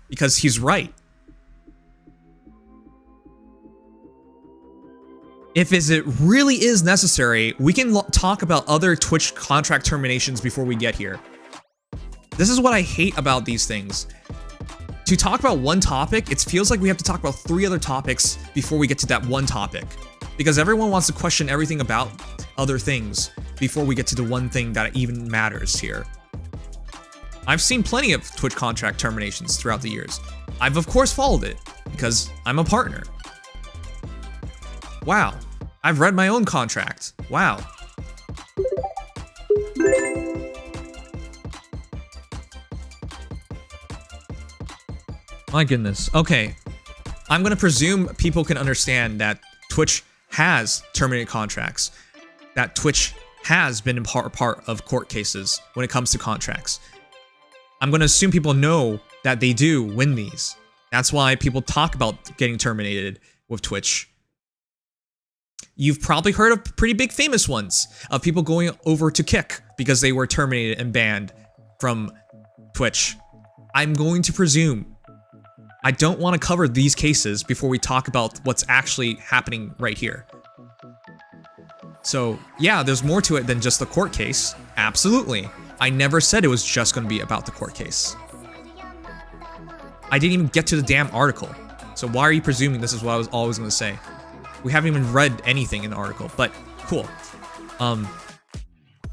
because he's right. If it really is necessary, we can talk about other Twitch contract terminations before we get here. This is what I hate about these things. To talk about one topic, it feels like we have to talk about 3 other topics before we get to that one topic. Because everyone wants to question everything about other things before we get to the one thing that even matters here. I've seen plenty of Twitch contract terminations throughout the years. I've of course followed it, because I'm a partner. Wow. I've read my own contract. Wow. My goodness. Okay. I'm gonna presume people can understand that Twitch has terminated contracts. That Twitch has been in part of court cases when it comes to contracts. I'm gonna assume people know that they do win these. That's why people talk about getting terminated with Twitch. You've probably heard of pretty big famous ones of people going over to Kick because they were terminated and banned from Twitch. I'm going to presume. I don't want to cover these cases before we talk about what's actually happening right here. So yeah, there's more to it than just the court case. Absolutely. I never said it was just going to be about the court case. I didn't even get to the damn article. So why are you presuming this is what I was always going to say? We haven't even read anything in the article, but cool. But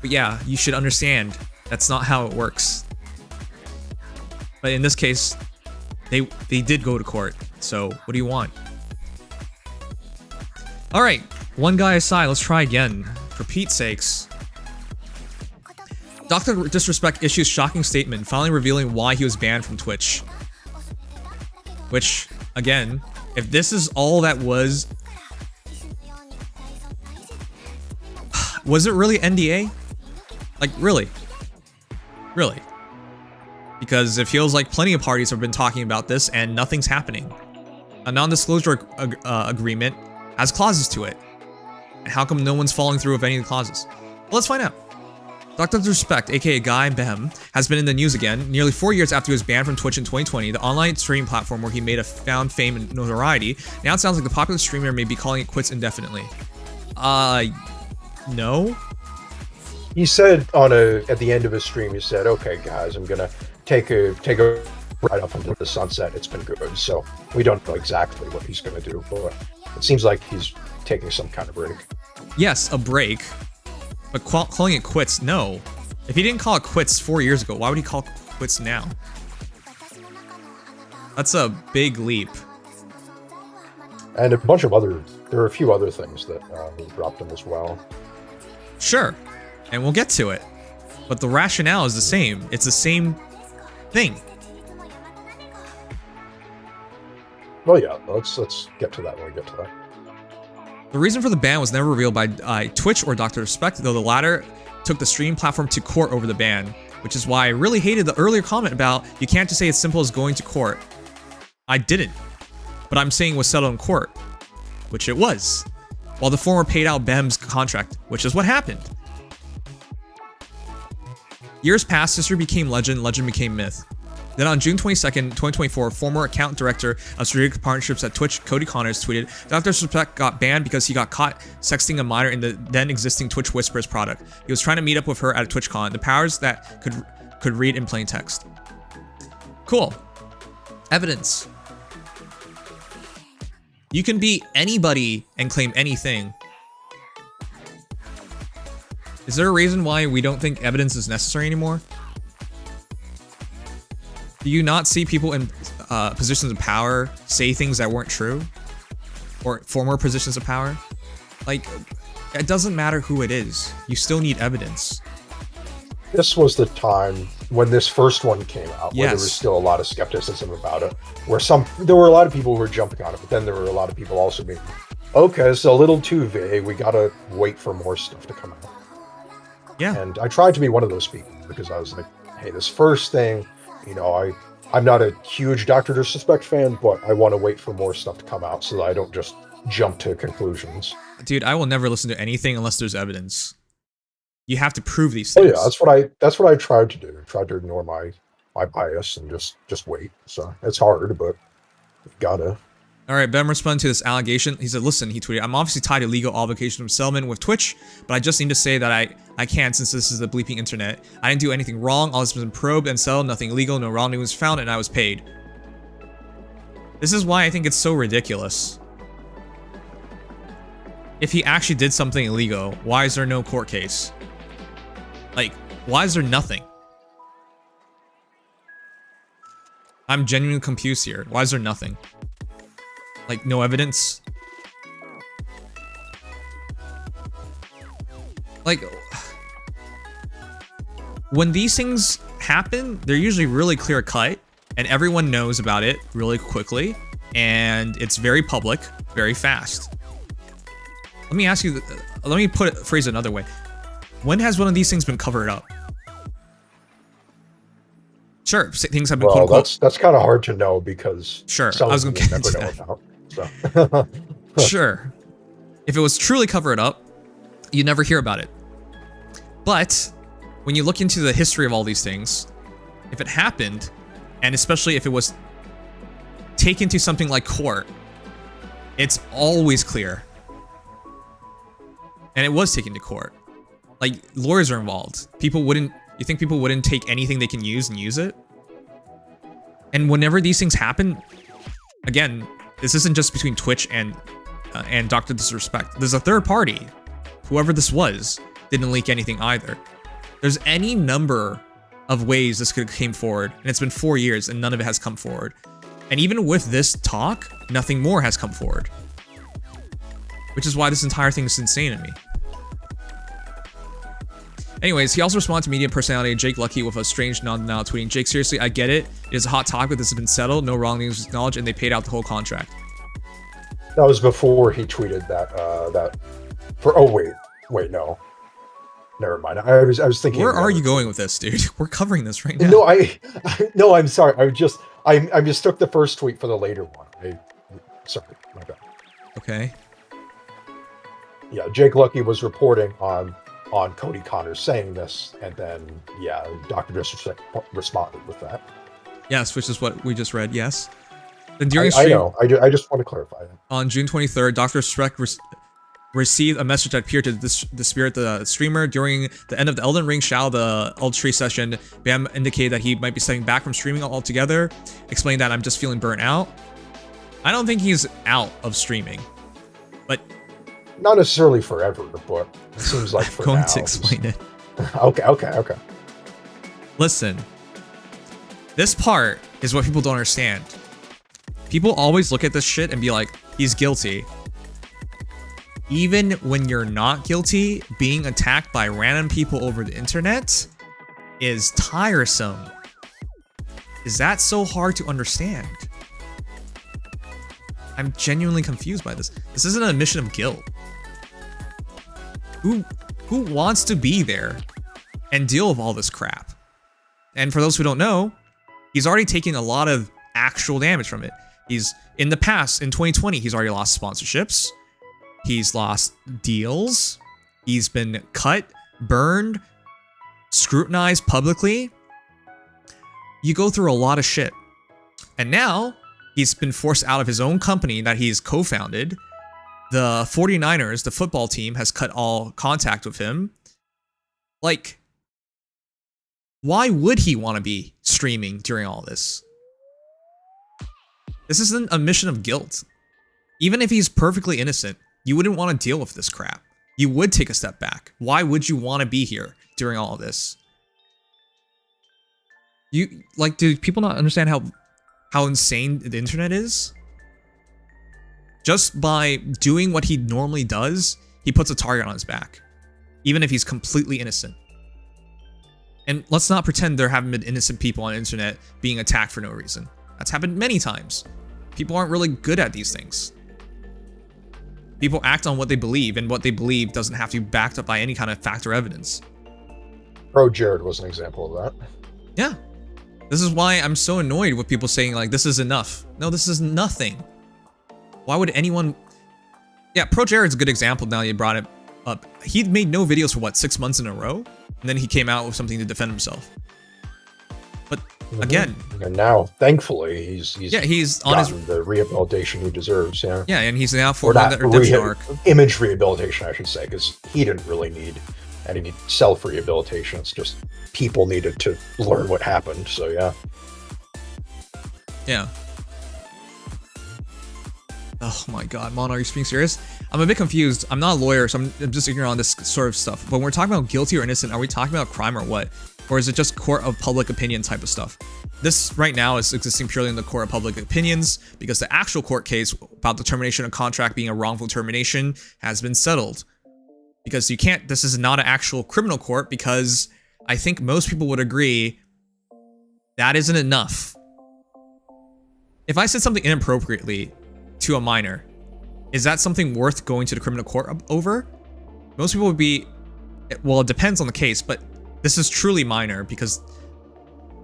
yeah, you should understand that's not how it works. But in this case, they did go to court. So what do you want? All right, one guy aside, let's try again. For Pete's sakes. Dr. Disrespect issues shocking statement, finally revealing why he was banned from Twitch. Which, again, if this is all that was it really NDA? Like, really? Really? Because it feels like plenty of parties have been talking about this and nothing's happening. A non-disclosure agreement has clauses to it. And how come no one's following through with any of the clauses? Well, let's find out. Dr. Disrespect, aka Guy Behm, has been in the news again. Nearly 4 years after he was banned from Twitch in 2020, the online streaming platform where he made a found fame and notoriety, now it sounds like the popular streamer may be calling it quits indefinitely. No? He said at the end of his stream, he said, "Okay, guys, I'm gonna take a ride up into the sunset. It's been good." So we don't know exactly what he's gonna do, but it seems like he's taking some kind of break. Yes, a break, but calling it quits, no. If he didn't call it quits 4 years ago, why would he call it quits now? That's a big leap. And there are a few other things that he dropped him as well. Sure, and we'll get to it. But the rationale is the same. It's the same thing. Well, yeah, let's get to that when we get to that. The reason for the ban was never revealed by Twitch or Dr. Respect, though the latter took the stream platform to court over the ban, which is why I really hated the earlier comment about you can't just say it's simple as going to court. I didn't, but I'm saying it was settled in court, which it was, while the former paid out Behm's contract, which is what happened. Years passed, history became legend, legend became myth. Then on June 22nd, 2024, former account director of strategic partnerships at Twitch, Cody Connors, tweeted, Dr. Respect got banned because he got caught sexting a minor in the then existing Twitch Whispers product. He was trying to meet up with her at a TwitchCon, the powers that could read in plain text. Cool. Evidence. You can be anybody and claim anything. Is there a reason why we don't think evidence is necessary anymore? Do you not see people in positions of power say things that weren't true? Or former positions of power? Like, it doesn't matter who it is. You still need evidence. this was the time when this first one came out, where there was Yes. still a lot of skepticism about it. Where there were a lot of people who were jumping on it, but then there were a lot of people also being, okay, it's a little too vague. We gotta wait for more stuff to come out. Yeah. And I tried to be one of those people because I was like, hey, this first thing, you know, I'm not a huge Dr. Disrespect fan, but I want to wait for more stuff to come out so that I don't just jump to conclusions. Dude, I will never listen to anything unless there's evidence. You have to prove these Oh things. yeah, that's what I tried to do. I tried to ignore my bias and just wait. So it's hard, but you gotta. All right, Ben responded to this allegation. He said, listen, he tweeted, I'm obviously tied to legal obligation of settlement with Twitch, but I just need to say that I can't since this is the bleeping internet. I didn't do anything wrong. All this has been probed and settled. Nothing illegal. No wrongdoing was found, and I was paid. This is why I think it's so ridiculous. If he actually did something illegal, why is there no court case? Like, why is there nothing? I'm genuinely confused here. Why is there nothing? Like, no evidence? Like, when these things happen, they're usually really clear cut, and everyone knows about it really quickly, and it's very public, very fast. Let me ask you, let me phrase it another way. When has one of these things been covered up? Sure, things have been quote unquote. That's kind of hard to know because Sure, some I was of gonna them get never into know about. So. Sure. If it was truly covered up, you never hear about it. But when you look into the history of all these things, if it happened, and especially if it was taken to something like court, it's always clear. And it was taken to court. Like, lawyers are involved. You think people wouldn't take anything they can use and use it? And whenever these things happen, again, this isn't just between Twitch and Dr. Disrespect. There's a third party. Whoever this was didn't leak anything either. There's any number of ways this could have came forward, and it's been 4 years and none of it has come forward. And even with this talk, nothing more has come forward. Which is why this entire thing is insane to me. Anyways, he also responded to media personality Jake Lucky with a strange non-denial tweeting, Jake, seriously, I get it. It is a hot topic. This has been settled. No wrongdoing was acknowledged, and they paid out the whole contract. That was before he tweeted that. Wait, no. Never mind. I was thinking. Where are you going with this, dude? We're covering this right now. No, I'm sorry. I mistook the first tweet for the later one. Sorry, my bad. Okay. Yeah, Jake Lucky was reporting on Cody Connors saying this, and then yeah, Dr. Disrespect responded with that. Yes, which is what we just read. Yes. Then during I stream, know. I just want to clarify that. On June 23rd, Dr. Disrespect received a message that appeared to dispirit the streamer. During the end of the Elden Ring Shao, the Ultra session, Bam indicated that he might be stepping back from streaming altogether, explaining that I'm just feeling burnt out. I don't think he's out of streaming, but not necessarily forever, but it seems like for going now. to explain it. Okay. Listen, this part is what people don't understand. People always look at this shit and be like, he's guilty. Even when you're not guilty, being attacked by random people over the internet is tiresome. Is that so hard to understand? I'm genuinely confused by this. This isn't an admission of guilt. Who wants to be there and deal with all this crap? And for those who don't know, he's already taken a lot of actual damage from it. He's, in the past, in 2020, he's already lost sponsorships. He's lost deals. He's been cut, burned, scrutinized publicly. You go through a lot of shit. And now, he's been forced out of his own company that he's co-founded. The 49ers, the football team, has cut all contact with him. Like, why would he want to be streaming during all this? This isn't a mission of guilt. Even if he's perfectly innocent, you wouldn't want to deal with this crap. You would take a step back. Why would you want to be here during all of this? Do people not understand how insane the internet is? Just by doing what he normally does, he puts a target on his back. Even if he's completely innocent. And let's not pretend there haven't been innocent people on the internet being attacked for no reason. That's happened many times. People aren't really good at these things. People act on what they believe, and what they believe doesn't have to be backed up by any kind of fact or evidence. Pro Jared was an example of that. Yeah. This is why I'm so annoyed with people saying, like, this is enough. No, this is nothing. Why would anyone... Yeah, Pro Jared's a good example now you brought it up. He made no videos for, what, 6 months in a row? And then he came out with something to defend himself. But, again... And now, thankfully, he's on his... the rehabilitation he deserves, yeah. Yeah, and he's now for that redemption arc. Image rehabilitation, I should say, because he didn't really need any self-rehabilitation. It's just people needed to learn what happened, so yeah. Yeah. Oh my god, Mon, are you being serious? I'm a bit confused. I'm not a lawyer, so I'm just ignorant on this sort of stuff. But when we're talking about guilty or innocent, are we talking about crime or what? Or is it just court of public opinion type of stuff? This right now is existing purely in the court of public opinions because the actual court case about the termination of contract being a wrongful termination has been settled. Because you can't, this is not an actual criminal court because I think most people would agree that isn't enough. If I said something inappropriately to a minor, is that something worth going to the criminal court over? Most people would be, well, it depends on the case, but this is truly minor because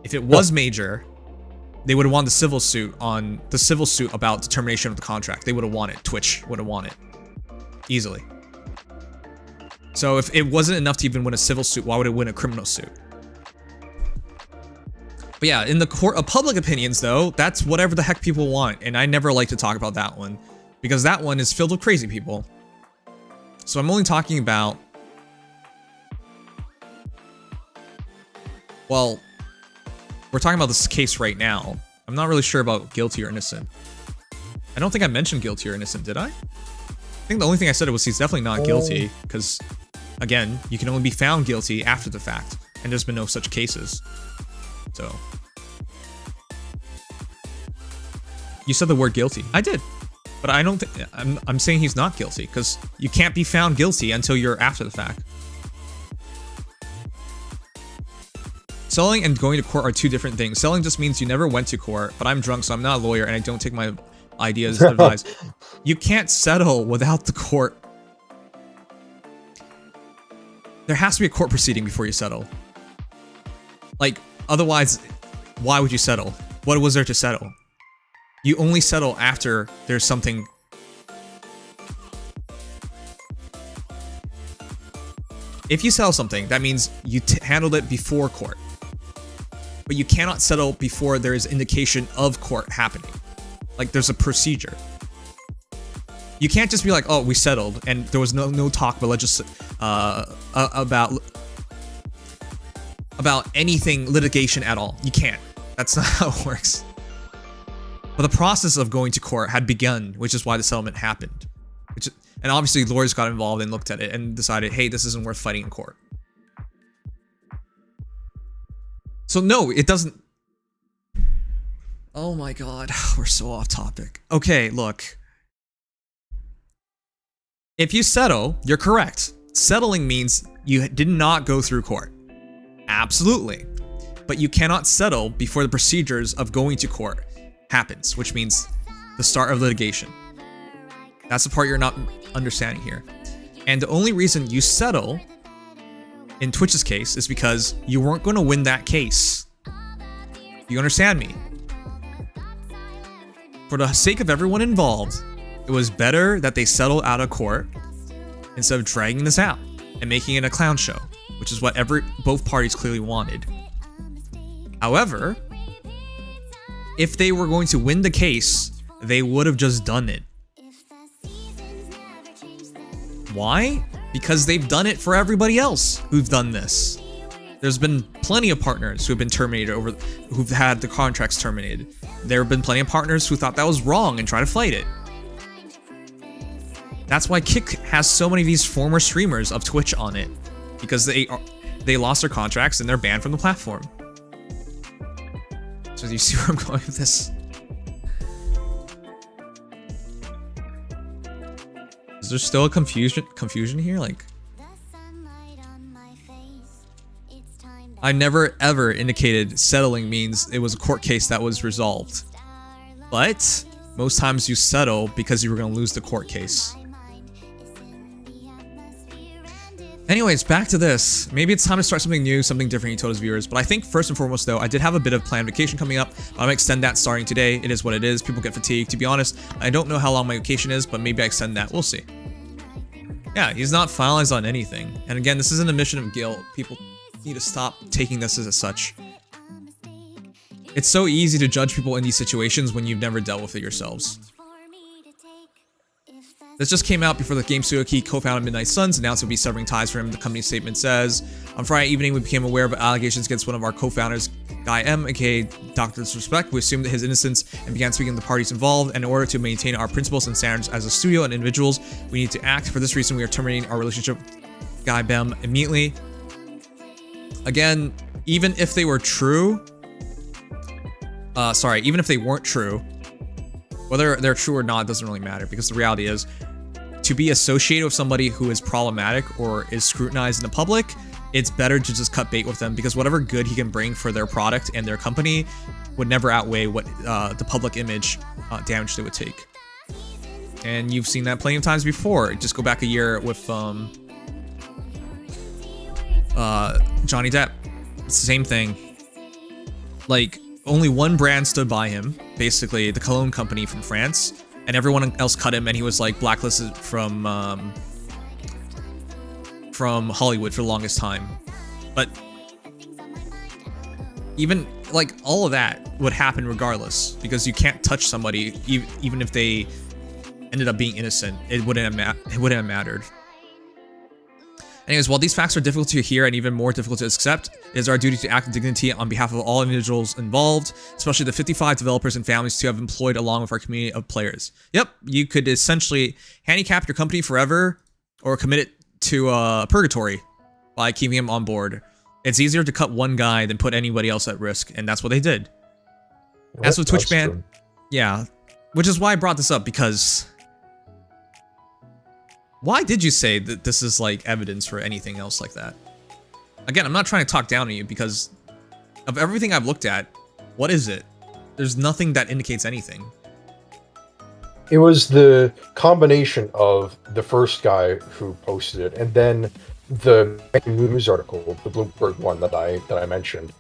if it was major, they would have won the civil suit about the termination of the contract. They would have won it. Twitch would have won it easily. So if it wasn't enough to even win a civil suit, why would it win a criminal suit? But yeah, in the court of public opinions though, that's whatever the heck people want. And I never like to talk about that one because that one is filled with crazy people. So I'm only talking about, well, we're talking about this case right now. I'm not really sure about guilty or innocent. I don't think I mentioned guilty or innocent, did I? I think the only thing I said was he's definitely not guilty because, again, you can only be found guilty after the fact, and there's been no such cases. So, you said the word guilty. I did, but I don't think I'm saying he's not guilty because you can't be found guilty until you're after the fact. Selling and going to court are two different things. Selling just means you never went to court, but I'm drunk, so I'm not a lawyer, and I don't take my ideas as advice. You can't settle without the court. There has to be a court proceeding before you settle. Like, otherwise, why would you settle? What was there to settle? You only settle after there's something. If you settle something, that means you handled it before court. But you cannot settle before there is indication of court happening. Like, there's a procedure. You can't just be like, oh, we settled, and there was no talk about anything litigation at all. You can't. That's not how it works. But the process of going to court had begun, which is why the settlement happened. And obviously, lawyers got involved and looked at it and decided, hey, this isn't worth fighting in court. So no, it doesn't. Oh my god, we're so off topic. Okay, look. If you settle, you're correct. Settling means you did not go through court. Absolutely. But you cannot settle before the procedures of going to court happens, which means the start of litigation. That's the part you're not understanding here. And the only reason you settle in Twitch's case is because you weren't going to win that case. You understand me? For the sake of everyone involved, it was better that they settle out of court instead of dragging this out and making it a clown show, which is what both parties clearly wanted. However, if they were going to win the case, they would have just done it. Why? Because they've done it for everybody else who've done this. There's been plenty of partners who have been terminated who've had the contracts terminated. There have been plenty of partners who thought that was wrong and try to fight it. That's why Kick has so many of these former streamers of Twitch on it, because they lost their contracts and they're banned from the platform. So do you see where I'm going with this? Is there still a confusion here? Like, I never ever indicated settling means it was a court case that was resolved. But most times you settle because you were going to lose the court case. Anyways, back to this. Maybe it's time to start something new, something different, he told his viewers. But I think first and foremost, though, I did have a bit of planned vacation coming up. I'm going to extend that starting today. It is what it is. People get fatigued. To be honest, I don't know how long my vacation is, but maybe I extend that. We'll see. Yeah, he's not finalized on anything. And again, this isn't a mission of guilt. People need to stop taking this as such. It's so easy to judge people in these situations when you've never dealt with it yourselves. This just came out before the game studio key co-founder Midnight Suns announced it would be severing ties for him. The company statement says, on Friday evening, we became aware of allegations against one of our co-founders, Guy M, aka Dr. Disrespect. We assumed his innocence and began speaking to the parties involved. And in order to maintain our principles and standards as a studio and individuals, we need to act. For this reason, we are terminating our relationship with Guy Bem immediately. Again, even if they were true, even if they weren't true, whether they're true or not doesn't really matter, because the reality is, to be associated with somebody who is problematic or is scrutinized in the public, it's better to just cut bait with them, because whatever good he can bring for their product and their company would never outweigh what the public image damage they would take. And you've seen that plenty of times before. Just go back a year with Johnny Depp. It's the same thing. Like, only one brand stood by him, basically the cologne company from France, and everyone else cut him, and he was like blacklisted from Hollywood for the longest time. But even like all of that would happen regardless, because you can't touch somebody even if they ended up being innocent. It wouldn't have mattered. Anyways, while these facts are difficult to hear and even more difficult to accept, it is our duty to act with dignity on behalf of all individuals involved, especially the 55 developers and families to have employed along with our community of players. Yep, you could essentially handicap your company forever or commit it to purgatory by keeping him on board. It's easier to cut one guy than put anybody else at risk, and that's what they did. As with Twitch ban, yeah, which is why I brought this up, because why did you say that this is like evidence for anything else like that? Again, I'm not trying to talk down on you, because of everything I've looked at, what is it? There's nothing that indicates anything. It was the combination of the first guy who posted it, and then the news article, the Bloomberg one that I mentioned.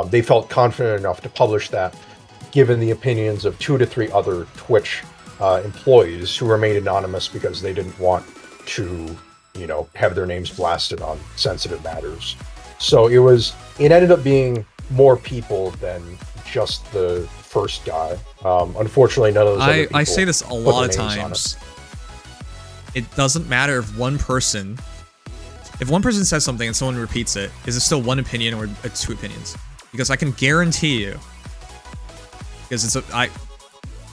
They felt confident enough to publish that, given the opinions of 2 to 3 other Twitch employees who remained anonymous because they didn't want to, have their names blasted on sensitive matters. So it ended up being more people than just the first guy. Unfortunately, none of those other people I say this a lot of times. It doesn't matter if one person says something and someone repeats it, is it still one opinion or 2 opinions? Because I can guarantee you, because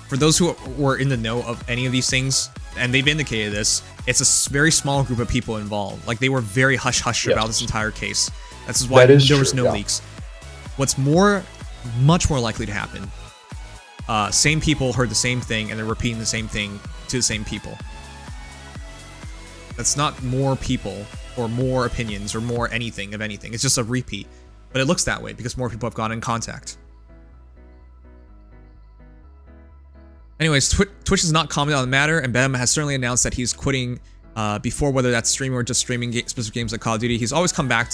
for those who were in the know of any of these things, and they've indicated this, it's a very small group of people involved. Like, they were very hush-hush about this entire case. That's why there was no leaks. What's much more likely to happen, same people heard the same thing, and they're repeating the same thing to the same people. That's not more people, or more opinions, or more anything of anything. It's just a repeat. But it looks that way, because more people have gone in contact. Anyways, Twitch has not commented on the matter, and Bem has certainly announced that he's quitting before, whether that's streaming or just streaming specific games like Call of Duty. He's always come back.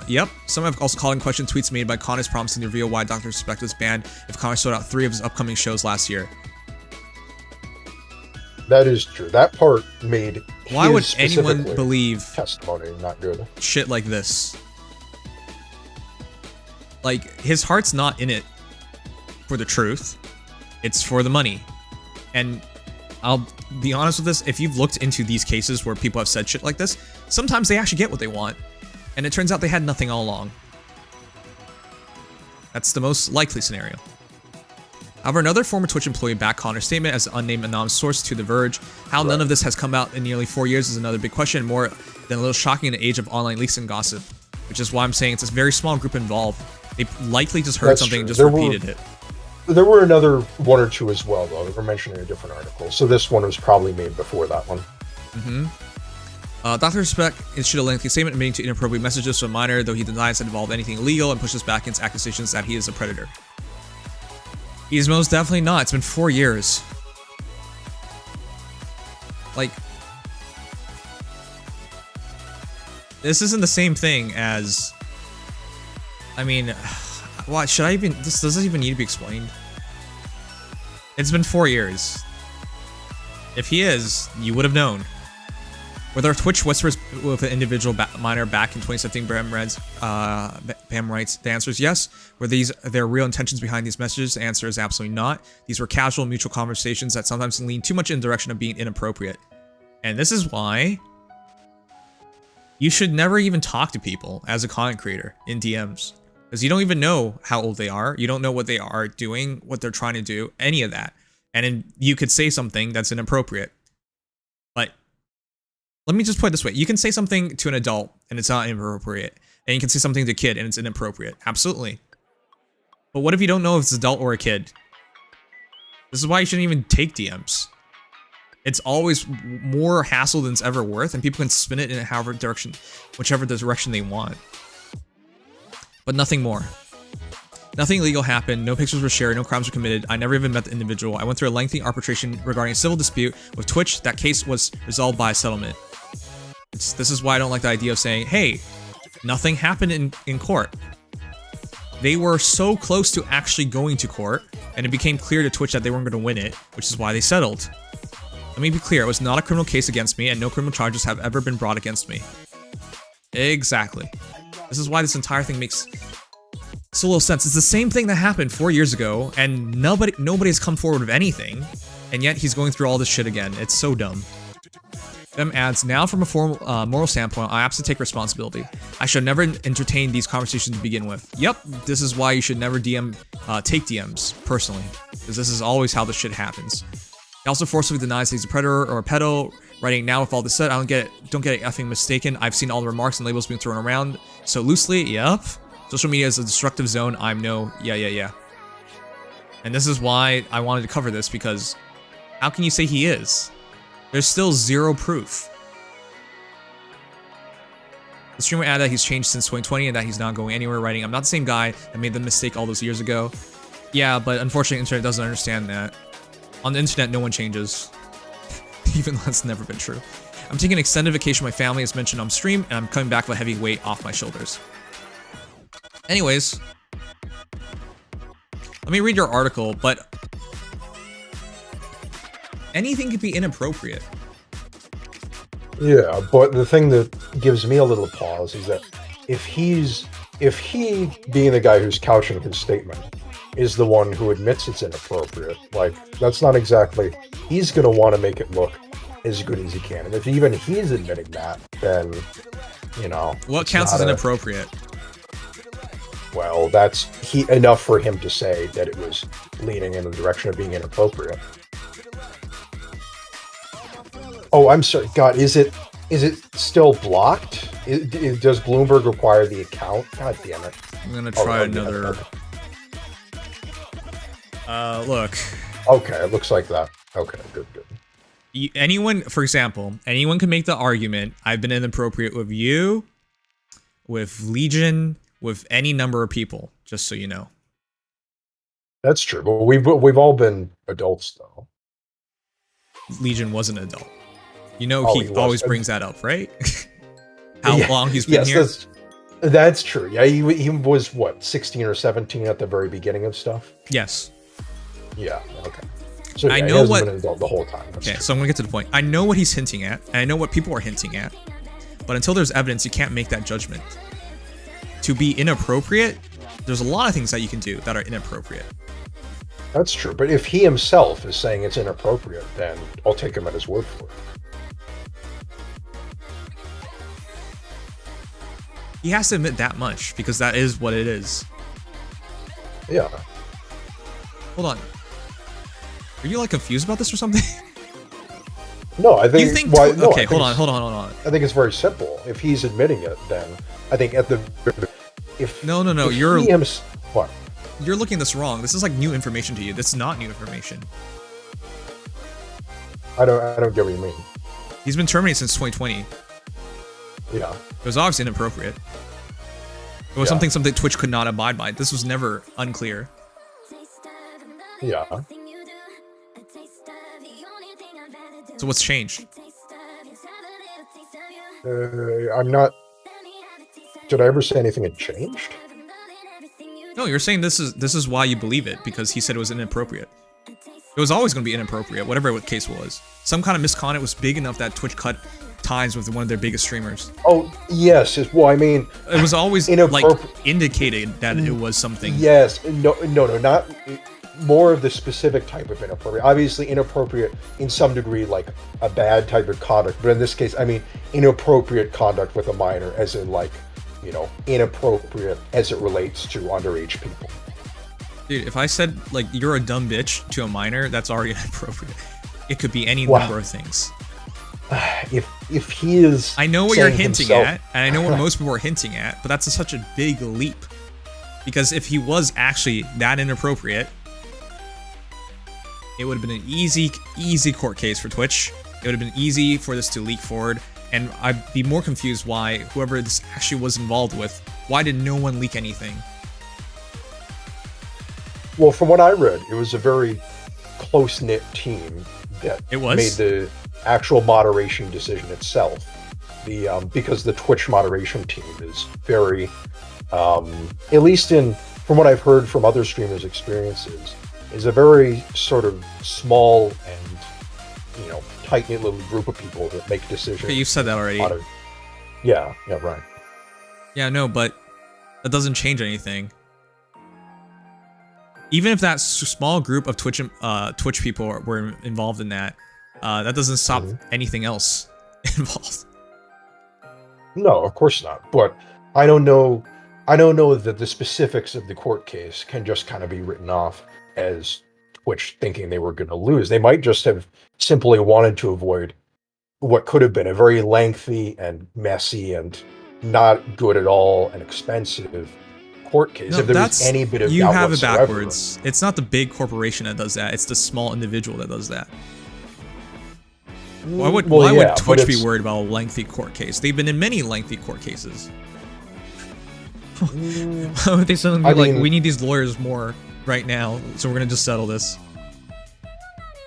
Yep. Some have also called in question tweets made by Connors promising to reveal why Dr. Respect was banned if Connors sold out 3 of his upcoming shows last year. That is true. That part made why would anyone believe testimony not good? Shit like this. Like, his heart's not in it for the truth. It's for the money. And I'll be honest with this, if you've looked into these cases where people have said shit like this, sometimes they actually get what they want. And it turns out they had nothing all along. That's the most likely scenario. However, another former Twitch employee backed Connor's statement as an unnamed anonymous source to The Verge. How none of this has come out in nearly 4 years is another big question, more than a little shocking in the age of online leaks and gossip. Which is why I'm saying it's a very small group involved. They likely just heard something and just repeated it. There were another 1 or 2 as well, though, that were mentioned in a different article. So this one was probably made before that one. Dr. Speck issued a lengthy statement admitting to inappropriate messages to a minor, though he denies that involved anything illegal and pushes back against accusations that he is a predator. He's most definitely not. It's been 4 years. Like, this isn't the same thing as... I mean, why should I even... This doesn't even need to be explained. It's been 4 years. If he is, you would have known. Were there Twitch whispers with an individual minor back in 2017, Bam writes, the answer is yes. Were there real intentions behind these messages? The answer is absolutely not. These were casual, mutual conversations that sometimes lean too much in the direction of being inappropriate. And this is why you should never even talk to people as a content creator in DMs. Because you don't even know how old they are. You don't know what they are doing, what they're trying to do, any of that. And you could say something that's inappropriate. But let me just put it this way. You can say something to an adult and it's not inappropriate. And you can say something to a kid and it's inappropriate. Absolutely. But what if you don't know if it's an adult or a kid? This is why you shouldn't even take DMs. It's always more hassle than it's ever worth, and people can spin it in whichever direction they want. But nothing more. Nothing illegal happened, no pictures were shared, no crimes were committed, I never even met the individual. I went through a lengthy arbitration regarding a civil dispute with Twitch. That case was resolved by a settlement. This is why I don't like the idea of saying, hey, nothing happened in court. They were so close to actually going to court, and it became clear to Twitch that they weren't going to win it, which is why they settled. Let me be clear, it was not a criminal case against me, and no criminal charges have ever been brought against me. Exactly. This is why this entire thing makes so little sense. It's the same thing that happened 4 years ago, and nobody has come forward with anything, and yet he's going through all this shit again. It's so dumb. Them adds, now from a moral standpoint, I absolutely take responsibility. I should never entertain these conversations to begin with. Yep, this is why you should never take DMs, personally. Because this is always how this shit happens. He also forcefully denies that he's a predator or a pedo, writing, now with all this said, don't get it effing mistaken. I've seen all the remarks and labels being thrown around so loosely, yep. Social media is a destructive zone, yeah. And this is why I wanted to cover this, because how can you say he is? There's still zero proof. The streamer added that he's changed since 2020 and that he's not going anywhere, writing, I'm not the same guy that made the mistake all those years ago. Yeah, but unfortunately the internet doesn't understand that. On the internet, no one changes. Even though that's never been true. I'm taking an extended vacation with my family as mentioned on stream, and I'm coming back with a heavy weight off my shoulders. Anyways, let me read your article, but anything could be inappropriate. Yeah, but the thing that gives me a little pause is that if he, being the guy who's couching his statement, is the one who admits it's inappropriate, like, that's not exactly, he's gonna want to make it look as good as he can. And if even he's admitting that, then, you know. What counts as inappropriate? Well, that's enough for him to say that it was leaning in the direction of being inappropriate. Oh, I'm sorry. God, is it still blocked? Does Bloomberg require the account? God damn it. I'm gonna try another. Look. Okay, it looks like that. Okay, good. Anyone, for example, anyone can make the argument, I've been inappropriate with you, with Legion, with any number of people, just so you know. That's true, but we've all been adults, though. Legion was an adult. You know, he always brings that up, right? How long he's been here? That's true. Yeah, he was, what, 16 or 17 at the very beginning of stuff? Yes. Yeah, okay. So yeah, I know he hasn't what, been an adult the whole time. Okay, so I'm gonna get to the point. I know what he's hinting at, and I know what people are hinting at, but until there's evidence, you can't make that judgment. To be inappropriate, there's a lot of things that you can do that are inappropriate. That's true, but if he himself is saying it's inappropriate, then I'll take him at his word for it. He has to admit that much, because that is what it is. Yeah. Hold on. Are you, like, confused about this or something? No, I think... Okay, hold on. I think it's very simple. If he's admitting it, then I think at the... No, What? You're looking at this wrong. This is, like, new information to you. This is not new information. I don't get what you mean. He's been terminated since 2020. Yeah. It was obviously inappropriate. It was something Twitch could not abide by. This was never unclear. Yeah. So what's changed? I'm not. Did I ever say anything had changed? No, you're saying this is why you believe it, because he said it was inappropriate. It was always going to be inappropriate, whatever the case was. Some kind of misconduct was big enough that Twitch cut ties with one of their biggest streamers. Oh, yes. Well, I mean... It was always, like, indicated that it was something... Yes. No, not... More of the specific type of inappropriate. Obviously, inappropriate in some degree, like a bad type of conduct. But in this case, I mean, inappropriate conduct with a minor, as in, like, you know, inappropriate as it relates to underage people. Dude, if I said, like, you're a dumb bitch to a minor, that's already inappropriate. It could be any number of things. If he is... I know what you're hinting at, and I know what most people are hinting at, but that's such a big leap. Because if he was actually that inappropriate, it would have been an easy court case for Twitch. It would have been easy for this to leak forward, and I'd be more confused why whoever this actually was involved with, why did no one leak anything? Well, from what I read, it was a very close-knit team that made the actual moderation decision itself. Because the Twitch moderation team is very, at least from what I've heard from other streamers' experiences, is a very sort of small and, you know, tight-knit little group of people that make decisions. Okay, you've said that already. Yeah, right. Yeah, no, but that doesn't change anything. Even if that small group of Twitch people were involved in that, that doesn't stop anything else involved. No, of course not. But I don't know that the specifics of the court case can just kind of be written off as Twitch thinking they were going to lose. They might just have simply wanted to avoid what could have been a very lengthy and messy and not good at all and expensive court case. No, if there was any bit of you doubt have whatsoever. it backwards. It's not the big corporation that does that. It's the small individual that does that. Why would Twitch be worried about a lengthy court case? They've been in many lengthy court cases. Why would they suddenly be like, we need these lawyers more right now, so we're gonna just settle this?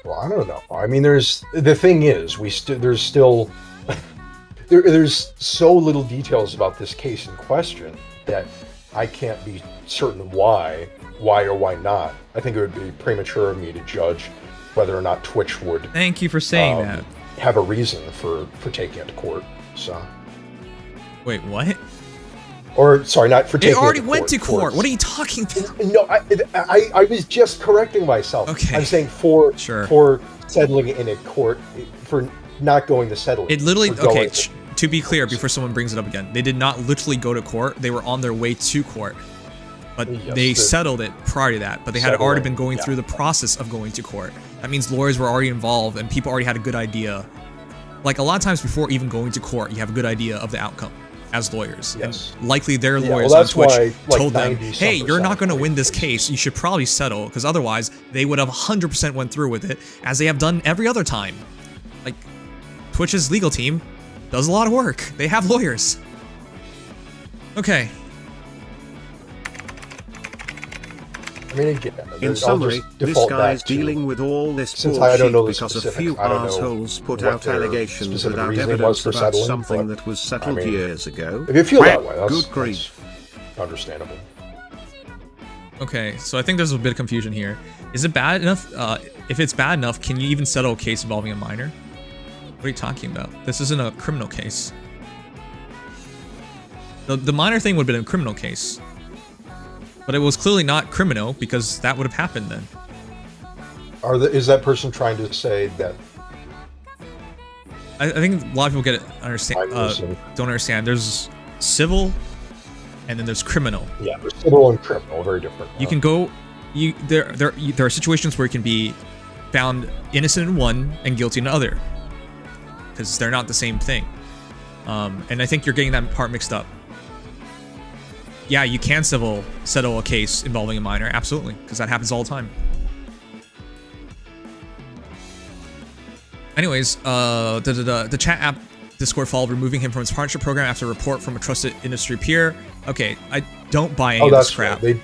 Well, I don't know. I mean, the thing is, there's still there's so little details about this case in question that I can't be certain why or why not. I think it would be premature of me to judge whether or not Twitch would. Thank you for saying that. Have a reason for taking it to court. So. Wait, what? Or sorry, not for taking it to court. It already went to court. What are you talking about? No, I was just correcting myself. Okay. I'm saying for settling in a court, for not going to settle it. It literally, to be clear, before someone brings it up again, they did not literally go to court. They were on their way to court. But they settled it prior to that. But they had already been going through the process of going to court. That means lawyers were already involved and people already had a good idea. Like a lot of times before even going to court, you have a good idea of the outcome as lawyers. Yes. And likely their lawyers on Twitch told them, hey, you're not going to win this cases. case. You should probably settle, because otherwise they would have 100% went through with it, as they have done every other time. Like, Twitch's legal team does a lot of work. They have lawyers. Okay. I mean, again, in summary, this guy's dealing with all this bullshit because a few assholes put out allegations without evidence about something that was settled years ago. If you feel that way, that's good grief. Understandable. Okay, so I think there's a bit of confusion here. Is it bad enough? If it's bad enough, can you even settle a case involving a minor? What are you talking about? This isn't a criminal case. The minor thing would have been a criminal case. But it was clearly not criminal, because that would have happened then. Is that person trying to say that? I think a lot of people don't understand. There's civil, and then there's criminal. Yeah, there's civil and criminal, very different. You can go. There are situations where you can be found innocent in one and guilty in the other, because they're not the same thing. And I think you're getting that part mixed up. Yeah, you can settle a case involving a minor, absolutely, because that happens all the time. Anyways, the chat app Discord followed removing him from his partnership program after a report from a trusted industry peer. Okay, I don't buy any of this crap. Right.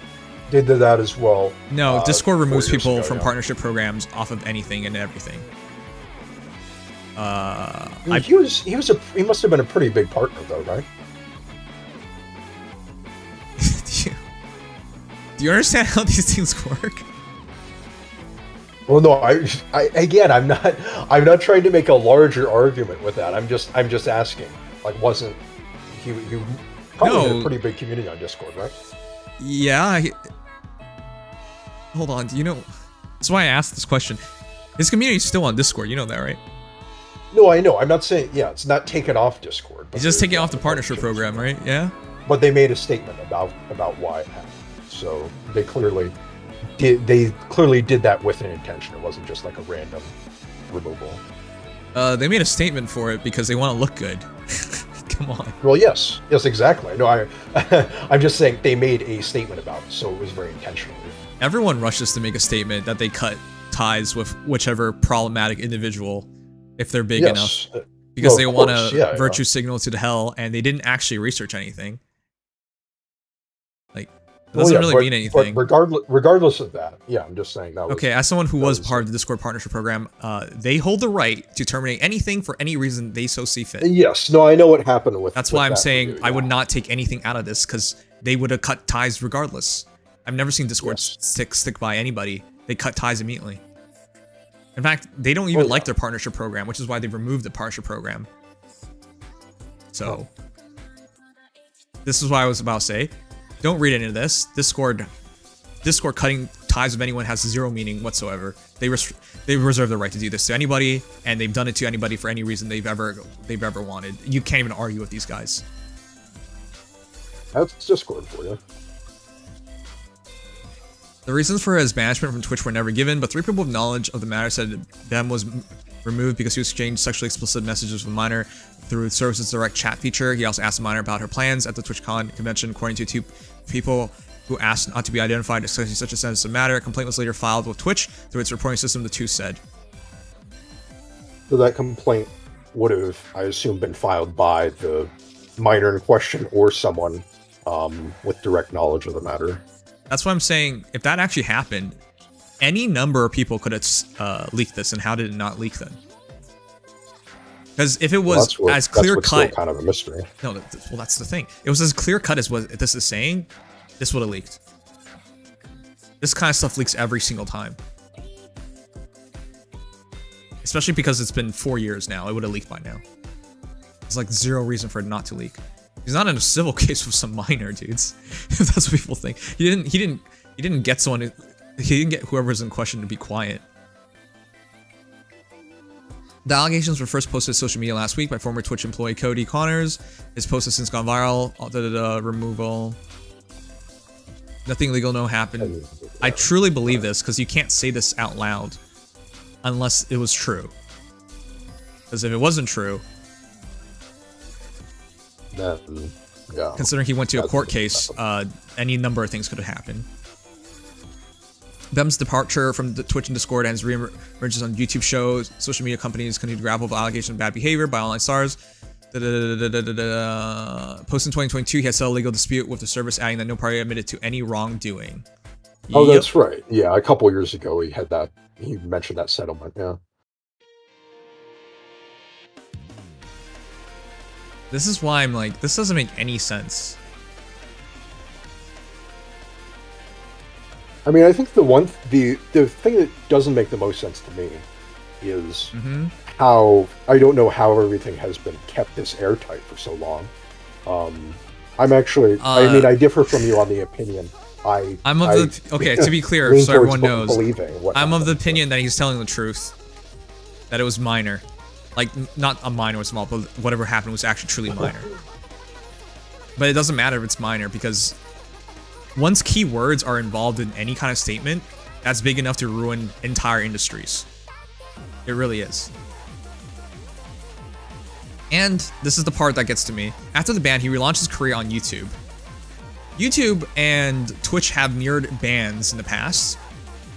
They did that as well. No, Discord removes people from partnership programs off of anything and everything. He must have been a pretty big partner though, right? Do you understand how these things work? Well, no, I'm not trying to make a larger argument with that. I'm just asking. Like, wasn't he probably had a pretty big community on Discord, right? Yeah. Hold on. Do you know? That's why I asked this question. His community's still on Discord. You know that, right? No, I know. I'm not saying. Yeah, it's not taken off Discord. He's just taking off the partnership program, right? Yeah. But they made a statement about why it happened. So they clearly did that with an intention. It wasn't just like a random removal. They made a statement for it because they want to look good. Come on. Well, yes, exactly. No, I'm just saying they made a statement about it, so it was very intentional. Everyone rushes to make a statement that they cut ties with whichever problematic individual if they're big enough, because they want to virtue signal to the hell, and they didn't actually research anything. Like, it doesn't really mean anything. But regardless of that, I'm just saying that. Okay, as someone who was part of the Discord partnership program, they hold the right to terminate anything for any reason they so see fit. Yes, no, I know what happened with. That's why I'm saying I would not take anything out of this, because they would have cut ties regardless. I've never seen Discord stick by anybody. They cut ties immediately. In fact, they don't even like their partnership program, which is why they removed the partnership program. So, this is what I was about to say. Don't read into this. Discord cutting ties with anyone has zero meaning whatsoever. They reserve the right to do this to anybody, and they've done it to anybody for any reason they've ever wanted. You can't even argue with these guys. That's Discord for you. The reasons for his banishment from Twitch were never given, but 3 people with knowledge of the matter said Dem was removed because he exchanged sexually explicit messages with a minor through the service's direct chat feature. He also asked the minor about her plans at the TwitchCon convention, according to 2 people who asked not to be identified discussing such a sensitive matter. A complaint was later filed with Twitch through its reporting system, the 2 said. So that complaint would have, I assume, been filed by the minor in question or someone with direct knowledge of the matter. That's what I'm saying. If that actually happened, any number of people could have leaked this, and how did it not leak then? Because if it was as clear cut, kind of a mystery. No, well, that's the thing. It was as clear cut as what this is saying. This would have leaked. This kind of stuff leaks every single time, especially because it's been 4 years now. It would have leaked by now. There's like zero reason for it not to leak. He's not in a civil case with some minor dudes. If that's what people think. He didn't get someone. He didn't get whoever's in question to be quiet. The allegations were first posted to social media last week by former Twitch employee Cody Connors. His post has since gone viral. Removal. Nothing legal, no happened. I truly believe this because you can't say this out loud unless it was true. Because if it wasn't true, considering he went to a court case, any number of things could have happened. Bem's departure from the Twitch and Discord and his re-emergence on YouTube shows, social media companies continue to grapple with allegations of bad behavior by online stars. Post in 2022, he had settled a legal dispute with the service, adding that no party admitted to any wrongdoing. Oh, that's right. Yeah, a couple years ago he had that. He mentioned that settlement. Yeah. This is why I'm like, this doesn't make any sense. I mean, I think the thing that doesn't make the most sense to me is how, I don't know how everything has been kept this airtight for so long. I'm actually, I mean, I differ from you on the opinion. To be clear, so everyone knows, I'm of the opinion that he's telling the truth. That it was minor. Like, not a minor or small, but whatever happened was actually truly minor. But it doesn't matter if it's minor, because once keywords are involved in any kind of statement, that's big enough to ruin entire industries. It really is. And this is the part that gets to me. After the ban, he relaunched his career on YouTube. YouTube and Twitch have mirrored bans in the past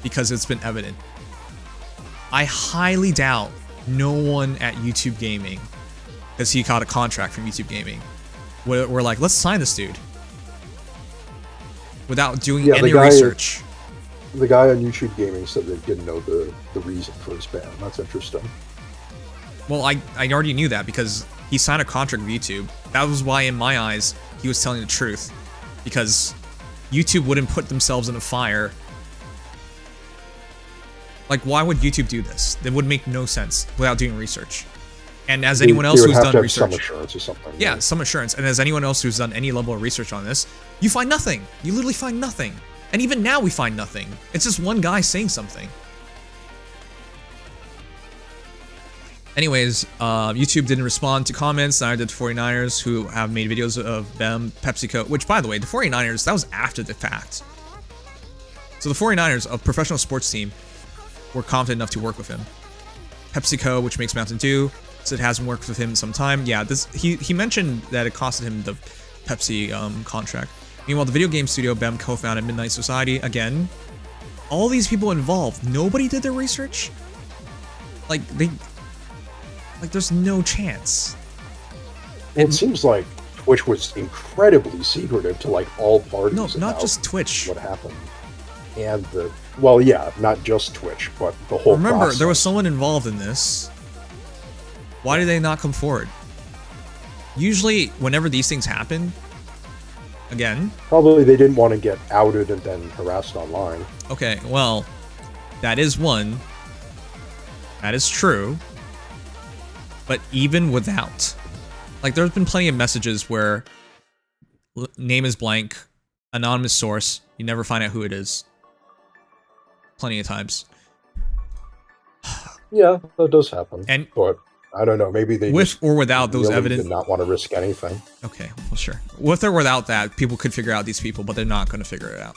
because it's been evident. I highly doubt no one at YouTube Gaming because he got a contract from YouTube Gaming. We're like, let's sign this dude without doing any research. The guy on YouTube Gaming said they didn't know the reason for his ban. That's interesting. Well, I already knew that because he signed a contract with YouTube. That was why, in my eyes, he was telling the truth. Because YouTube wouldn't put themselves in a fire. Like, why would YouTube do this? That would make no sense without doing research. And as anyone else who's done research, some assurance or something. Yeah, some assurance. And as anyone else who's done any level of research on this, you find nothing. You literally find nothing. And even now we find nothing. It's just one guy saying something. Anyways, YouTube didn't respond to comments, neither did the 49ers, who have made videos of them, PepsiCo, which, by the way, the 49ers, that was after the fact. So the 49ers, a professional sports team, were confident enough to work with him. PepsiCo, which makes Mountain Dew, said it hasn't worked with him in some time. Yeah, he mentioned that it costed him the Pepsi contract. Meanwhile, the video game studio BEM co-founded Midnight Society, again, all these people involved, nobody did their research? Like, there's no chance. It seems like Twitch was incredibly secretive to, like, all parties. No, not just Twitch. What happened. And well, yeah, not just Twitch, but the whole Remember, there was someone involved in this. Why did they not come forward? Usually, whenever these things happen, again... Probably they didn't want to get outed and then harassed online. Okay, well, that is one. That is true. But even without... Like, there's been plenty of messages where... Name is blank. Anonymous source. You never find out who it is. Plenty of times. Yeah, that does happen. And... But... I don't know, maybe they with or without those evidence did not want to risk anything. Okay, well sure. With or without that, people could figure out these people, but they're not going to figure it out.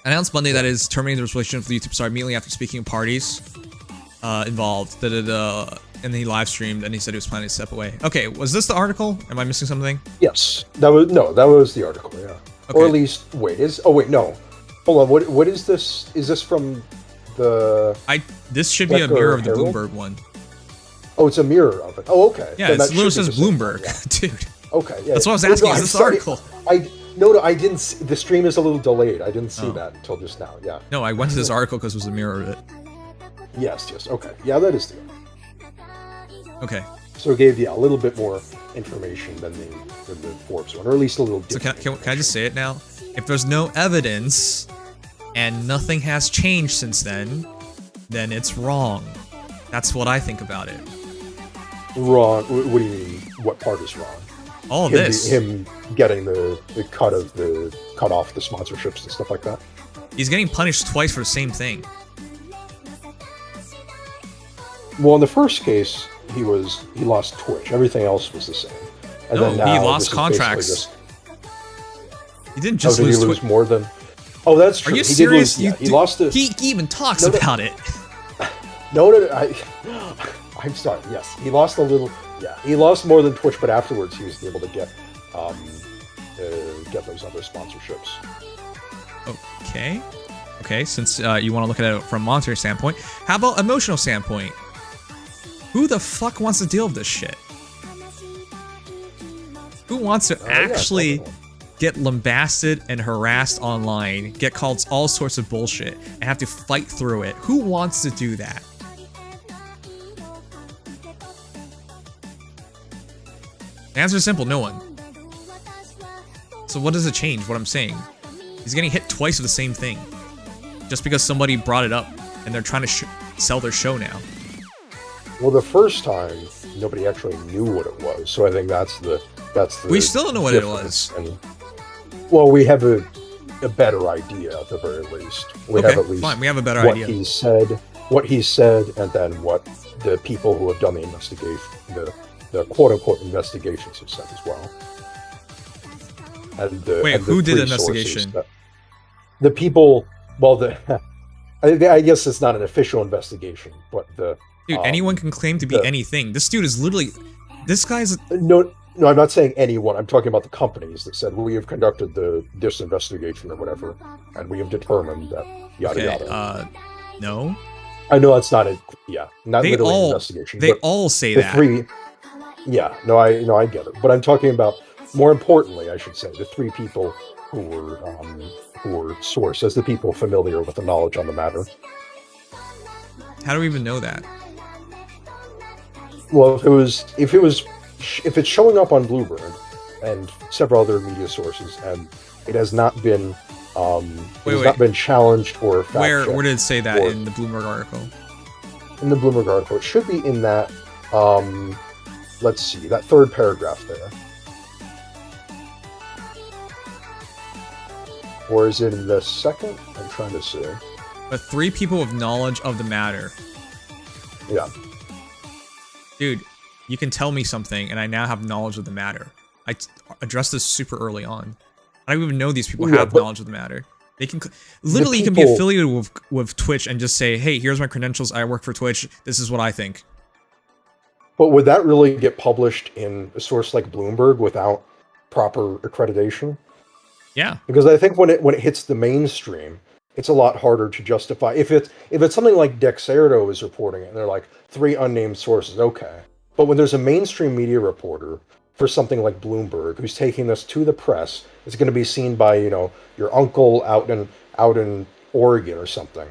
Announced Monday that is terminating the relationship with YouTube star immediately after speaking of parties involved. And then he live streamed and he said he was planning to step away. Okay, was this the article? Am I missing something? Yes, that was the article. Yeah, okay. Or at least no. Hold on, what is this? Is this from the? This should be a mirror of the Bloomberg one. Oh, it's a mirror of it. Oh, okay. Yeah, it literally says Bloomberg, dude. Okay, yeah. That's what I was asking. Is this article? No, I didn't see, the stream is a little delayed. I didn't see that until just now. Yeah. No, I went to this article because it was a mirror of it. Yes. Okay. Yeah, that is the article. Okay. So it gave a little bit more information than the Forbes one, or at least a little. So can I just say it now? If there's no evidence and nothing has changed since then it's wrong. That's what I think about it. Wrong? What do you mean? What part is wrong? All of this. Him getting the cut off the sponsorships and stuff like that. He's getting punished twice for the same thing. Well, in the first case, he lost Twitch. Everything else was the same. And no, then now, he lost contracts. He didn't just lose. Did he lose more than? Oh, that's true. Are you serious? He lost it. He even talks about it. No, I'm sorry. Yes, he lost a little. Yeah, he lost more than Twitch, but afterwards he was able to get those other sponsorships. Okay. Since you want to look at it from a monetary standpoint, how about emotional standpoint? Who the fuck wants to deal with this shit? Who wants to actually get lambasted and harassed online, get called all sorts of bullshit, and have to fight through it? Who wants to do that? The answer is simple, no one. So what does it change, what I'm saying? He's getting hit twice with the same thing. Just because somebody brought it up, and they're trying to sell their show now. Well, the first time, nobody actually knew what it was, so I think that's the we still don't know what it was. And, well, we have a better idea at the very least. We have at least fine. We have a better idea. What he said, and then what the people who have done the investigation, the quote-unquote investigations have said as well. And who did the investigation? The people. Well, I guess it's not an official investigation, but dude, anyone can claim to be anything. This dude is literally. This guy's. No, I'm not saying anyone. I'm talking about the companies that said we have conducted this investigation or whatever, and we have determined that yada yada. No. I know that's not not They literally all, an investigation. they but all say the that. three, I get it. But I'm talking about, more importantly, I should say, the three people who were sourced as the people familiar with the knowledge on the matter. How do we even know that? Well, if it's showing up on Bluebird and several other media sources, and it has not been not been challenged or where did it say that in the Bloomberg article? In the Bloomberg article, it should be in that. Let's see, that third paragraph there. Or is it in the second? I'm trying to see. But three people with knowledge of the matter. Yeah. Dude, you can tell me something, and I now have knowledge of the matter. I addressed this super early on. I don't even know these people have knowledge of the matter. They can literally you can be affiliated with Twitch and just say, "Hey, here's my credentials. I work for Twitch. This is what I think." But would that really get published in a source like Bloomberg without proper accreditation? Yeah. Because I think when it hits the mainstream, it's a lot harder to justify. If it's something like Dexerto is reporting it, and they're like 3 unnamed sources, okay. But when there's a mainstream media reporter for something like Bloomberg who's taking this to the press, it's going to be seen by, your uncle out in Oregon or something.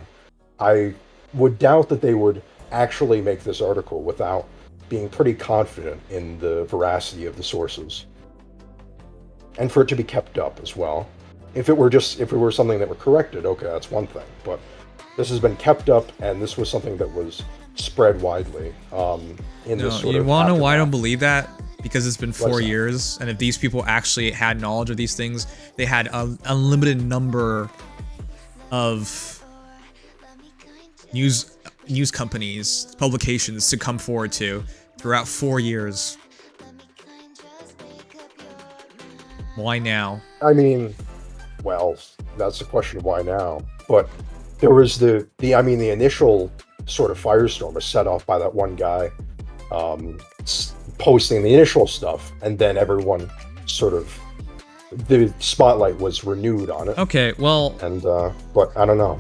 I would doubt that they would actually make this article without being pretty confident in the veracity of the sources. And for it to be kept up as well. If it were something that were corrected, okay, that's one thing. But this has been kept up, and this was something that was spread widely in this sort of. You want to know why I don't believe that? Because it's been 4 years, and if these people actually had knowledge of these things, they had a unlimited number of news companies, publications to come forward to throughout 4 years. Why now? I mean, well, that's the question of why now. But there was the initial sort of firestorm was set off by that one guy posting the initial stuff, and then everyone sort of, the spotlight was renewed on it. Okay, well, and but I don't know.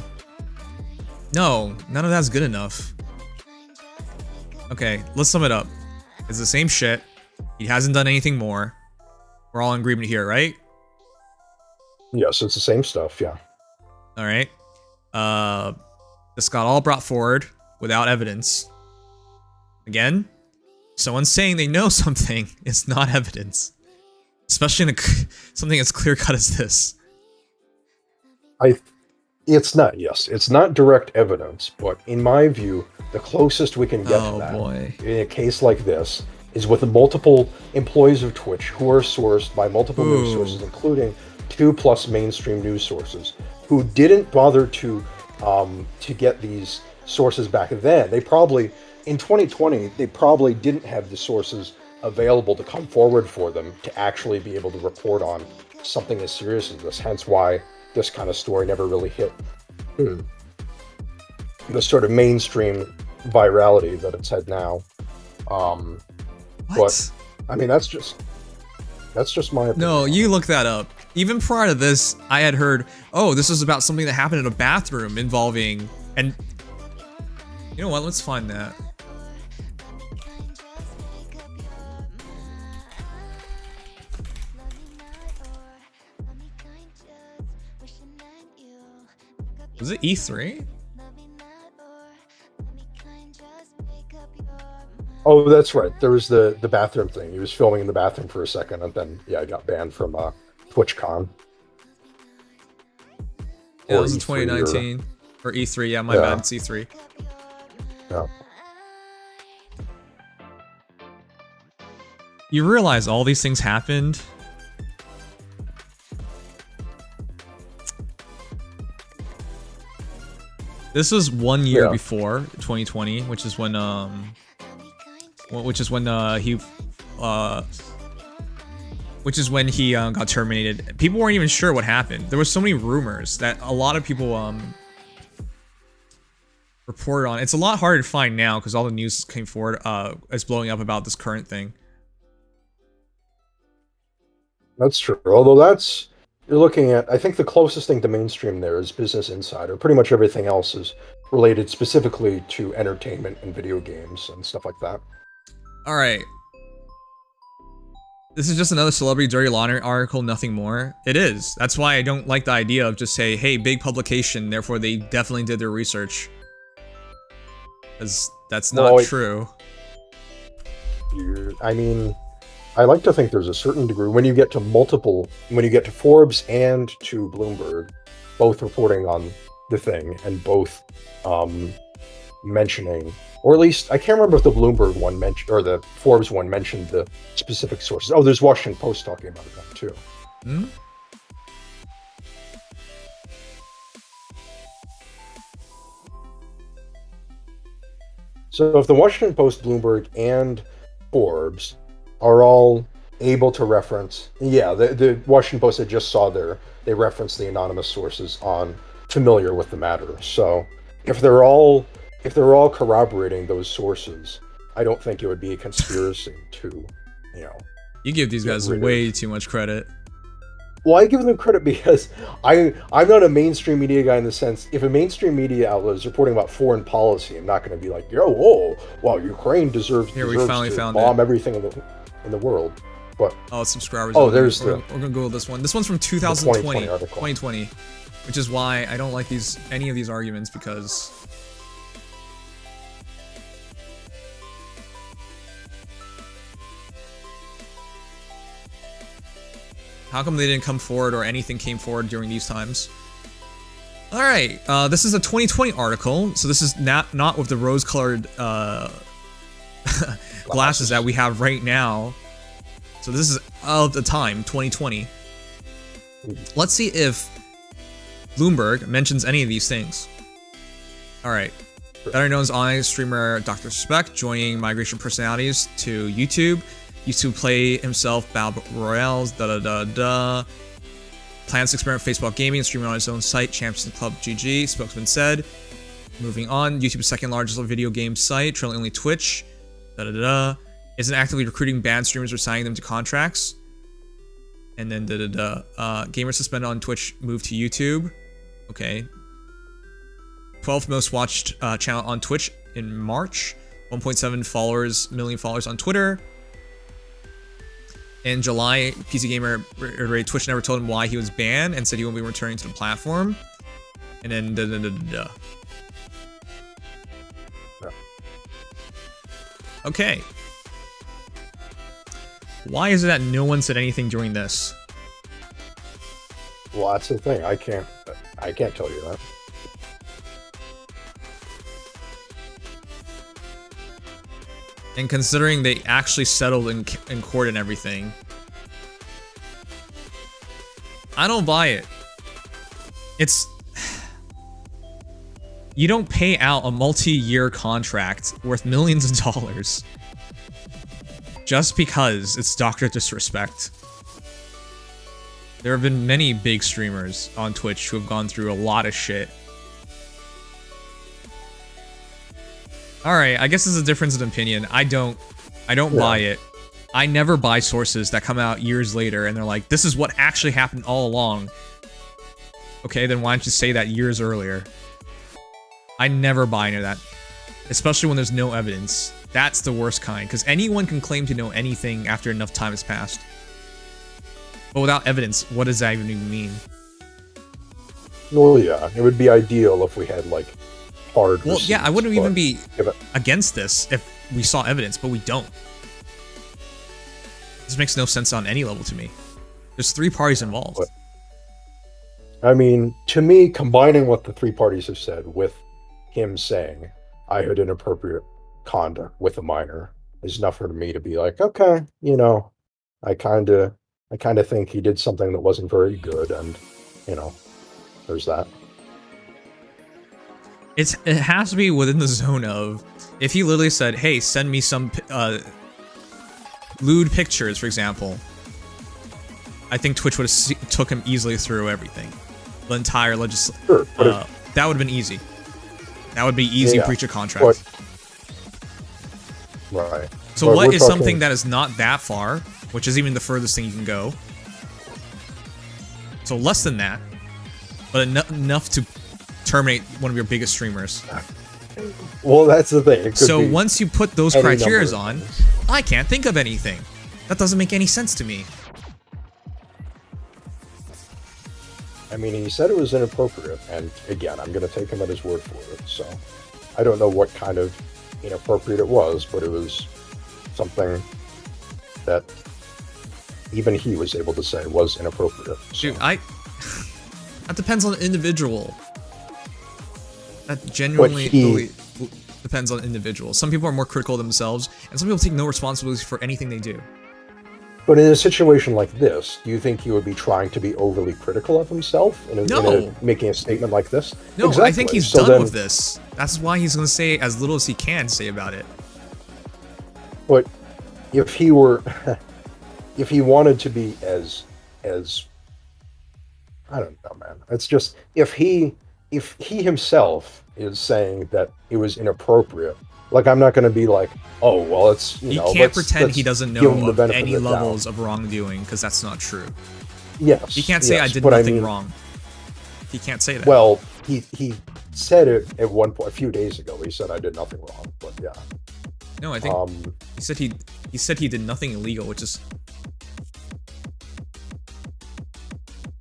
No, none of that's good enough. Okay, let's sum it up. It's the same shit. He hasn't done anything more. We're all in agreement here, right? Yes, it's the same stuff, yeah. All right. This got all brought forward without evidence. Again, someone saying they know something is not evidence. Especially in something as clear-cut as this. It's not direct evidence, but in my view, the closest we can get to that in a case like this is with the multiple employees of Twitch who are sourced by multiple news sources, including 2+ mainstream news sources, who didn't bother to get these sources back then. They probably, in 2020, they probably didn't have the sources available to come forward for them to actually be able to report on something as serious as this. Hence why this kind of story never really hit the sort of mainstream virality that it's had now. But I mean, that's just my opinion. No, you look that up. Even prior to this, I had heard, oh, this is about something that happened in a bathroom involving, and you know what? Let's find that. Was it E3? Oh, that's right. There was the bathroom thing. He was filming in the bathroom for a second, and then he got banned from TwitchCon. Yeah, it was in 2019 or E3. Yeah, my bad. It's E3. Yeah. You realize all these things happened. This was 1 year before 2020, which is when he got terminated. People weren't even sure what happened. There were so many rumors that a lot of people reported on. It's a lot harder to find now because all the news came forward is blowing up about this current thing. That's true. Although you're looking at, I think the closest thing to mainstream there is Business Insider. Pretty much everything else is related specifically to entertainment and video games and stuff like that. All right. This is just another celebrity dirty laundry article, nothing more. It is. That's why I don't like the idea of just say, hey, big publication, therefore they definitely did their research. Because that's not true. I mean, I like to think there's a certain degree, when you get to Forbes and to Bloomberg, both reporting on the thing and both mentioning, or at least I can't remember if the Bloomberg one mentioned or the Forbes one mentioned the specific sources. Oh, there's Washington Post talking about that too. Hmm? So if the Washington Post, Bloomberg, and Forbes are all able to reference, yeah, the Washington Post, I just saw they referenced the anonymous sources on familiar with the matter. So if they're all corroborating those sources, I don't think it would be a conspiracy to, You give these guys way too much credit. Well, I give them credit because I'm not a mainstream media guy in the sense, if a mainstream media outlet is reporting about foreign policy, I'm not going to be like, wow, Ukraine deserves to bomb everything in the world. But subscribers. Oh, we're gonna Google this one. This one's from 2020, 2020, which is why I don't like any of these arguments, because how come they didn't come forward or anything came forward during these times? All right, this is a 2020 article, so this is not with the rose-colored glasses that we have right now. So this is of the time, 2020. Let's see if Bloomberg mentions any of these things. All right, better known as online streamer Dr. Speck joining migration personalities to YouTube. Used to play himself Battle Royales, Plans to experiment with Facebook gaming and streaming on his own site, Champions Club GG, spokesman said. Moving on, YouTube's second largest video game site, trailing only Twitch, isn't actively recruiting banned streamers or signing them to contracts. And then gamers suspended on Twitch moved to YouTube. Okay. 12th most watched channel on Twitch in March. 1.7 million followers on Twitter. In July, PC Gamer reiterated Twitch never told him why he was banned and said he won't be returning to the platform. And then Okay. Why is it that no one said anything during this? Well, that's the thing. I can't tell you that. And considering they actually settled in court and everything, I don't buy it. You don't pay out a multi-year contract worth millions of dollars just because it's Dr. Disrespect. There have been many big streamers on Twitch who have gone through a lot of shit. Alright, I guess there's a difference in opinion. I don't buy it. I never buy sources that come out years later and they're like, this is what actually happened all along. Okay, then why don't you say that years earlier? I never buy into that. Especially when there's no evidence. That's the worst kind, because anyone can claim to know anything after enough time has passed. But without evidence, what does that even mean? Well, yeah, it would be ideal if we had, like, hard receipts, yeah, I wouldn't even be against this if we saw evidence, but we don't. This makes no sense on any level to me. There's 3 parties involved. I mean, to me, combining what the 3 parties have said with him saying, I had inappropriate conduct with a minor, is enough for me to be like, okay, I kind of think he did something that wasn't very good, and, there's that. It has to be within the zone of, if he literally said, hey, send me some lewd pictures, for example, I think Twitch would have took him easily through everything. The entire legislation. Sure, that would have been easy. That would be easy breach of contract. Right. So what is something that is not that far, which is even the furthest thing you can go? So less than that, but enough to terminate one of your biggest streamers. Well, that's the thing. So once you put those criteria on, things. I can't think of anything. That doesn't make any sense to me. I mean, he said it was inappropriate, and again, I'm going to take him at his word for it. So I don't know what kind of inappropriate it was, but it was something that even he was able to say was inappropriate. So. Dude, that depends on the individual. That genuinely depends on the individual. Some people are more critical of themselves, and some people take no responsibility for anything they do. But in a situation like this, do you think he would be trying to be overly critical of himself in making a statement like this? No, exactly. I think he's done with this. That's why he's going to say as little as he can say about it. But if he were, if he wanted to be as I don't know, man. It's just if he himself is saying that it was inappropriate, like I'm not going to be like, oh well, it's you know, he can't pretend he doesn't know of any levels of wrongdoing because that's not true. Yes, he can't say I did nothing wrong. He can't say that. Well, he said it at one point a few days ago. He said I did nothing wrong, but yeah. No, I think he said he did nothing illegal, which is.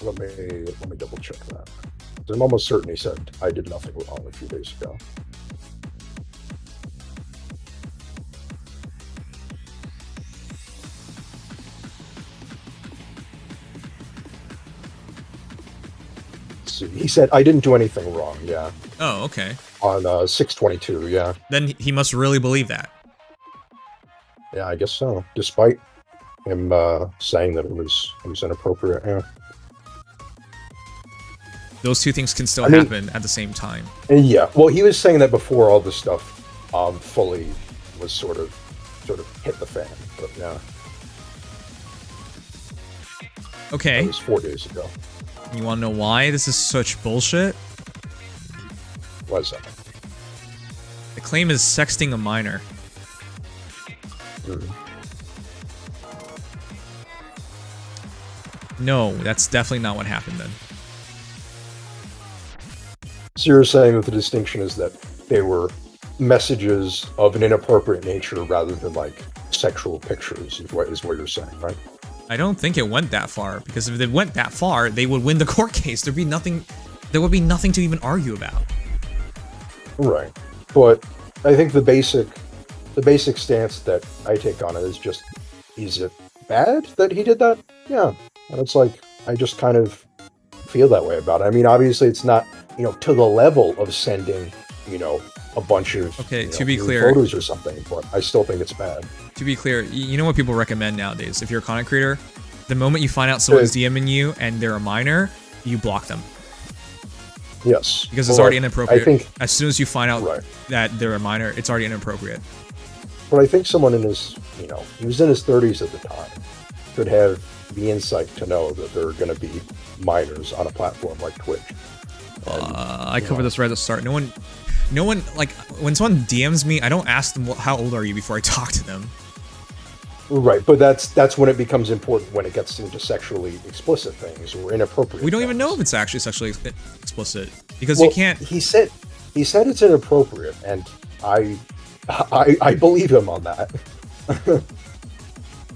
Let me double check that. I'm almost certain he said I did nothing wrong a few days ago. So he said I didn't do anything wrong. Yeah. Oh, okay. On 6/22, yeah. Then he must really believe that. Yeah, I guess so. Despite him saying that it was inappropriate. Yeah. Those two things can still happen at the same time. Yeah. Well, he was saying that before all this stuff fully was sort of hit the fan. But yeah. Okay. That was 4 days ago. You want to know why this is such bullshit? What is that? The claim is sexting a minor. No, that's definitely not what happened then. So you're saying that the distinction is that they were messages of an inappropriate nature rather than like sexual pictures is what you're saying, right? I don't think it went that far, because if it went that far, they would win the court case. There would be nothing to even argue about. Right. But I think the basic stance that I take on it is just, is it bad that he did that? Yeah. And it's like, I just kind of feel that way about it. I mean, obviously it's not, to the level of sending, a bunch of to be clear, photos or something, but I still think it's bad. To be clear, you know what people recommend nowadays? If you're a content creator, the moment you find out someone's DMing you and they're a minor, you block them. Yes. Because it's already inappropriate. I think, as soon as you find out that they're a minor, it's already inappropriate. But I think someone in his, he was in his 30s at the time, could have the insight to know that there are going to be minors on a platform like Twitch. And, I covered this right at the start. No one, like, when someone DMs me, I don't ask them, how old are you before I talk to them. Right, but that's when it becomes important, when it gets into sexually explicit things or inappropriate. We don't even know if it's actually sexually explicit, because you can't. He said it's inappropriate, and I believe him on that.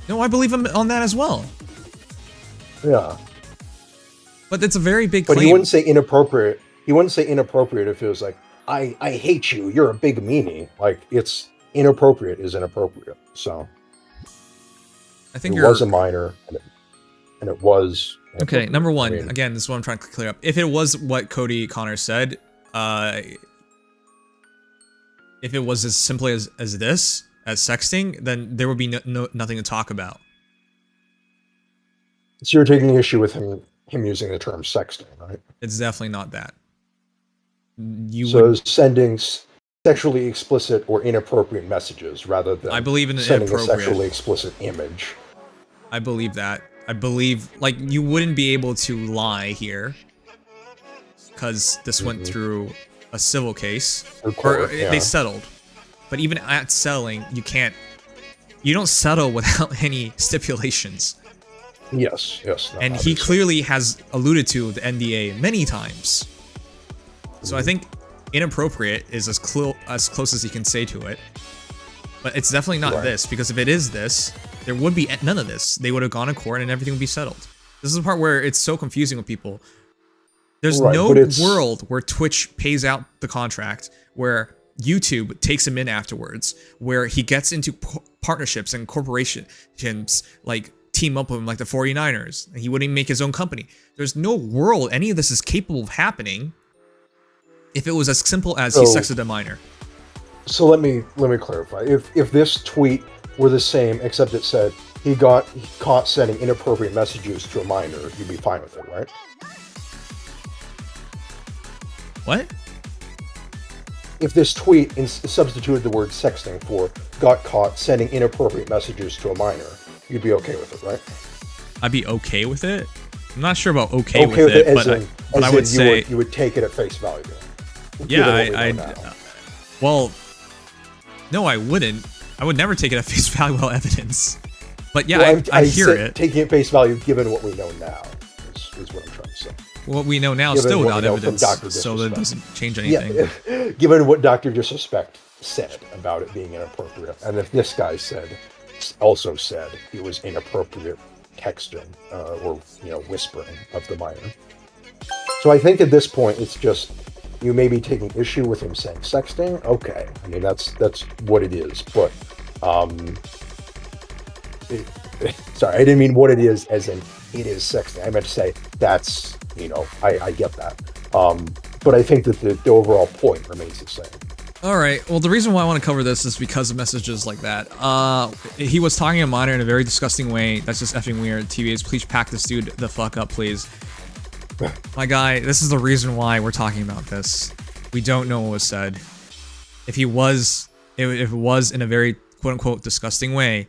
No, I believe him on that as well. Yeah. But it's a very big claim. But he wouldn't say inappropriate. He wouldn't say inappropriate if it was like, I hate you, you're a big meanie. Like, it's inappropriate is inappropriate. So I think it was a minor, and it was. Okay, number one, again, this is what I'm trying to clear up. If it was what Cody Connor said, if it was as simply as this, as sexting, then there would be nothing to talk about. So you're taking issue with him using the term sexting, right? It's definitely not that. Sending sexually explicit or inappropriate messages rather than I believe in sending a sexually explicit image. I believe that. I believe, like, you wouldn't be able to lie here because this went through a civil case, they settled. But even at settling, you don't settle without any stipulations. Yes. No, and he clearly has alluded to the NDA many times. So I think inappropriate is as close as you can say to it. But it's definitely not this, because if it is this, there would be none of this. They would have gone to court and everything would be settled. This is the part where it's so confusing with people. There's no world where Twitch pays out the contract, where YouTube takes him in afterwards, where he gets into partnerships and corporations, like team up with him like the 49ers, and he wouldn't even make his own company. There's no world any of this is capable of happening if it was as simple as he sexted a minor. So let me clarify. If this tweet were the same, except it said he got caught sending inappropriate messages to a minor, you'd be fine with it, right? What? If this tweet substituted the word sexting for got caught sending inappropriate messages to a minor, you'd be okay with it, right? I'd be okay with it. I'm not sure about okay with it, but I would say you would take it at face value. Yeah, well, no, I wouldn't. I would never take it at face value evidence. But yeah, well, I hear it. Taking it face value, given what we know now, is what I'm trying to say. What we know now is still without evidence, so that doesn't change anything. Yeah, given what Dr. Disrespect said about it being inappropriate, and if this guy also said it was inappropriate texting or whispering of the minor. So I think at this point it's just you may be taking issue with him saying sexting. Okay, I mean that's what it is, but sorry, I didn't mean what it is as in it is sexting. I meant to say that's I get that, but I think that the overall point remains the same. All right. Well, the reason why I want to cover this is because of messages like that. He was talking to a minor in a very disgusting way. That's just effing weird. TVAs, please pack this dude the fuck up, please. My guy, this is the reason why we're talking about this. We don't know what was said. If it was in a very quote-unquote disgusting way,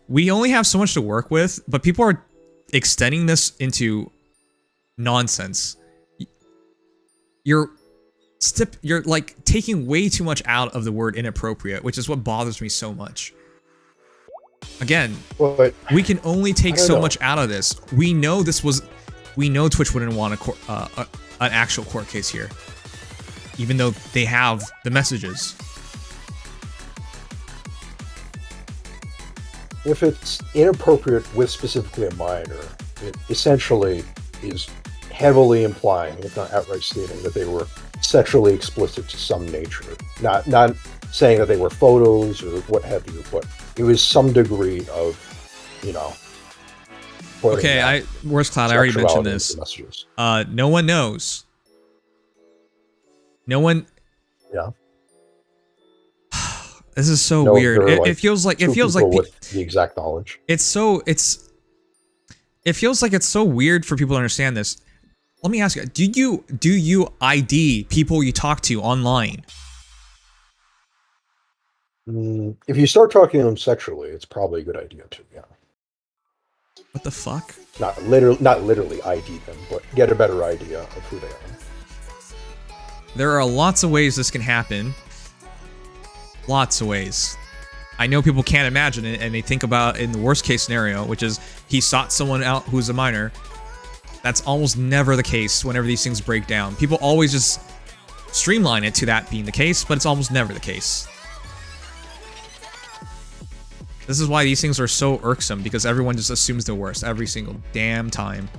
we only have so much to work with, but people are extending this into nonsense. You're like taking way too much out of the word inappropriate, which is what bothers me so much. Again, we can only take so much out of this. We know Twitch wouldn't want an actual court case here, even though they have the messages. If it's inappropriate with specifically a minor, it essentially is heavily implying, if not outright stating, that they were sexually explicit to some nature. Not saying that they were photos or what have you, but it was some degree of, Okay, Worst Cloud, I already mentioned this. No one knows. No one. Yeah. This is so weird. It feels like with the exact knowledge. It feels like it's so weird for people to understand this. Let me ask you, do you ID people you talk to online? If you start talking to them sexually, it's probably a good idea to, yeah. What the fuck? Not literally ID them, but get a better idea of who they are. There are lots of ways this can happen. Lots of ways. I know people can't imagine it, and they think about in the worst case scenario, which is he sought someone out who's a minor. That's almost never the case whenever these things break down. People always just streamline it to that being the case, but it's almost never the case. This is why these things are so irksome, because everyone just assumes the worst every single damn time.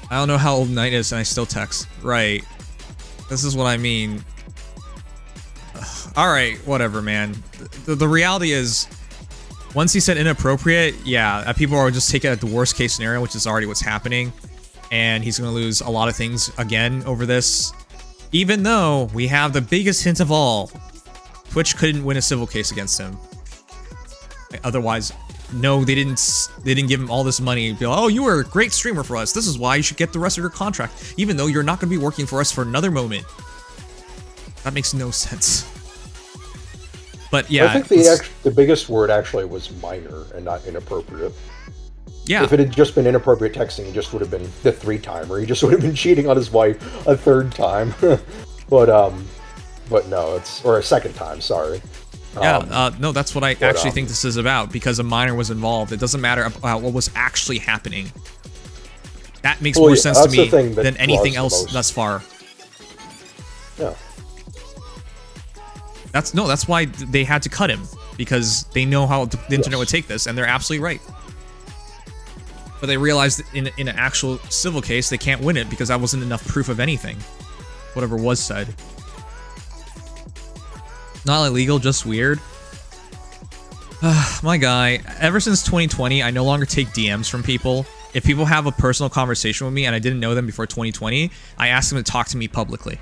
I don't know how old Night is, and I still text. Right. This is what I mean. Alright, whatever, man. The reality is, once he said inappropriate, yeah, people are just taking it at the worst case scenario, which is already what's happening. And he's going to lose a lot of things again over this. Even though we have the biggest hint of all, Twitch couldn't win a civil case against him. Otherwise, no, they didn't give him all this money. Be like, oh, you were a great streamer for us. This is why you should get the rest of your contract, even though you're not going to be working for us for another moment. That makes no sense. But yeah, I think the biggest word actually was minor and not inappropriate. Yeah. If it had just been inappropriate texting, it just would have been the 3-timer. He just would have been cheating on his wife a 3rd time. But no, or a 2nd time. Sorry. Yeah, no, that's what I actually think this is about, because a minor was involved. It doesn't matter about what was actually happening. That makes more sense to me than anything else thus far. Yeah. That's why they had to cut him, because they know how the internet would take this, and they're absolutely right. But they realized that in an actual civil case, they can't win it because that wasn't enough proof of anything. Whatever was said. Not illegal, just weird. My guy, ever since 2020, I no longer take DMs from people. If people have a personal conversation with me and I didn't know them before 2020, I ask them to talk to me publicly.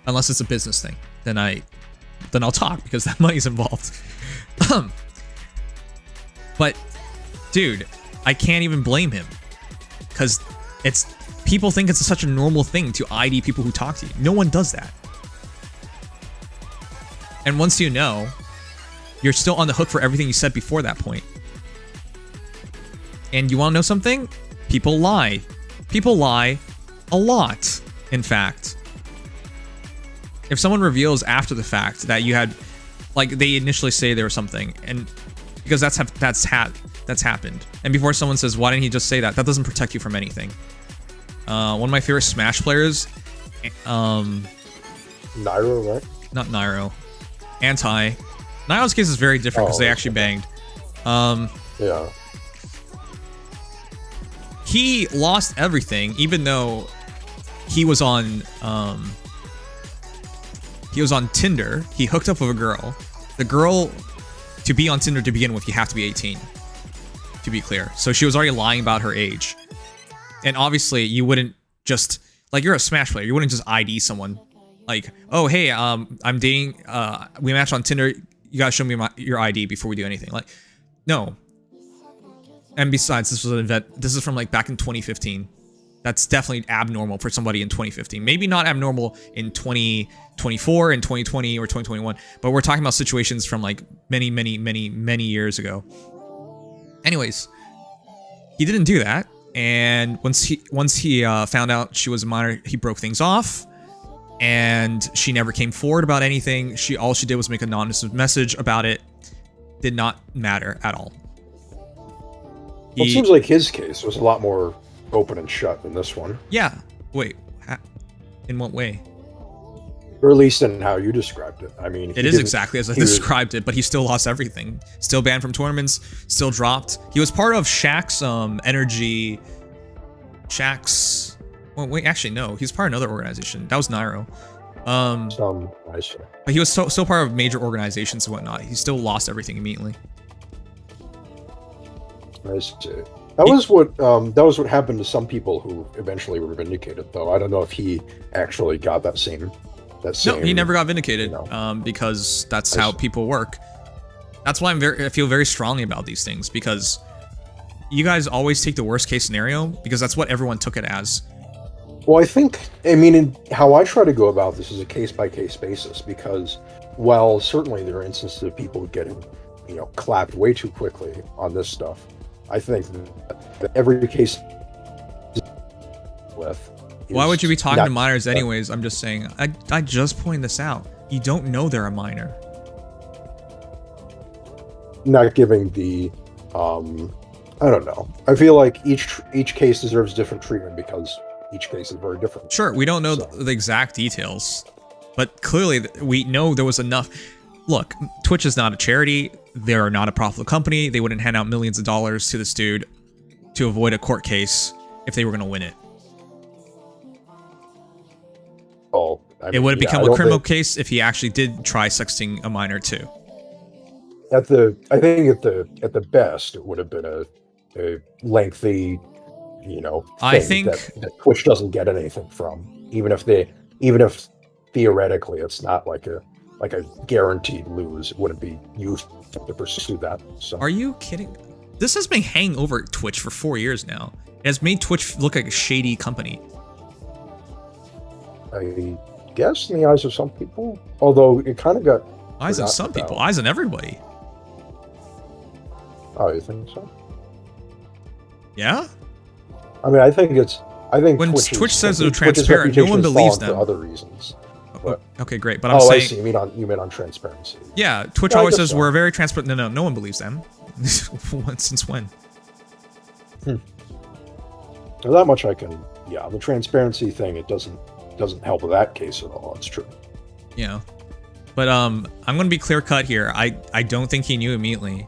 Unless it's a business thing. Then I'll talk, because that money's involved. But, dude, I can't even blame him. Because people think it's such a normal thing to ID people who talk to you. No one does that. And once you know, you're still on the hook for everything you said before that point. And you want to know something? People lie. People lie a lot, in fact. If someone reveals after the fact that you had, like, they initially say there was something, and because that's happened. And before someone says, why didn't he just say that? That doesn't protect you from anything. One of my favorite Smash players, Nairo, right? Not Nairo. Nairo's case is very different because they actually banged. Yeah. He lost everything, even though he was on Tinder. He hooked up with a girl. The girl, to be on Tinder to begin with, you have to be 18. To be clear. So she was already lying about her age. And obviously, you wouldn't just, like, you're a Smash player. You wouldn't just ID someone. Like, oh, hey, I'm dating, we matched on Tinder. You gotta show me your ID before we do anything. Like, no. And besides, this was an event. This is from, like, back in 2015. That's definitely abnormal for somebody in 2015. Maybe not abnormal in 2024, in 2020, or 2021. But we're talking about situations from, like, many, many, many, many years ago. Anyways, he didn't do that. And once he found out she was a minor, he broke things off. And she never came forward about anything. All she did was make an anonymous message about it. Did not matter at all. Well, it seems like his case was a lot more open and shut than this one. Yeah. Wait. In what way? Or at least in how you described it. I mean, it is exactly as I described it, but he still lost everything. Still banned from tournaments. Still dropped. He was part of Shaq's energy. Shaq's. Well, wait. Actually, no. He's part of another organization. That was Nairo. But he was so part of major organizations and whatnot. He still lost everything immediately. I see. That was what happened to some people who eventually were vindicated, though. I don't know if he actually got that same. No, he never got vindicated, because that's how people work. That's why I feel very strongly about these things, because you guys always take the worst case scenario, because that's what everyone took it as. Well, how I try to go about this is a case-by-case basis, because while certainly there are instances of people getting, clapped way too quickly on this stuff, I think that every case with. Why would you be talking to minors anyways? I'm just saying. I just pointed this out. You don't know they're a minor. Not giving the, I don't know. I feel like each case deserves different treatment because each case is very different. Sure, we don't know the exact details, but clearly we know there was enough. Look, Twitch is not a charity. They're not a profitable company. They wouldn't hand out millions of dollars to this dude to avoid a court case if they were going to win it. It would have become a criminal case if he actually did try sexting a minor too. I think at the best it would have been a lengthy, I think that Twitch doesn't get anything from, even if theoretically it's not like a guaranteed lose. It wouldn't be used to pursue that. So. Are you kidding? This has been hanging over Twitch for 4 years now. It has made Twitch look like a shady company. I guess in the eyes of some people, although it kind of got eyes of some people, eyes on everybody. Oh, you think so? Yeah. I mean, I think when Twitch says they're transparent, no one believes them. For other reasons. but okay, great. But I'm saying, I see. You mean on transparency? Yeah, Twitch always says we're very transparent. No one believes them. Since when? Well, that much I can. Yeah, the transparency thing, it doesn't help with that case at all. It's true. Yeah, but I'm gonna be clear cut here. I don't think he knew immediately.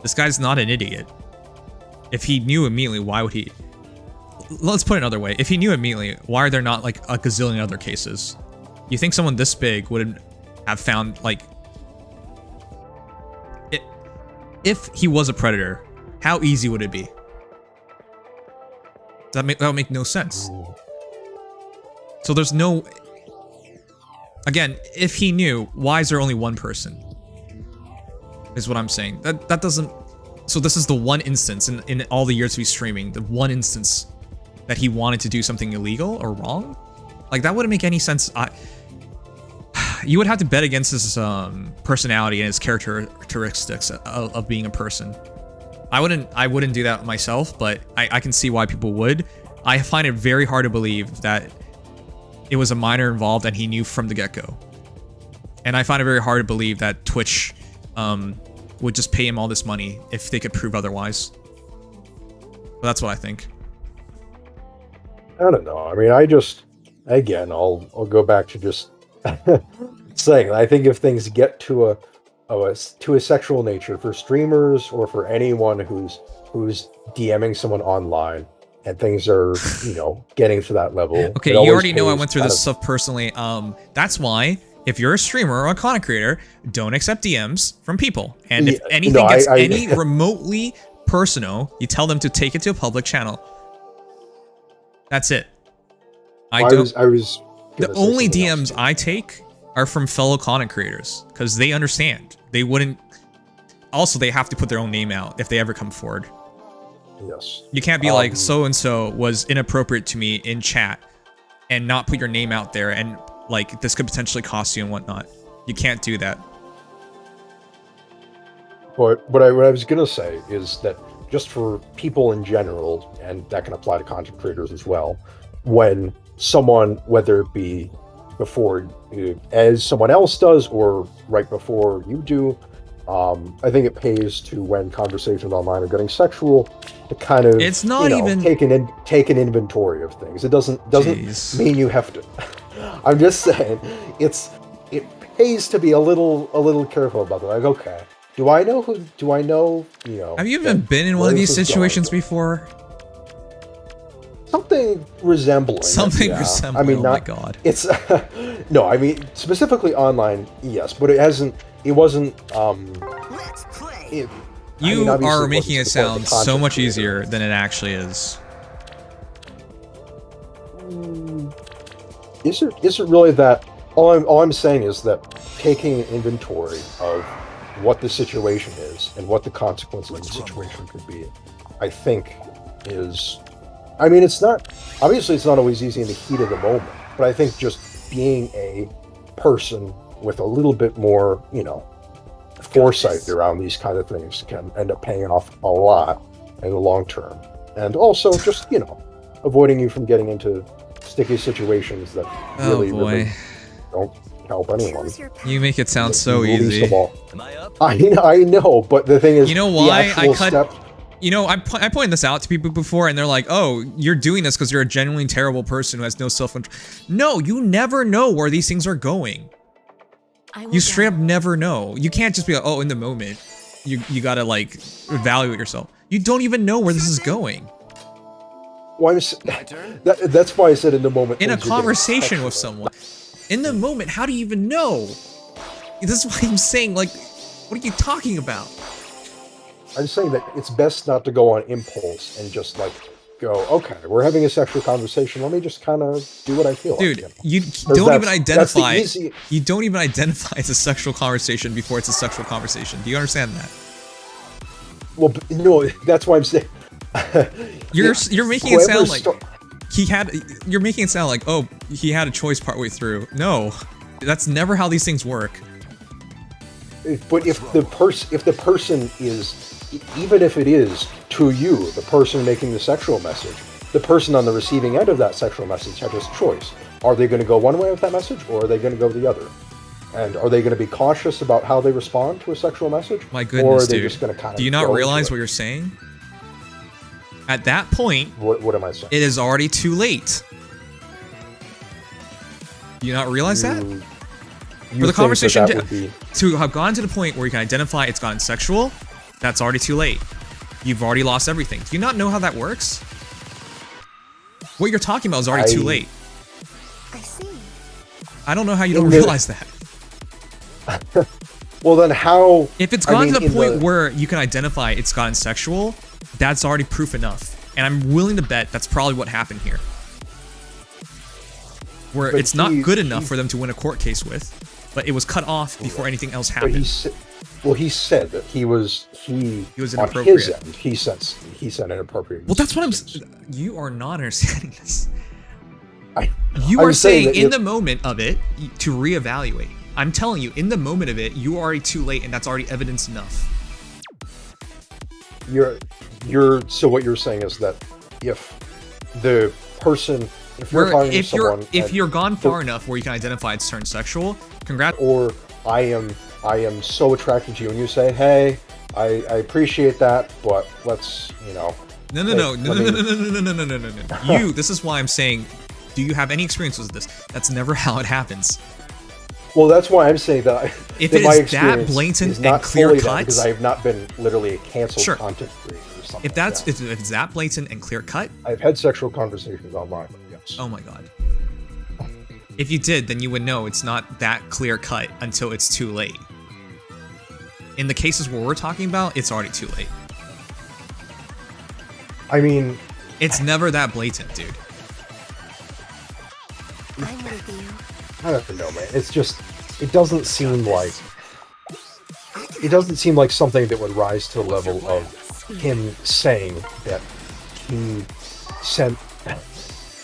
This guy's not an idiot. If he knew immediately, why would he? Let's put it another way. If he knew immediately, why are there not like a gazillion other cases? You think someone this big would have found like it? If he was a predator, how easy would it be? That would make no sense. So there's no. Again, if he knew, why is there only one person? Is what I'm saying. That doesn't. So this is the one instance in all the years of he's streaming, the one instance that he wanted to do something illegal or wrong. Like that wouldn't make any sense. You would have to bet against his personality and his characteristics of being a person. I wouldn't do that myself, but I can see why people would. I find it very hard to believe that it was a minor involved and he knew from the get-go. And I find it very hard to believe that Twitch would just pay him all this money if they could prove otherwise. But that's what I think. I don't know. I mean, I'll go back to just saying, I think if things get to a sexual nature for streamers or for anyone who's DMing someone online and things are, getting to that level. Okay, you already know I went through this stuff personally. That's why if you're a streamer or a content creator, don't accept DMs from people. And if anything gets any remotely personal, you tell them to take it to a public channel. That's it. The only DMs I take are from fellow content creators because they understand. They wouldn't. Also, they have to put their own name out if they ever come forward. Yes. You can't be like, so-and-so was inappropriate to me in chat and not put your name out there and like this could potentially cost you and whatnot. You can't do that. But what I was going to say is that just for people in general, and that can apply to content creators as well, when someone, whether it be before as someone else does or right before you do, I think it pays to, when conversations online are getting sexual, to kind of it's not even take an inventory of things. It doesn't mean you have to. I'm just saying it pays to be a little careful about that. Like, okay, do I know? Have you even been in one of these situations before? Something resembling. I mean, oh my god. It's no. I mean, specifically online, yes, but it wasn't. You are making it sound so much easier than it actually is. Is it really that? All I'm saying is that taking an inventory of what the situation is and what the consequences of the situation could be, I think is. I mean, it's not always easy in the heat of the moment, but I think just being a person with a little bit more, foresight around these kind of things can end up paying off a lot in the long term. And also just, avoiding you from getting into sticky situations that really don't help anyone. You make it sound so easy. I know, but the thing is, you know why I cut... I pointed this out to people before, and they're like, "Oh, you're doing this because you're a genuinely terrible person who has no self-control." No, you never know where these things are going. You straight up never know. You can't just be like, "Oh, in the moment." You gotta like evaluate yourself. You don't even know where this is going. Well, that's why I said in the moment. In a conversation with someone, in the moment, how do you even know? This is why I'm saying, like, what are you talking about? I'm saying that it's best not to go on impulse and just like go, okay, we're having a sexual conversation. Let me just kind of do what I feel. Dude, like. You don't even identify. You don't even identify as a sexual conversation before it's a sexual conversation. Do you understand that? Well, no, that's why I'm saying. You're making it sound like You're making it sound like, oh, he had a choice partway through. No, that's never how these things work. But if the person is, even if it is to you, the person making the sexual message, the person on the receiving end of that sexual message had his choice. are they going to go one way with that message, or are they going to go the other? And are they going to be cautious about how they respond to a sexual message? My goodness, or are they dude. just going to kind of Do you not realize what you're saying? At that point, what am I saying? It is already too late. Do you not realize that? For the conversation to have gone to the point where you can identify it's gotten sexual, that's already too late. You've already lost everything. Do you not know how that works? What you're talking about is already too late. I see. I don't know how you don't realize that. Well, then how... If it's gone to the point where you can identify it's gotten sexual, that's already proof enough. And I'm willing to bet that's probably what happened here. Where it's not good enough for them to win a court case with, but it was cut off before anything else happened. Well, he said that he was inappropriate. On his end, he said inappropriate. Well, that's what I'm... You are not understanding this. You are saying in the moment of it to reevaluate. I'm telling you, in the moment of it, you are already too late, and that's already evidence enough. So what you're saying is that if the person, if you're gone far enough where you can identify it's turned sexual, congrats. Or I am so attracted to you, and you say, hey, I appreciate that, but let's, No. You. This is why I'm saying, do you have any experience with this? That's never how it happens. Well, that's why I'm saying that. If it is that blatant and clear cut, because I have not been literally a canceled content creator or something. If it's that blatant and clear cut, I've had sexual conversations online. Yes. Oh my god. If you did, then you would know it's not that clear cut until it's too late. In the cases where we're talking about, it's already too late. I mean, it's never that blatant, dude. I'm with you. I don't know, man. It's just, it doesn't seem like something that would rise to the level of him saying that he sent.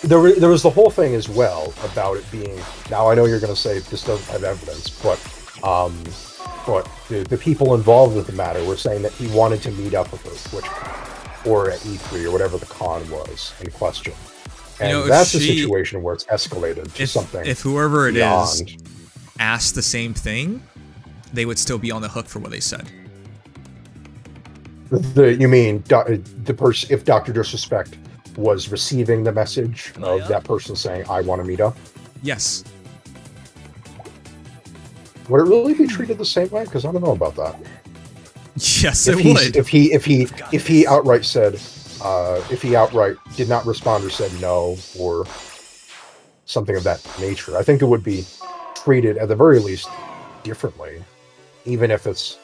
There was the whole thing as well about it being. Now I know you're going to say this doesn't have evidence, but the people involved with the matter were saying that he wanted to meet up with her, or at E3 or whatever the con was in question. And that's a situation where it's escalated to something. If whoever it is asked the same thing, they would still be on the hook for what they said. You mean the person? If Dr. Disrespect was receiving the message of that person saying, "I want to meet up"? Yes. Would it really be treated the same way? Because I don't know about that. Yes, it would. If he outright said. If he outright did not respond or said no or something of that nature, I think it would be treated at the very least differently, even if it's.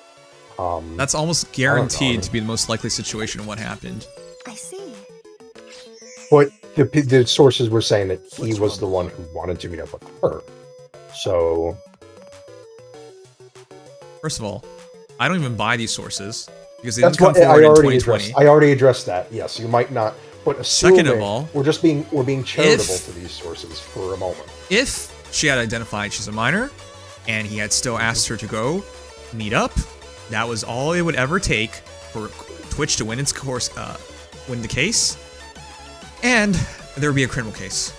That's almost guaranteed to be the most likely situation of what happened. I see. But the sources were saying that he was the one who wanted to meet up with her. So. First of all, I don't even buy these sources. Because they That's didn't come forward in 2020. I already addressed that. Yes, you might not. But assuming, second of all, we're being charitable to these sources for a moment. If she had identified she's a minor, and he had still asked her to go meet up, that was all it would ever take for Twitch to win its course, win the case, and there would be a criminal case.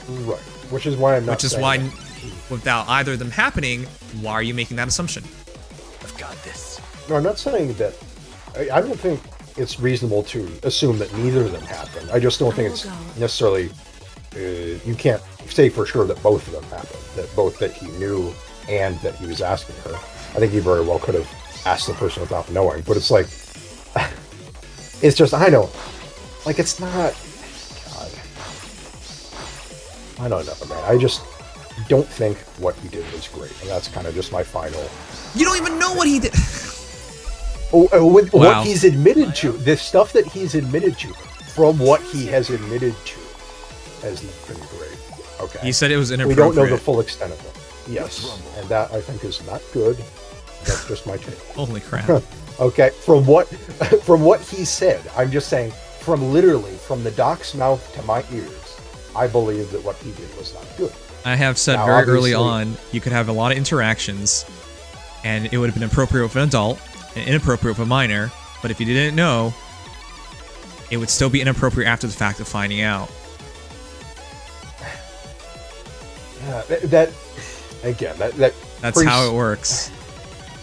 Right. Which is why I'm not. Which is why, without either of them happening, why are you making that assumption? This. No, I'm not saying that. I don't think it's reasonable to assume that neither of them happened. I just don't think it's necessarily. You can't say for sure that both of them happened. That he knew and that he was asking her. I think he very well could have asked the person without knowing. But it's like, it's just I don't. Like it's not. God. I don't know, man. I just don't think what he did was great, and that's kind of just my final. You don't even know what he did. What he's admitted to, the stuff that he's admitted to, from what he has admitted to, has been great. Okay. He said it was inappropriate. We don't know the full extent of it. Yes, and that I think is not good. That's just my take. Holy crap. Okay, from what he said, I'm just saying, from the doc's mouth to my ears, I believe that what he did was not good. I have said now, very early on, you could have a lot of interactions, and it would have been appropriate with an adult and inappropriate with a minor, but if you didn't know, it would still be inappropriate after the fact of finding out. That's how it works.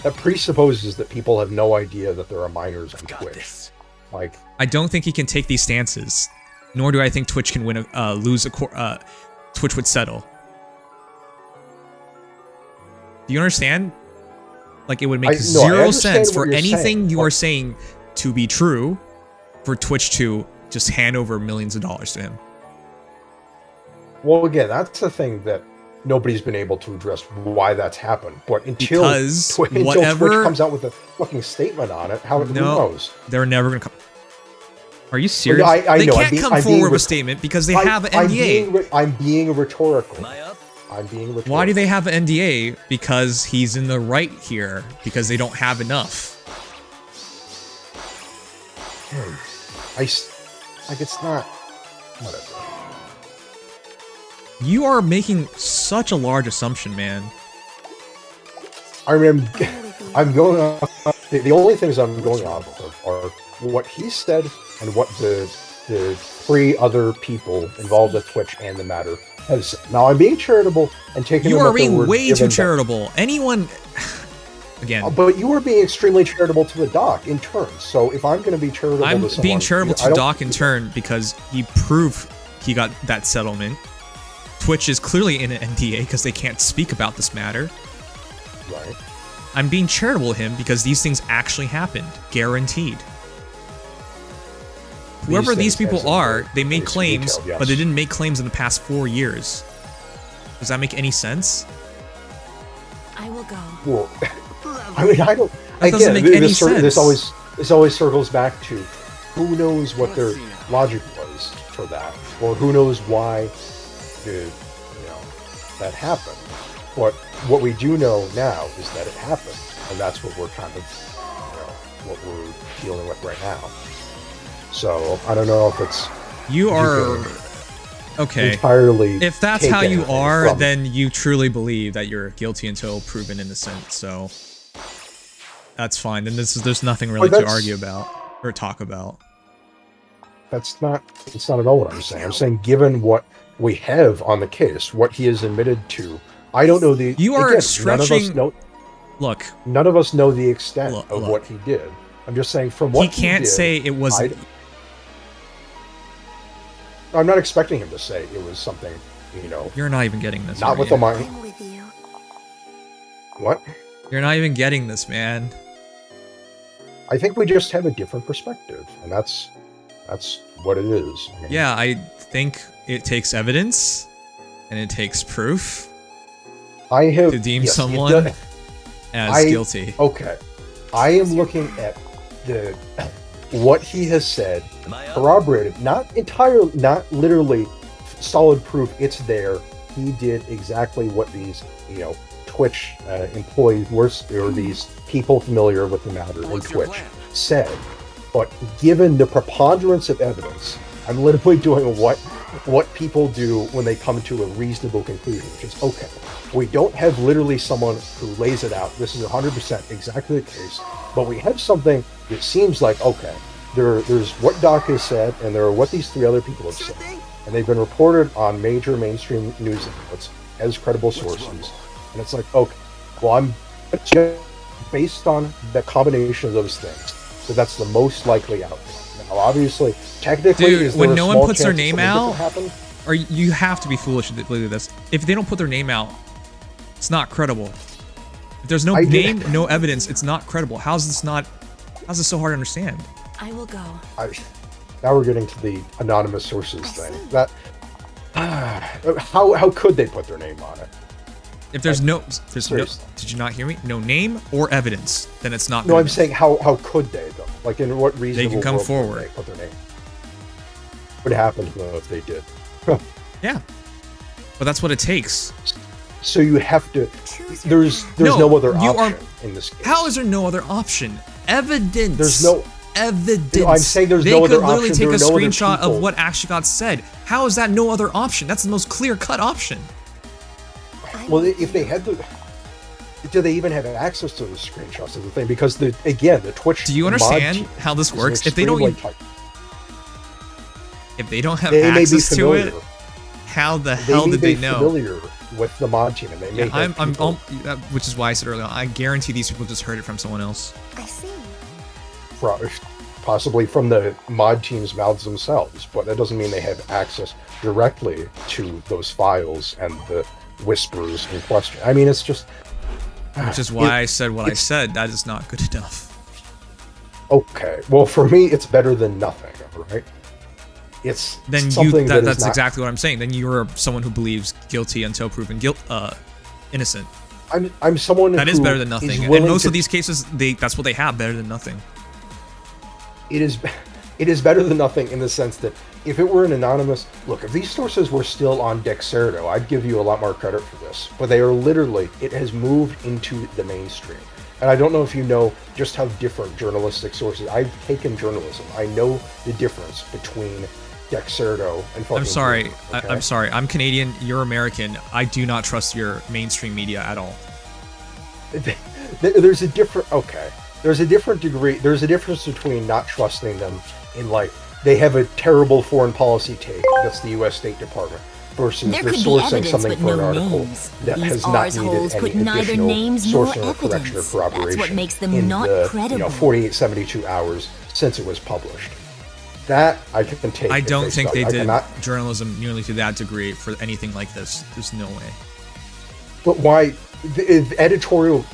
That presupposes that people have no idea that there are minors on Twitch. Like, I don't think he can take these stances, nor do I think Twitch can lose a Twitch would settle. Do you understand? Like, it would make zero sense for anything you are saying to be true for Twitch to just hand over millions of dollars to him. Well, again, that's the thing that nobody's been able to address why that's happened. But until Twitch comes out with a fucking statement on it, who knows? They're never going to come. Are you serious? I they know. Can't come forward with a statement because they have an NDA. I'm being rhetorical. Why do they have an NDA? Because he's in the right here. Because they don't have enough. It's not. Whatever. You are making such a large assumption, man. I mean, I'm going off. The only things I'm going off of are what he said and what the 3 other people involved with Twitch and the matter have said. Now, I'm being charitable and taking. You are being way too charitable. Anyone. Again. But you are being extremely charitable to the doc in turn. So if I'm going to be charitable I'm to someone, being charitable to Doc in turn because he proved he got that settlement. Twitch is clearly in an NDA because they can't speak about this matter. Right. I'm being charitable to him because these things actually happened. Guaranteed. Whoever these people are, they made claims, but they didn't make claims in the past 4 years. Does that make any sense? I will go. Well, I mean, I don't. That doesn't make any sense. This always circles back to who knows what their logic was for that, or who knows why that happened. But what we do know now is that it happened, and that's what we're kind of, what we're dealing with right now. So I don't know if it's okay. Entirely. If that's how you are, then you truly believe that you're guilty until proven innocent. So that's fine. Then there's nothing really to argue about or talk about. It's not at all what I'm saying. I'm saying given what we have on the case, what he has admitted to, I don't know the. You are stretching. Look, none of us know the extent of what he did. I'm just saying from what he can't say it wasn't. I'm not expecting him to say it was something, You're not even getting this. Not with the mind. What? You're not even getting this, man. I think we just have a different perspective, and that's what it is. I mean, yeah, I think it takes evidence, and it takes proof. To deem someone as guilty. Okay, I am looking at what he has said, corroborated, not literally solid proof. It's there. He did exactly what these, Twitch employees or these people familiar with the matter in Twitch said. But given the preponderance of evidence, I'm literally doing what people do when they come to a reasonable conclusion, which is, okay, we don't have literally someone who lays it out. This is 100% exactly the case, but we have something that seems like, okay, there's what Doc has said, and there are what these 3 other people have said, and they've been reported on major mainstream news outlets as credible sources, and it's like, okay, well, I'm just based on the combination of those things, so that's the most likely outcome. Now, obviously, technically, dude, when no one puts their name out, or you have to be foolish to believe this. If they don't put their name out, it's not credible. If there's no name, no evidence, it's not credible. How's this so hard to understand? I will go. Now we're getting to the anonymous sources thing. That how could they put their name on it? If there's no, did you not hear me? No name or evidence, then it's not. No, I'm saying how could they though? Like in what reasonable they can come world forward. Would they put their name? What happened though if they did? Yeah, but that's what it takes. So you have to. There's no other option in this case. How is there no other option? Evidence. There's no evidence. I'm saying there's no other option. They could literally take a screenshot of what actually got said. How is that no other option? That's the most clear-cut option. Well, if they had do they even have access to the screenshots of the thing? Because the Twitch. Do you understand how this works? If they don't have access to it, how the hell did they know? with the mod team, and they may have which is why I said earlier, I guarantee these people just heard it from someone else. I see. Possibly from the mod team's mouths themselves, but that doesn't mean they have access directly to those files and the whispers in question. I mean, it's just... Which is why I said what I said. That is not good enough. Okay, well, for me, it's better than nothing, right? It's then something that's exactly what I'm saying. Then you're someone who believes guilty until proven innocent. I'm someone that is better than nothing. In most of these cases, that's what they have, better than nothing. It is better than nothing in the sense that if it were an anonymous... Look, if these sources were still on Dexerto, I'd give you a lot more credit for this. But they are literally... It has moved into the mainstream. And I don't know if you know just how different journalistic sources... I've taken journalism. I know the difference between Dexerto and fucking... I'm sorry. Google, okay? I'm sorry. I'm Canadian. You're American. I do not trust your mainstream media at all. There's a different... Okay. There's a different degree... There's a difference between not trusting them in, like... They have a terrible foreign policy take. That's the U.S. State Department. Versus they're sourcing something for an article that has not needed any additional sourcing or correction or corroboration. That's what makes them in not the, credible. 48, 72 hours since it was published. That I can take. I don't think they did journalism nearly to that degree for anything like this. There's no way. But why? The editorial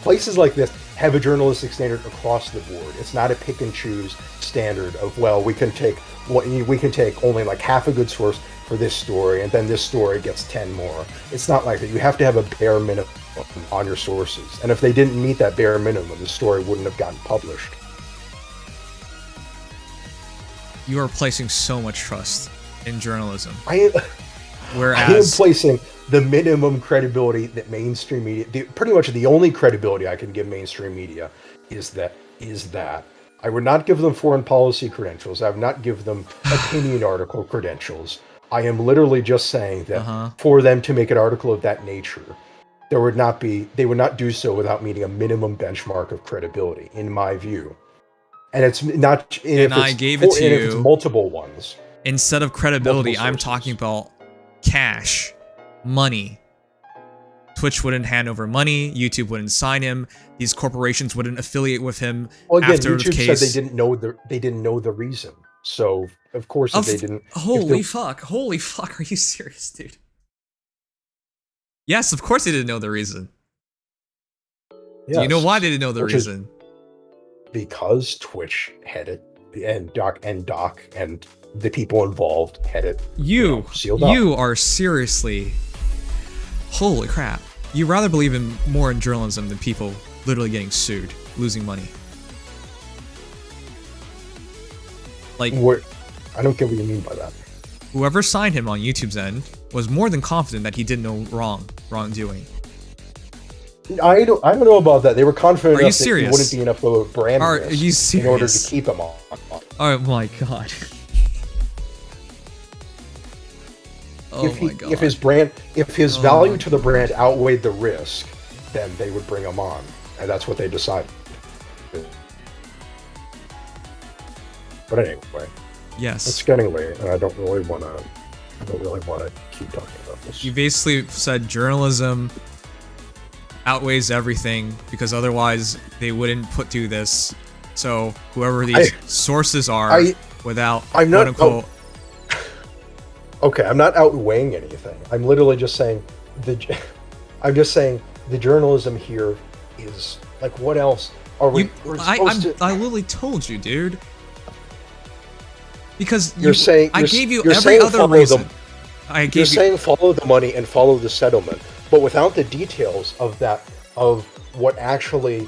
places like this have a journalistic standard across the board. It's not a pick and choose standard of, well, we can take only like half a good source for this story, and then this story gets 10 more. It's not like that. You have to have a bare minimum on your sources. And if they didn't meet that bare minimum, the story wouldn't have gotten published. You are placing so much trust in journalism. Whereas I am placing the minimum credibility that mainstream media, pretty much the only credibility I can give mainstream media is that I would not give them foreign policy credentials. I would not give them opinion article credentials. I am literally just saying that for them to make an article of that nature, they would not do so without meeting a minimum benchmark of credibility, in my view. And it's not. And I gave it to you. If it's multiple ones. Instead of credibility, I'm talking about cash, money. Twitch wouldn't hand over money. YouTube wouldn't sign him. These corporations wouldn't affiliate with him. Well, again, after YouTube the case. said they didn't know the reason. So of course, if they didn't. Holy fuck! Are you serious, dude? Yes, of course they didn't know the reason. Yes. Do you know why they didn't know the reason? Because Twitch had it, and Doc and the people involved had it. Sealed up. You are seriously. Holy crap! You rather believe more in journalism than people literally getting sued, losing money. Like, I don't get what you mean by that. Whoever signed him on YouTube's end was more than confident that he did no wrongdoing. I don't know about that. They were confident enough that serious? It wouldn't be enough of a brand risk in order to keep him on. Oh my god. If his value to the brand outweighed the risk, then they would bring him on, and that's what they decided. But anyway, yes, it's getting late, and I don't really want to keep talking about this. You basically said journalism outweighs everything because otherwise they wouldn't do this. So whoever these sources are, I'm not quote unquote. Okay, I'm not outweighing anything. I'm literally just saying the journalism here is like, what else are we? I literally told you, dude. Because I gave you every other reason. You're saying follow the money and follow the settlement, but without the details of what actually,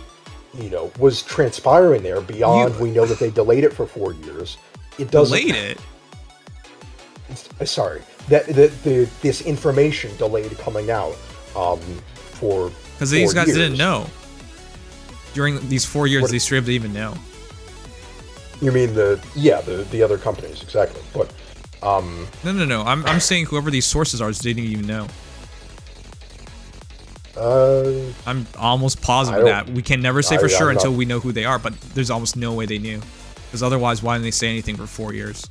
was transpiring there beyond we know that they delayed it for 4 years. It doesn't. Delayed it? Sorry, this information delayed coming out for because these guys didn't know during these 4 years. They straight up didn't even know. You mean the other companies, exactly? But no. I'm saying whoever these sources are didn't even know. I'm almost positive of that. We can never say for sure until we know who they are, but there's almost no way they knew, because otherwise, why didn't they say anything for 4 years?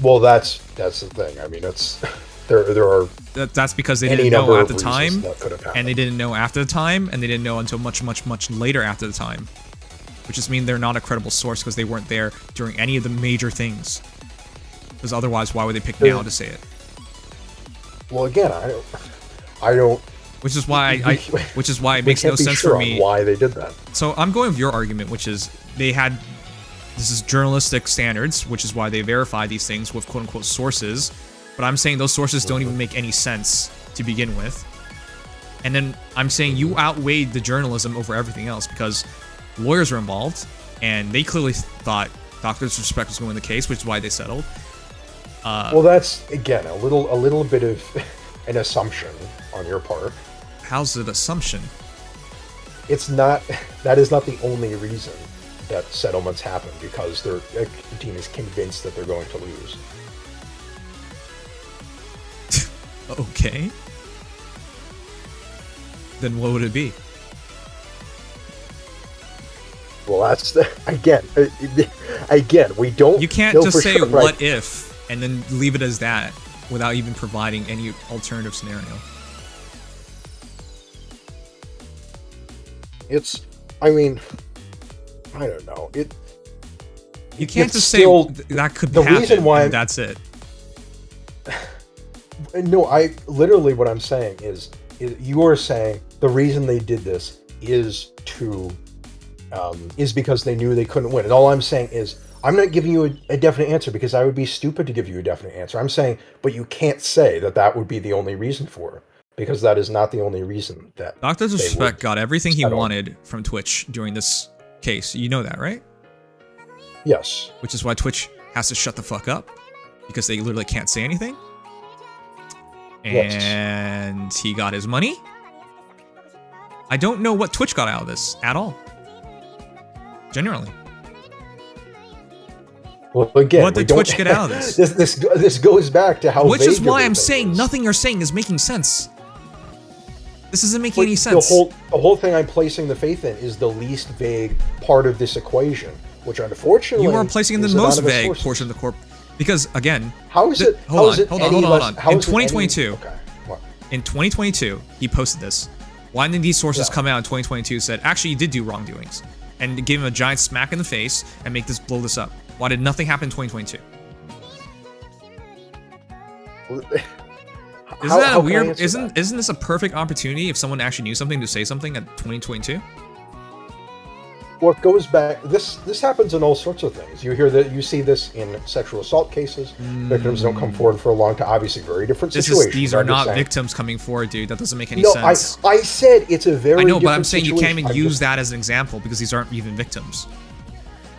Well, that's the thing. I mean, there are. That's because they didn't know at the time, and they didn't know after the time, and they didn't know until much later after the time. Which just means they're not a credible source because they weren't there during any of the major things. Because otherwise, why would they pick now to say it? Well, again, I don't. Which is why which is why it makes no sense for me. Why they did that? So I'm going with your argument, which is this is journalistic standards, which is why they verify these things with quote unquote sources. But I'm saying those sources don't even make any sense to begin with. And then I'm saying you outweighed the journalism over everything else because lawyers were involved, and they clearly thought Dr. Disrespect was going to win the case, which is why they settled. Well, that's again a little bit of an assumption on your part. How's it assumption? It's not. That is not the only reason that settlements happen because the team is convinced that they're going to lose. Okay. Then what would it be? Well, that's again, we don't. You can't just say sure, what if and then leave it as that without even providing any alternative scenario. I mean, I don't know. You can't just say that could happen. The reason why that's it. No, literally what I'm saying is you are saying the reason they did this is because they knew they couldn't win. And all I'm saying is I'm not giving you a definite answer because I would be stupid to give you a definite answer. I'm saying, but you can't say that would be the only reason for it because that is not the only reason that Dr. Disrespect got everything he wanted from Twitch during this case. You know that, right? Yes. Which is why Twitch has to shut the fuck up because they literally can't say anything. And he got his money. I don't know what Twitch got out of this at all. Generally. Well, again, what did Twitch get out of this? This goes back to how. Which is why I'm saying nothing you're saying is making sense. This isn't making any sense. The whole thing I'm placing the faith in is the least vague part of this equation, which unfortunately you are placing in the most vague portion of the corp. Because again, how is it? Hold on. In 2022, in 2022, he posted this. Why didn't these sources come out in 2022 said actually you did do wrongdoings and give him a giant smack in the face and blow this up? Why did nothing happen in 2022? Isn't that weird? Isn't this a perfect opportunity if someone actually knew something to say something at 2022? What goes back, this happens in all sorts of things. You see this in sexual assault cases. Victims don't come forward for a long time. Obviously, very different situations. These are not victims coming forward, dude. That doesn't make any sense. I said it's a very. I know, but I'm saying you can't even use that as an example because these aren't even victims.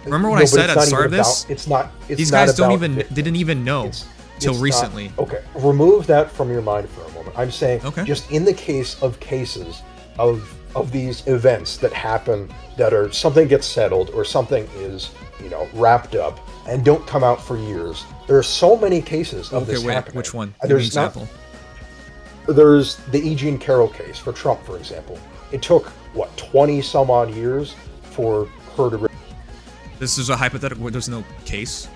Remember what I said at the start of this? These guys didn't even know till recently. Okay, remove that from your mind for a moment. I'm saying just in the case of cases of these events that happen that are something gets settled or something is wrapped up and don't come out for years. There are so many cases of this happening. Which one? Give me an example. There's the E. Jean Carroll case for Trump, for example. It took 20 some odd years for her to. This is a hypothetical where there's no case.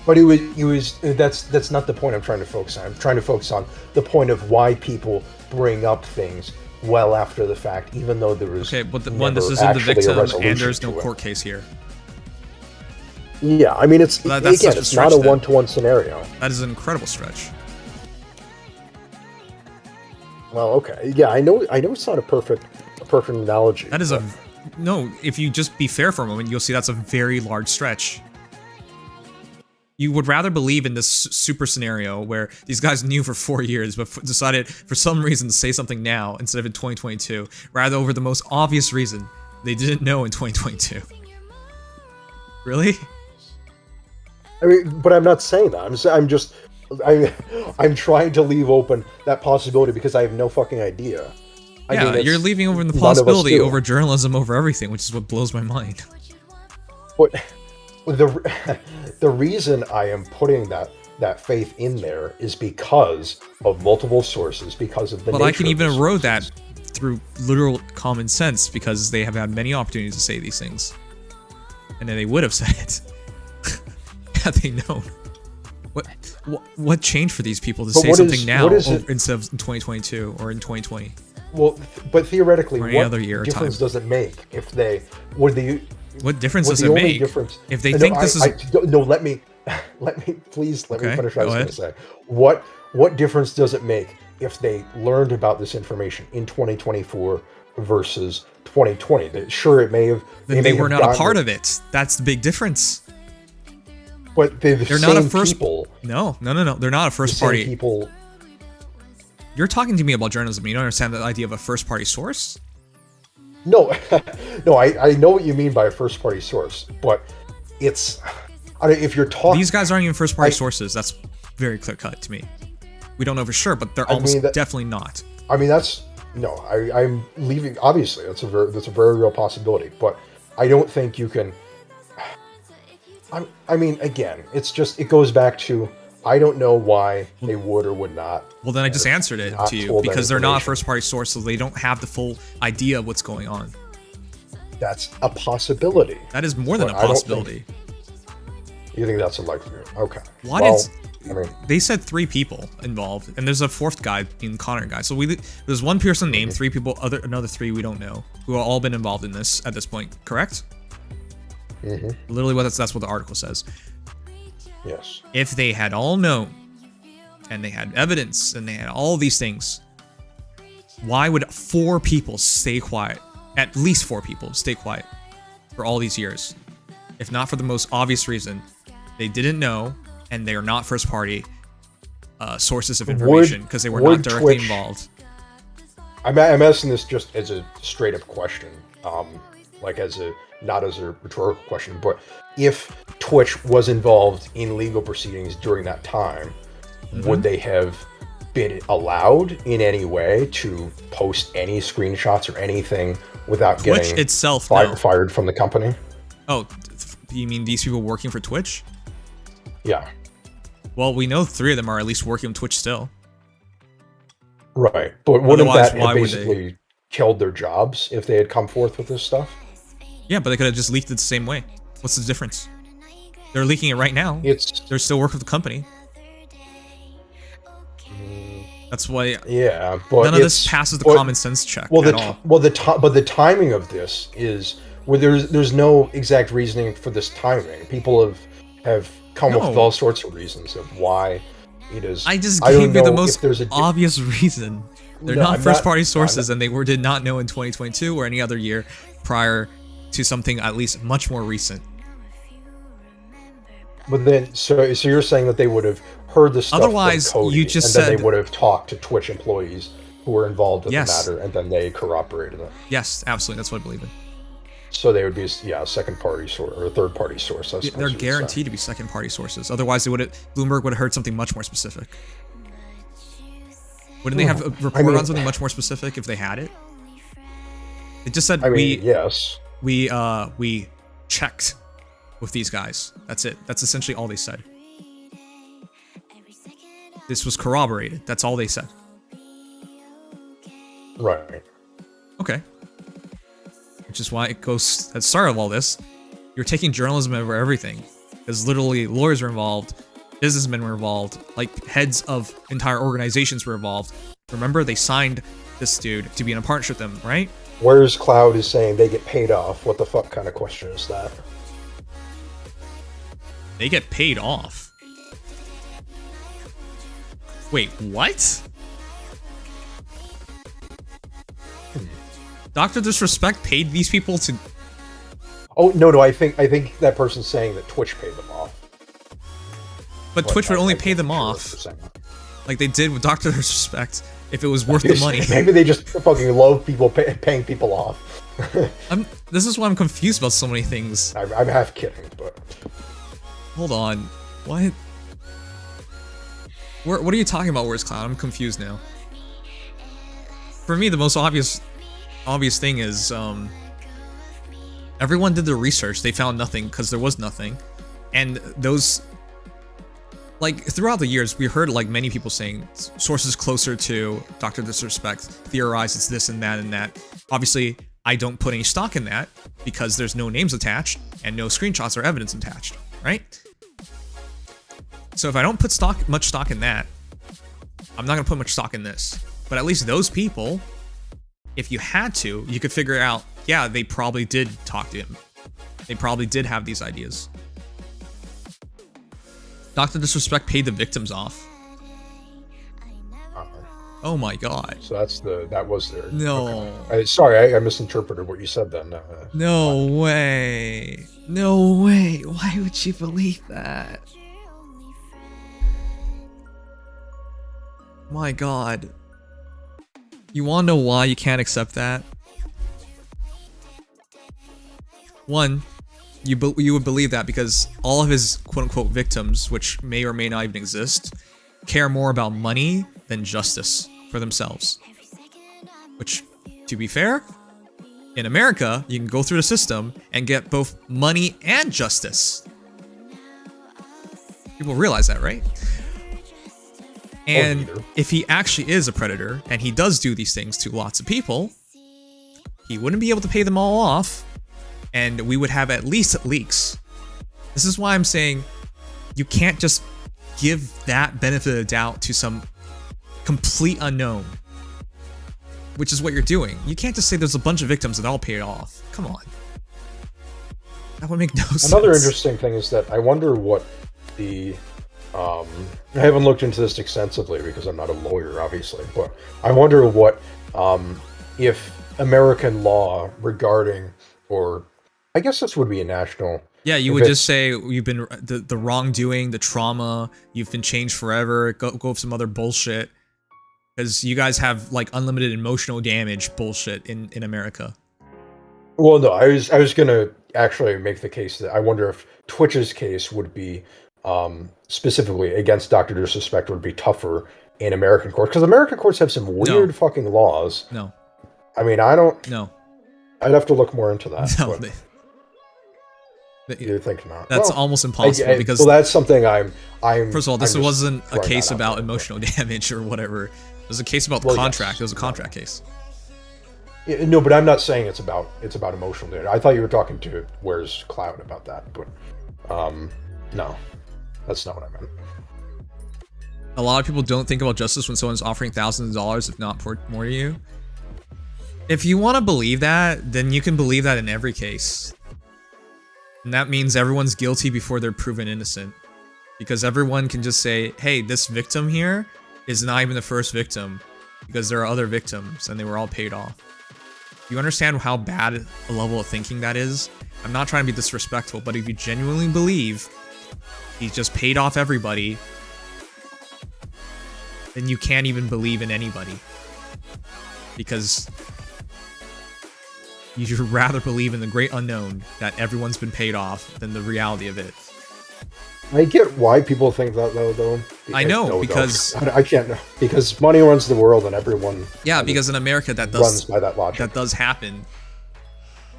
But that's not the point I'm trying to focus on. I'm trying to focus on the point of why people bring up things well after the fact, even though there was but this isn't the victim and there's no court case here. Yeah, I mean it's not a one-to-one scenario. That is an incredible stretch. Well, okay, yeah, I know it's not a perfect analogy. That is no. If you just be fair for a moment, you'll see that's a very large stretch. You would rather believe in this super scenario where these guys knew for 4 years, but decided for some reason to say something now instead of in 2022, rather over the most obvious reason they didn't know in 2022. Really? I mean, but I'm not saying that. I'm trying to leave open that possibility because I have no fucking idea. Yeah, you're leaving open the possibility over journalism over everything, which is what blows my mind. What? The reason I am putting that faith in there is because of multiple sources, because of the nature I can even erode erode that through literal common sense because they have had many opportunities to say these things. And then they would have said it had they known. What changed for these people to say something now instead of in 2022 or in 2020? Well, but theoretically, what difference does it make if they would the? What difference does it make if they think this is? No, let me please let me finish what I was going to say. What difference does it make if they learned about this information in 2024 versus 2020? Sure, it may have. They were not a part of it. That's the big difference. But they're not a first people. No. They're not a first party. People. You're talking to me about journalism. You don't understand the idea of a first party source? No, no. I know what you mean by a first party source, but it's. If you're talking, these guys aren't even first party sources. That's very clear cut to me. We don't know for sure, but they're almost definitely not. I mean, I'm leaving. Obviously, that's a very real possibility, but I don't think you can. I mean, again, it goes back to I don't know why they would or would not. Well, then I just answered it to you because they're not a first party source, so they don't have the full idea of what's going on. That's a possibility. That is more than a possibility. You think that's a likelihood? Okay. They said 3 people involved, and there's a 4th guy being the Connor guy. So there's one person named, 3 people, another 3 we don't know, who have all been involved in this at this point. Correct? Mm-hmm. Literally, that's what the article says. Yes. If they had all known, and they had evidence, and they had all these things, why would 4 people stay quiet? At least 4 people stay quiet for all these years, if not for the most obvious reason. They didn't know, and they are not first party sources of information because they were not directly involved. I'm asking this just as a straight up question, not as a rhetorical question, but if Twitch was involved in legal proceedings during that time, would they have been allowed in any way to post any screenshots or anything without getting fired from the company? Oh, you mean these people working for Twitch? Yeah. Well, we know 3 of them are at least working on Twitch still. Right, but wouldn't that have basically killed their jobs if they had come forth with this stuff? Yeah, but they could have just leaked it the same way. What's the difference? They're leaking it right now. They're still working with the company. That's why. Yeah, but none of this passes the common sense check at all. But the timing of this is there's no exact reasoning for this timing. People have come up with all sorts of reasons of why it is. I just gave you the most obvious reason. They're not first-party sources, and they did not know in 2022 or any other year prior to something at least much more recent. But then, so you're saying that they would have heard the stuff Otherwise, from Cody, you just and then said they would have talked to Twitch employees who were involved in the matter, and then they corroborated it. Yes, absolutely. That's what I believe in. So they would be, a second-party source or a third-party source. I suppose they're guaranteed to be second-party sources. Otherwise, Bloomberg would have heard something much more specific. Wouldn't they have a report on something much more specific if they had it? It just said yes. We checked with these guys. That's it. That's essentially all they said. This was corroborated. That's all they said. Right. Okay. Which is why it goes at the start of all this. You're taking journalism over everything. Because literally lawyers were involved, businessmen were involved, like heads of entire organizations were involved. Remember, they signed this dude to be in a partnership with them, right? Where's Cloud is saying they get paid off? What the fuck kind of question is that? They get paid off. Wait, what? Dr. Disrespect paid these people to... Oh, no, I think that person's saying that Twitch paid them off. But Twitch would only pay them off. Like they did with Dr. Disrespect, if it was worth the money. Maybe they just fucking love people paying people off. This is why I'm confused about so many things. I'm half kidding, but... Hold on. What? What are you talking about, Where's Cloud? I'm confused now. For me, the most obvious thing is, everyone did their research. They found nothing because there was nothing. And those... Like, throughout the years, we heard, like, many people saying sources closer to Dr. Disrespect theorize it's this and that and that. Obviously, I don't put any stock in that because there's no names attached and no screenshots or evidence attached, right? So if I don't put much stock in that, I'm not gonna put much stock in this. But at least those people, if you had to, you could figure out, yeah, they probably did talk to him. They probably did have these ideas. Dr. Disrespect paid the victims off. Oh my god. So that was there. No. Okay. Sorry, I misinterpreted what you said then. No way. No way. Why would you believe that? My god. You wanna know why you can't accept that? One, you would believe that because all of his quote-unquote victims, which may or may not even exist, care more about money than justice for themselves. Which, to be fair, in America, you can go through the system and get both money and justice. People realize that, right? And if he actually is a predator, and he does do these things to lots of people, he wouldn't be able to pay them all off, and we would have at least leaks. This is why I'm saying you can't just give that benefit of the doubt to some complete unknown, which is what you're doing. You can't just say there's a bunch of victims that all paid off. Come on. That would make no sense. Another interesting thing is that I wonder what the... I haven't looked into this extensively because I'm not a lawyer, obviously, but I wonder what if American law regarding, or I guess this would be a national... Yeah, you would just say you've been the wrongdoing, the trauma, you've been changed forever, go with some other bullshit. Because you guys have like unlimited emotional damage bullshit in America. Well, no, I was gonna actually make the case that I wonder if Twitch's case would be specifically against Dr. Disrespect would be tougher in American courts, because American courts have some weird fucking laws. No. I mean, I don't... No. I'd have to look more into that. No, you think not? That's almost impossible because... Well, that's something I'm... First of all, this wasn't a case about emotional damage or whatever. It was a case about the contract. Yes. It was a contract case. Yeah, no, but I'm not saying it's about emotional damage. I thought you were talking to Where's Cloud about that, but no. That's not what I meant. A lot of people don't think about justice when someone's offering thousands of dollars, if not more to you. If you want to believe that, then you can believe that in every case. And that means everyone's guilty before they're proven innocent. Because everyone can just say, hey, this victim here is not even the first victim. Because there are other victims, and they were all paid off. You understand how bad a level of thinking that is? I'm not trying to be disrespectful, but if you genuinely believe he just paid off everybody, then you can't even believe in anybody. Because you should rather believe in the great unknown that everyone's been paid off than the reality of it. I get why people think that though. I know, because... I can't know. Because money runs the world and everyone... Yeah, because in America that does... runs by that logic. That does happen.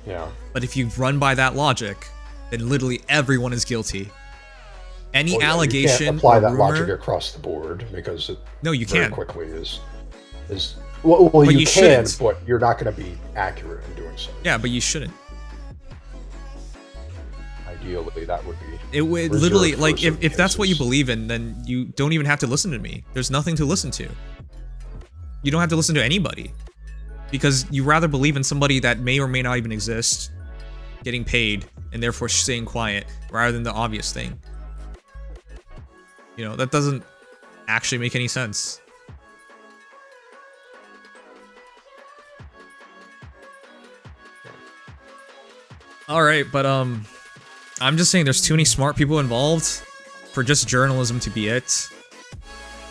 Yeah. But if you run by that logic, then literally everyone is guilty. Any allegation, you can't apply that rumor, logic across the board because it you very can quickly is well but you can, shouldn't. but you're not going to be accurate in doing so. Yeah, but you shouldn't. Ideally, that would be. It would literally like if that's what you believe in, then you don't even have to listen to me. There's nothing to listen to. You don't have to listen to anybody because you rather believe in somebody that may or may not even exist, getting paid and therefore staying quiet rather than the obvious thing. You know, that doesn't actually make any sense. Alright, but I'm just saying there's too many smart people involved for just journalism to be it.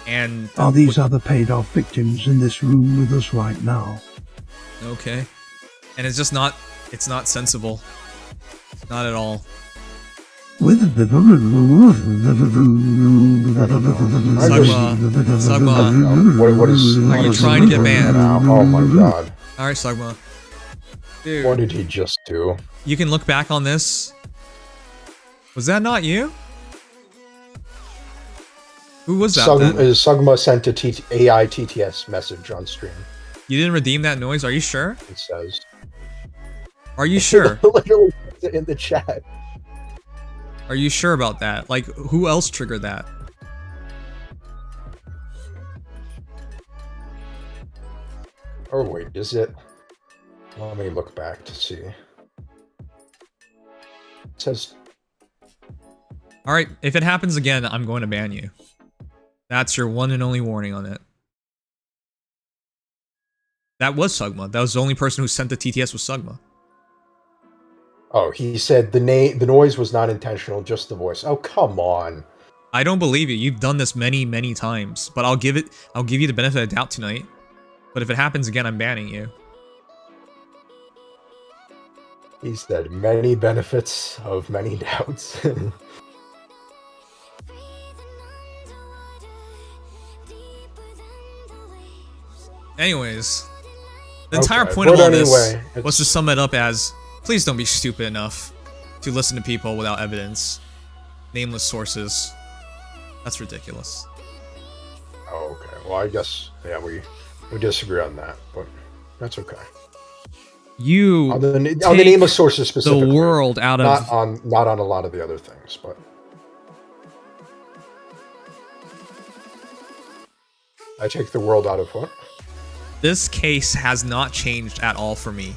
And are these other paid off victims in this room with us right now? Okay. And it's just not sensible. Not at all. Sugma. What is? Are you trying to get banned? Oh my god. Alright, Sugma. Dude. What did he just do? You can look back on this. Was that not you? Who was that then? Sugma sent a AI TTS message on stream. You didn't redeem that noise? Are you sure? It says. Are you sure? Literally in the chat. Are you sure about that? Like, who else triggered that? Oh wait, is it? Let me look back to see. It says... Alright, if it happens again, I'm going to ban you. That's your one and only warning on it. That was Sugma. That was the only person who sent the TTS was Sugma. Oh, he said the noise was not intentional, just the voice. Oh, come on. I don't believe you. You've done this many, many times. But I'll give you the benefit of the doubt tonight. But if it happens again, I'm banning you. He said many benefits of many doubts. Anyways, the entire point of all this was to sum it up as, please don't be stupid enough to listen to people without evidence. Nameless sources. That's ridiculous. Oh, okay. Well, I guess, yeah, we disagree on that, but that's okay. You on the nameless sources specifically. The world out of... Not on a lot of the other things, but... I take the world out of what? This case has not changed at all for me.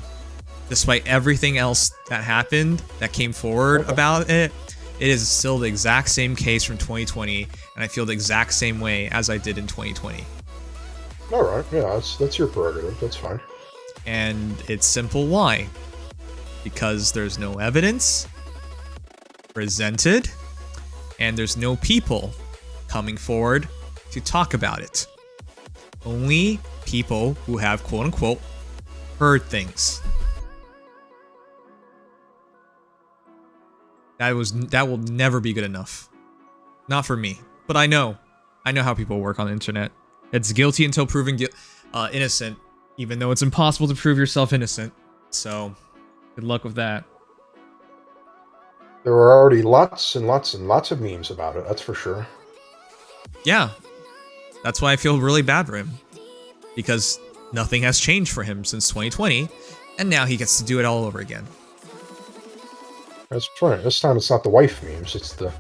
Despite everything else that happened, that came forward about it, it is still the exact same case from 2020, and I feel the exact same way as I did in 2020. Alright, yeah, that's your prerogative, that's fine. And it's simple why. Because there's no evidence presented, and there's no people coming forward to talk about it. Only people who have quote-unquote heard things. That will never be good enough. Not for me. But I know how people work on the internet. It's guilty until proven innocent, even though it's impossible to prove yourself innocent. So, good luck with that. There were already lots and lots and lots of memes about it, that's for sure. Yeah. That's why I feel really bad for him. Because nothing has changed for him since 2020, and now he gets to do it all over again. That's right. This time it's not the wife memes, it's the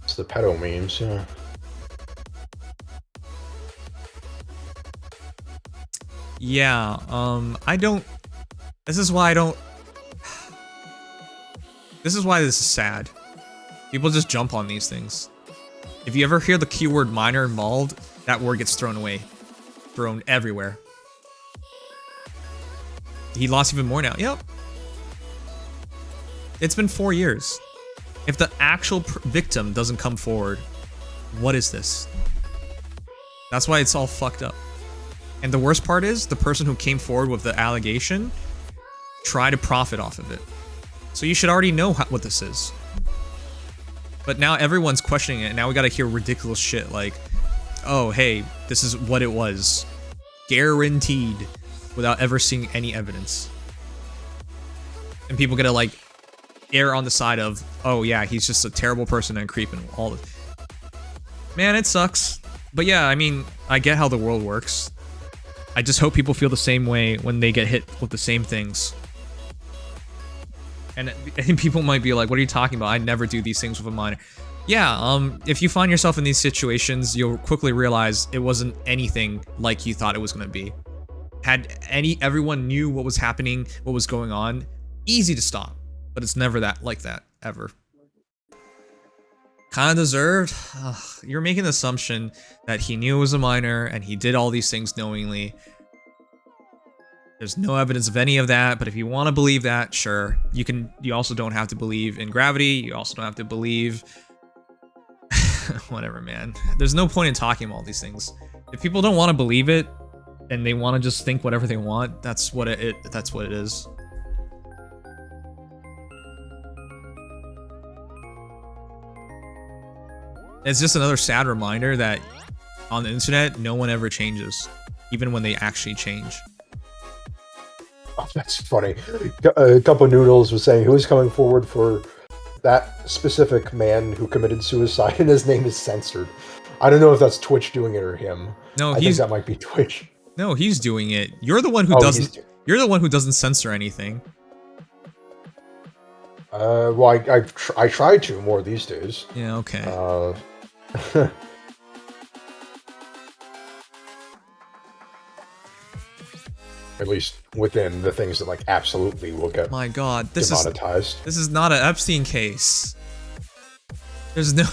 pedo memes, yeah. Yeah, this is why this is sad. People just jump on these things. If you ever hear the keyword minor involved, that word gets thrown away. Thrown everywhere. He lost even more now. Yep. It's been 4 years. If the actual victim doesn't come forward, what is this? That's why it's all fucked up. And the worst part is, the person who came forward with the allegation tried to profit off of it. So you should already know what this is. But now everyone's questioning it, and now we gotta hear ridiculous shit like, oh, hey, this is what it was. Guaranteed. Without ever seeing any evidence. And people gotta, like, err on the side of, oh, yeah, he's just a terrible person and creep and all this. Man, it sucks. But yeah, I mean, I get how the world works. I just hope people feel the same way when they get hit with the same things. And people might be like, what are you talking about? I never do these things with a minor. Yeah, if you find yourself in these situations, you'll quickly realize it wasn't anything like you thought it was going to be. Everyone knew what was happening, what was going on, easy to stop. But it's never like that, ever. Kinda deserved? Ugh, you're making the assumption that he knew it was a minor, and he did all these things knowingly. There's no evidence of any of that, but if you want to believe that, sure. You also don't have to believe in gravity, you also don't have to believe... Whatever, man. There's no point in talking about all these things. If people don't want to believe it, and they want to just think whatever they want, that's what it is. It's just another sad reminder that on the internet, no one ever changes, even when they actually change. Oh, that's funny. A couple of noodles was saying who's coming forward for that specific man who committed suicide, and his name is censored. I don't know if that's Twitch doing it or him. No, I think that might be Twitch. No, he's doing it. You're the one who doesn't. You're the one who doesn't censor anything. Well, I try to more these days. Yeah. Okay. At least within the things that like absolutely will get My God, this demonetized. is not an Epstein case. There's no.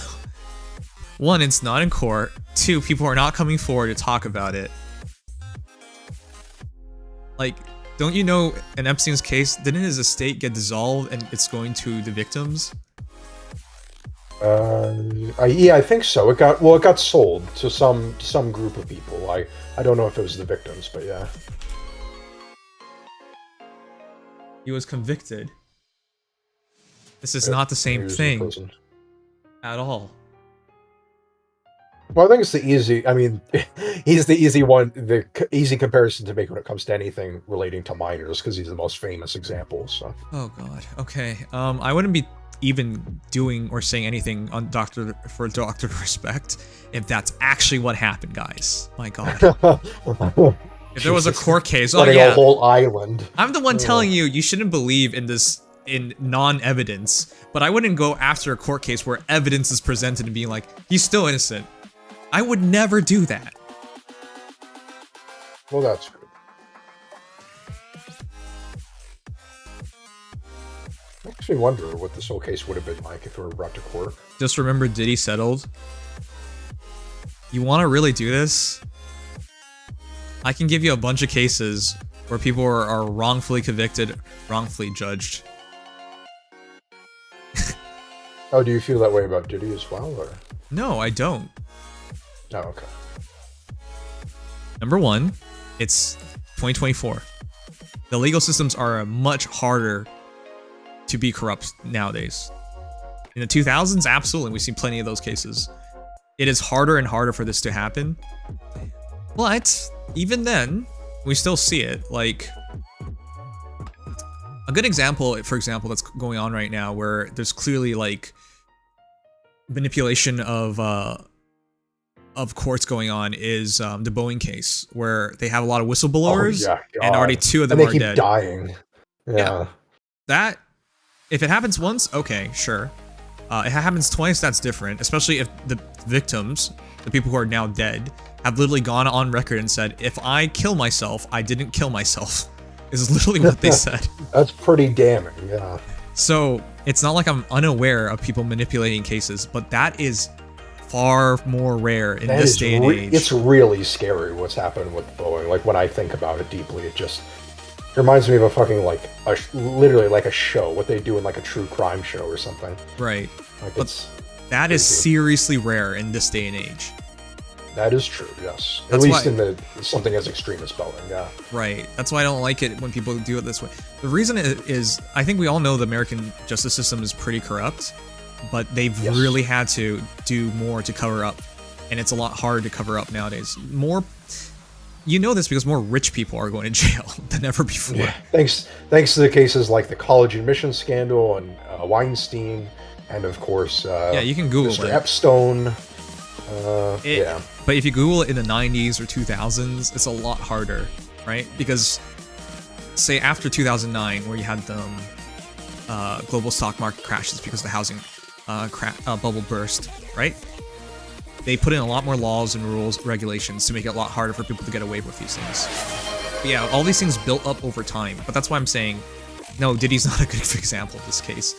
One, it's not in court. Two, people are not coming forward to talk about it. Like, don't you know in Epstein's case, didn't his estate get dissolved and it's going to the victims? Yeah, I think so. It got sold to some group of people. I don't know if it was the victims, but yeah. He was convicted. This is not the same thing at all. Well, I think it's the easy. I mean, he's the easy one, the easy comparison to make when it comes to anything relating to minors, because he's the most famous example. So. Oh God. Okay. I wouldn't be even doing or saying anything on Doctor Respect if that's actually what happened, guys. My God. If there was a court case, oh yeah, a whole island. I'm the one telling you shouldn't believe in this in non-evidence, but I wouldn't go after a court case where evidence is presented and being like, he's still innocent. I would never do that. Well, that's good. Makes me wonder what this whole case would have been like if it were brought to court. Just remember Diddy settled. You want to really do this? I can give you a bunch of cases where people are wrongfully convicted, wrongfully judged. Oh, do you feel that way about Diddy as well, or? No, I don't. Oh, okay. Number one, it's 2024. The legal systems are much harder to be corrupt nowadays. In the 2000s, absolutely, we've seen plenty of those cases. It is harder and harder for this to happen. But even then, we still see it. Like, a good example, for example, that's going on right now, where there's clearly like manipulation of courts going on, is the Boeing case, where they have a lot of whistleblowers, and already 2 of them are dead. Dying. Yeah. That, if it happens once, okay, sure. If it happens twice, that's different, especially if the victims, the people who are now dead, have literally gone on record and said, if I kill myself, I didn't kill myself. Is literally what they said. That's pretty damning, yeah. So, it's not like I'm unaware of people manipulating cases, but that is far more rare in this day and age. It's really scary what's happened with Boeing. Like, when I think about it deeply, it just reminds me of a fucking, like, literally like a show, what they do in like a true crime show or something. Right. Like, but that is seriously rare in this day and age. That is true, yes. At least in something as extreme as Boeing, yeah. Right. That's why I don't like it when people do it this way. The reason is, I think we all know the American justice system is pretty corrupt, but they've really had to do more to cover up, and it's a lot harder to cover up nowadays. You know this because more rich people are going to jail than ever before. Yeah. Thanks to the cases like the college admission scandal and Weinstein, and of course, you can Google Mr. it. Epstein. But if you Google it in the 90s or 2000s, it's a lot harder, right? Because, say, after 2009, where you had the global stock market crashes because the housing bubble burst, right? They put in a lot more laws and rules, regulations to make it a lot harder for people to get away with these things. But yeah, all these things built up over time. But that's why I'm saying, no, Diddy's not a good example of this case.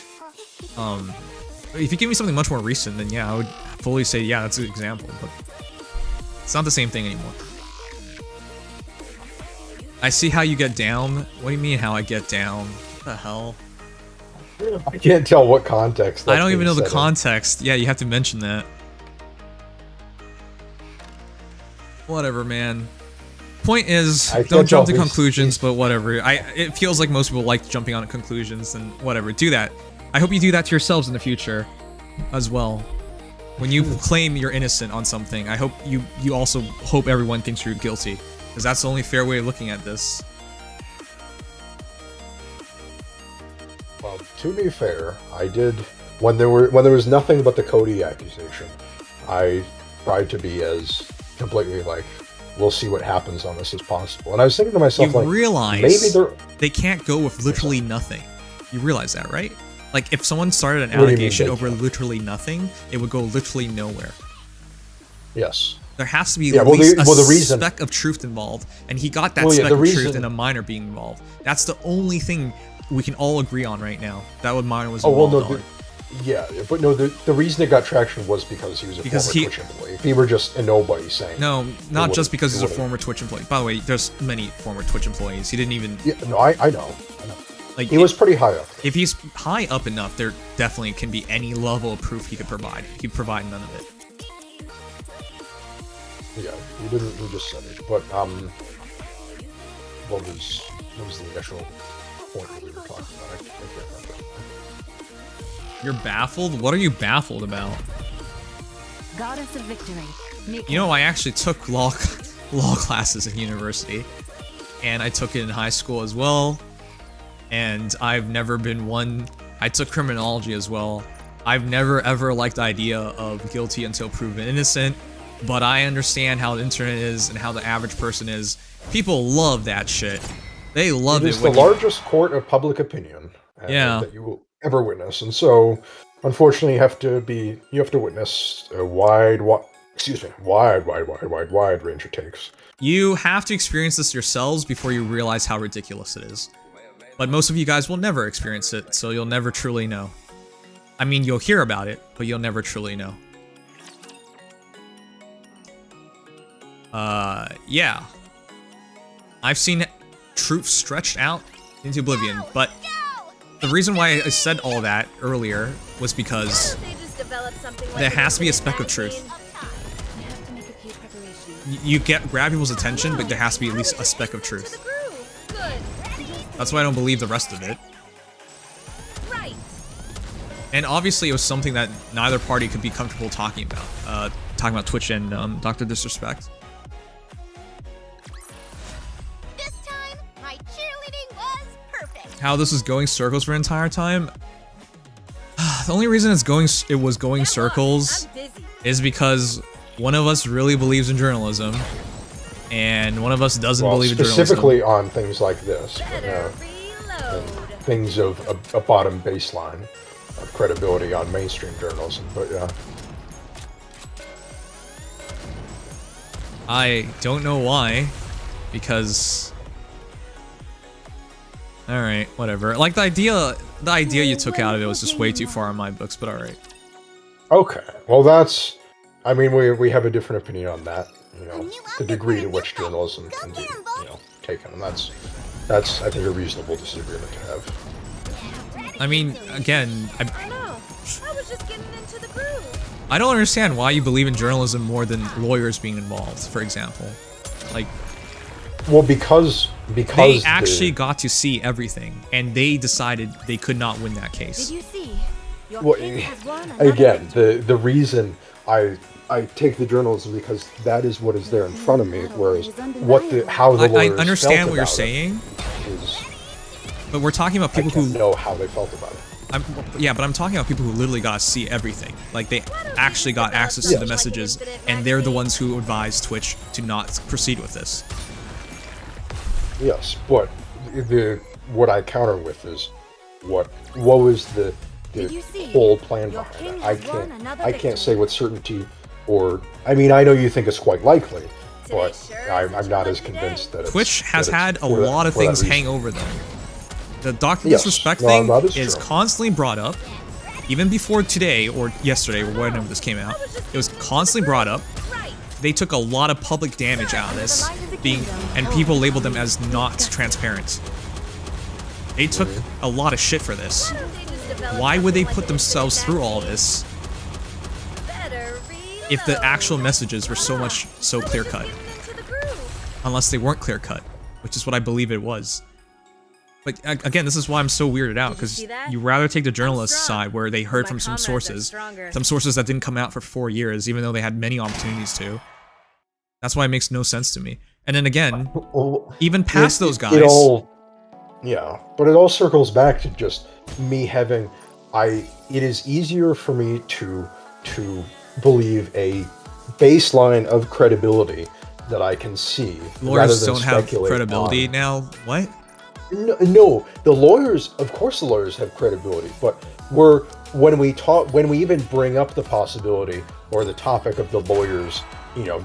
If you give me something much more recent, then yeah, I would fully say, yeah, that's an example, but it's not the same thing anymore. I see how you get down. What do you mean how I get down? What the hell? I can't tell what context. I don't even know the context. Yeah, you have to mention that. Whatever, man. Point is, don't jump to conclusions, but whatever. It feels like most people like jumping on conclusions, and whatever. Do that. I hope you do that to yourselves in the future as well. When you claim you're innocent on something, I hope you also hope everyone thinks you're guilty, because that's the only fair way of looking at this. Well, to be fair, I did when there was nothing but the Cody accusation. I tried to be as completely like, we'll see what happens on this as possible. And I was thinking to myself, like, realize maybe they can't go with literally nothing. You realize that, right? Like, if someone started an allegation over literally nothing, it would go literally nowhere. Yes. There has to be at least a reason, speck of truth involved, and he got that speck of truth in a minor being involved. That's the only thing we can all agree on right now. That what minor was involved on. Yeah, but no, the reason it got traction was because he was a former Twitch employee. If he were just a nobody saying... No, not just because he's a former Twitch employee. By the way, there's many former Twitch employees. He didn't even... Yeah, no, I know. Like, he was pretty high up. If he's high up enough, there definitely can be any level of proof he could provide. He could provide none of it. Yeah, he didn't. He just said it. But what was the initial point that we were talking about? I can't remember. You're baffled? What are you baffled about? Goddess of Victory. You know, I actually took law classes in university, and I took it in high school as well. And I've never been one. I took criminology as well. I've never ever liked the idea of guilty until proven innocent. But I understand how the internet is and how the average person is. People love that shit. They love it. It is the largest court of public opinion that you will ever witness, and so unfortunately you have to witness a wide range of takes. You have to experience this yourselves before you realize how ridiculous it is. But most of you guys will never experience it, so you'll never truly know. I mean, you'll hear about it, but you'll never truly know. Yeah. I've seen truth stretched out into oblivion, but the reason why I said all that earlier was because there has to be a speck of truth. You grab people's attention, but there has to be at least a speck of truth. That's why I don't believe the rest of it. And obviously it was something that neither party could be comfortable talking about Twitch and Dr. Disrespect. How this is going circles for an entire time? The only reason it was going circles is because one of us really believes in journalism, and one of us doesn't believe in journalism. Specifically on things like this, things of a bottom baseline of credibility on mainstream journalism. But yeah, I don't know why, because. Alright, whatever. Like, the idea you took out of it was just way too far in my books, but alright. Okay, well that's... I mean, we have a different opinion on that, you know, the degree to which journalism can be, you know, taken, and that's I think, a reasonable disagreement to have. I mean, again, I don't understand why you believe in journalism more than lawyers being involved, for example. Like... Well, because they actually got to see everything, and they decided they could not win that case. Did you see? Well, again, the reason I take the journalism because that is what is there in front of me, whereas how the lawyers I understand what you're felt saying, is, but we're talking about people who know how they felt about it. Yeah, but I'm talking about people who literally got to see everything. Like, they actually got access to the messages, and they're the ones who advised Twitch to not proceed with this. Yes, but what I counter with is what was the whole plan behind it. I can't say with certainty, or I mean, I know you think it's quite likely, but I'm not as convinced that Twitch has had a lot of things hang over them. The Dr. Disrespect thing is constantly brought up, even before today or yesterday or whenever this came out. It was constantly brought up. They took a lot of public damage out of this, and people labeled them as not transparent. They took a lot of shit for this. Why would they put themselves through all this if the actual messages were so clear-cut? Unless they weren't clear-cut, which is what I believe it was. But again, this is why I'm so weirded out, because you rather take the journalist side where they heard from some sources that didn't come out for 4 years, even though they had many opportunities to. That's why it makes no sense to me. And then again, even past those guys... Yeah, but it all circles back to just me having... It is easier for me to believe a baseline of credibility that I can see. Lawyers don't have credibility now? What? No, the lawyers, of course the lawyers have credibility, but when we even bring up the possibility or the topic of the lawyers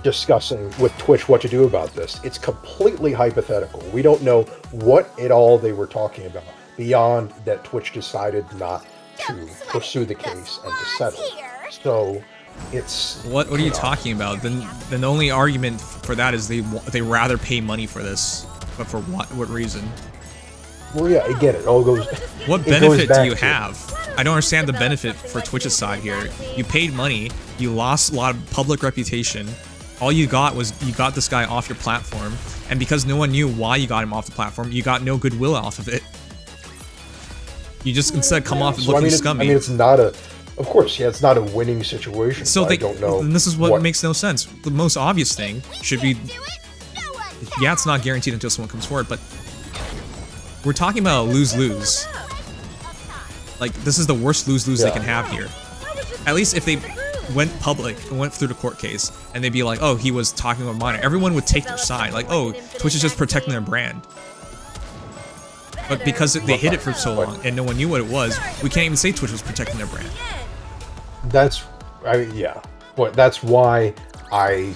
discussing with Twitch what to do about this. It's completely hypothetical. We don't know what at all they were talking about beyond that Twitch decided not to pursue the case and to settle. So it's what are you talking about? Then the only argument for that is they rather pay money for this, but for what reason? Well, yeah, I get it. All goes. What benefit do you have? I don't understand the benefit for Twitch's side here. You paid money, you lost a lot of public reputation. All you got was you got this guy off your platform, and because no one knew why you got him off the platform, you got no goodwill off of it. You just instead come off as looking scummy. It's not a. Of course, yeah, it's not a winning situation. So I don't know. And this is what makes no sense. The most obvious thing should be, yeah, it's not guaranteed until someone comes forward, but we're talking about a lose-lose. Like, this is the worst lose-lose they can have here. At least if they went public and went through the court case, and they'd be like, oh, he was talking about minor, everyone would take their side. Like, oh, Twitch is just protecting their brand. But because they hid it for so long and no one knew what it was, we can't even say Twitch was protecting their brand. Yeah. But that's why I'm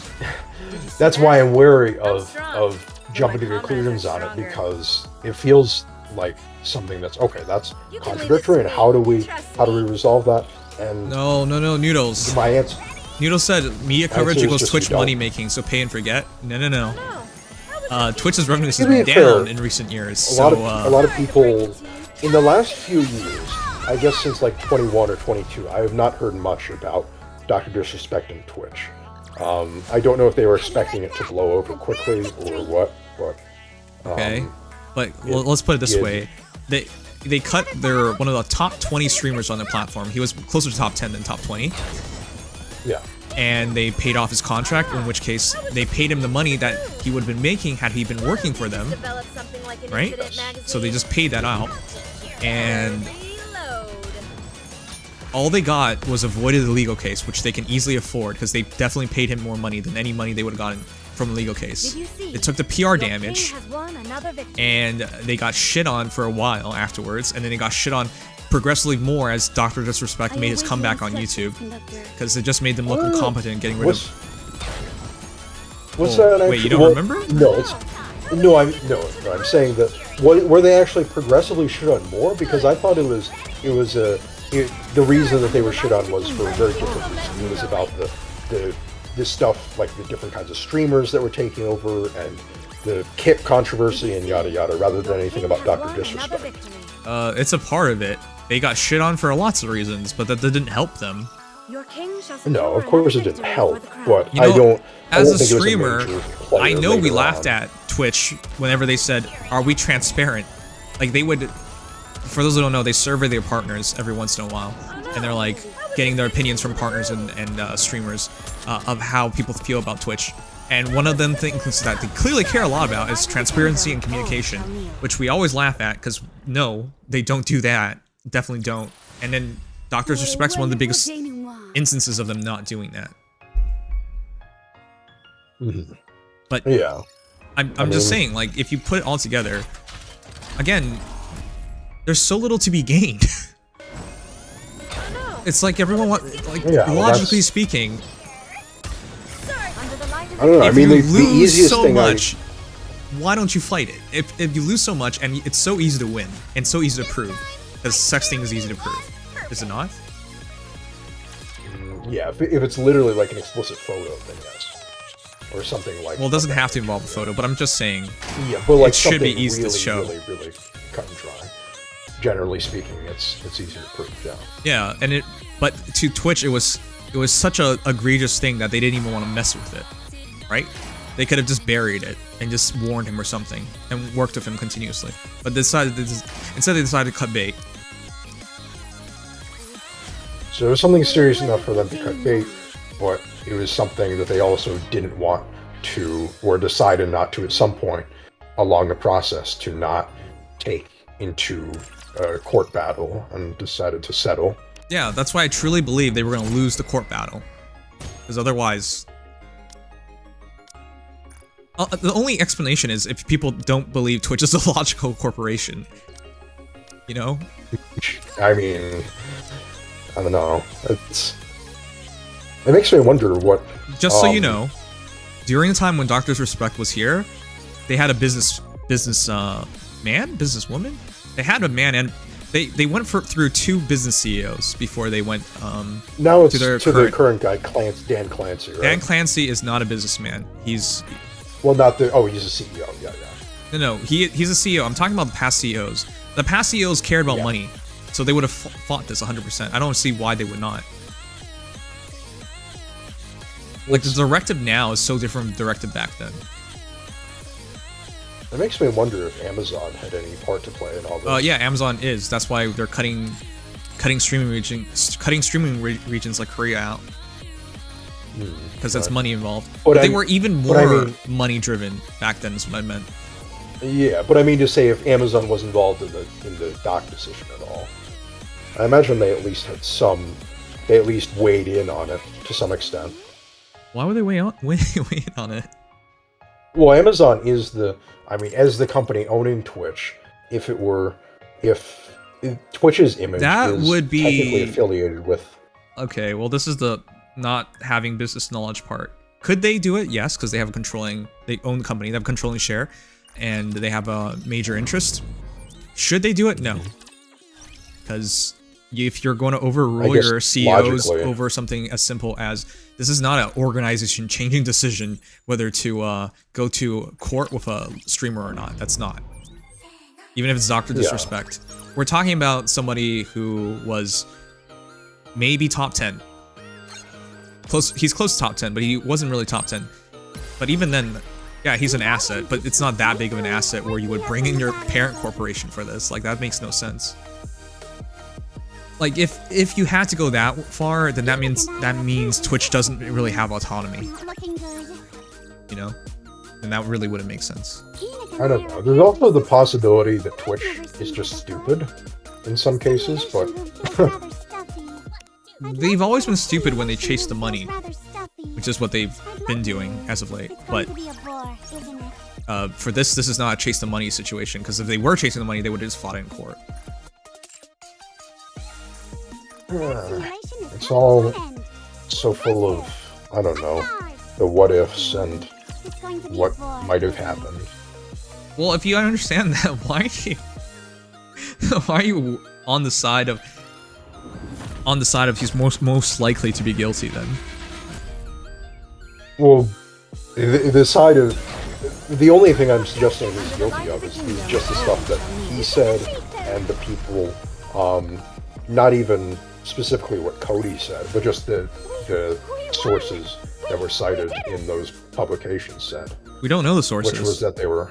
wary of jumping to conclusions on it, because it feels like something that's contradictory, and how do we resolve that? And no, Noodles. My answer. Noodles said media coverage equals Twitch money making, so pay and forget. No. Twitch's revenues has been down in recent years. A lot of people in the last few years, I guess since like 21 or 22, I have not heard much about Dr. Disrespect and Twitch. I don't know if they were expecting it to blow over quickly or what, but okay. But let's put it this way: they cut one of the top 20 streamers on their platform. He was closer to top 10 than top 20. Yeah. And they paid off his contract, in which case they paid him the money that he would have been making had he been working for them, right? So they just paid that out, and all they got was avoided the legal case, which they can easily afford because they definitely paid him more money than any money they would have gotten from a legal case. It took the PR damage, and they got shit on for a while afterwards, and then they got shit on progressively more as Dr. Disrespect made his comeback on YouTube, because it just made them look incompetent getting rid of. What's that? Wait, you don't remember? No, I'm saying that were they actually progressively shit on more? Because I thought the reason that they were shit on was for a very different reason. It was about this stuff, like the different kinds of streamers that were taking over and the Kip controversy and yada yada, rather than anything about Dr. Disrespect. It's a part of it. They got shit on for lots of reasons, but that didn't help them. No, of course it didn't help, but as a streamer, I know we laughed at Twitch whenever they said, are we transparent? Like, they would, for those who don't know, they survey their partners every once in a while, and they're like getting their opinions from partners and streamers of how people feel about Twitch. And one of them things that they clearly care a lot about is transparency and communication, which we always laugh at because no, they don't do that. Definitely don't. And then Dr. Disrespect's one of the biggest instances of them not doing that. Mm-hmm. But yeah, I'm just saying, like, if you put it all together, again, there's so little to be gained. It's like everyone logically speaking. I don't know. If you lose so much, why don't you fight it? If you lose so much, and it's so easy to win and so easy to prove, because sexting is easy to prove, is it not? Yeah, if it's literally like an explicit photo, then yes, or something like. Well, it doesn't have to involve a photo, but I'm just saying. Yeah, but like it should be easy to show. Really cut and dry. Generally speaking, it's easy to prove. Yeah. Yeah, but to Twitch, it was such a egregious thing that they didn't even want to mess with it. Right? They could have just buried it and just warned him or something and worked with him continuously. But instead they decided to cut bait. So it was something serious enough for them to cut bait, but it was something that they also didn't want to, or decided not to at some point along the process, to not take into a court battle, and decided to settle. Yeah, that's why I truly believe they were going to lose the court battle. Because otherwise... the only explanation is if people don't believe Twitch is a logical corporation. You know? I mean, I don't know. It makes me wonder what... Just so you know, during the time when Dr. Disrespect was here, they had a businesswoman. They had a man, and they went through 2 business CEOs before they went now it's to their current guy, Dan Clancy, right? Dan Clancy is not a businessman. He's well, not the he's a CEO. Yeah. No, he's a CEO. I'm talking about the past CEOs. The past CEOs cared about money, so they would have fought this 100%. I don't see why they would not. Like, the directive now is so different from the directive back then. It makes me wonder if Amazon had any part to play in all this. Yeah, Amazon is. That's why they're cutting streaming regions like Korea out. Because that's money involved. But they were even more money driven back then, is what I meant. Yeah, but I mean to say, if Amazon was involved in the dock decision at all, I imagine they at least had some. They at least weighed in on it to some extent. Why would they weigh in on it? Well, Amazon is as the company owning Twitch, if Twitch's image would be technically affiliated with. Okay, well, this is the not having business knowledge part. Could they do it? Yes, because they own the company, they have a controlling share, and they have a major interest. Should they do it? No. Because if you're going to overrule your CEOs over something as simple as, this is not an organization changing decision whether to go to court with a streamer or not. That's not. Even if it's Dr. Disrespect. We're talking about somebody who was maybe top 10. He's close to top 10, but he wasn't really top 10. But even then, yeah, he's an asset, but it's not that big of an asset where you would bring in your parent corporation for this. Like, that makes no sense. Like, if you had to go that far, then that means Twitch doesn't really have autonomy. You know? And that really wouldn't make sense. I don't know. There's also the possibility that Twitch is just stupid in some cases, but they've always been stupid when they chase the money, which is what they've been doing as of late. But for this is not a chase the money situation, because if they were chasing the money, they would have just fought it in court. It's all so full of, I don't know, the what ifs and what might have happened. Well, if you understand that, why are you on the side of he's most likely to be guilty then? Well, the side of the only thing I'm suggesting he's guilty of is just the stuff that he said and the people, not even specifically what Cody said, but just the sources that were cited in those publications said. We don't know the sources. Which was that they were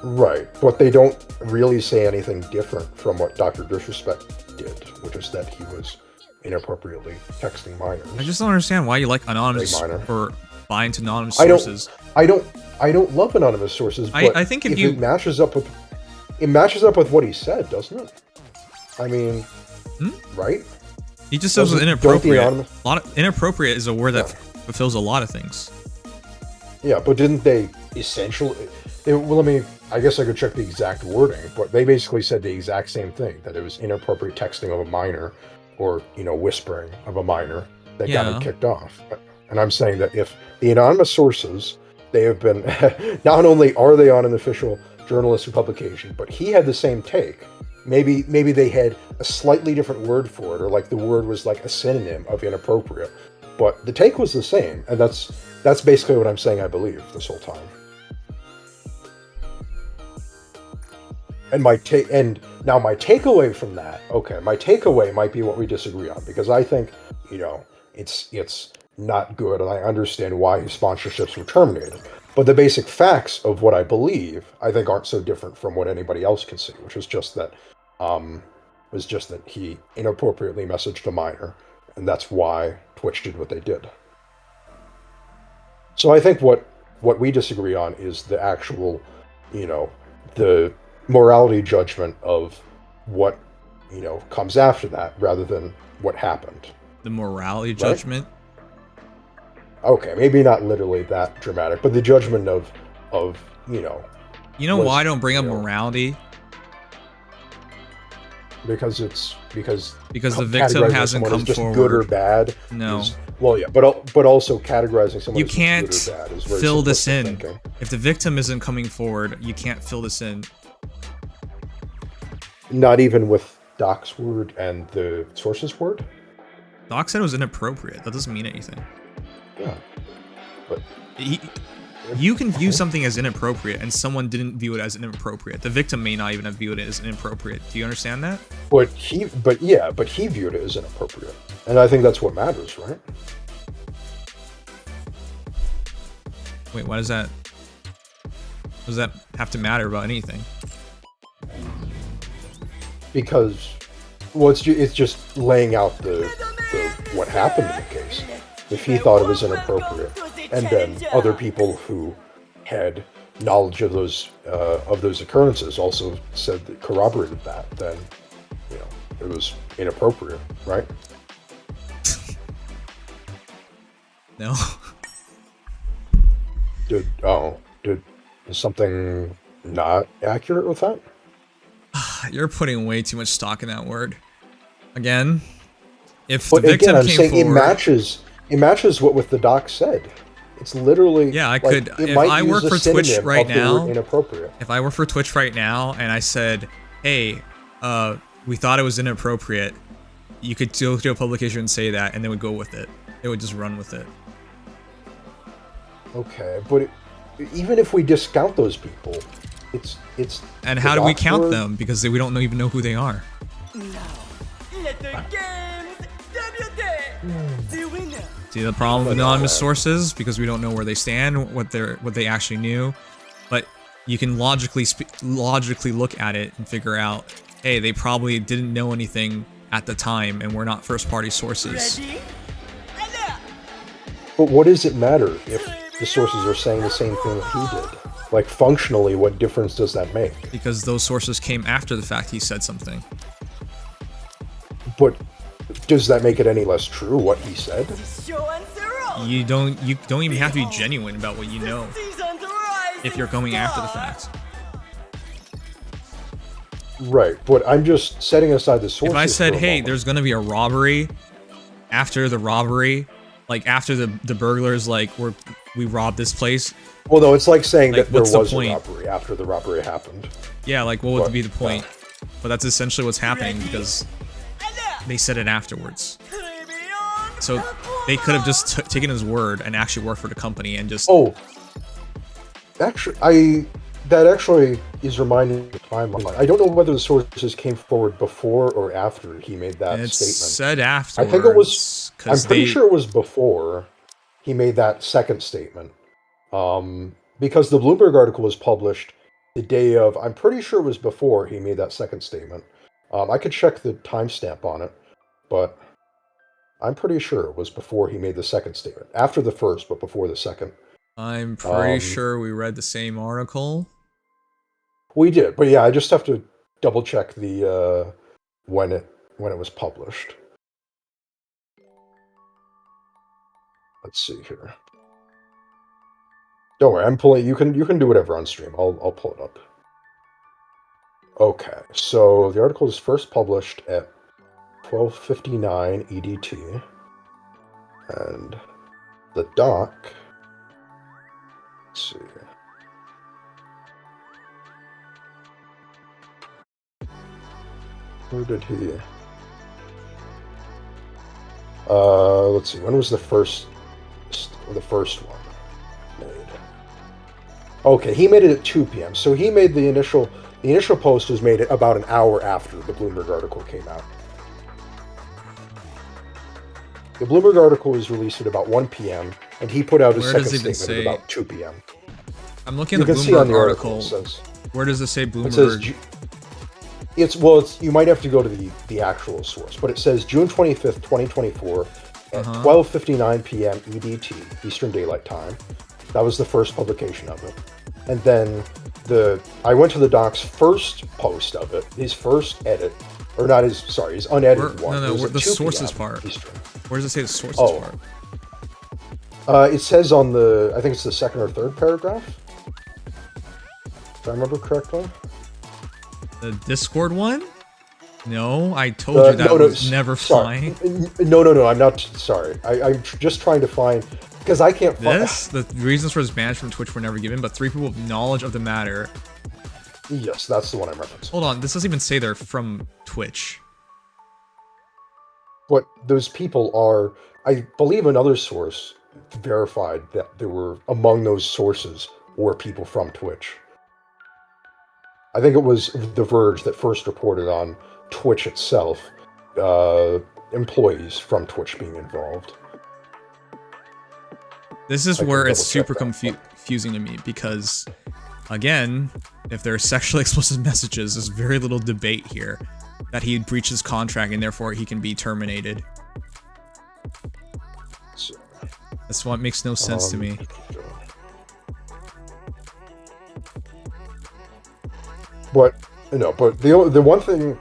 right, but they don't really say anything different from what Dr. Disrespect did, which is that he was inappropriately texting minors. I just don't understand why you like anonymous or buy into anonymous sources. I don't love anonymous sources, but I think if it matches up with what he said, doesn't it? I mean, right? He just says inappropriate. Inappropriate is a word that fulfills a lot of things. Yeah, but didn't they essentially? I guess I could check the exact wording, but they basically said the exact same thing, that it was inappropriate texting of a minor, or whispering of a minor that got him kicked off. And I'm saying that if the anonymous sources, they have been, not only are they on an official journalistic publication, but he had the same take. Maybe they had a slightly different word for it, or like the word was like a synonym of inappropriate, but the take was the same, and that's basically what I'm saying I believe this whole time. And my takeaway from that, my takeaway might be what we disagree on, because I think, it's not good, and I understand why his sponsorships were terminated. But the basic facts of what I believe, I think, aren't so different from what anybody else can see, which was just that he inappropriately messaged a minor, and that's why Twitch did what they did. So I think what we disagree on is the actual, the morality judgment of what, comes after that, rather than what happened. The morality judgment? Okay, maybe not literally that dramatic, but the judgment of why I don't bring up morality? Because the victim hasn't come forward. Good or bad? No. Well, yeah, but also categorizing someone You as can't good or bad is very fill this simplistic in. thinking. If the victim isn't coming forward, you can't fill this in. Not even with Doc's word and the source's word? Doc said it was inappropriate. That doesn't mean anything. Yeah. But you can view something as inappropriate, and someone didn't view it as inappropriate. The victim may not even have viewed it as inappropriate. Do you understand that? But he viewed it as inappropriate, and I think that's what matters, right? Wait, why does that? Does that have to matter about anything? Because, well, it's just laying out the what happened in the case. If he thought it was inappropriate, and then other people who had knowledge of those occurrences also said that corroborated that, then it was inappropriate, right? No. Is something not accurate with that? You're putting way too much stock in that word. Again, if but the victim again, I'm came saying forward, it matches what with the doc said. It's literally yeah. I could if I work for Twitch right now. Inappropriate. If I work for Twitch right now and I said, "Hey, we thought it was inappropriate," you could go to a publication and say that, and they would go with it. They would just run with it. Okay, but even if we discount those people, it's. And how do we count them? Because we don't even know who they are. See the problem with anonymous sources, because we don't know where they stand, what they actually knew, but you can logically look at it and figure out, hey, they probably didn't know anything at the time, and we're not first-party sources. But what does it matter if the sources are saying the same thing that he did? Like, functionally, what difference does that make? Because those sources came after the fact he said something. But does that make it any less true what he said? You don't even have to be genuine about what you know if you're going after the fact. Right, but I'm just setting aside the sources. If I said, hey, moment. there's gonna be a robbery after the robbery, like after the burglars we robbed this place. Well, no, it's like saying that there was a point? robbery after the robbery happened. Yeah, like what would be the point? But that's essentially what's happening because they said it afterwards. So they could have just taken his word and actually worked for the company and just. Oh, actually, that actually is reminding me of the timeline. I don't know whether the sources came forward before or after he made that statement. Said afterwards. I think it was. I'm pretty sure it was before he made that second statement. Because the Bloomberg article was published the day of. I'm pretty sure it was before he made that second statement. I could check the timestamp on it, but I'm pretty sure it was before he made the second statement. After the first, but before the second. I'm pretty sure we read the same article. We did, but yeah, I just have to double check the when it was published. Let's see here. Don't worry, I'm pulling. You can do whatever on stream. I'll pull it up. Okay, so the article was first published at 12:59 EDT, and the doc. Let's see. Where did he? Let's see. When was the first one made? Okay, he made it at 2 p.m. So he made the initial post was made about an hour after the Bloomberg article came out. The Bloomberg article was released at about 1 p.m. and he put out his second statement at about 2 p.m. I'm looking at the Bloomberg article. Where does it say Bloomberg? It says you might have to go to the actual source, but it says June 25th, 2024 at 12:59 p.m. EDT, Eastern Daylight Time. That was the first publication of it. And then I went to the doc's first post of it, his first edit, or not his unedited one. No, the sources part. Eastern. Where does it say the sources part? It says on I think it's the second or third paragraph, if I remember correctly. The Discord one? No, I told you that was never sorry. fine. No, I'm not sorry. I'm just trying to find, because I can't find... The reasons for his ban from Twitch were never given, but 3 people with knowledge of the matter. Yes, that's the one I'm referencing. Hold on, this doesn't even say they're from Twitch. But those people are, I believe another source verified that there were, among those sources, were people from Twitch. I think it was The Verge that first reported on Twitch itself, employees from Twitch being involved. This is where it's super confusing to me, because, again, if there are sexually explicit messages, there's very little debate here that he breached his contract and therefore he can be terminated. That's what makes no sense to me. But the one thing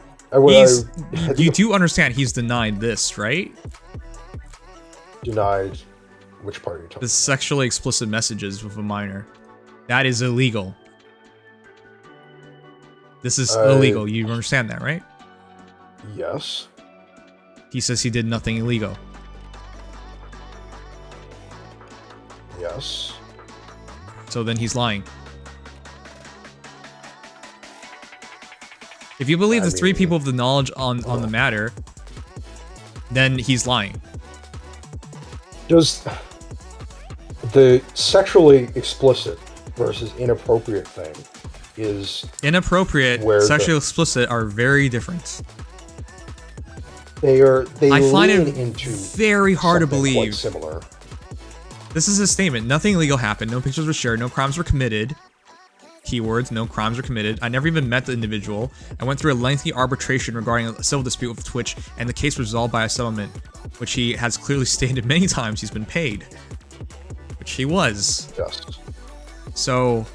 you do understand he's denied this, right? Denied which part are you talking about? The sexually explicit messages with a minor. That is illegal. This is illegal. You understand that, right? Yes. He says he did nothing illegal. Yes. So then he's lying. If you believe the 3 people with the knowledge on the matter, then he's lying. Does the sexually explicit versus inappropriate thing is inappropriate, sexually explicit are very different. They I find it into very hard to believe. Similar. This is his statement. Nothing illegal happened. No pictures were shared. No crimes were committed. Keywords, no crimes were committed. I never even met the individual. I went through a lengthy arbitration regarding a civil dispute with Twitch, and the case was resolved by a settlement, which he has clearly stated many times he's been paid. Which he was. Yes. So,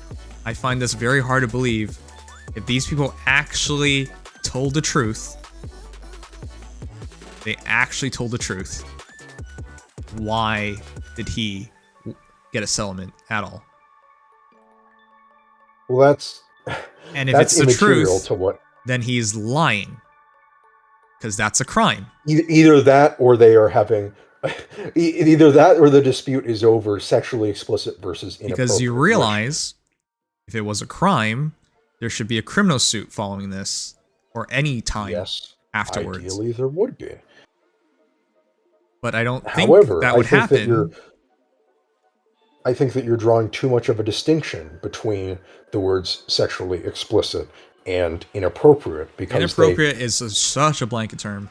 I find this very hard to believe. If these people actually told the truth, they actually told the truth, why did he get a settlement at all? Well, that's... And if it's the truth, then he's lying. Because that's a crime. Either that, or they are having... Either that, or the dispute is over sexually explicit versus inappropriate. Because you realize, if it was a crime, there should be a criminal suit following this, or any time afterwards. Ideally, there would be. But I don't think that would happen. I think that you're drawing too much of a distinction between the words sexually explicit and inappropriate, because inappropriate is such a blanket term.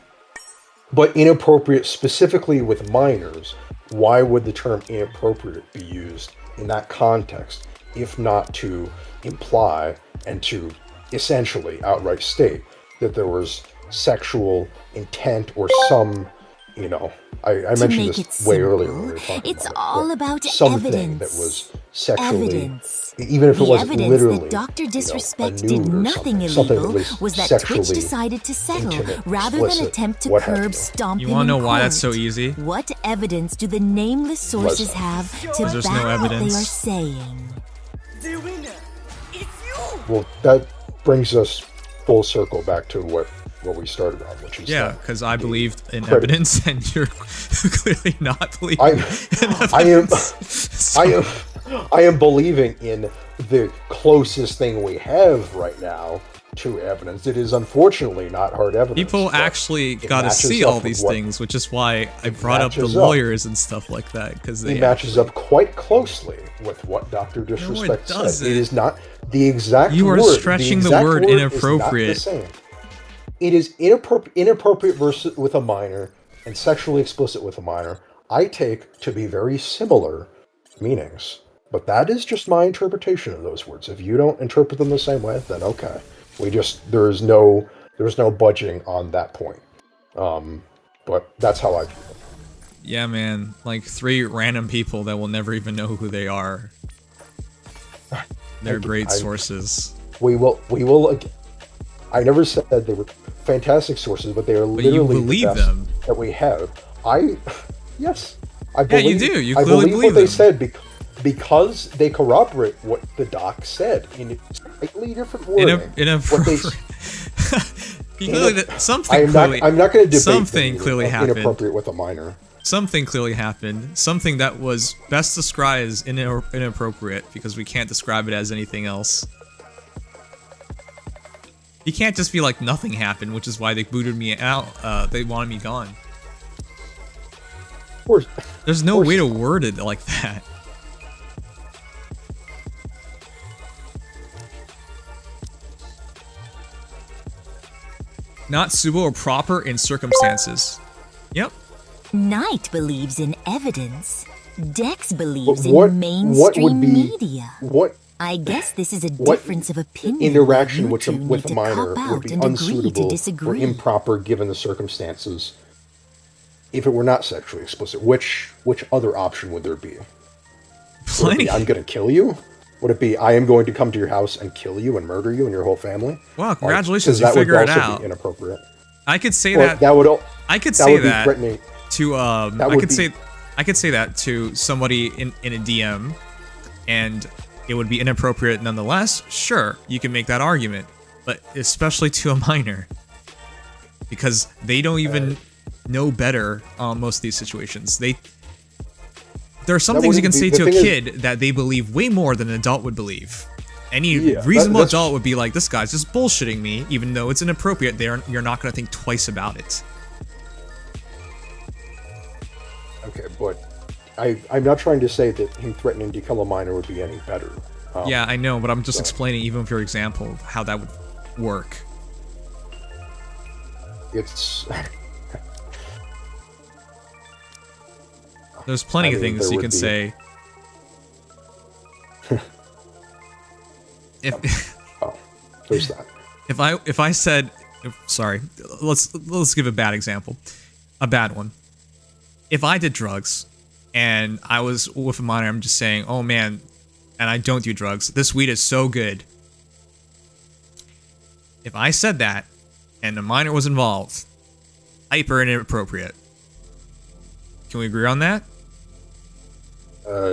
But inappropriate specifically with minors, why would the term inappropriate be used in that context, if not to imply and to essentially outright state that there was sexual intent or some, you know, I mentioned this way earlier when we were talking it's all about something evidence. that was sexually, even if it wasn't literally, that Dr. Disrespect you know, did nothing illegal was that Twitch decided to settle rather than attempt to curb stomp him. You want to know why that's so easy? What evidence do the nameless sources have to back what they are saying? The winner is you. Well, that brings us full circle back to what we started on, which is because I believed in evidence, and you're clearly not believing. I am believing in the closest thing we have right now to evidence. It is unfortunately not hard evidence. People actually got to see all these things, which is why I brought up the lawyers and stuff like that, because it matches up quite closely with what Dr. Disrespect said. It is not the exact word. You are stretching the word inappropriate. It is inappropriate versus with a minor and sexually explicit with a minor. I take to be very similar meanings, but that is just my interpretation of those words. If you don't interpret them the same way, then okay. There's no budging on that point. But that's how I view it. Yeah, man, like 3 random people that will never even know who they are. They're great sources. We will. I never said they were fantastic sources, but they are literally the best that we have. Yes, I believe. Yeah, you do. You I clearly believe what them. They said because they corroborate what the doc said in slightly different wording. Something clearly. I'm not going to debate something clearly happened. Inappropriate with a minor. Something clearly happened. Something that was best described as inappropriate because we can't describe it as anything else. You can't just be like nothing happened, which is why they booted me out. They wanted me gone. Of course. There's no way to word it like that. Not suitable or proper in circumstances. Yep. Knight believes in evidence. Dex believes in mainstream media. I guess this is a difference of opinion. Interaction with a minor would be unsuitable or improper given the circumstances. If it were not sexually explicit, which other option would there be? Plenty. Would it be, I'm going to kill you? Would it be, I am going to come to your house and kill you and murder you and your whole family? Wow, congratulations, you figured it out. Be inappropriate. I could say that. I could say that to I could say that to somebody in a DM, and it would be inappropriate nonetheless. Sure, you can make that argument, but especially to a minor, because they don't even know better on most of these situations. There are some things you can say to a kid that they believe way more than an adult would believe. Any reasonable adult would be like, this guy's just bullshitting me, even though it's inappropriate. You're not going to think twice about it. Okay, but I'm not trying to say that him threatening to kill a minor would be any better. Yeah, I know, but I'm just explaining, even with your example, how that would work. It's... There's plenty of things you can say. There's that. If I said, sorry, let's give a bad example, a bad one. If I did drugs, and I was with a minor, I'm just saying, oh man, and I don't do drugs. This weed is so good. If I said that, and a minor was involved, hyper inappropriate. Can we agree on that?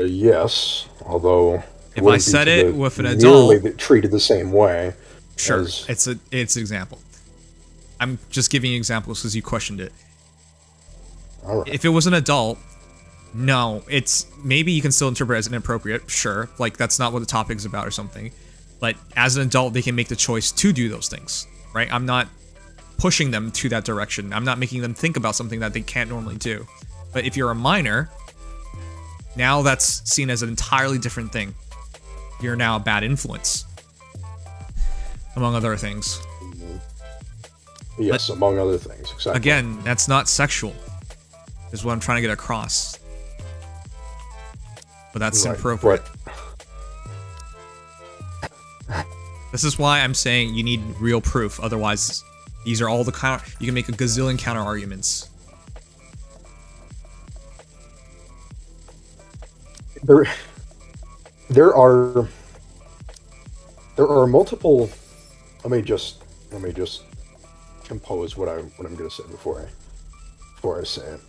Yes, although if I said it with an adult, treated the same way. Sure, it's an example. I'm just giving you examples because you questioned it. All right. If it was an adult, no, it's maybe you can still interpret it as inappropriate. Sure, like that's not what the topic is about or something. But as an adult, they can make the choice to do those things, right? I'm not pushing them to that direction. I'm not making them think about something that they can't normally do. But if you're a minor, now that's seen as an entirely different thing. You're now a bad influence, among other things. Yes, among other things, exactly. Again, that's not sexual, is what I'm trying to get across. But that's inappropriate. This is why I'm saying you need real proof. Otherwise, these are all the you can make a gazillion counter arguments. There are multiple. Let me just compose what I'm going to say before I say it.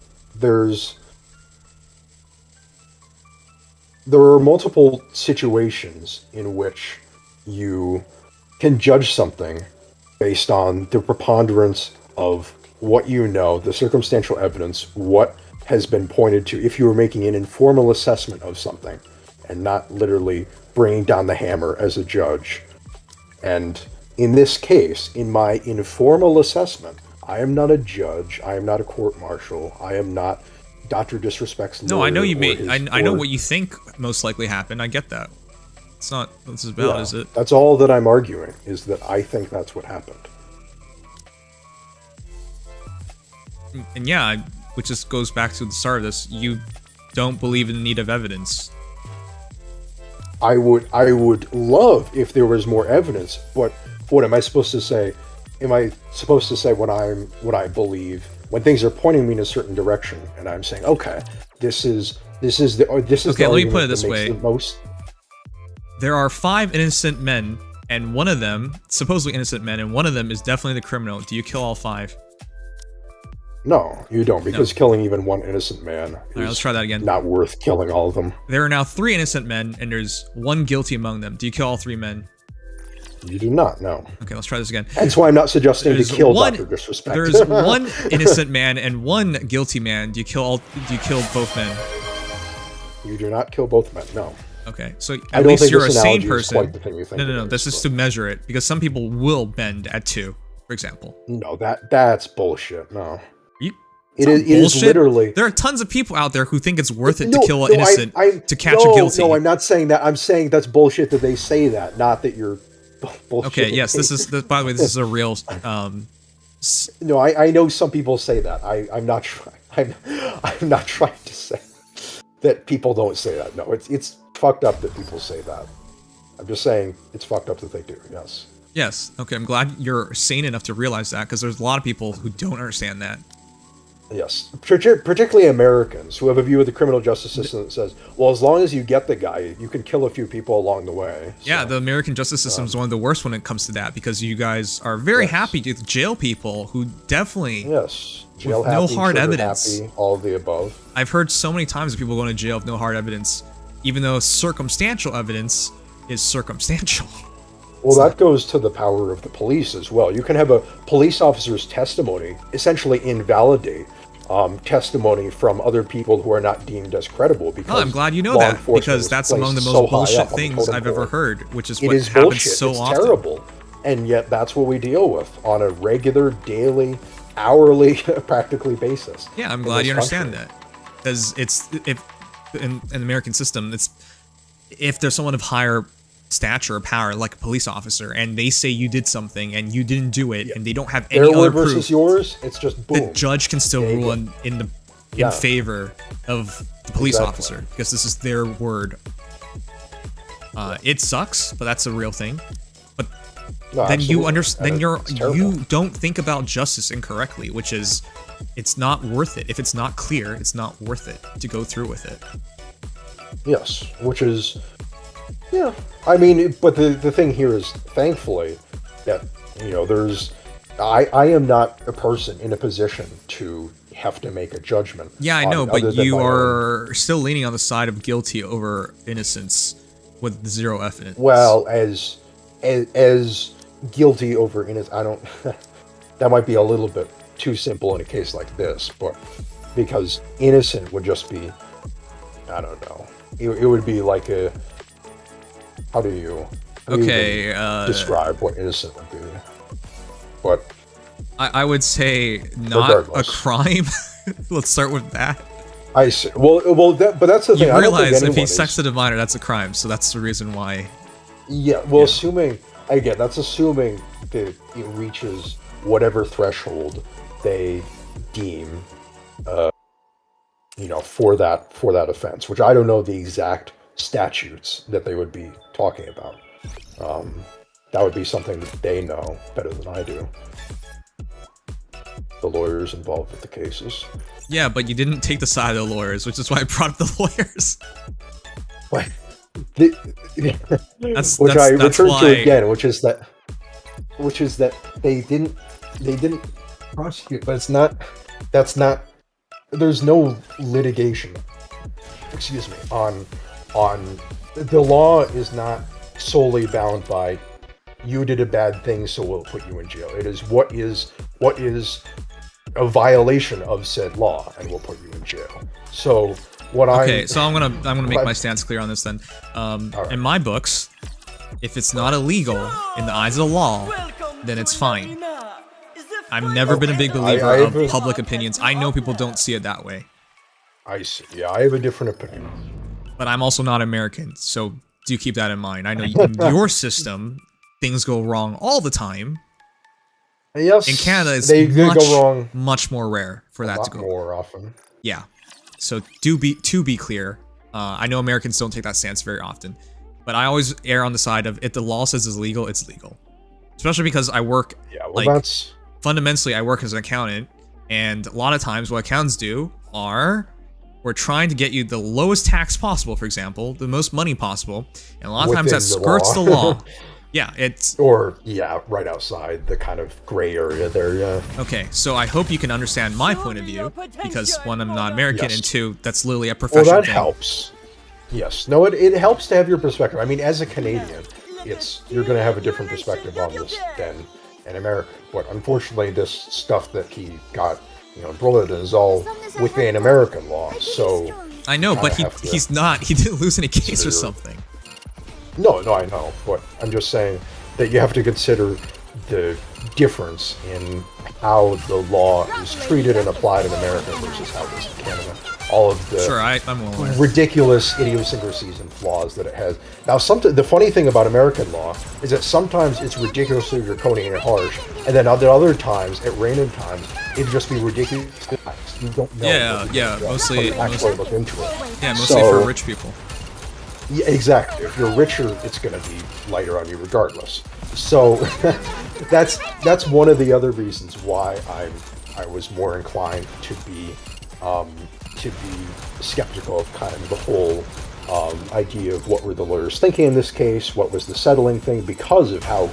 There are multiple situations in which you can judge something based on the preponderance of what you know, the circumstantial evidence, what has been pointed to, if you were making an informal assessment of something and not literally bringing down the hammer as a judge. And in this case, in my informal assessment, I am not a judge, I am not a court-martial, I am not Dr. Disrespect's lawyer. No, I know you made. I know what you think most likely happened. I get that. It's not what this is about, is it? That's all that I'm arguing, is that I think that's what happened. And yeah, which just goes back to the start of this. You don't believe in the need of evidence. I would love if there was more evidence, but what am I supposed to say? Am I supposed to say what I believe when things are pointing me in a certain direction, and I'm saying, okay, this is okay, let me put it this way. There are 5 innocent men, and one of them, supposedly innocent men, and one of them is definitely the criminal. Do you kill all 5? No, you don't, because killing even one innocent man is let's try that again. Not worth killing all of them. There are now 3 innocent men, and there's 1 guilty among them. Do you kill all 3 men? You do not, no. Okay, let's try this again. That's why I'm not suggesting to kill Dr. Disrespect. There's one innocent man and one guilty man. Do you kill both men? You do not kill both men, no. Okay, so at least you're a sane person. No. This is but... to measure it, because some people will bend at 2, for example. No, that's bullshit, no. It is literally... There are tons of people out there who think it's worth it to kill an innocent to catch a guilty. No, I'm not saying that. I'm saying that's bullshit that they say that, not that you're bullshit. Okay, yes, by the way, this is a real... No, I know some people say that. I'm not trying to say that people don't say that. No, it's fucked up that people say that. I'm just saying it's fucked up that they do, yes. Yes, okay, I'm glad you're sane enough to realize that, because there's a lot of people who don't understand that. Yes, particularly Americans who have a view of the criminal justice system that says, well, as long as you get the guy, you can kill a few people along the way. So, yeah, the American justice system is one of the worst when it comes to that, because you guys are very happy to jail people who definitely... Yes, jail happy, no hard evidence. Happy, all of the above. I've heard so many times of people going to jail with no hard evidence, even though circumstantial evidence is circumstantial. Well, that goes to the power of the police as well. You can have a police officer's testimony essentially invalidate testimony from other people who are not deemed as credible. Because I'm glad you know that, because that's among the most bullshit things I've ever heard, which is what happens so often. It's terrible, and yet that's what we deal with on a regular, daily, hourly, practically basis. Yeah, I'm glad you understand that, because in the American system, if there's someone of higher stature or power, like a police officer, and they say you did something and you didn't do it, and they don't have any other proof, versus yours, it's just boom. The judge can still rule in favor of the police officer, because this is their word. It sucks, but that's a real thing. But then you understand. Then you don't think about justice incorrectly, which is, it's not worth it. If it's not clear, it's not worth it to go through with it. Yes, which is. Yeah, I mean, but the thing here is, thankfully, that, I am not a person in a position to have to make a judgment. Yeah, I know, but you are still leaning on the side of guilty over innocence with zero evidence. Well, as guilty over innocence, I don't, that might be a little bit too simple in a case like this, but because innocent would just be, I don't know, it would be like a, how do you describe what innocent would be? But I would say not regardless. A crime. Let's start with that. I see. Well, but that's the thing. You realize if he sexted a minor, that's a crime. So that's the reason why. Yeah. Well, assuming that's assuming that it reaches whatever threshold they deem, for that offense. Which I don't know the exact statutes that they would be talking about. That would be something that they know better than I do. The lawyers involved with the cases. Yeah, but you didn't take the side of the lawyers, which is why I brought up the lawyers. What? That's I return to again, which is that they didn't prosecute, but there's no litigation. Excuse me, on the law is not solely bound by you did a bad thing, so we'll put you in jail. It is what is a violation of said law, and we'll put you in jail. So I'm gonna make my stance clear on this then. Right. In my books, if it's not illegal in the eyes of the law, then it's fine. I've never been a big believer of public opinions. I know people don't see it that way. I see. Yeah, I have a different opinion. But I'm also not American, so do keep that in mind. I know in your system, things go wrong all the time. Yes. In Canada, it's much more rare for that to go more often. Yeah. So to be clear, I know Americans don't take that stance very often, but I always err on the side of if the law says it's legal, it's legal. Especially because I work fundamentally I work as an accountant, and a lot of times what accountants do are we're trying to get you the lowest tax possible, for example, the most money possible, and a lot of times that skirts the law. Yeah, right outside the kind of gray area there, yeah. Okay, so I hope you can understand my point of view, because one, I'm not American, and two, that's literally a professional thing. Well, that helps. Yes. No, it helps to have your perspective. I mean, as a Canadian, you're going to have a different perspective on this than in America. But unfortunately, this stuff that he got, embroiled in is all within American law. So I know, but he's not. He didn't lose any case or something. No, I know, but I'm just saying that you have to consider the difference in how the law is treated and applied in America versus how it is in Canada. All of the I'm ridiculous idiosyncrasies and flaws that it has. Now, the funny thing about American law is that sometimes it's ridiculously draconian and harsh, and then other times, at random times, it'd just be ridiculous. You don't know. Yeah, mostly look into it. Yeah, mostly for rich people. Yeah, exactly. If you're richer, it's going to be lighter on you regardless. So that's one of the other reasons why I was more inclined to be skeptical of kind of the whole idea of what were the lawyers thinking in this case, what was the settling thing, because of how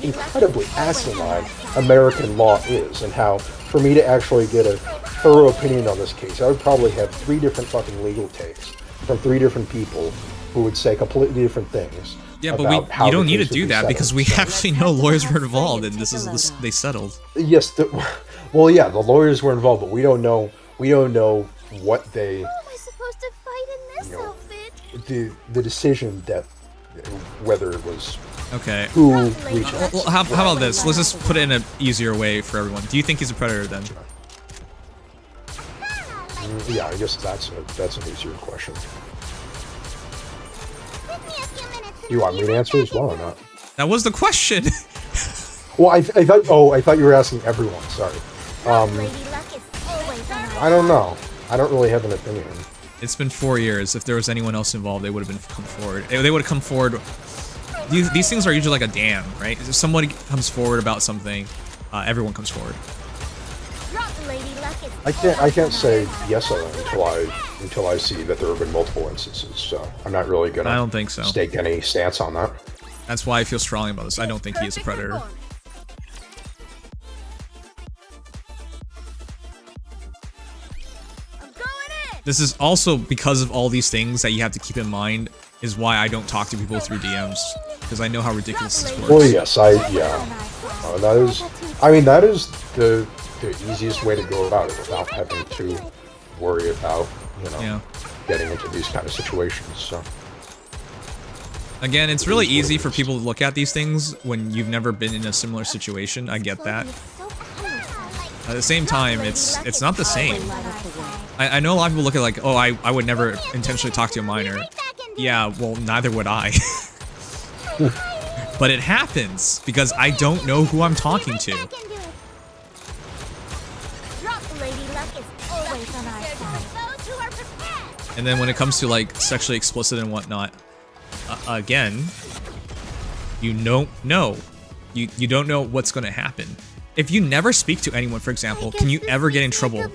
incredibly asinine American law is, and how for me to actually get a thorough opinion on this case, I would probably have 3 different fucking legal takes from 3 different people who would say completely different things. Yeah, but you don't need to do that because we actually know lawyers were involved, and they settled. Yes, well, yeah, the lawyers were involved, but we don't know what they. How am I supposed to fight in this outfit? The decision that whether it was okay. Who reached out. Well, how about this? Let's just put it in an easier way for everyone. Do you think he's a predator then? Yeah, I guess that's an easier question. Do you want me to answer as well or not? That was the question. Well, I thought you were asking everyone. Sorry. I don't know. I don't really have an opinion. It's been 4 years. If there was anyone else involved, they would have come forward. They would have come forward. These things are usually like a dam, right? If somebody comes forward about something, everyone comes forward. I can't say yes on it until I see that there have been multiple instances. So I'm not really gonna. I don't think so. Stake any stance on that. That's why I feel strongly about this. I don't think he is a predator. This is also because of all these things that you have to keep in mind is why I don't talk to people through DMs, because I know how ridiculous this works. Well, yes, that is the easiest way to go about it without having to worry about, getting into these kind of situations. So again, it's really easy for people to look at these things when you've never been in a similar situation. I get that. At the same time, it's not the same. I know a lot of people look at like, oh, I would never intentionally talk to a minor. Yeah, well, neither would I. But it happens because I don't know who I'm talking to. And then when it comes to like sexually explicit and whatnot, again, you don't know. You don't know what's going to happen. If you never speak to anyone, for example, can you ever get in trouble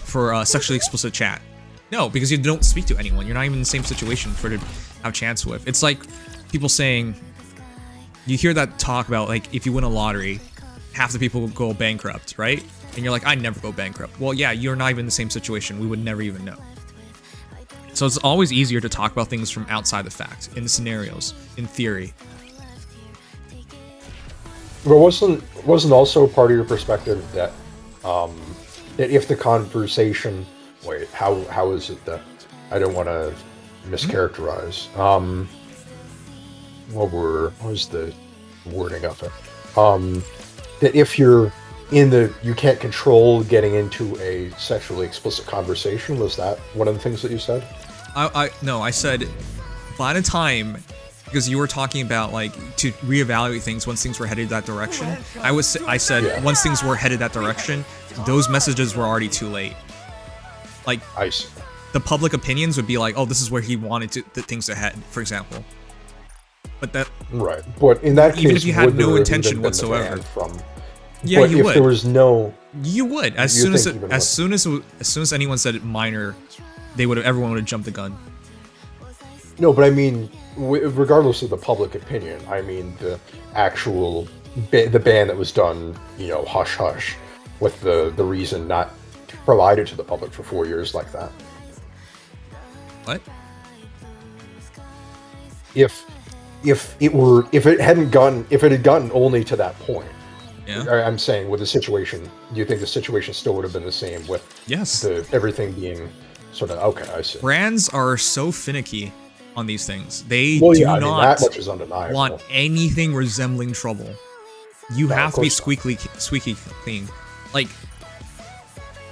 for sexually explicit chat? No, because you don't speak to anyone. You're not even in the same situation for to have a chance with. It's like people saying, you hear that talk about like if you win a lottery, half the people go bankrupt, right? And you're like, I never go bankrupt. Well, yeah, you're not even in the same situation. We would never even know. So it's always easier to talk about things from outside the fact, in the scenarios, in theory. But wasn't also part of your perspective that that if the conversation, how is it that I don't want to mischaracterize? What was the wording of it? That if you're you can't control getting into a sexually explicit conversation, was that one of the things that you said? No, I said by the time, because you were talking about like to reevaluate things once things were headed that direction. I said once things were headed that direction, those messages were already too late. Like the public opinions would be like, oh, this is where he wanted things to head, for example. But that but in that case, even if you had no intention whatsoever, yeah, you would. If there was no, you would. As soon as anyone said minor, everyone would have jumped the gun. No, but I mean, regardless of the public opinion, I mean the actual the ban that was done, hush hush, with the reason not to provide it to the public for 4 years like that. What? If if it had gotten only to that point. Yeah. I'm saying with the situation, do you think the situation still would have been the same with everything being sort of okay? I see. Brands are so finicky on these things. They do not that much is undeniable. Want anything resembling trouble. You have to be squeaky clean. Like,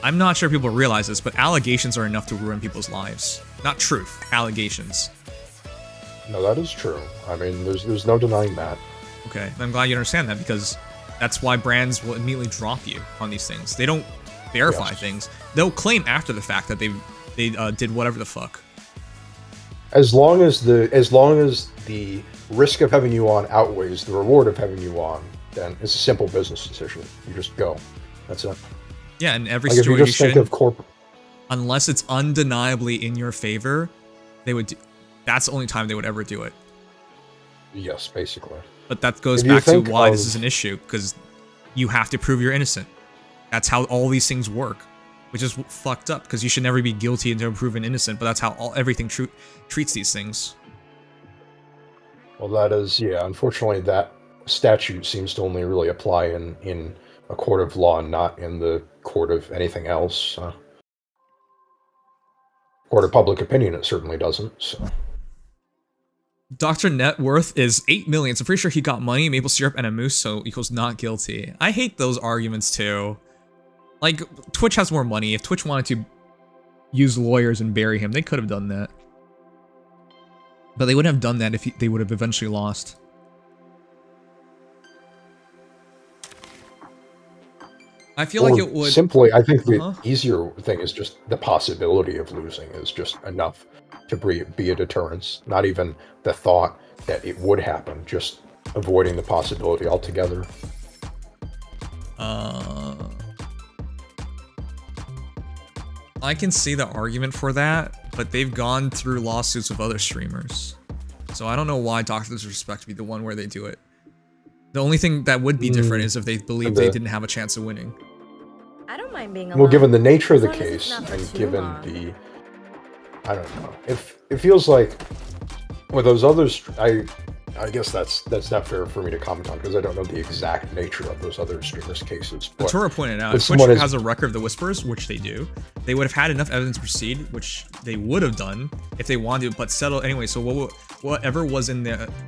I'm not sure people realize this, but allegations are enough to ruin people's lives. Not truth, allegations. No, that is true. I mean, there's no denying that. Okay, I'm glad you understand that, because that's why brands will immediately drop you on these things. They don't verify things. They'll claim after the fact that they did whatever the fuck. As long as the risk of having you on outweighs the reward of having you on, then it's a simple business decision. You just go. That's it. Yeah, in every situation, if you just think of unless it's undeniably in your favor, they would. That's the only time they would ever do it. Yes, basically. But that goes back to why this is an issue, because you have to prove you're innocent. That's how all these things work, which is fucked up, because you should never be guilty until proven innocent, but that's how everything treats these things. Well, that is, unfortunately, that statute seems to only really apply in a court of law, not in the court of anything else. Court of public opinion, it certainly doesn't, so... Dr. Net worth is 8 million, so I'm pretty sure he got money, maple syrup, and a moose, so equals not guilty. I hate those arguments too. Like, Twitch has more money. If Twitch wanted to use lawyers and bury him, they could have done that. But they wouldn't have done that if they would have eventually lost. I feel like it would... Simply, I think the easier thing is just the possibility of losing is just enough to be a deterrence. Not even the thought that it would happen, just avoiding the possibility altogether. I can see the argument for that, but they've gone through lawsuits with other streamers. So I don't know why Dr. Disrespect would be the one where they do it. The only thing that would be different is if they believe they didn't have a chance of winning. I don't mind being alone. Well, given the nature of the case, and given the... I don't know. It feels like with those others, I guess that's not fair for me to comment on because I don't know the exact nature of those other streamers' cases. But Tora pointed out, if Twitch has a record of the whispers, which they do, they would have had enough evidence to proceed, which they would have done if they wanted to, but settle anyway. So whatever was in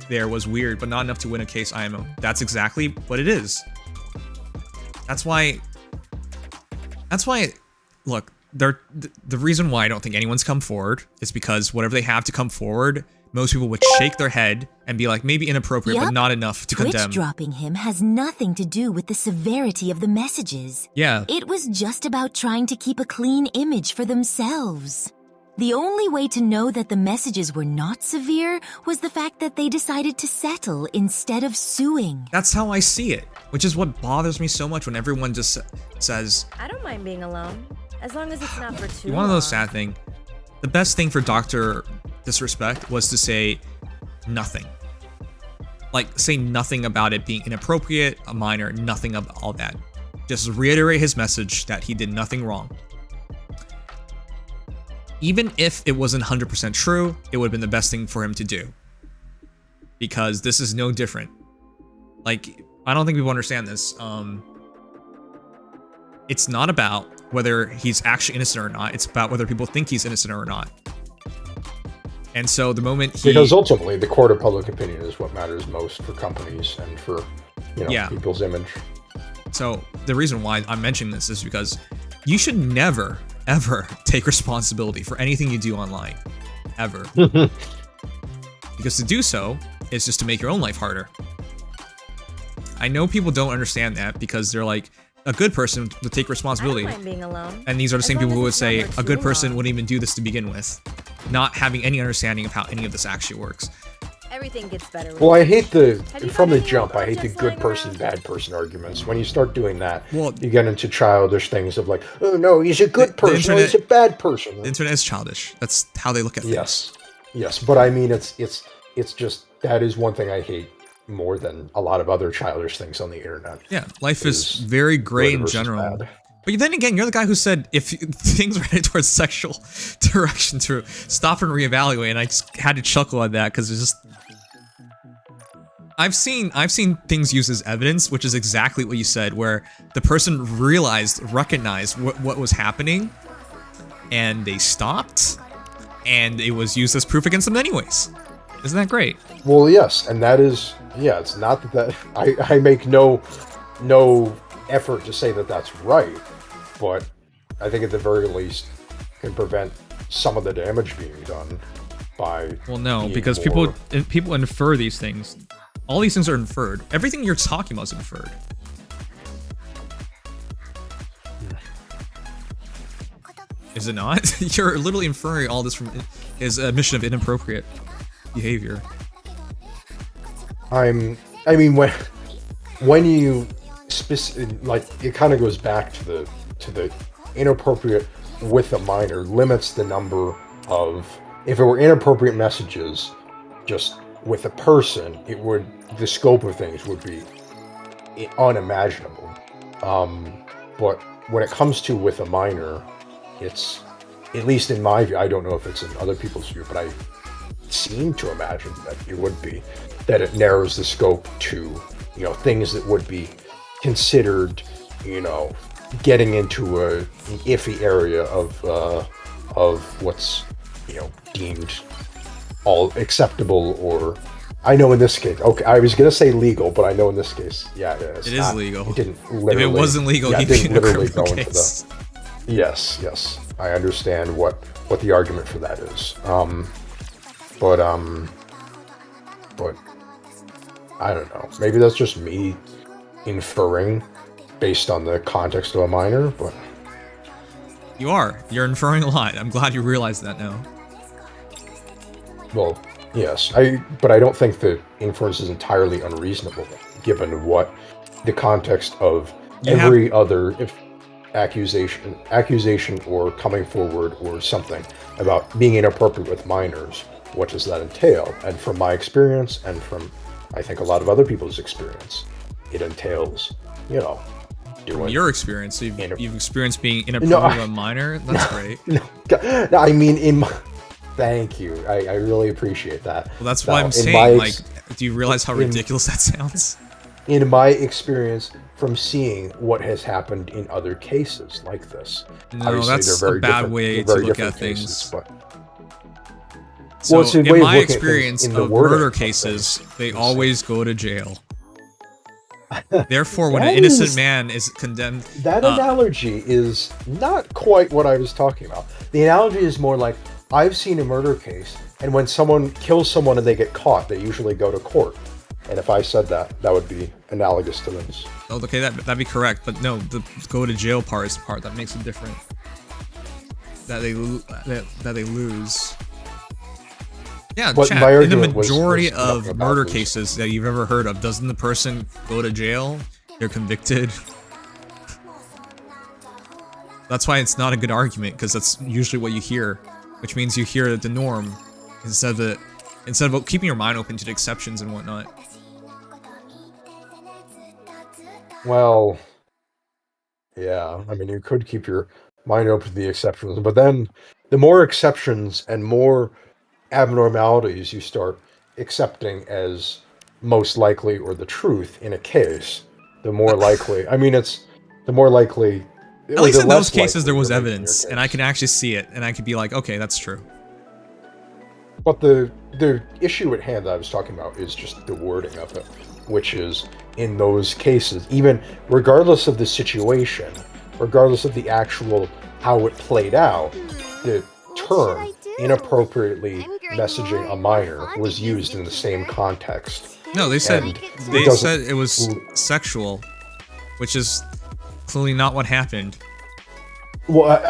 there was weird, but not enough to win a case IMO. That's exactly what it is. That's why. Look. The reason why I don't think anyone's come forward is because whatever they have to come forward, most people would shake their head and be like, maybe inappropriate, but not enough to condemn. Twitch dropping him has nothing to do with the severity of the messages. Yeah. It was just about trying to keep a clean image for themselves. The only way to know that the messages were not severe was the fact that they decided to settle instead of suing. That's how I see it, which is what bothers me so much when everyone just says, I don't mind being alone. As long as it's not for too long. You want to know the sad thing? The best thing for Dr. Disrespect was to say nothing. Like, say nothing about it being inappropriate, a minor, nothing of all that. Just reiterate his message that he did nothing wrong. Even if it wasn't 100% true, it would have been the best thing for him to do. Because this is no different. Like, I don't think people understand this. It's not about whether he's actually innocent or not. It's about whether people think he's innocent or not. And so the moment because ultimately the court of public opinion is what matters most for companies and for people's image. So the reason why I'm mentioning this is because you should never, ever take responsibility for anything you do online. Ever. Because to do so is just to make your own life harder. I know people don't understand that because they're like, a good person would take responsibility. I don't mind being alone. And these are the same people who would say a good person wouldn't even do this to begin with, not having any understanding of how any of this actually works. Everything gets better. Well, I hate from the jump, I hate the good person, bad person arguments. When you start doing that, you get into childish things of like, oh no, he's a good person, he's a bad person. The internet is childish. That's how they look at things. Yes, but I mean, it's just, that is one thing I hate more than a lot of other childish things on the internet. Yeah, life is very gray in general. Bad. But then again, you're the guy who said if things are headed towards sexual direction to stop and reevaluate, and I just had to chuckle at that because it's just I've seen things used as evidence, which is exactly what you said, where the person recognized what was happening, and they stopped, and it was used as proof against them anyways. Isn't that great? Well, yes, and that is, yeah, it's not that I make no effort to say that that's right, but I think at the very least can prevent some of the damage being done by. Well, no, because people infer these things. All these things are inferred. Everything you're talking about is inferred. Is it not? You're literally inferring all this from his admission of inappropriate behavior. I mean, when you like, it kind of goes back to the inappropriate with a minor limits the number of, if it were inappropriate messages just with a person, the scope of things would be unimaginable. But when it comes to with a minor, it's, at least in my view, I don't know if it's in other people's view, but I seem to imagine that it would be, that it narrows the scope to, things that would be considered, getting into an iffy area of what's, deemed all acceptable, or I know in this case, okay, I was gonna say legal, but I know in this case, yeah, it is legal. It didn't literally, if it wasn't legal, yeah, he'd didn't be in a literally criminal go into case. the. Yes, I understand what the argument for that is. But I don't know. Maybe that's just me inferring based on the context of a minor, but You're inferring a lot. I'm glad you realize that now. Well, yes, but I don't think the inference is entirely unreasonable, given what the context of every other accusation or coming forward or something about being inappropriate with minors. What does that entail? And from my experience, and from I think a lot of other people's experience, it entails, doing. From your experience, so you've experienced being inappropriate with a minor. That's great. No, I mean Thank you. I really appreciate that. Well, that's why I'm saying, like, do you realize how ridiculous that sounds? In my experience, from seeing what has happened in other cases like this. No, obviously, that's they're very a bad way to look at cases, things. But... So, well, in my experience of murder cases, they always go to jail. Therefore, when an innocent man is condemned... That analogy is not quite what I was talking about. The analogy is more like, I've seen a murder case, and when someone kills someone and they get caught, they usually go to court. And if I said that, that would be analogous to this. Oh, okay, that'd be correct. But no, the go to jail part is the part that makes it different. That they lose. Yeah, but chat, in the majority of murder cases that you've ever heard of, doesn't the person go to jail? They're convicted. That's why it's not a good argument, because that's usually what you hear. Which means you hear the norm instead of keeping your mind open to the exceptions and whatnot. Well, yeah, I mean, you could keep your mind open to the exceptions, but then the more exceptions and more abnormalities you start accepting as most likely or the truth in a case, the more likely, the more likely... At least in those cases there was evidence, and I can actually see it, and I could be like, okay, that's true. But the issue at hand that I was talking about is just the wording of it, which is, in those cases, even regardless of the situation, regardless of the actual how it played out, the term inappropriately messaging a minor was used in the same context. No, they said it was sexual, which is clearly not what happened. Well,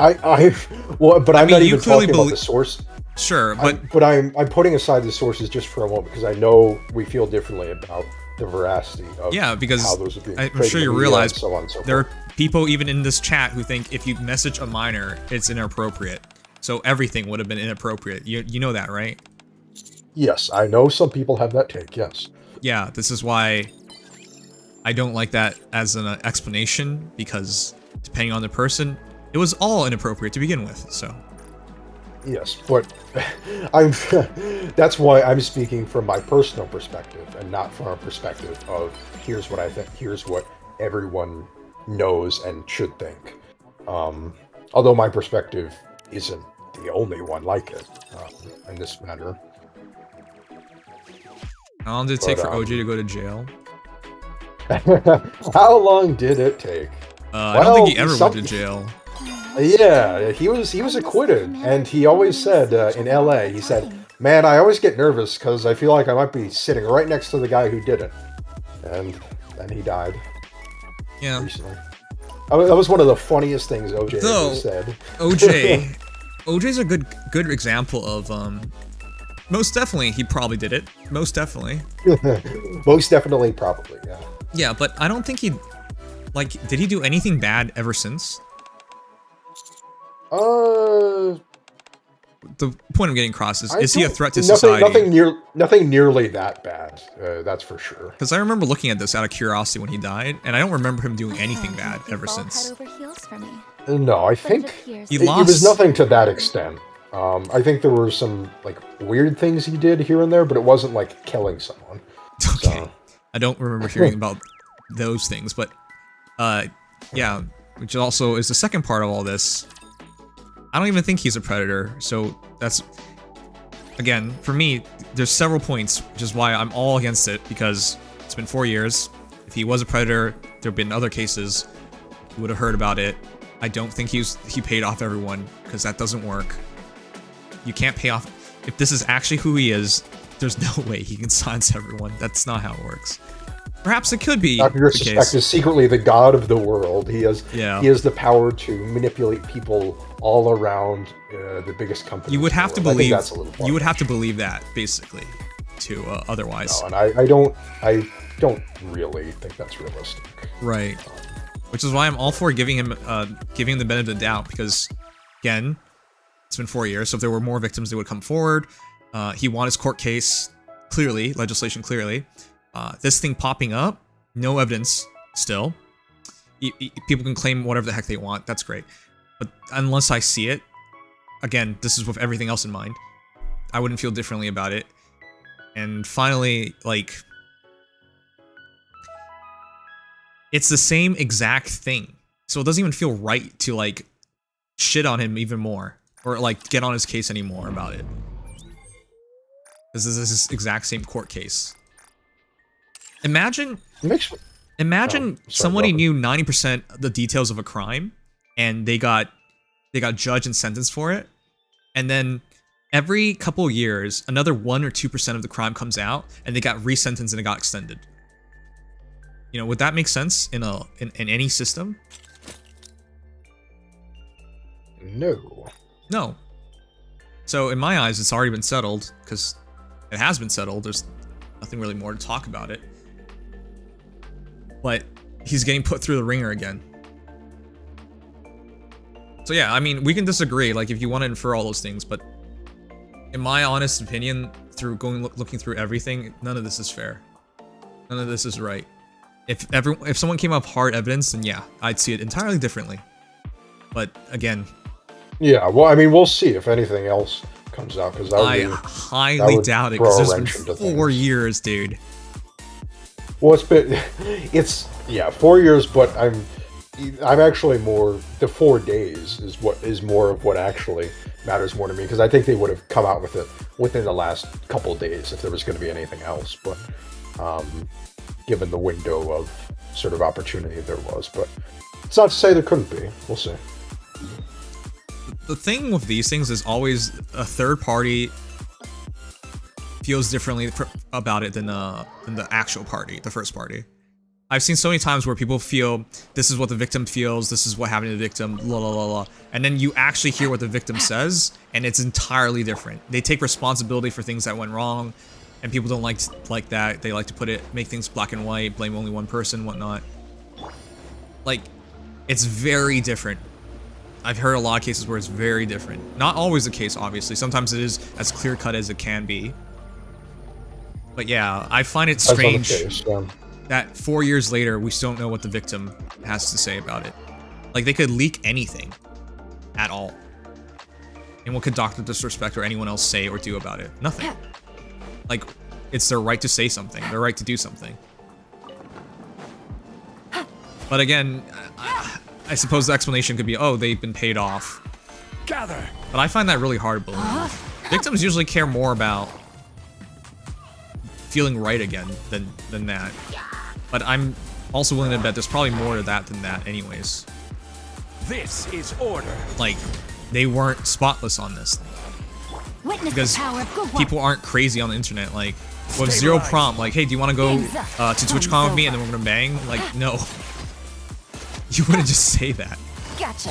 but I'm not even talking about the source. Sure, but I'm putting aside the sources just for a moment because I know we feel differently about the veracity of how those are being I'm sure you realize so on and so there are forth. people even in this chat who think if you message a minor, it's inappropriate. So everything would have been inappropriate. You know that, right? Yes, I know some people have that take, yes. Yeah, this is why I don't like that as an explanation, because depending on the person, it was all inappropriate to begin with, so. Yes, but I'm. That's why I'm speaking from my personal perspective and not from a perspective of here's what I think. Here's what everyone knows and should think. Although my perspective isn't the only one like it in this matter. How long did it take for OJ to go to jail? How long did it take? I don't think he ever went to jail. Yeah, he was acquitted, and he always said in LA, he said, "Man, I always get nervous because I feel like I might be sitting right next to the guy who did it," and then he died. Yeah, recently. That was one of the funniest things OJ ever said. OJ's a good example of most definitely he probably did it. Most definitely. Most definitely, probably, yeah. Yeah, but I don't think he did he do anything bad ever since? The point I'm getting across is he a threat to society? Nothing nearly that bad. That's for sure. Because I remember looking at this out of curiosity when he died, and I don't remember him doing anything bad ever since. No, I think he lost. It was nothing to that extent. I think there were some like weird things he did here and there, but it wasn't like killing someone. Okay, so. I don't remember hearing about those things, but yeah, which also is the second part of all this. I don't even think he's a predator, so that's, again, for me, there's several points, which is why I'm all against it, because it's been 4 years. If he was a predator, there have been other cases, you would have heard about it. I don't think he paid off everyone, because that doesn't work. You can't pay off, if this is actually who he is, there's no way he can silence everyone. That's not how it works. Perhaps it could be Dr. Suspect is secretly the god of the world. He has the power to manipulate people all around the biggest companies. You would have to believe that, basically, to otherwise. No, and I don't really think that's realistic. Right. Which is why I'm all for giving him the benefit of the doubt, because again, it's been 4 years, so if there were more victims, they would come forward. He won his court case clearly, legislation clearly. This thing popping up, no evidence still. People can claim whatever the heck they want, that's great. But unless I see it, again, this is with everything else in mind, I wouldn't feel differently about it. And finally, like, it's the same exact thing. So it doesn't even feel right to, like, shit on him even more. Or, like, get on his case anymore about it. This is this exact same court case. Imagine somebody knew 90% of the details of a crime, and they got judged and sentenced for it, and then every couple of years, another 1 or 2% of the crime comes out, and they got resentenced and it got extended. You know, would that make sense in any system? No. No. So in my eyes, it's already been settled, because it has been settled. There's nothing really more to talk about it. But he's getting put through the ringer again. So yeah, I mean, we can disagree, like, if you want to infer all those things, but in my honest opinion, through looking through everything, none of this is fair. None of this is right. If someone came up with hard evidence, then yeah, I'd see it entirely differently. But again... Yeah, well, I mean, we'll see if anything else comes out, because I highly doubt it, because there's been 4 years, dude. Well, yeah, 4 years, but I'm actually more, the 4 days is more of what actually matters more to me, because I think they would have come out with it within the last couple of days if there was going to be anything else, but given the window of sort of opportunity there was, but it's not to say there couldn't be. We'll see. The thing with these things is always a third party feels differently about it than the actual party, the first party. I've seen so many times where people feel this is what the victim feels, this is what happened to the victim, la la la la, and then you actually hear what the victim says, and it's entirely different. They take responsibility for things that went wrong, and people don't like that. They like to make things black and white, blame only one person, whatnot. Like, it's very different. I've heard a lot of cases where it's very different. Not always the case, obviously. Sometimes it is as clear-cut as it can be. But yeah, I find it strange that 4 years later, we still don't know what the victim has to say about it. Like, they could leak anything at all. And what could Dr. Disrespect or anyone else say or do about it? Nothing. Like, it's their right to say something, their right to do something. But again, I suppose the explanation could be, oh, they've been paid off. Gather. But I find that really hard believing. Victims usually care more about feeling right again than that. But I'm also willing to bet there's probably more to that than that anyways. This is order. Like, they weren't spotless on this thing. Because people aren't crazy on the internet, like, with zero prompt, like, hey, do you want to go to TwitchCon with me and then we're gonna bang? Like, no. You wouldn't just say that. Gotcha.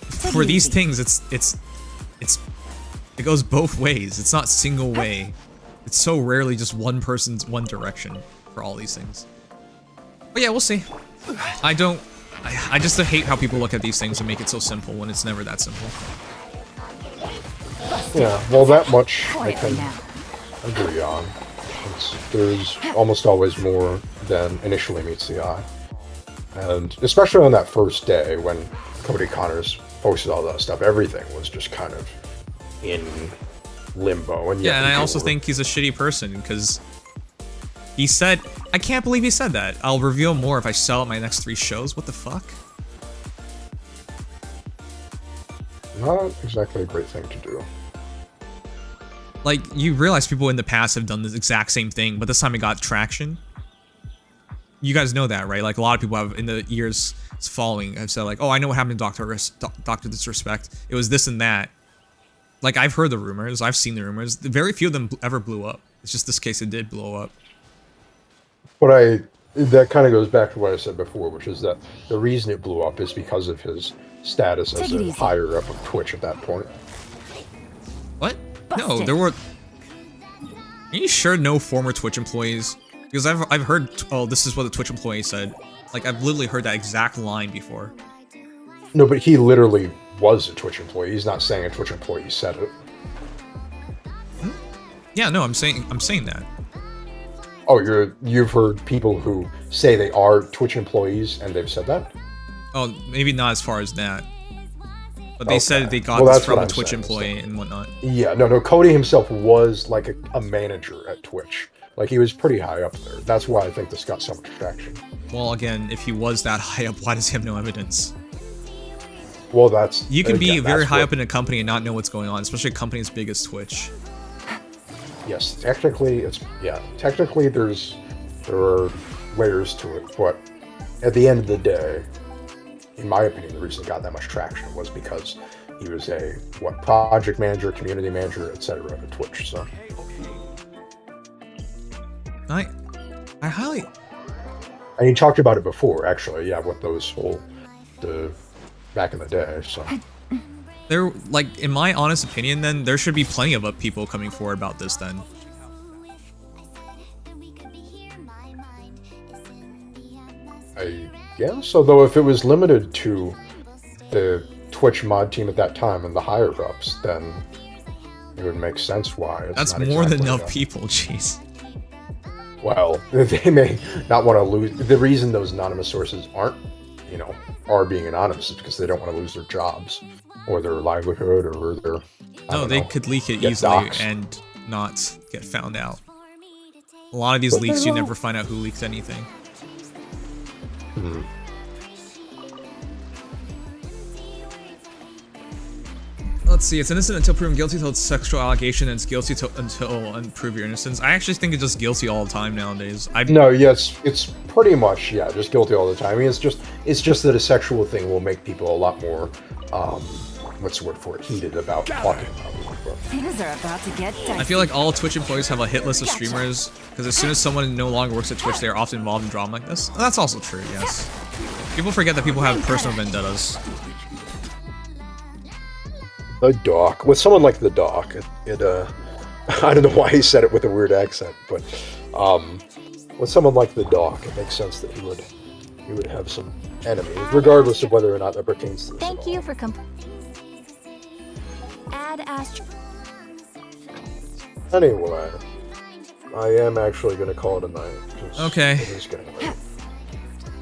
For these things, it goes both ways. It's not single way. It's so rarely just one person's one direction for all these things. But yeah, we'll see. I just hate how people look at these things and make it so simple when it's never that simple. Yeah, well, that much I can agree on. There's almost always more than initially meets the eye. And especially on that first day when Cody Connors posted all that stuff, everything was just kind of in limbo. And yeah, and I also think he's a shitty person because he said, I can't believe he said that. I'll reveal more if I sell out my next 3 shows. What the fuck? Not exactly a great thing to do. Like, you realize people in the past have done this exact same thing, but this time it got traction. You guys know that, right? Like, a lot of people have, in the years following, have said, like, oh, I know what happened to Dr. Disrespect. It was this and that. Like, I've heard the rumors. I've seen the rumors. Very few of them ever blew up. It's just this case it did blow up. But that kind of goes back to what I said before, which is that the reason it blew up is because of his status as a higher up of Twitch at that point. What? No, there were... Are you sure no former Twitch employees? Because I've heard, oh, this is what the Twitch employee said. Like, I've literally heard that exact line before. No, but he literally was a Twitch employee. He's not saying a Twitch employee said it. Hmm? Yeah, no, I'm saying that. Oh, you've heard people who say they are Twitch employees and they've said that? Oh, maybe not as far as that. But they said they got this from a Twitch employee and whatnot. Yeah, no, Cody himself was like a manager at Twitch. Like, he was pretty high up there. That's why I think this got so much traction. Well, again, if he was that high up, why does he have no evidence? Well, that's... You can be very high up in a company and not know what's going on, especially a company as big as Twitch. Yes, technically, technically there are layers to it, but at the end of the day, in my opinion, the reason it got that much traction was because he was a, project manager, community manager, etc. at Twitch, so... I highly... And he talked about it before, actually, yeah, with those back in the day, so... There, like, in my honest opinion, then, there should be plenty of people coming forward about this, then. I guess, although if it was limited to the Twitch mod team at that time and the higher-ups, then it would make sense why. It's That's more than enough people, jeez. Well, they may not want to lose... The reason those anonymous sources aren't, are being anonymous is because they don't want to lose their jobs. Or their livelihood, or their... No, they could leak it easily and not get found out. A lot of these leaks, you never find out who leaked anything. Hmm. Let's see, it's innocent until proven guilty till it's sexual allegation, and it's guilty until prove your innocence. I actually think it's just guilty all the time nowadays. No, yes, it's pretty much, just guilty all the time. I mean, it's just that a sexual thing will make people a lot more, what's the word for it, heated about talking about it. Things are about to get dicey. I feel like all Twitch employees have a hit list of streamers, because as soon as someone no longer works at Twitch, they are often involved in drama like this. And that's also true, yes. People forget that people have personal vendettas. The Doc. With someone like the Doc, it I don't know why he said it with a weird accent, but with someone like the Doc, it makes sense that he would have some enemies, regardless of whether or not that pertains to this. Thank you for Add Astro. Anyway, I am actually going to call it a night. Okay. It is getting late.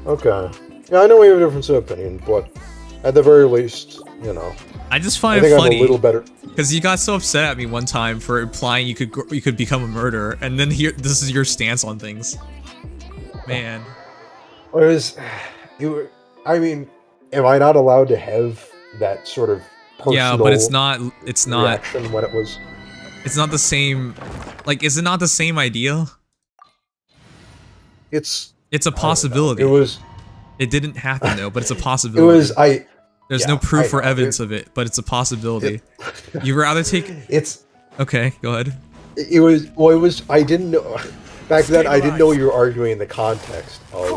Okay. Yeah, I know we have a difference of opinion, but at the very least, I just find it I'm a funny little better. because you got so upset at me one time for implying you could become a murderer, and then here this is your stance on things. Man. I mean, am I not allowed to have that sort of personal yeah, but it's not reaction when it was? It's not the same. Like, is it not the same idea? It's a possibility. It didn't happen though, but it's a possibility. There's no proof or evidence of it, but it's a possibility. You'd rather take... Okay, go ahead. I didn't know... Back then, I didn't know you were arguing in the context of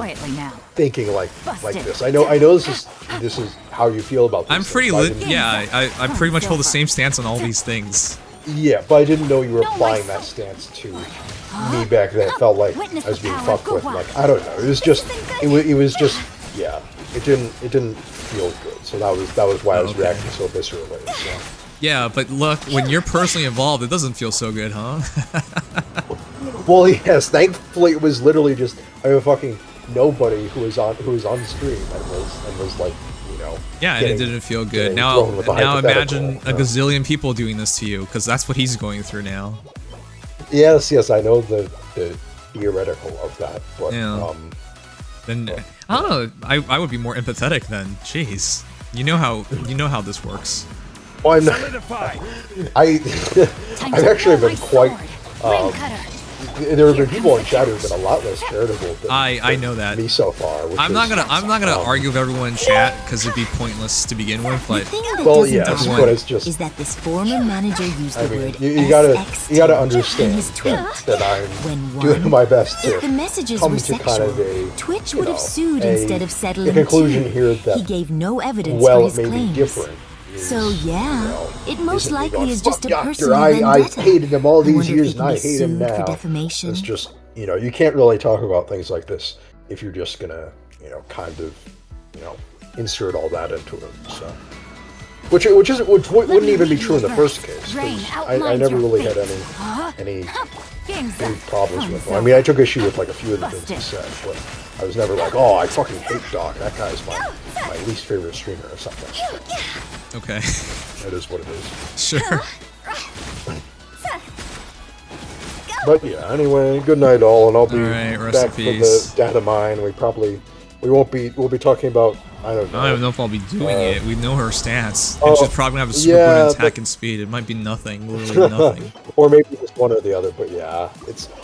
thinking like this. I know this is how you feel about this. I'm pretty I pretty much hold the same stance on all these things. Yeah, but I didn't know you were applying that stance to me back then. It felt like I was being fucked with. Like, I don't know. It was just yeah. It didn't feel good. So that was why I was reacting so viscerally. So. Yeah, but look, when you're personally involved, it doesn't feel so good, huh? Well, yes. Thankfully, it was literally just a fucking nobody who was on stream and was like, you know. Yeah, and it didn't feel good. Now imagine a gazillion people doing this to you, because that's what he's going through now. Yes, I know the theoretical of that, but then I don't know. I would be more empathetic then. Jeez, you know how this works. Well, I'm not. I've actually been quite. There have been people in chat who've been a lot less charitable than I know that me so far. I'm not gonna argue with everyone in chat because it'd be pointless to begin with. But well, yes, but it's just is that this former manager used the word you gotta understand that I'm doing my best to come to kind of a Twitch would have sued instead of settling. The conclusion here that he gave no evidence for his claims. Well, it may be different. So yeah, it most likely is just a doctor, personal I hated him all these years and I hate him now. It's just, you can't really talk about things like this if you're just gonna, kind of, insert all that into it. So, which wouldn't even be true in the first case. I never really had any problems with him. I mean, I took issue with like a few of the things he said, but I was never like, oh, I fucking hate Doc. That guy's my least favorite streamer or something. Okay. That is what it is. Sure. But yeah, anyway, good night all, and I'll be back for the data mine. We'll be talking about, I don't know. I don't even know if I'll be doing it. We know her stats. And she's probably gonna have a super good attack and speed. It might be nothing, literally nothing. Or maybe just one or the other, but yeah.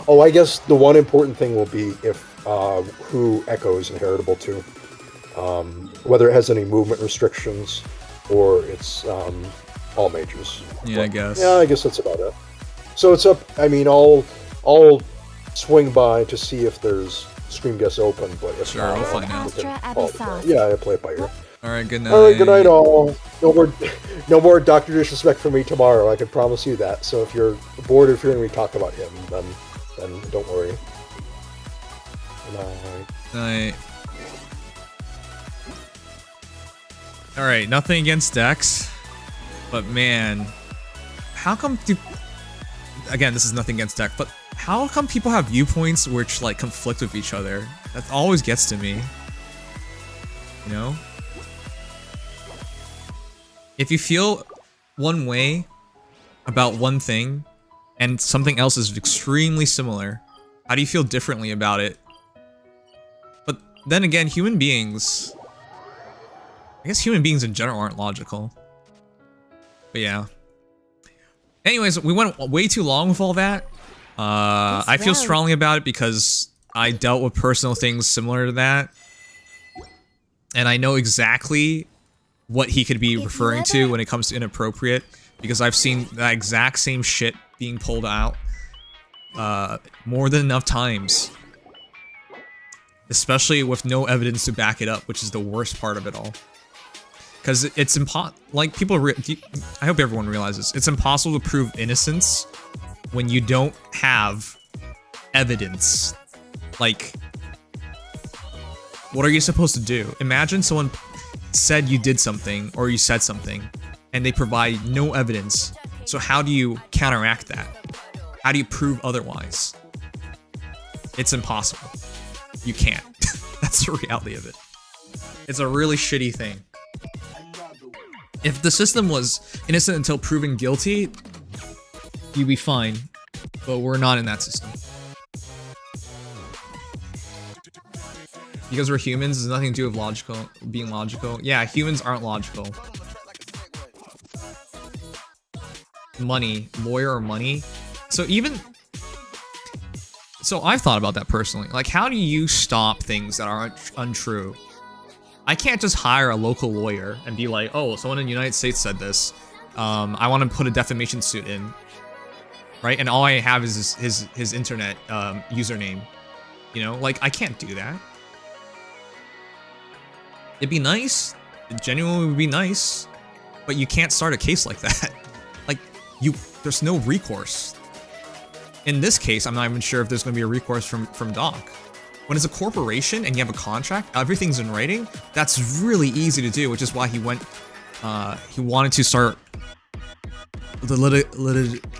I guess the one important thing will be if who Echo is inheritable to. Whether it has any movement restrictions or it's all mages. Yeah, I guess. Yeah, I guess that's about it. So it's up. I mean, I'll swing by to see if there's stream guests open, but if not, I'll find out. Yeah, I'll play it by ear. All right, good night. All right, good night, all. No more Dr. Disrespect for me tomorrow. I can promise you that. So if you're bored of hearing me talk about him, then don't worry. Night. All right, nothing against Dex, but man, how come again, this is nothing against Dex, but how come people have viewpoints which like conflict with each other? That always gets to me. If you feel one way about one thing and something else is extremely similar, how do you feel differently about it? But then again, human beings, I guess human beings in general aren't logical. But yeah. Anyways, we went way too long with all that. I feel strongly about it because I dealt with personal things similar to that. And I know exactly what he could be referring to when it comes to inappropriate. Because I've seen that exact same shit being pulled out more than enough times. Especially with no evidence to back it up, which is the worst part of it all. Because it's like people, I hope everyone realizes, it's impossible to prove innocence when you don't have evidence. Like, what are you supposed to do? Imagine someone said you did something or you said something and they provide no evidence. So how do you counteract that? How do you prove otherwise? It's impossible. You can't. That's the reality of it. It's a really shitty thing. If the system was innocent until proven guilty, you'd be fine. But we're not in that system. Because we're humans, there's nothing to do with being logical. Yeah, humans aren't logical. Money, lawyer or money. So I've thought about that personally. Like, how do you stop things that are untrue? I can't just hire a local lawyer and be like, oh, someone in the United States said this. I want to put a defamation suit in. Right? And all I have is his internet username. You know, like, I can't do that. It'd be nice. It genuinely would be nice. But you can't start a case like that. Like, there's no recourse. In this case, I'm not even sure if there's going to be a recourse from Doc. When it's a corporation and you have a contract, everything's in writing, that's really easy to do, which is why he wanted to start the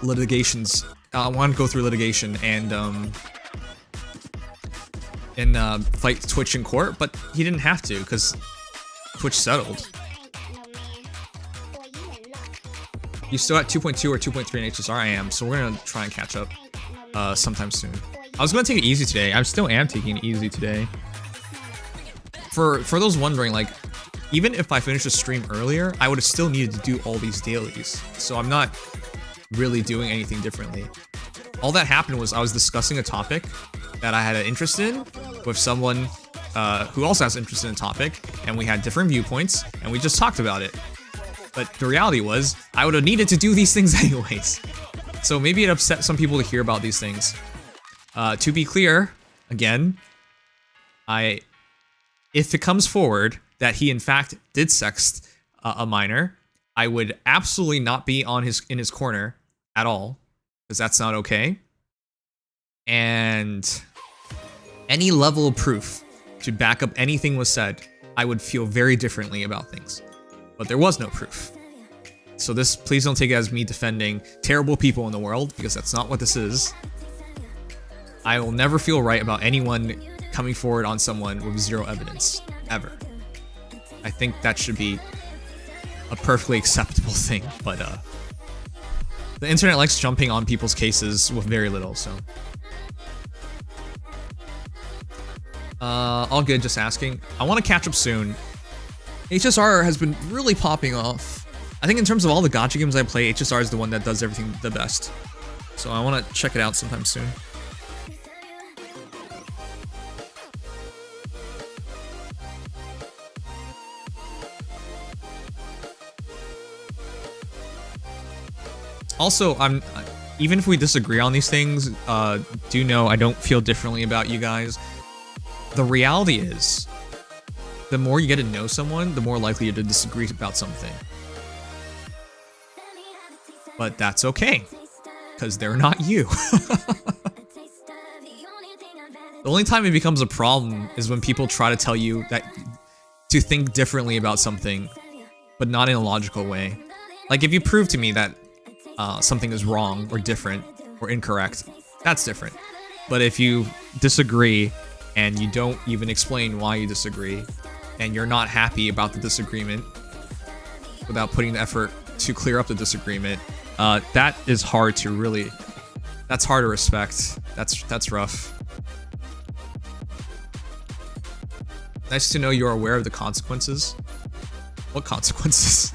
litigations. I wanted to go through litigation and fight Twitch in court, but he didn't have to because Twitch settled. You still at 2.2 or 2.3 in HSR? I am, so we're gonna try and catch up sometime soon. I was gonna take it easy today. I still am taking it easy today. For those wondering, like, even if I finished the stream earlier, I would have still needed to do all these dailies. So I'm not really doing anything differently. All that happened was I was discussing a topic that I had an interest in with someone who also has interest in a topic, and we had different viewpoints, and we just talked about it. But the reality was, I would have needed to do these things anyways. So maybe it upset some people to hear about these things. To be clear, again, if it comes forward that he in fact did sext a minor, I would absolutely not be in his corner at all, because that's not okay. And any level of proof to back up anything was said, I would feel very differently about things. But there was no proof. So please don't take it as me defending terrible people in the world, because that's not what this is. I will never feel right about anyone coming forward on someone with zero evidence, ever. I think that should be a perfectly acceptable thing, but the internet likes jumping on people's cases with very little, so. All good, just asking. I want to catch up soon. HSR has been really popping off. I think in terms of all the gacha games I play, HSR is the one that does everything the best. So I want to check it out sometime soon. Also, even if we disagree on these things, do know I don't feel differently about you guys. The reality is, the more you get to know someone, the more likely you're to disagree about something. But that's okay, because they're not you. The only time it becomes a problem is when people try to tell you that to think differently about something, but not in a logical way. Like, if you prove to me that something is wrong or different or incorrect, that's different. But if you disagree and you don't even explain why you disagree, and you're not happy about the disagreement without putting the effort to clear up the disagreement, that is hard to really, that's hard to respect. That's rough. Nice to know you're aware of the consequences. What consequences?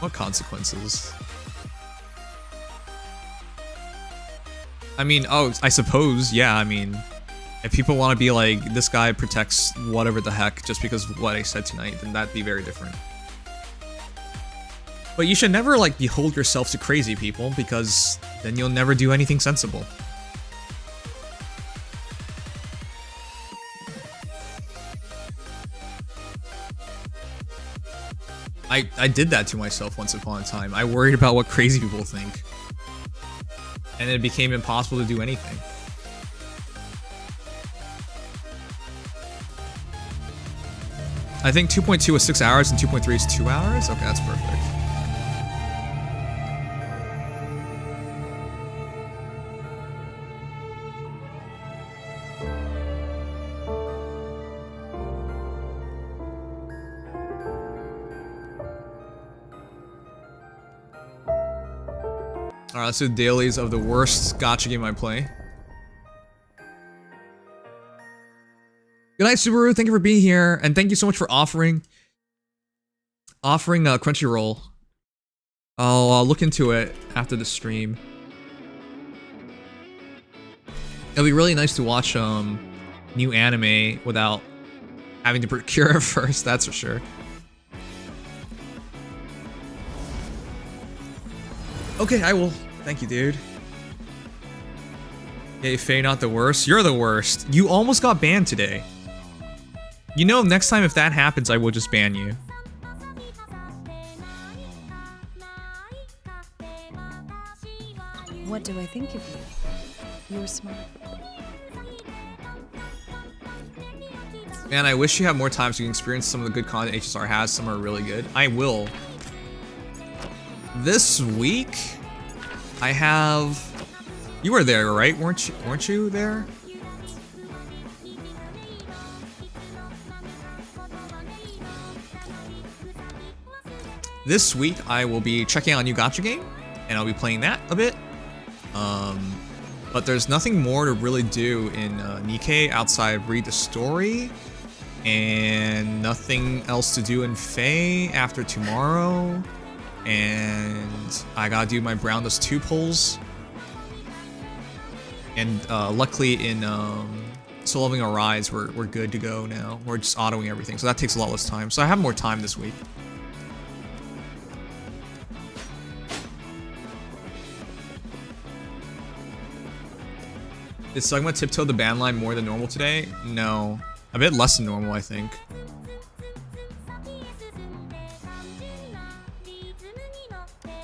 What consequences? I mean, oh, I suppose, yeah, I mean, if people want to be like, this guy protects whatever the heck just because of what I said tonight, then that'd be very different. But you should never, like, behold yourself to crazy people, because then you'll never do anything sensible. I did that to myself once upon a time. I worried about what crazy people think. And it became impossible to do anything. I think 2.2 was 6 hours and 2.3 is 2 hours? Okay, that's perfect. Alright, let's do dailies of the worst gacha game I play. Good night, Subaru. Thank you for being here, and thank you so much for offering Crunchyroll. I'll look into it after the stream. It'll be really nice to watch new anime without having to procure it first, that's for sure. Okay, I will. Thank you, dude. Hey, Faye, not the worst. You're the worst. You almost got banned today. You know, next time if that happens, I will just ban you. What do I think of you? You're smart. Man, I wish you had more time so you can experience some of the good content HSR has. Some are really good. I will. This week, I have... You were there, right? Weren't you there? This week, I will be checking out a new gacha game, and I'll be playing that a bit. But there's nothing more to really do in Nikkei outside read the story, and nothing else to do in Faye after tomorrow. And I gotta do my Brown Dust 2 polls. And luckily in Soul Loving Arise, we're good to go now. We're just autoing everything, so that takes a lot less time. So I have more time this week. Did Sugma tiptoe the ban line more than normal today? No. A bit less than normal, I think.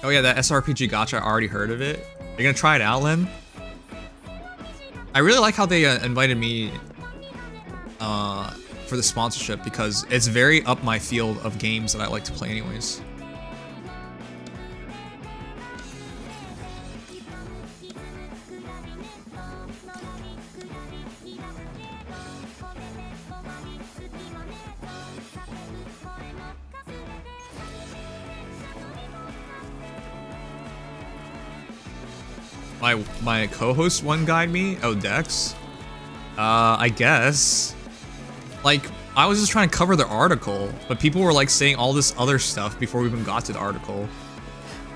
Oh yeah, that SRPG gacha, I already heard of it. You're gonna try it out, Len? I really like how they invited me for the sponsorship because it's very up my field of games that I like to play anyways. My co-host one guide me? Oh, Dex? I guess. Like, I was just trying to cover the article, but people were like saying all this other stuff before we even got to the article.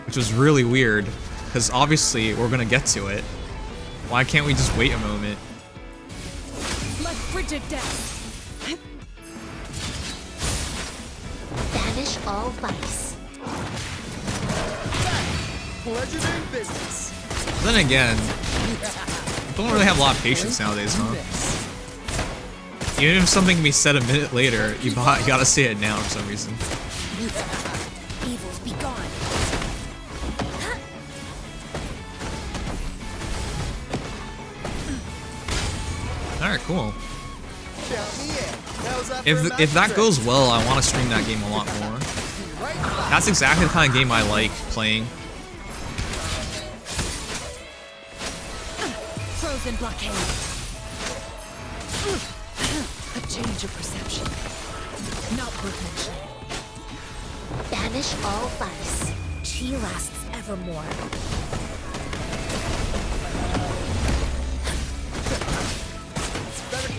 Which was really weird, because obviously we're gonna get to it. Why can't we just wait a moment? Let frigid death. Banish all vice. Pleasure in business. Then again, people don't really have a lot of patience nowadays, huh? Even if something can be said a minute later, you gotta say it now for some reason. Evils be gone. Alright, cool. If that goes well, I want to stream that game a lot more. That's exactly the kind of game I like playing. Frozen blockade. A change of perception. Not worth mentioning. Banish all vice. Chi lasts evermore.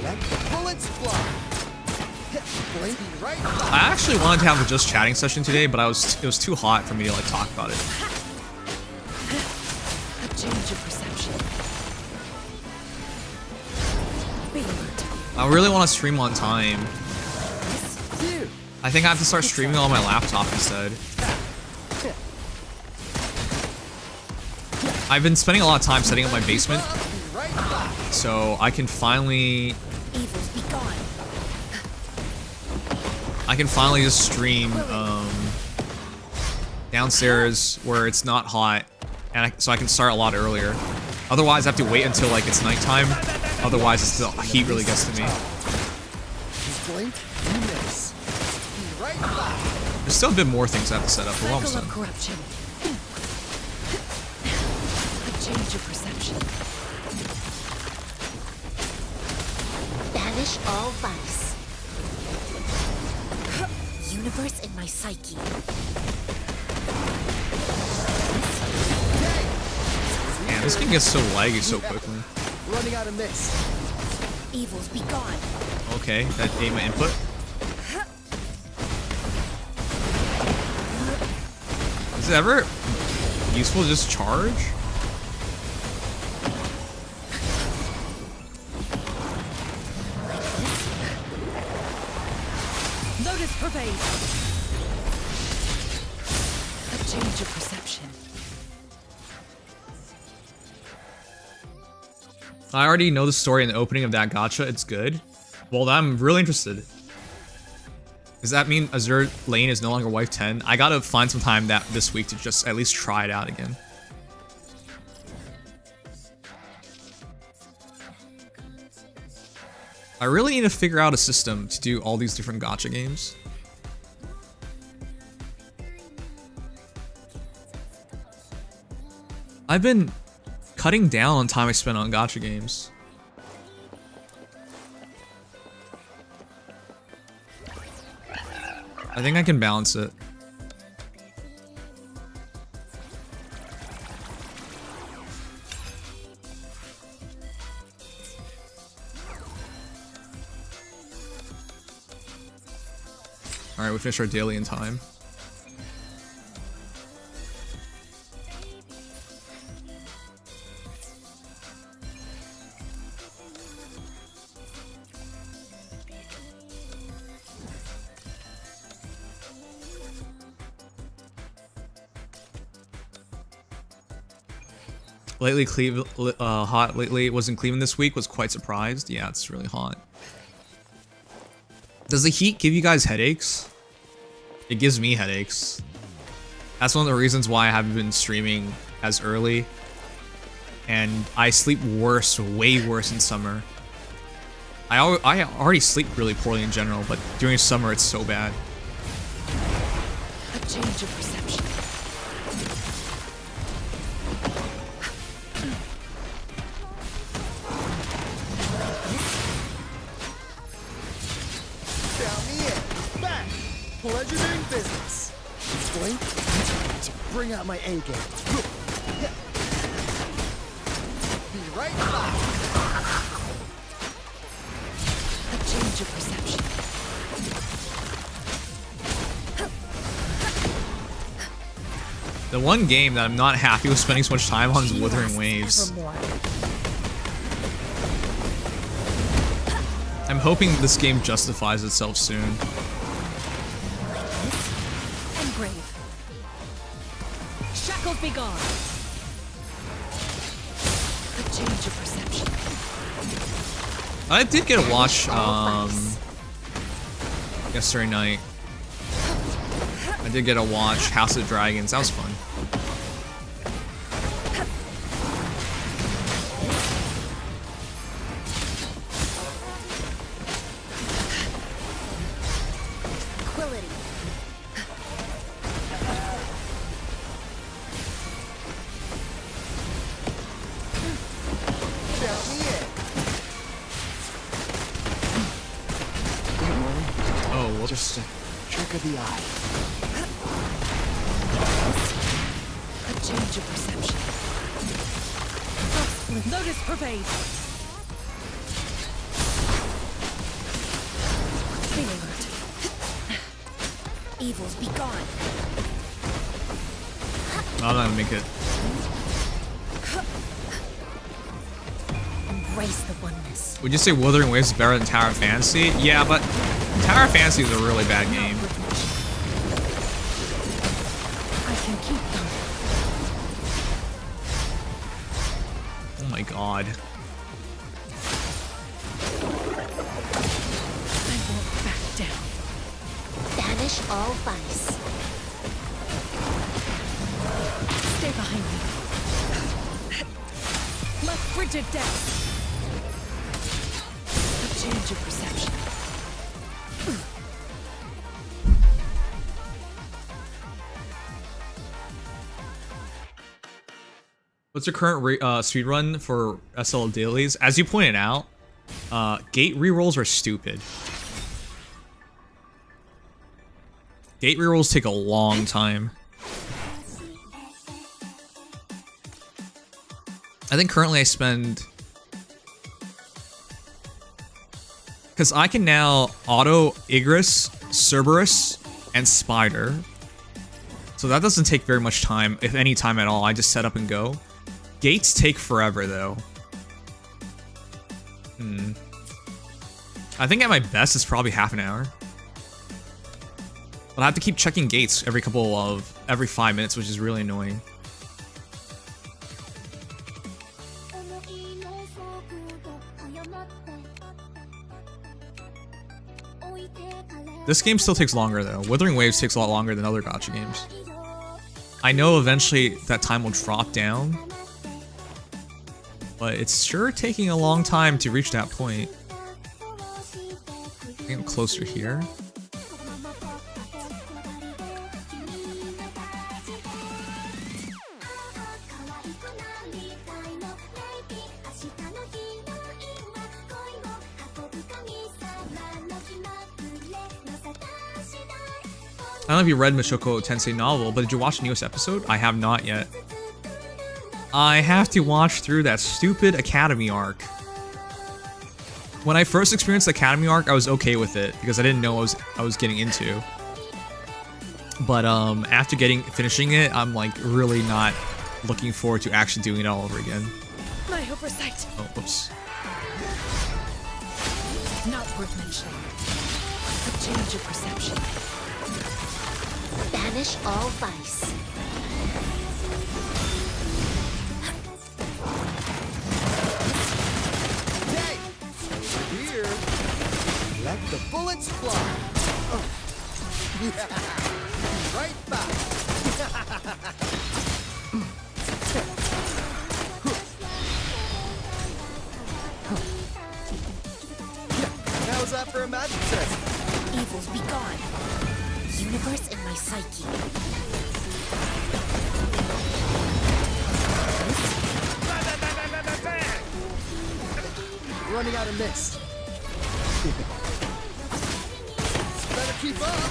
Let the bullets fly. I actually wanted to have a just chatting session today, but it was too hot for me to like talk about it. A change of perception. Be alert. I really want to stream on time. I think I have to start streaming on my laptop instead. I've been spending a lot of time setting up my basement, so I can finally... Evils be gone. I can finally just stream downstairs where it's not hot, and so I can start a lot earlier. Otherwise, I have to wait until like it's nighttime. Otherwise, the heat really gets to me. There's still a bit more things I have to set up, but we're almost done. Corruption. A change of perception. Banish all vice. Universe in my psyche. This game gets so laggy so quickly. Running out of mix. Evils be gone. Okay, that ate my input. Is it ever useful to just charge? Lotus pervade. A change of perception. I already know the story and the opening of that gacha. It's good. Well, I'm really interested. Does that mean Azure Lane is no longer wife 10? I gotta find some time this week to just at least try it out again. I really need to figure out a system to do all these different gacha games. I've been cutting down on time I spend on gacha games. I think I can balance it. Alright, we finished our daily in time. Lately, hot lately. It was in Cleveland this week. Was quite surprised. Yeah, it's really hot. Does the heat give you guys headaches? It gives me headaches. That's one of the reasons why I haven't been streaming as early. And I sleep worse, way worse in summer. I already sleep really poorly in general, but during summer it's so bad. A change of perception. Legendary business. Blink to bring out my A game. Be right back. A change of perception. The one game that I'm not happy with spending so much time on is Wuthering Waves. I'm hoping this game justifies itself soon. Shackles be gone. A change of perception. I did get a watch yesterday night. I did get a watch House of Dragons. That was fun. Just a trick of the eye. A change of perception. Lotus pervade. Be alert. Evils be gone. I'm not gonna make it. Embrace the oneness. Would you say Wuthering Waves is better than Tower of Fantasy? Yeah, but Tower of Fantasy is a really bad game. I can keep them. Oh my god. I won't back down. Banish all vice. Stay behind me. Left frigid depth. A change of perception. What's your current speed run for SL dailies? As you pointed out, gate rerolls are stupid. Gate rerolls take a long time. I think currently I spend... Because I can now auto Igris, Cerberus, and Spider. So that doesn't take very much time, if any time at all. I just set up and go. Gates take forever, though. I think at my best, it's probably half an hour. But I have to keep checking gates every 5 minutes, which is really annoying. This game still takes longer though. Withering Waves takes a lot longer than other gacha games. I know eventually that time will drop down, but it's sure taking a long time to reach that point. I think I'm closer here. I don't know if you read Mushoku Tensei novel, but did you watch the newest episode? I have not yet. I have to watch through that stupid Academy arc. When I first experienced the Academy arc, I was okay with it because I didn't know what I was getting into. But after finishing it, I'm like really not looking forward to actually doing it all over again. My oversight. Oh, whoops. Not worth mentioning. A change of perception. Banish all vice. Hey! Here! Let the bullets fly! Oh. Yeah. Right back! How's that for a magic trick? Evils be gone. Universe in my psyche. Running out of mist. Better keep up.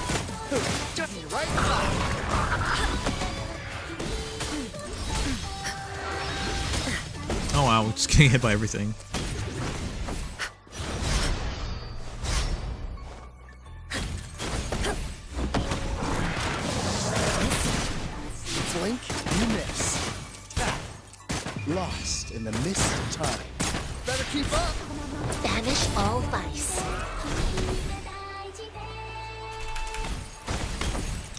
Just right back. Oh wow, we're just getting hit by everything. Blink, you miss. Lost in the mist of time. Better keep up. Banish all vice.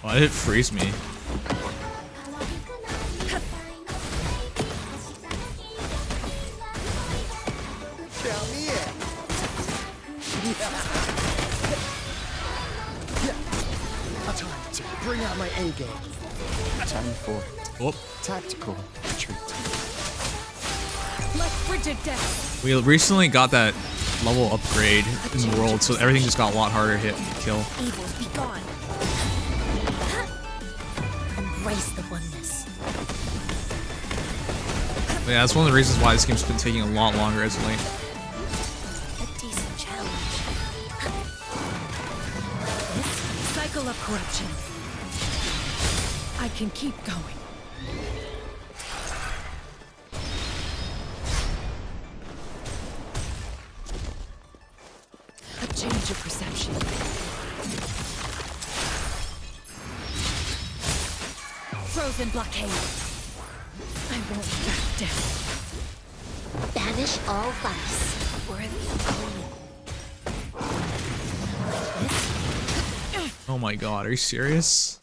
Why did it freeze me? Count me in. Yeah. Time to bring out my A game. Time for tactical retreat. Like frigid death. We recently got that level upgrade in the world, so everything just got a lot harder to hit and kill. Evils be gone. Embrace the oneness. But yeah, that's one of the reasons why this game's been taking a lot longer as of late. A decent challenge. Cycle of corruption. I can keep going. A change of perception. Frozen blockade. I won't back down. Banish all vice. Worthy of Oh my god, are you serious?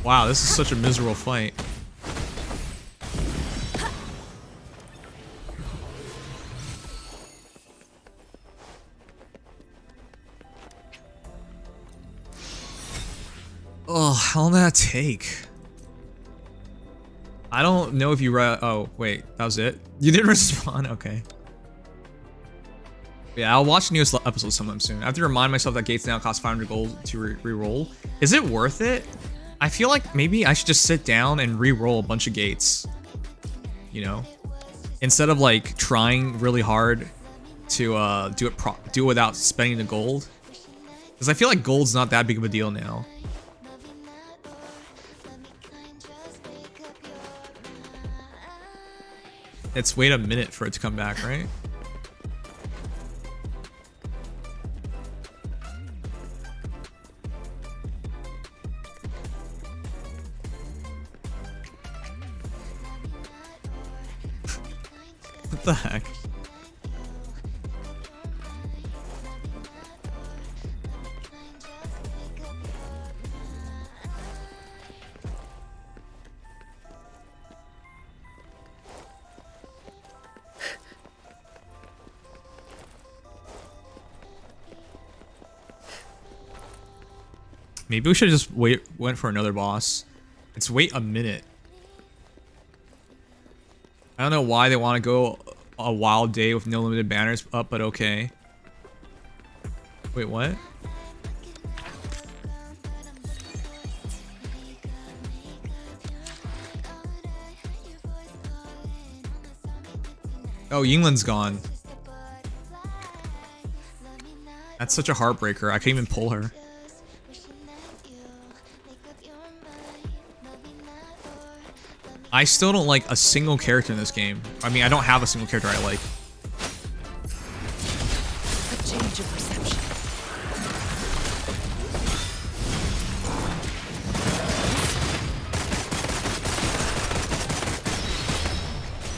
Wow, this is such a miserable fight. Oh, how long did that take? I don't know if you read. Oh, wait, that was it? You didn't respond? Okay. Yeah, I'll watch the newest episode sometime soon. I have to remind myself that gates now cost 500 gold to re-roll. Is it worth it? I feel like maybe I should just sit down and re-roll a bunch of gates. You know? Instead of like trying really hard to do it without spending the gold. Because I feel like gold's not that big of a deal now. It's wait a minute for it to come back, right? What the heck? Maybe we should just went for another boss. It's wait a minute. I don't know why they want to go a wild day with no limited banners up, but okay. Wait, what? Oh, Yinglin's gone. That's such a heartbreaker. I can't even pull her. I still don't like a single character in this game. I mean, I don't have a single character I like. A change of perception.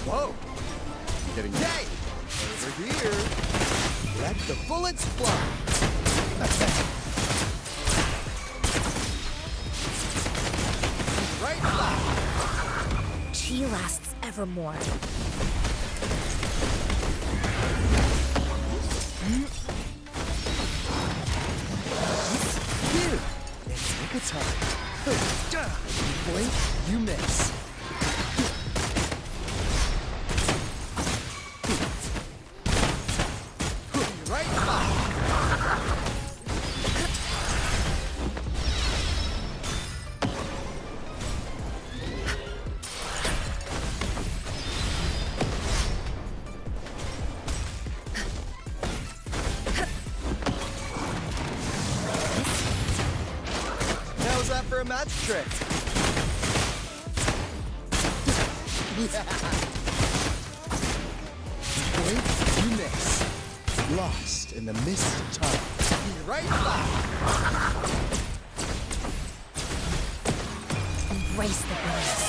Whoa! Getting yay! Over here. Let the bullets fly. Right back. She lasts evermore. Here! It's take a time. You blink, you miss. Right back. How's that for a match trick? You blink, you miss. Lost in the mist of time. Right back. Embrace the bullets.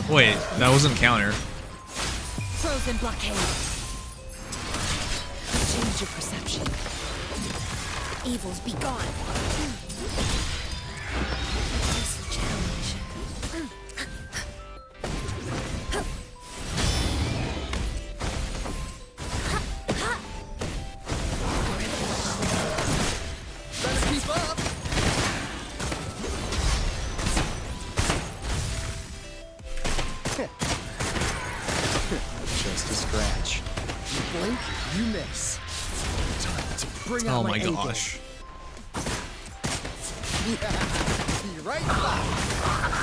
Wait, that wasn't counter. Frozen blockade. A change of perception. Evils be gone. Face the challenge. Better keep up. Just a scratch. You blink, you miss. Time to bring out Oh my my A-game. gosh. Be right back.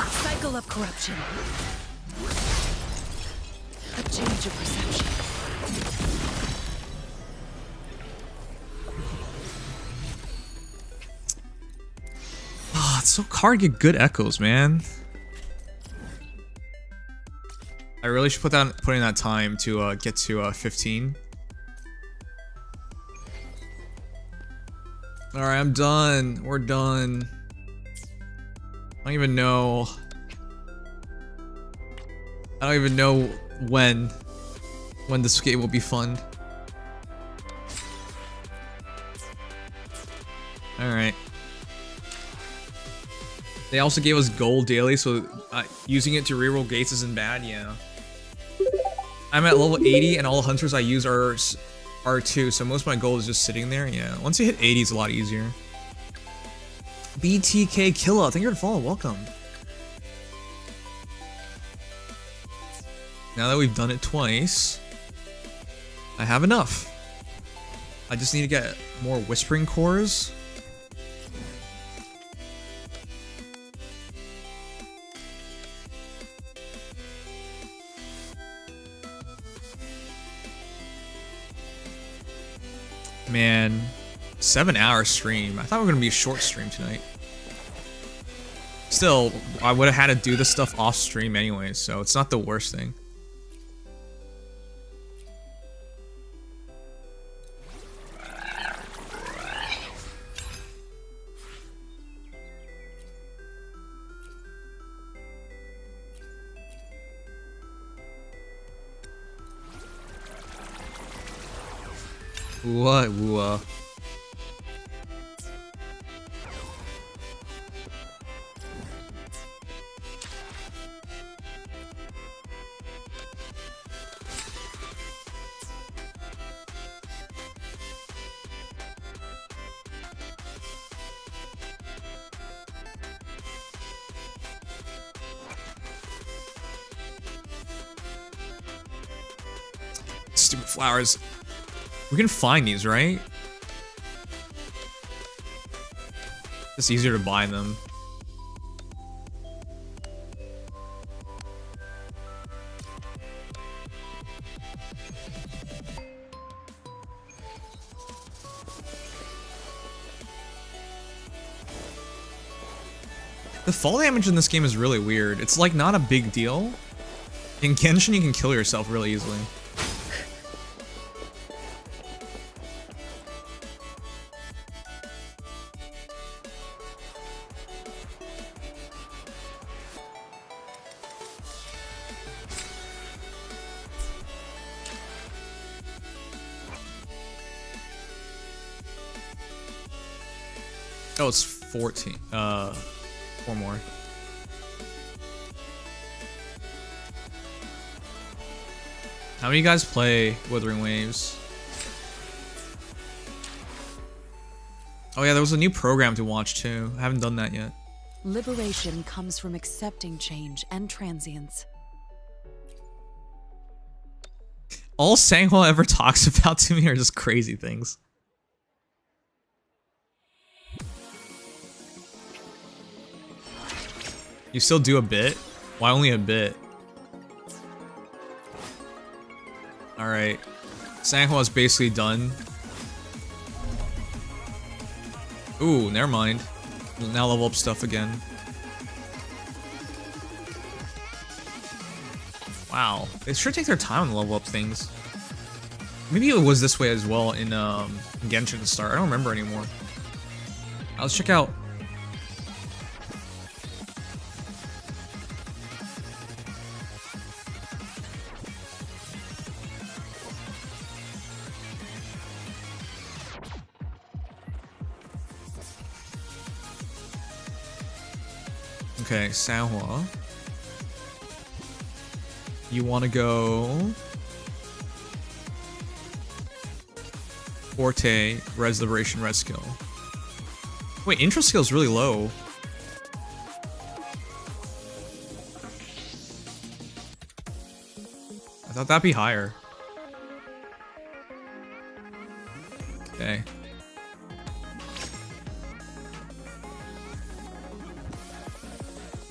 Cycle of corruption. A change of perception. Ah, it's so hard to get good echoes, man. I really should put in that time to get to 15. All right, I'm done. We're done. I don't even know. I don't even know when this game will be fun. All right. They also gave us gold daily, so using it to reroll gates isn't bad. Yeah. I'm at level 80, and all the hunters I use are R2, so most of my gold is just sitting there. Yeah. Once you hit 80, it's a lot easier. BTK Killa, thank you for the follow. Welcome. Now that we've done it twice, I have enough. I just need to get more whispering cores. Man, 7-hour stream. I thought we were gonna be a short stream tonight. Still, I would have had to do this stuff off stream anyway, so it's not the worst thing. What? Stupid flowers. We can find these, right? It's easier to buy them. The fall damage in this game is really weird. It's like not a big deal. In Genshin, you can kill yourself really easily. Oh, it's 14. 4 more. How many of you guys play Withering Waves? Oh yeah, there was a new program to watch too. I haven't done that yet. Liberation comes from accepting change and transience. All Sanghua ever talks about to me are just crazy things. You still do a bit? Why only a bit? Alright. Sanghua's basically done. Ooh, never mind. Now level up stuff again. Wow. They sure take their time to level up things. Maybe it was this way as well in Genshin to start. I don't remember anymore. Let's check out. Okay, Sanghua. You want to go Forte, Res Liberation, Red Skill. Wait, intro skill is really low. I thought that'd be higher. Okay.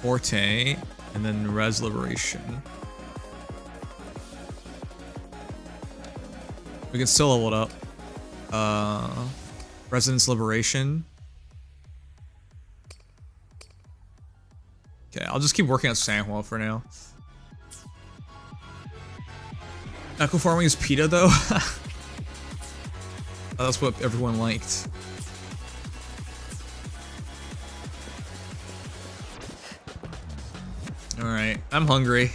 Forte, and then Res Liberation. We can still level it up. Resonance Liberation. Okay, I'll just keep working on Sanghua for now. Echo farming is PETA though? Oh, that's what everyone liked. Alright, I'm hungry.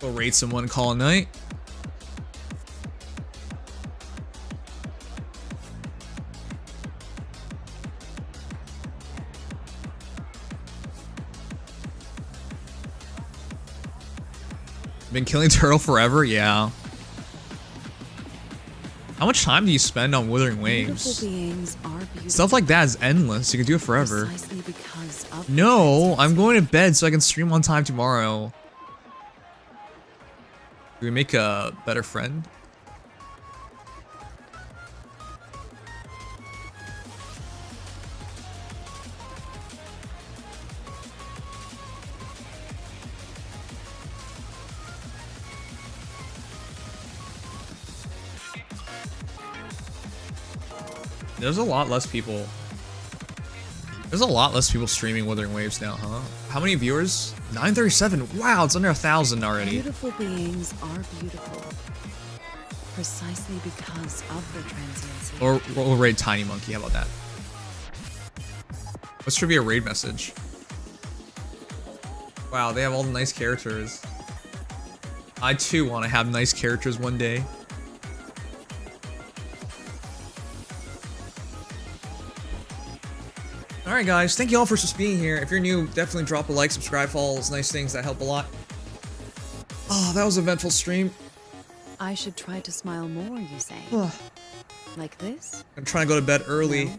Go raid someone, call a night. Been killing turtle forever? Yeah. How much time do you spend on Withering Waves? Stuff like that is endless. You can do it forever. No, I'm going to bed so I can stream on time tomorrow. Do we make a better friend? There's a lot less people. There's a lot less people streaming Wuthering Waves now, huh? How many viewers? 937. Wow, it's under 1,000 already. Beautiful beings are beautiful. Precisely because of their transiency. Or we'll raid Tiny Monkey, how about that? What's trivia raid message? Wow, they have all the nice characters. I too want to have nice characters one day. Alright guys, thank you all for just being here. If you're new, definitely drop a like, subscribe, follow, all those nice things that help a lot. Oh, that was an eventful stream. I should try to smile more, you say? Like this? I'm trying to go to bed early. No.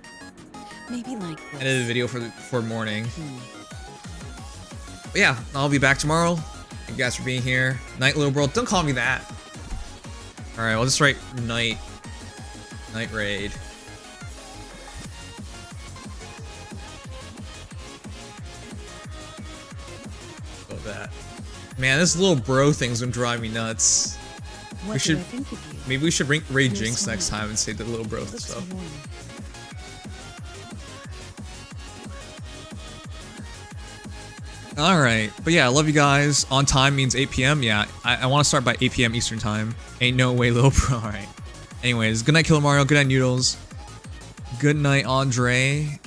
Maybe like this. I did a video for morning. But yeah, I'll be back tomorrow. Thank you guys for being here. Night, little bro. Don't call me that. Alright, I'll just write night. Night raid. That. Man, this little bro thing's gonna drive me nuts. What we should, I think of you? Maybe we should raid You're Jinx smart. next time and say the little bro stuff. Alright, but yeah, I love you guys. On time means 8 p.m. Yeah, I want to start by 8 p.m. Eastern time. Ain't no way, little bro. Alright. Anyways, good night, Killer Mario. Good night, Noodles. Good night, Andre.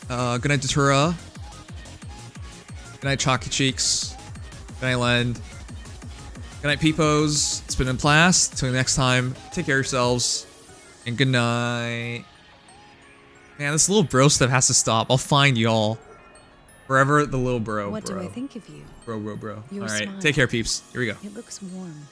Good night, Datura. Good night, Chalky Cheeks. Good night, Len. Good night, Peepos. It's been a blast. Until next time, take care of yourselves. And good night. Man, this little bro stuff has to stop. I'll find y'all. Forever the little bro. What do I think of you? Bro. Your Alright, smile. take care, peeps. Here we go. It looks warm.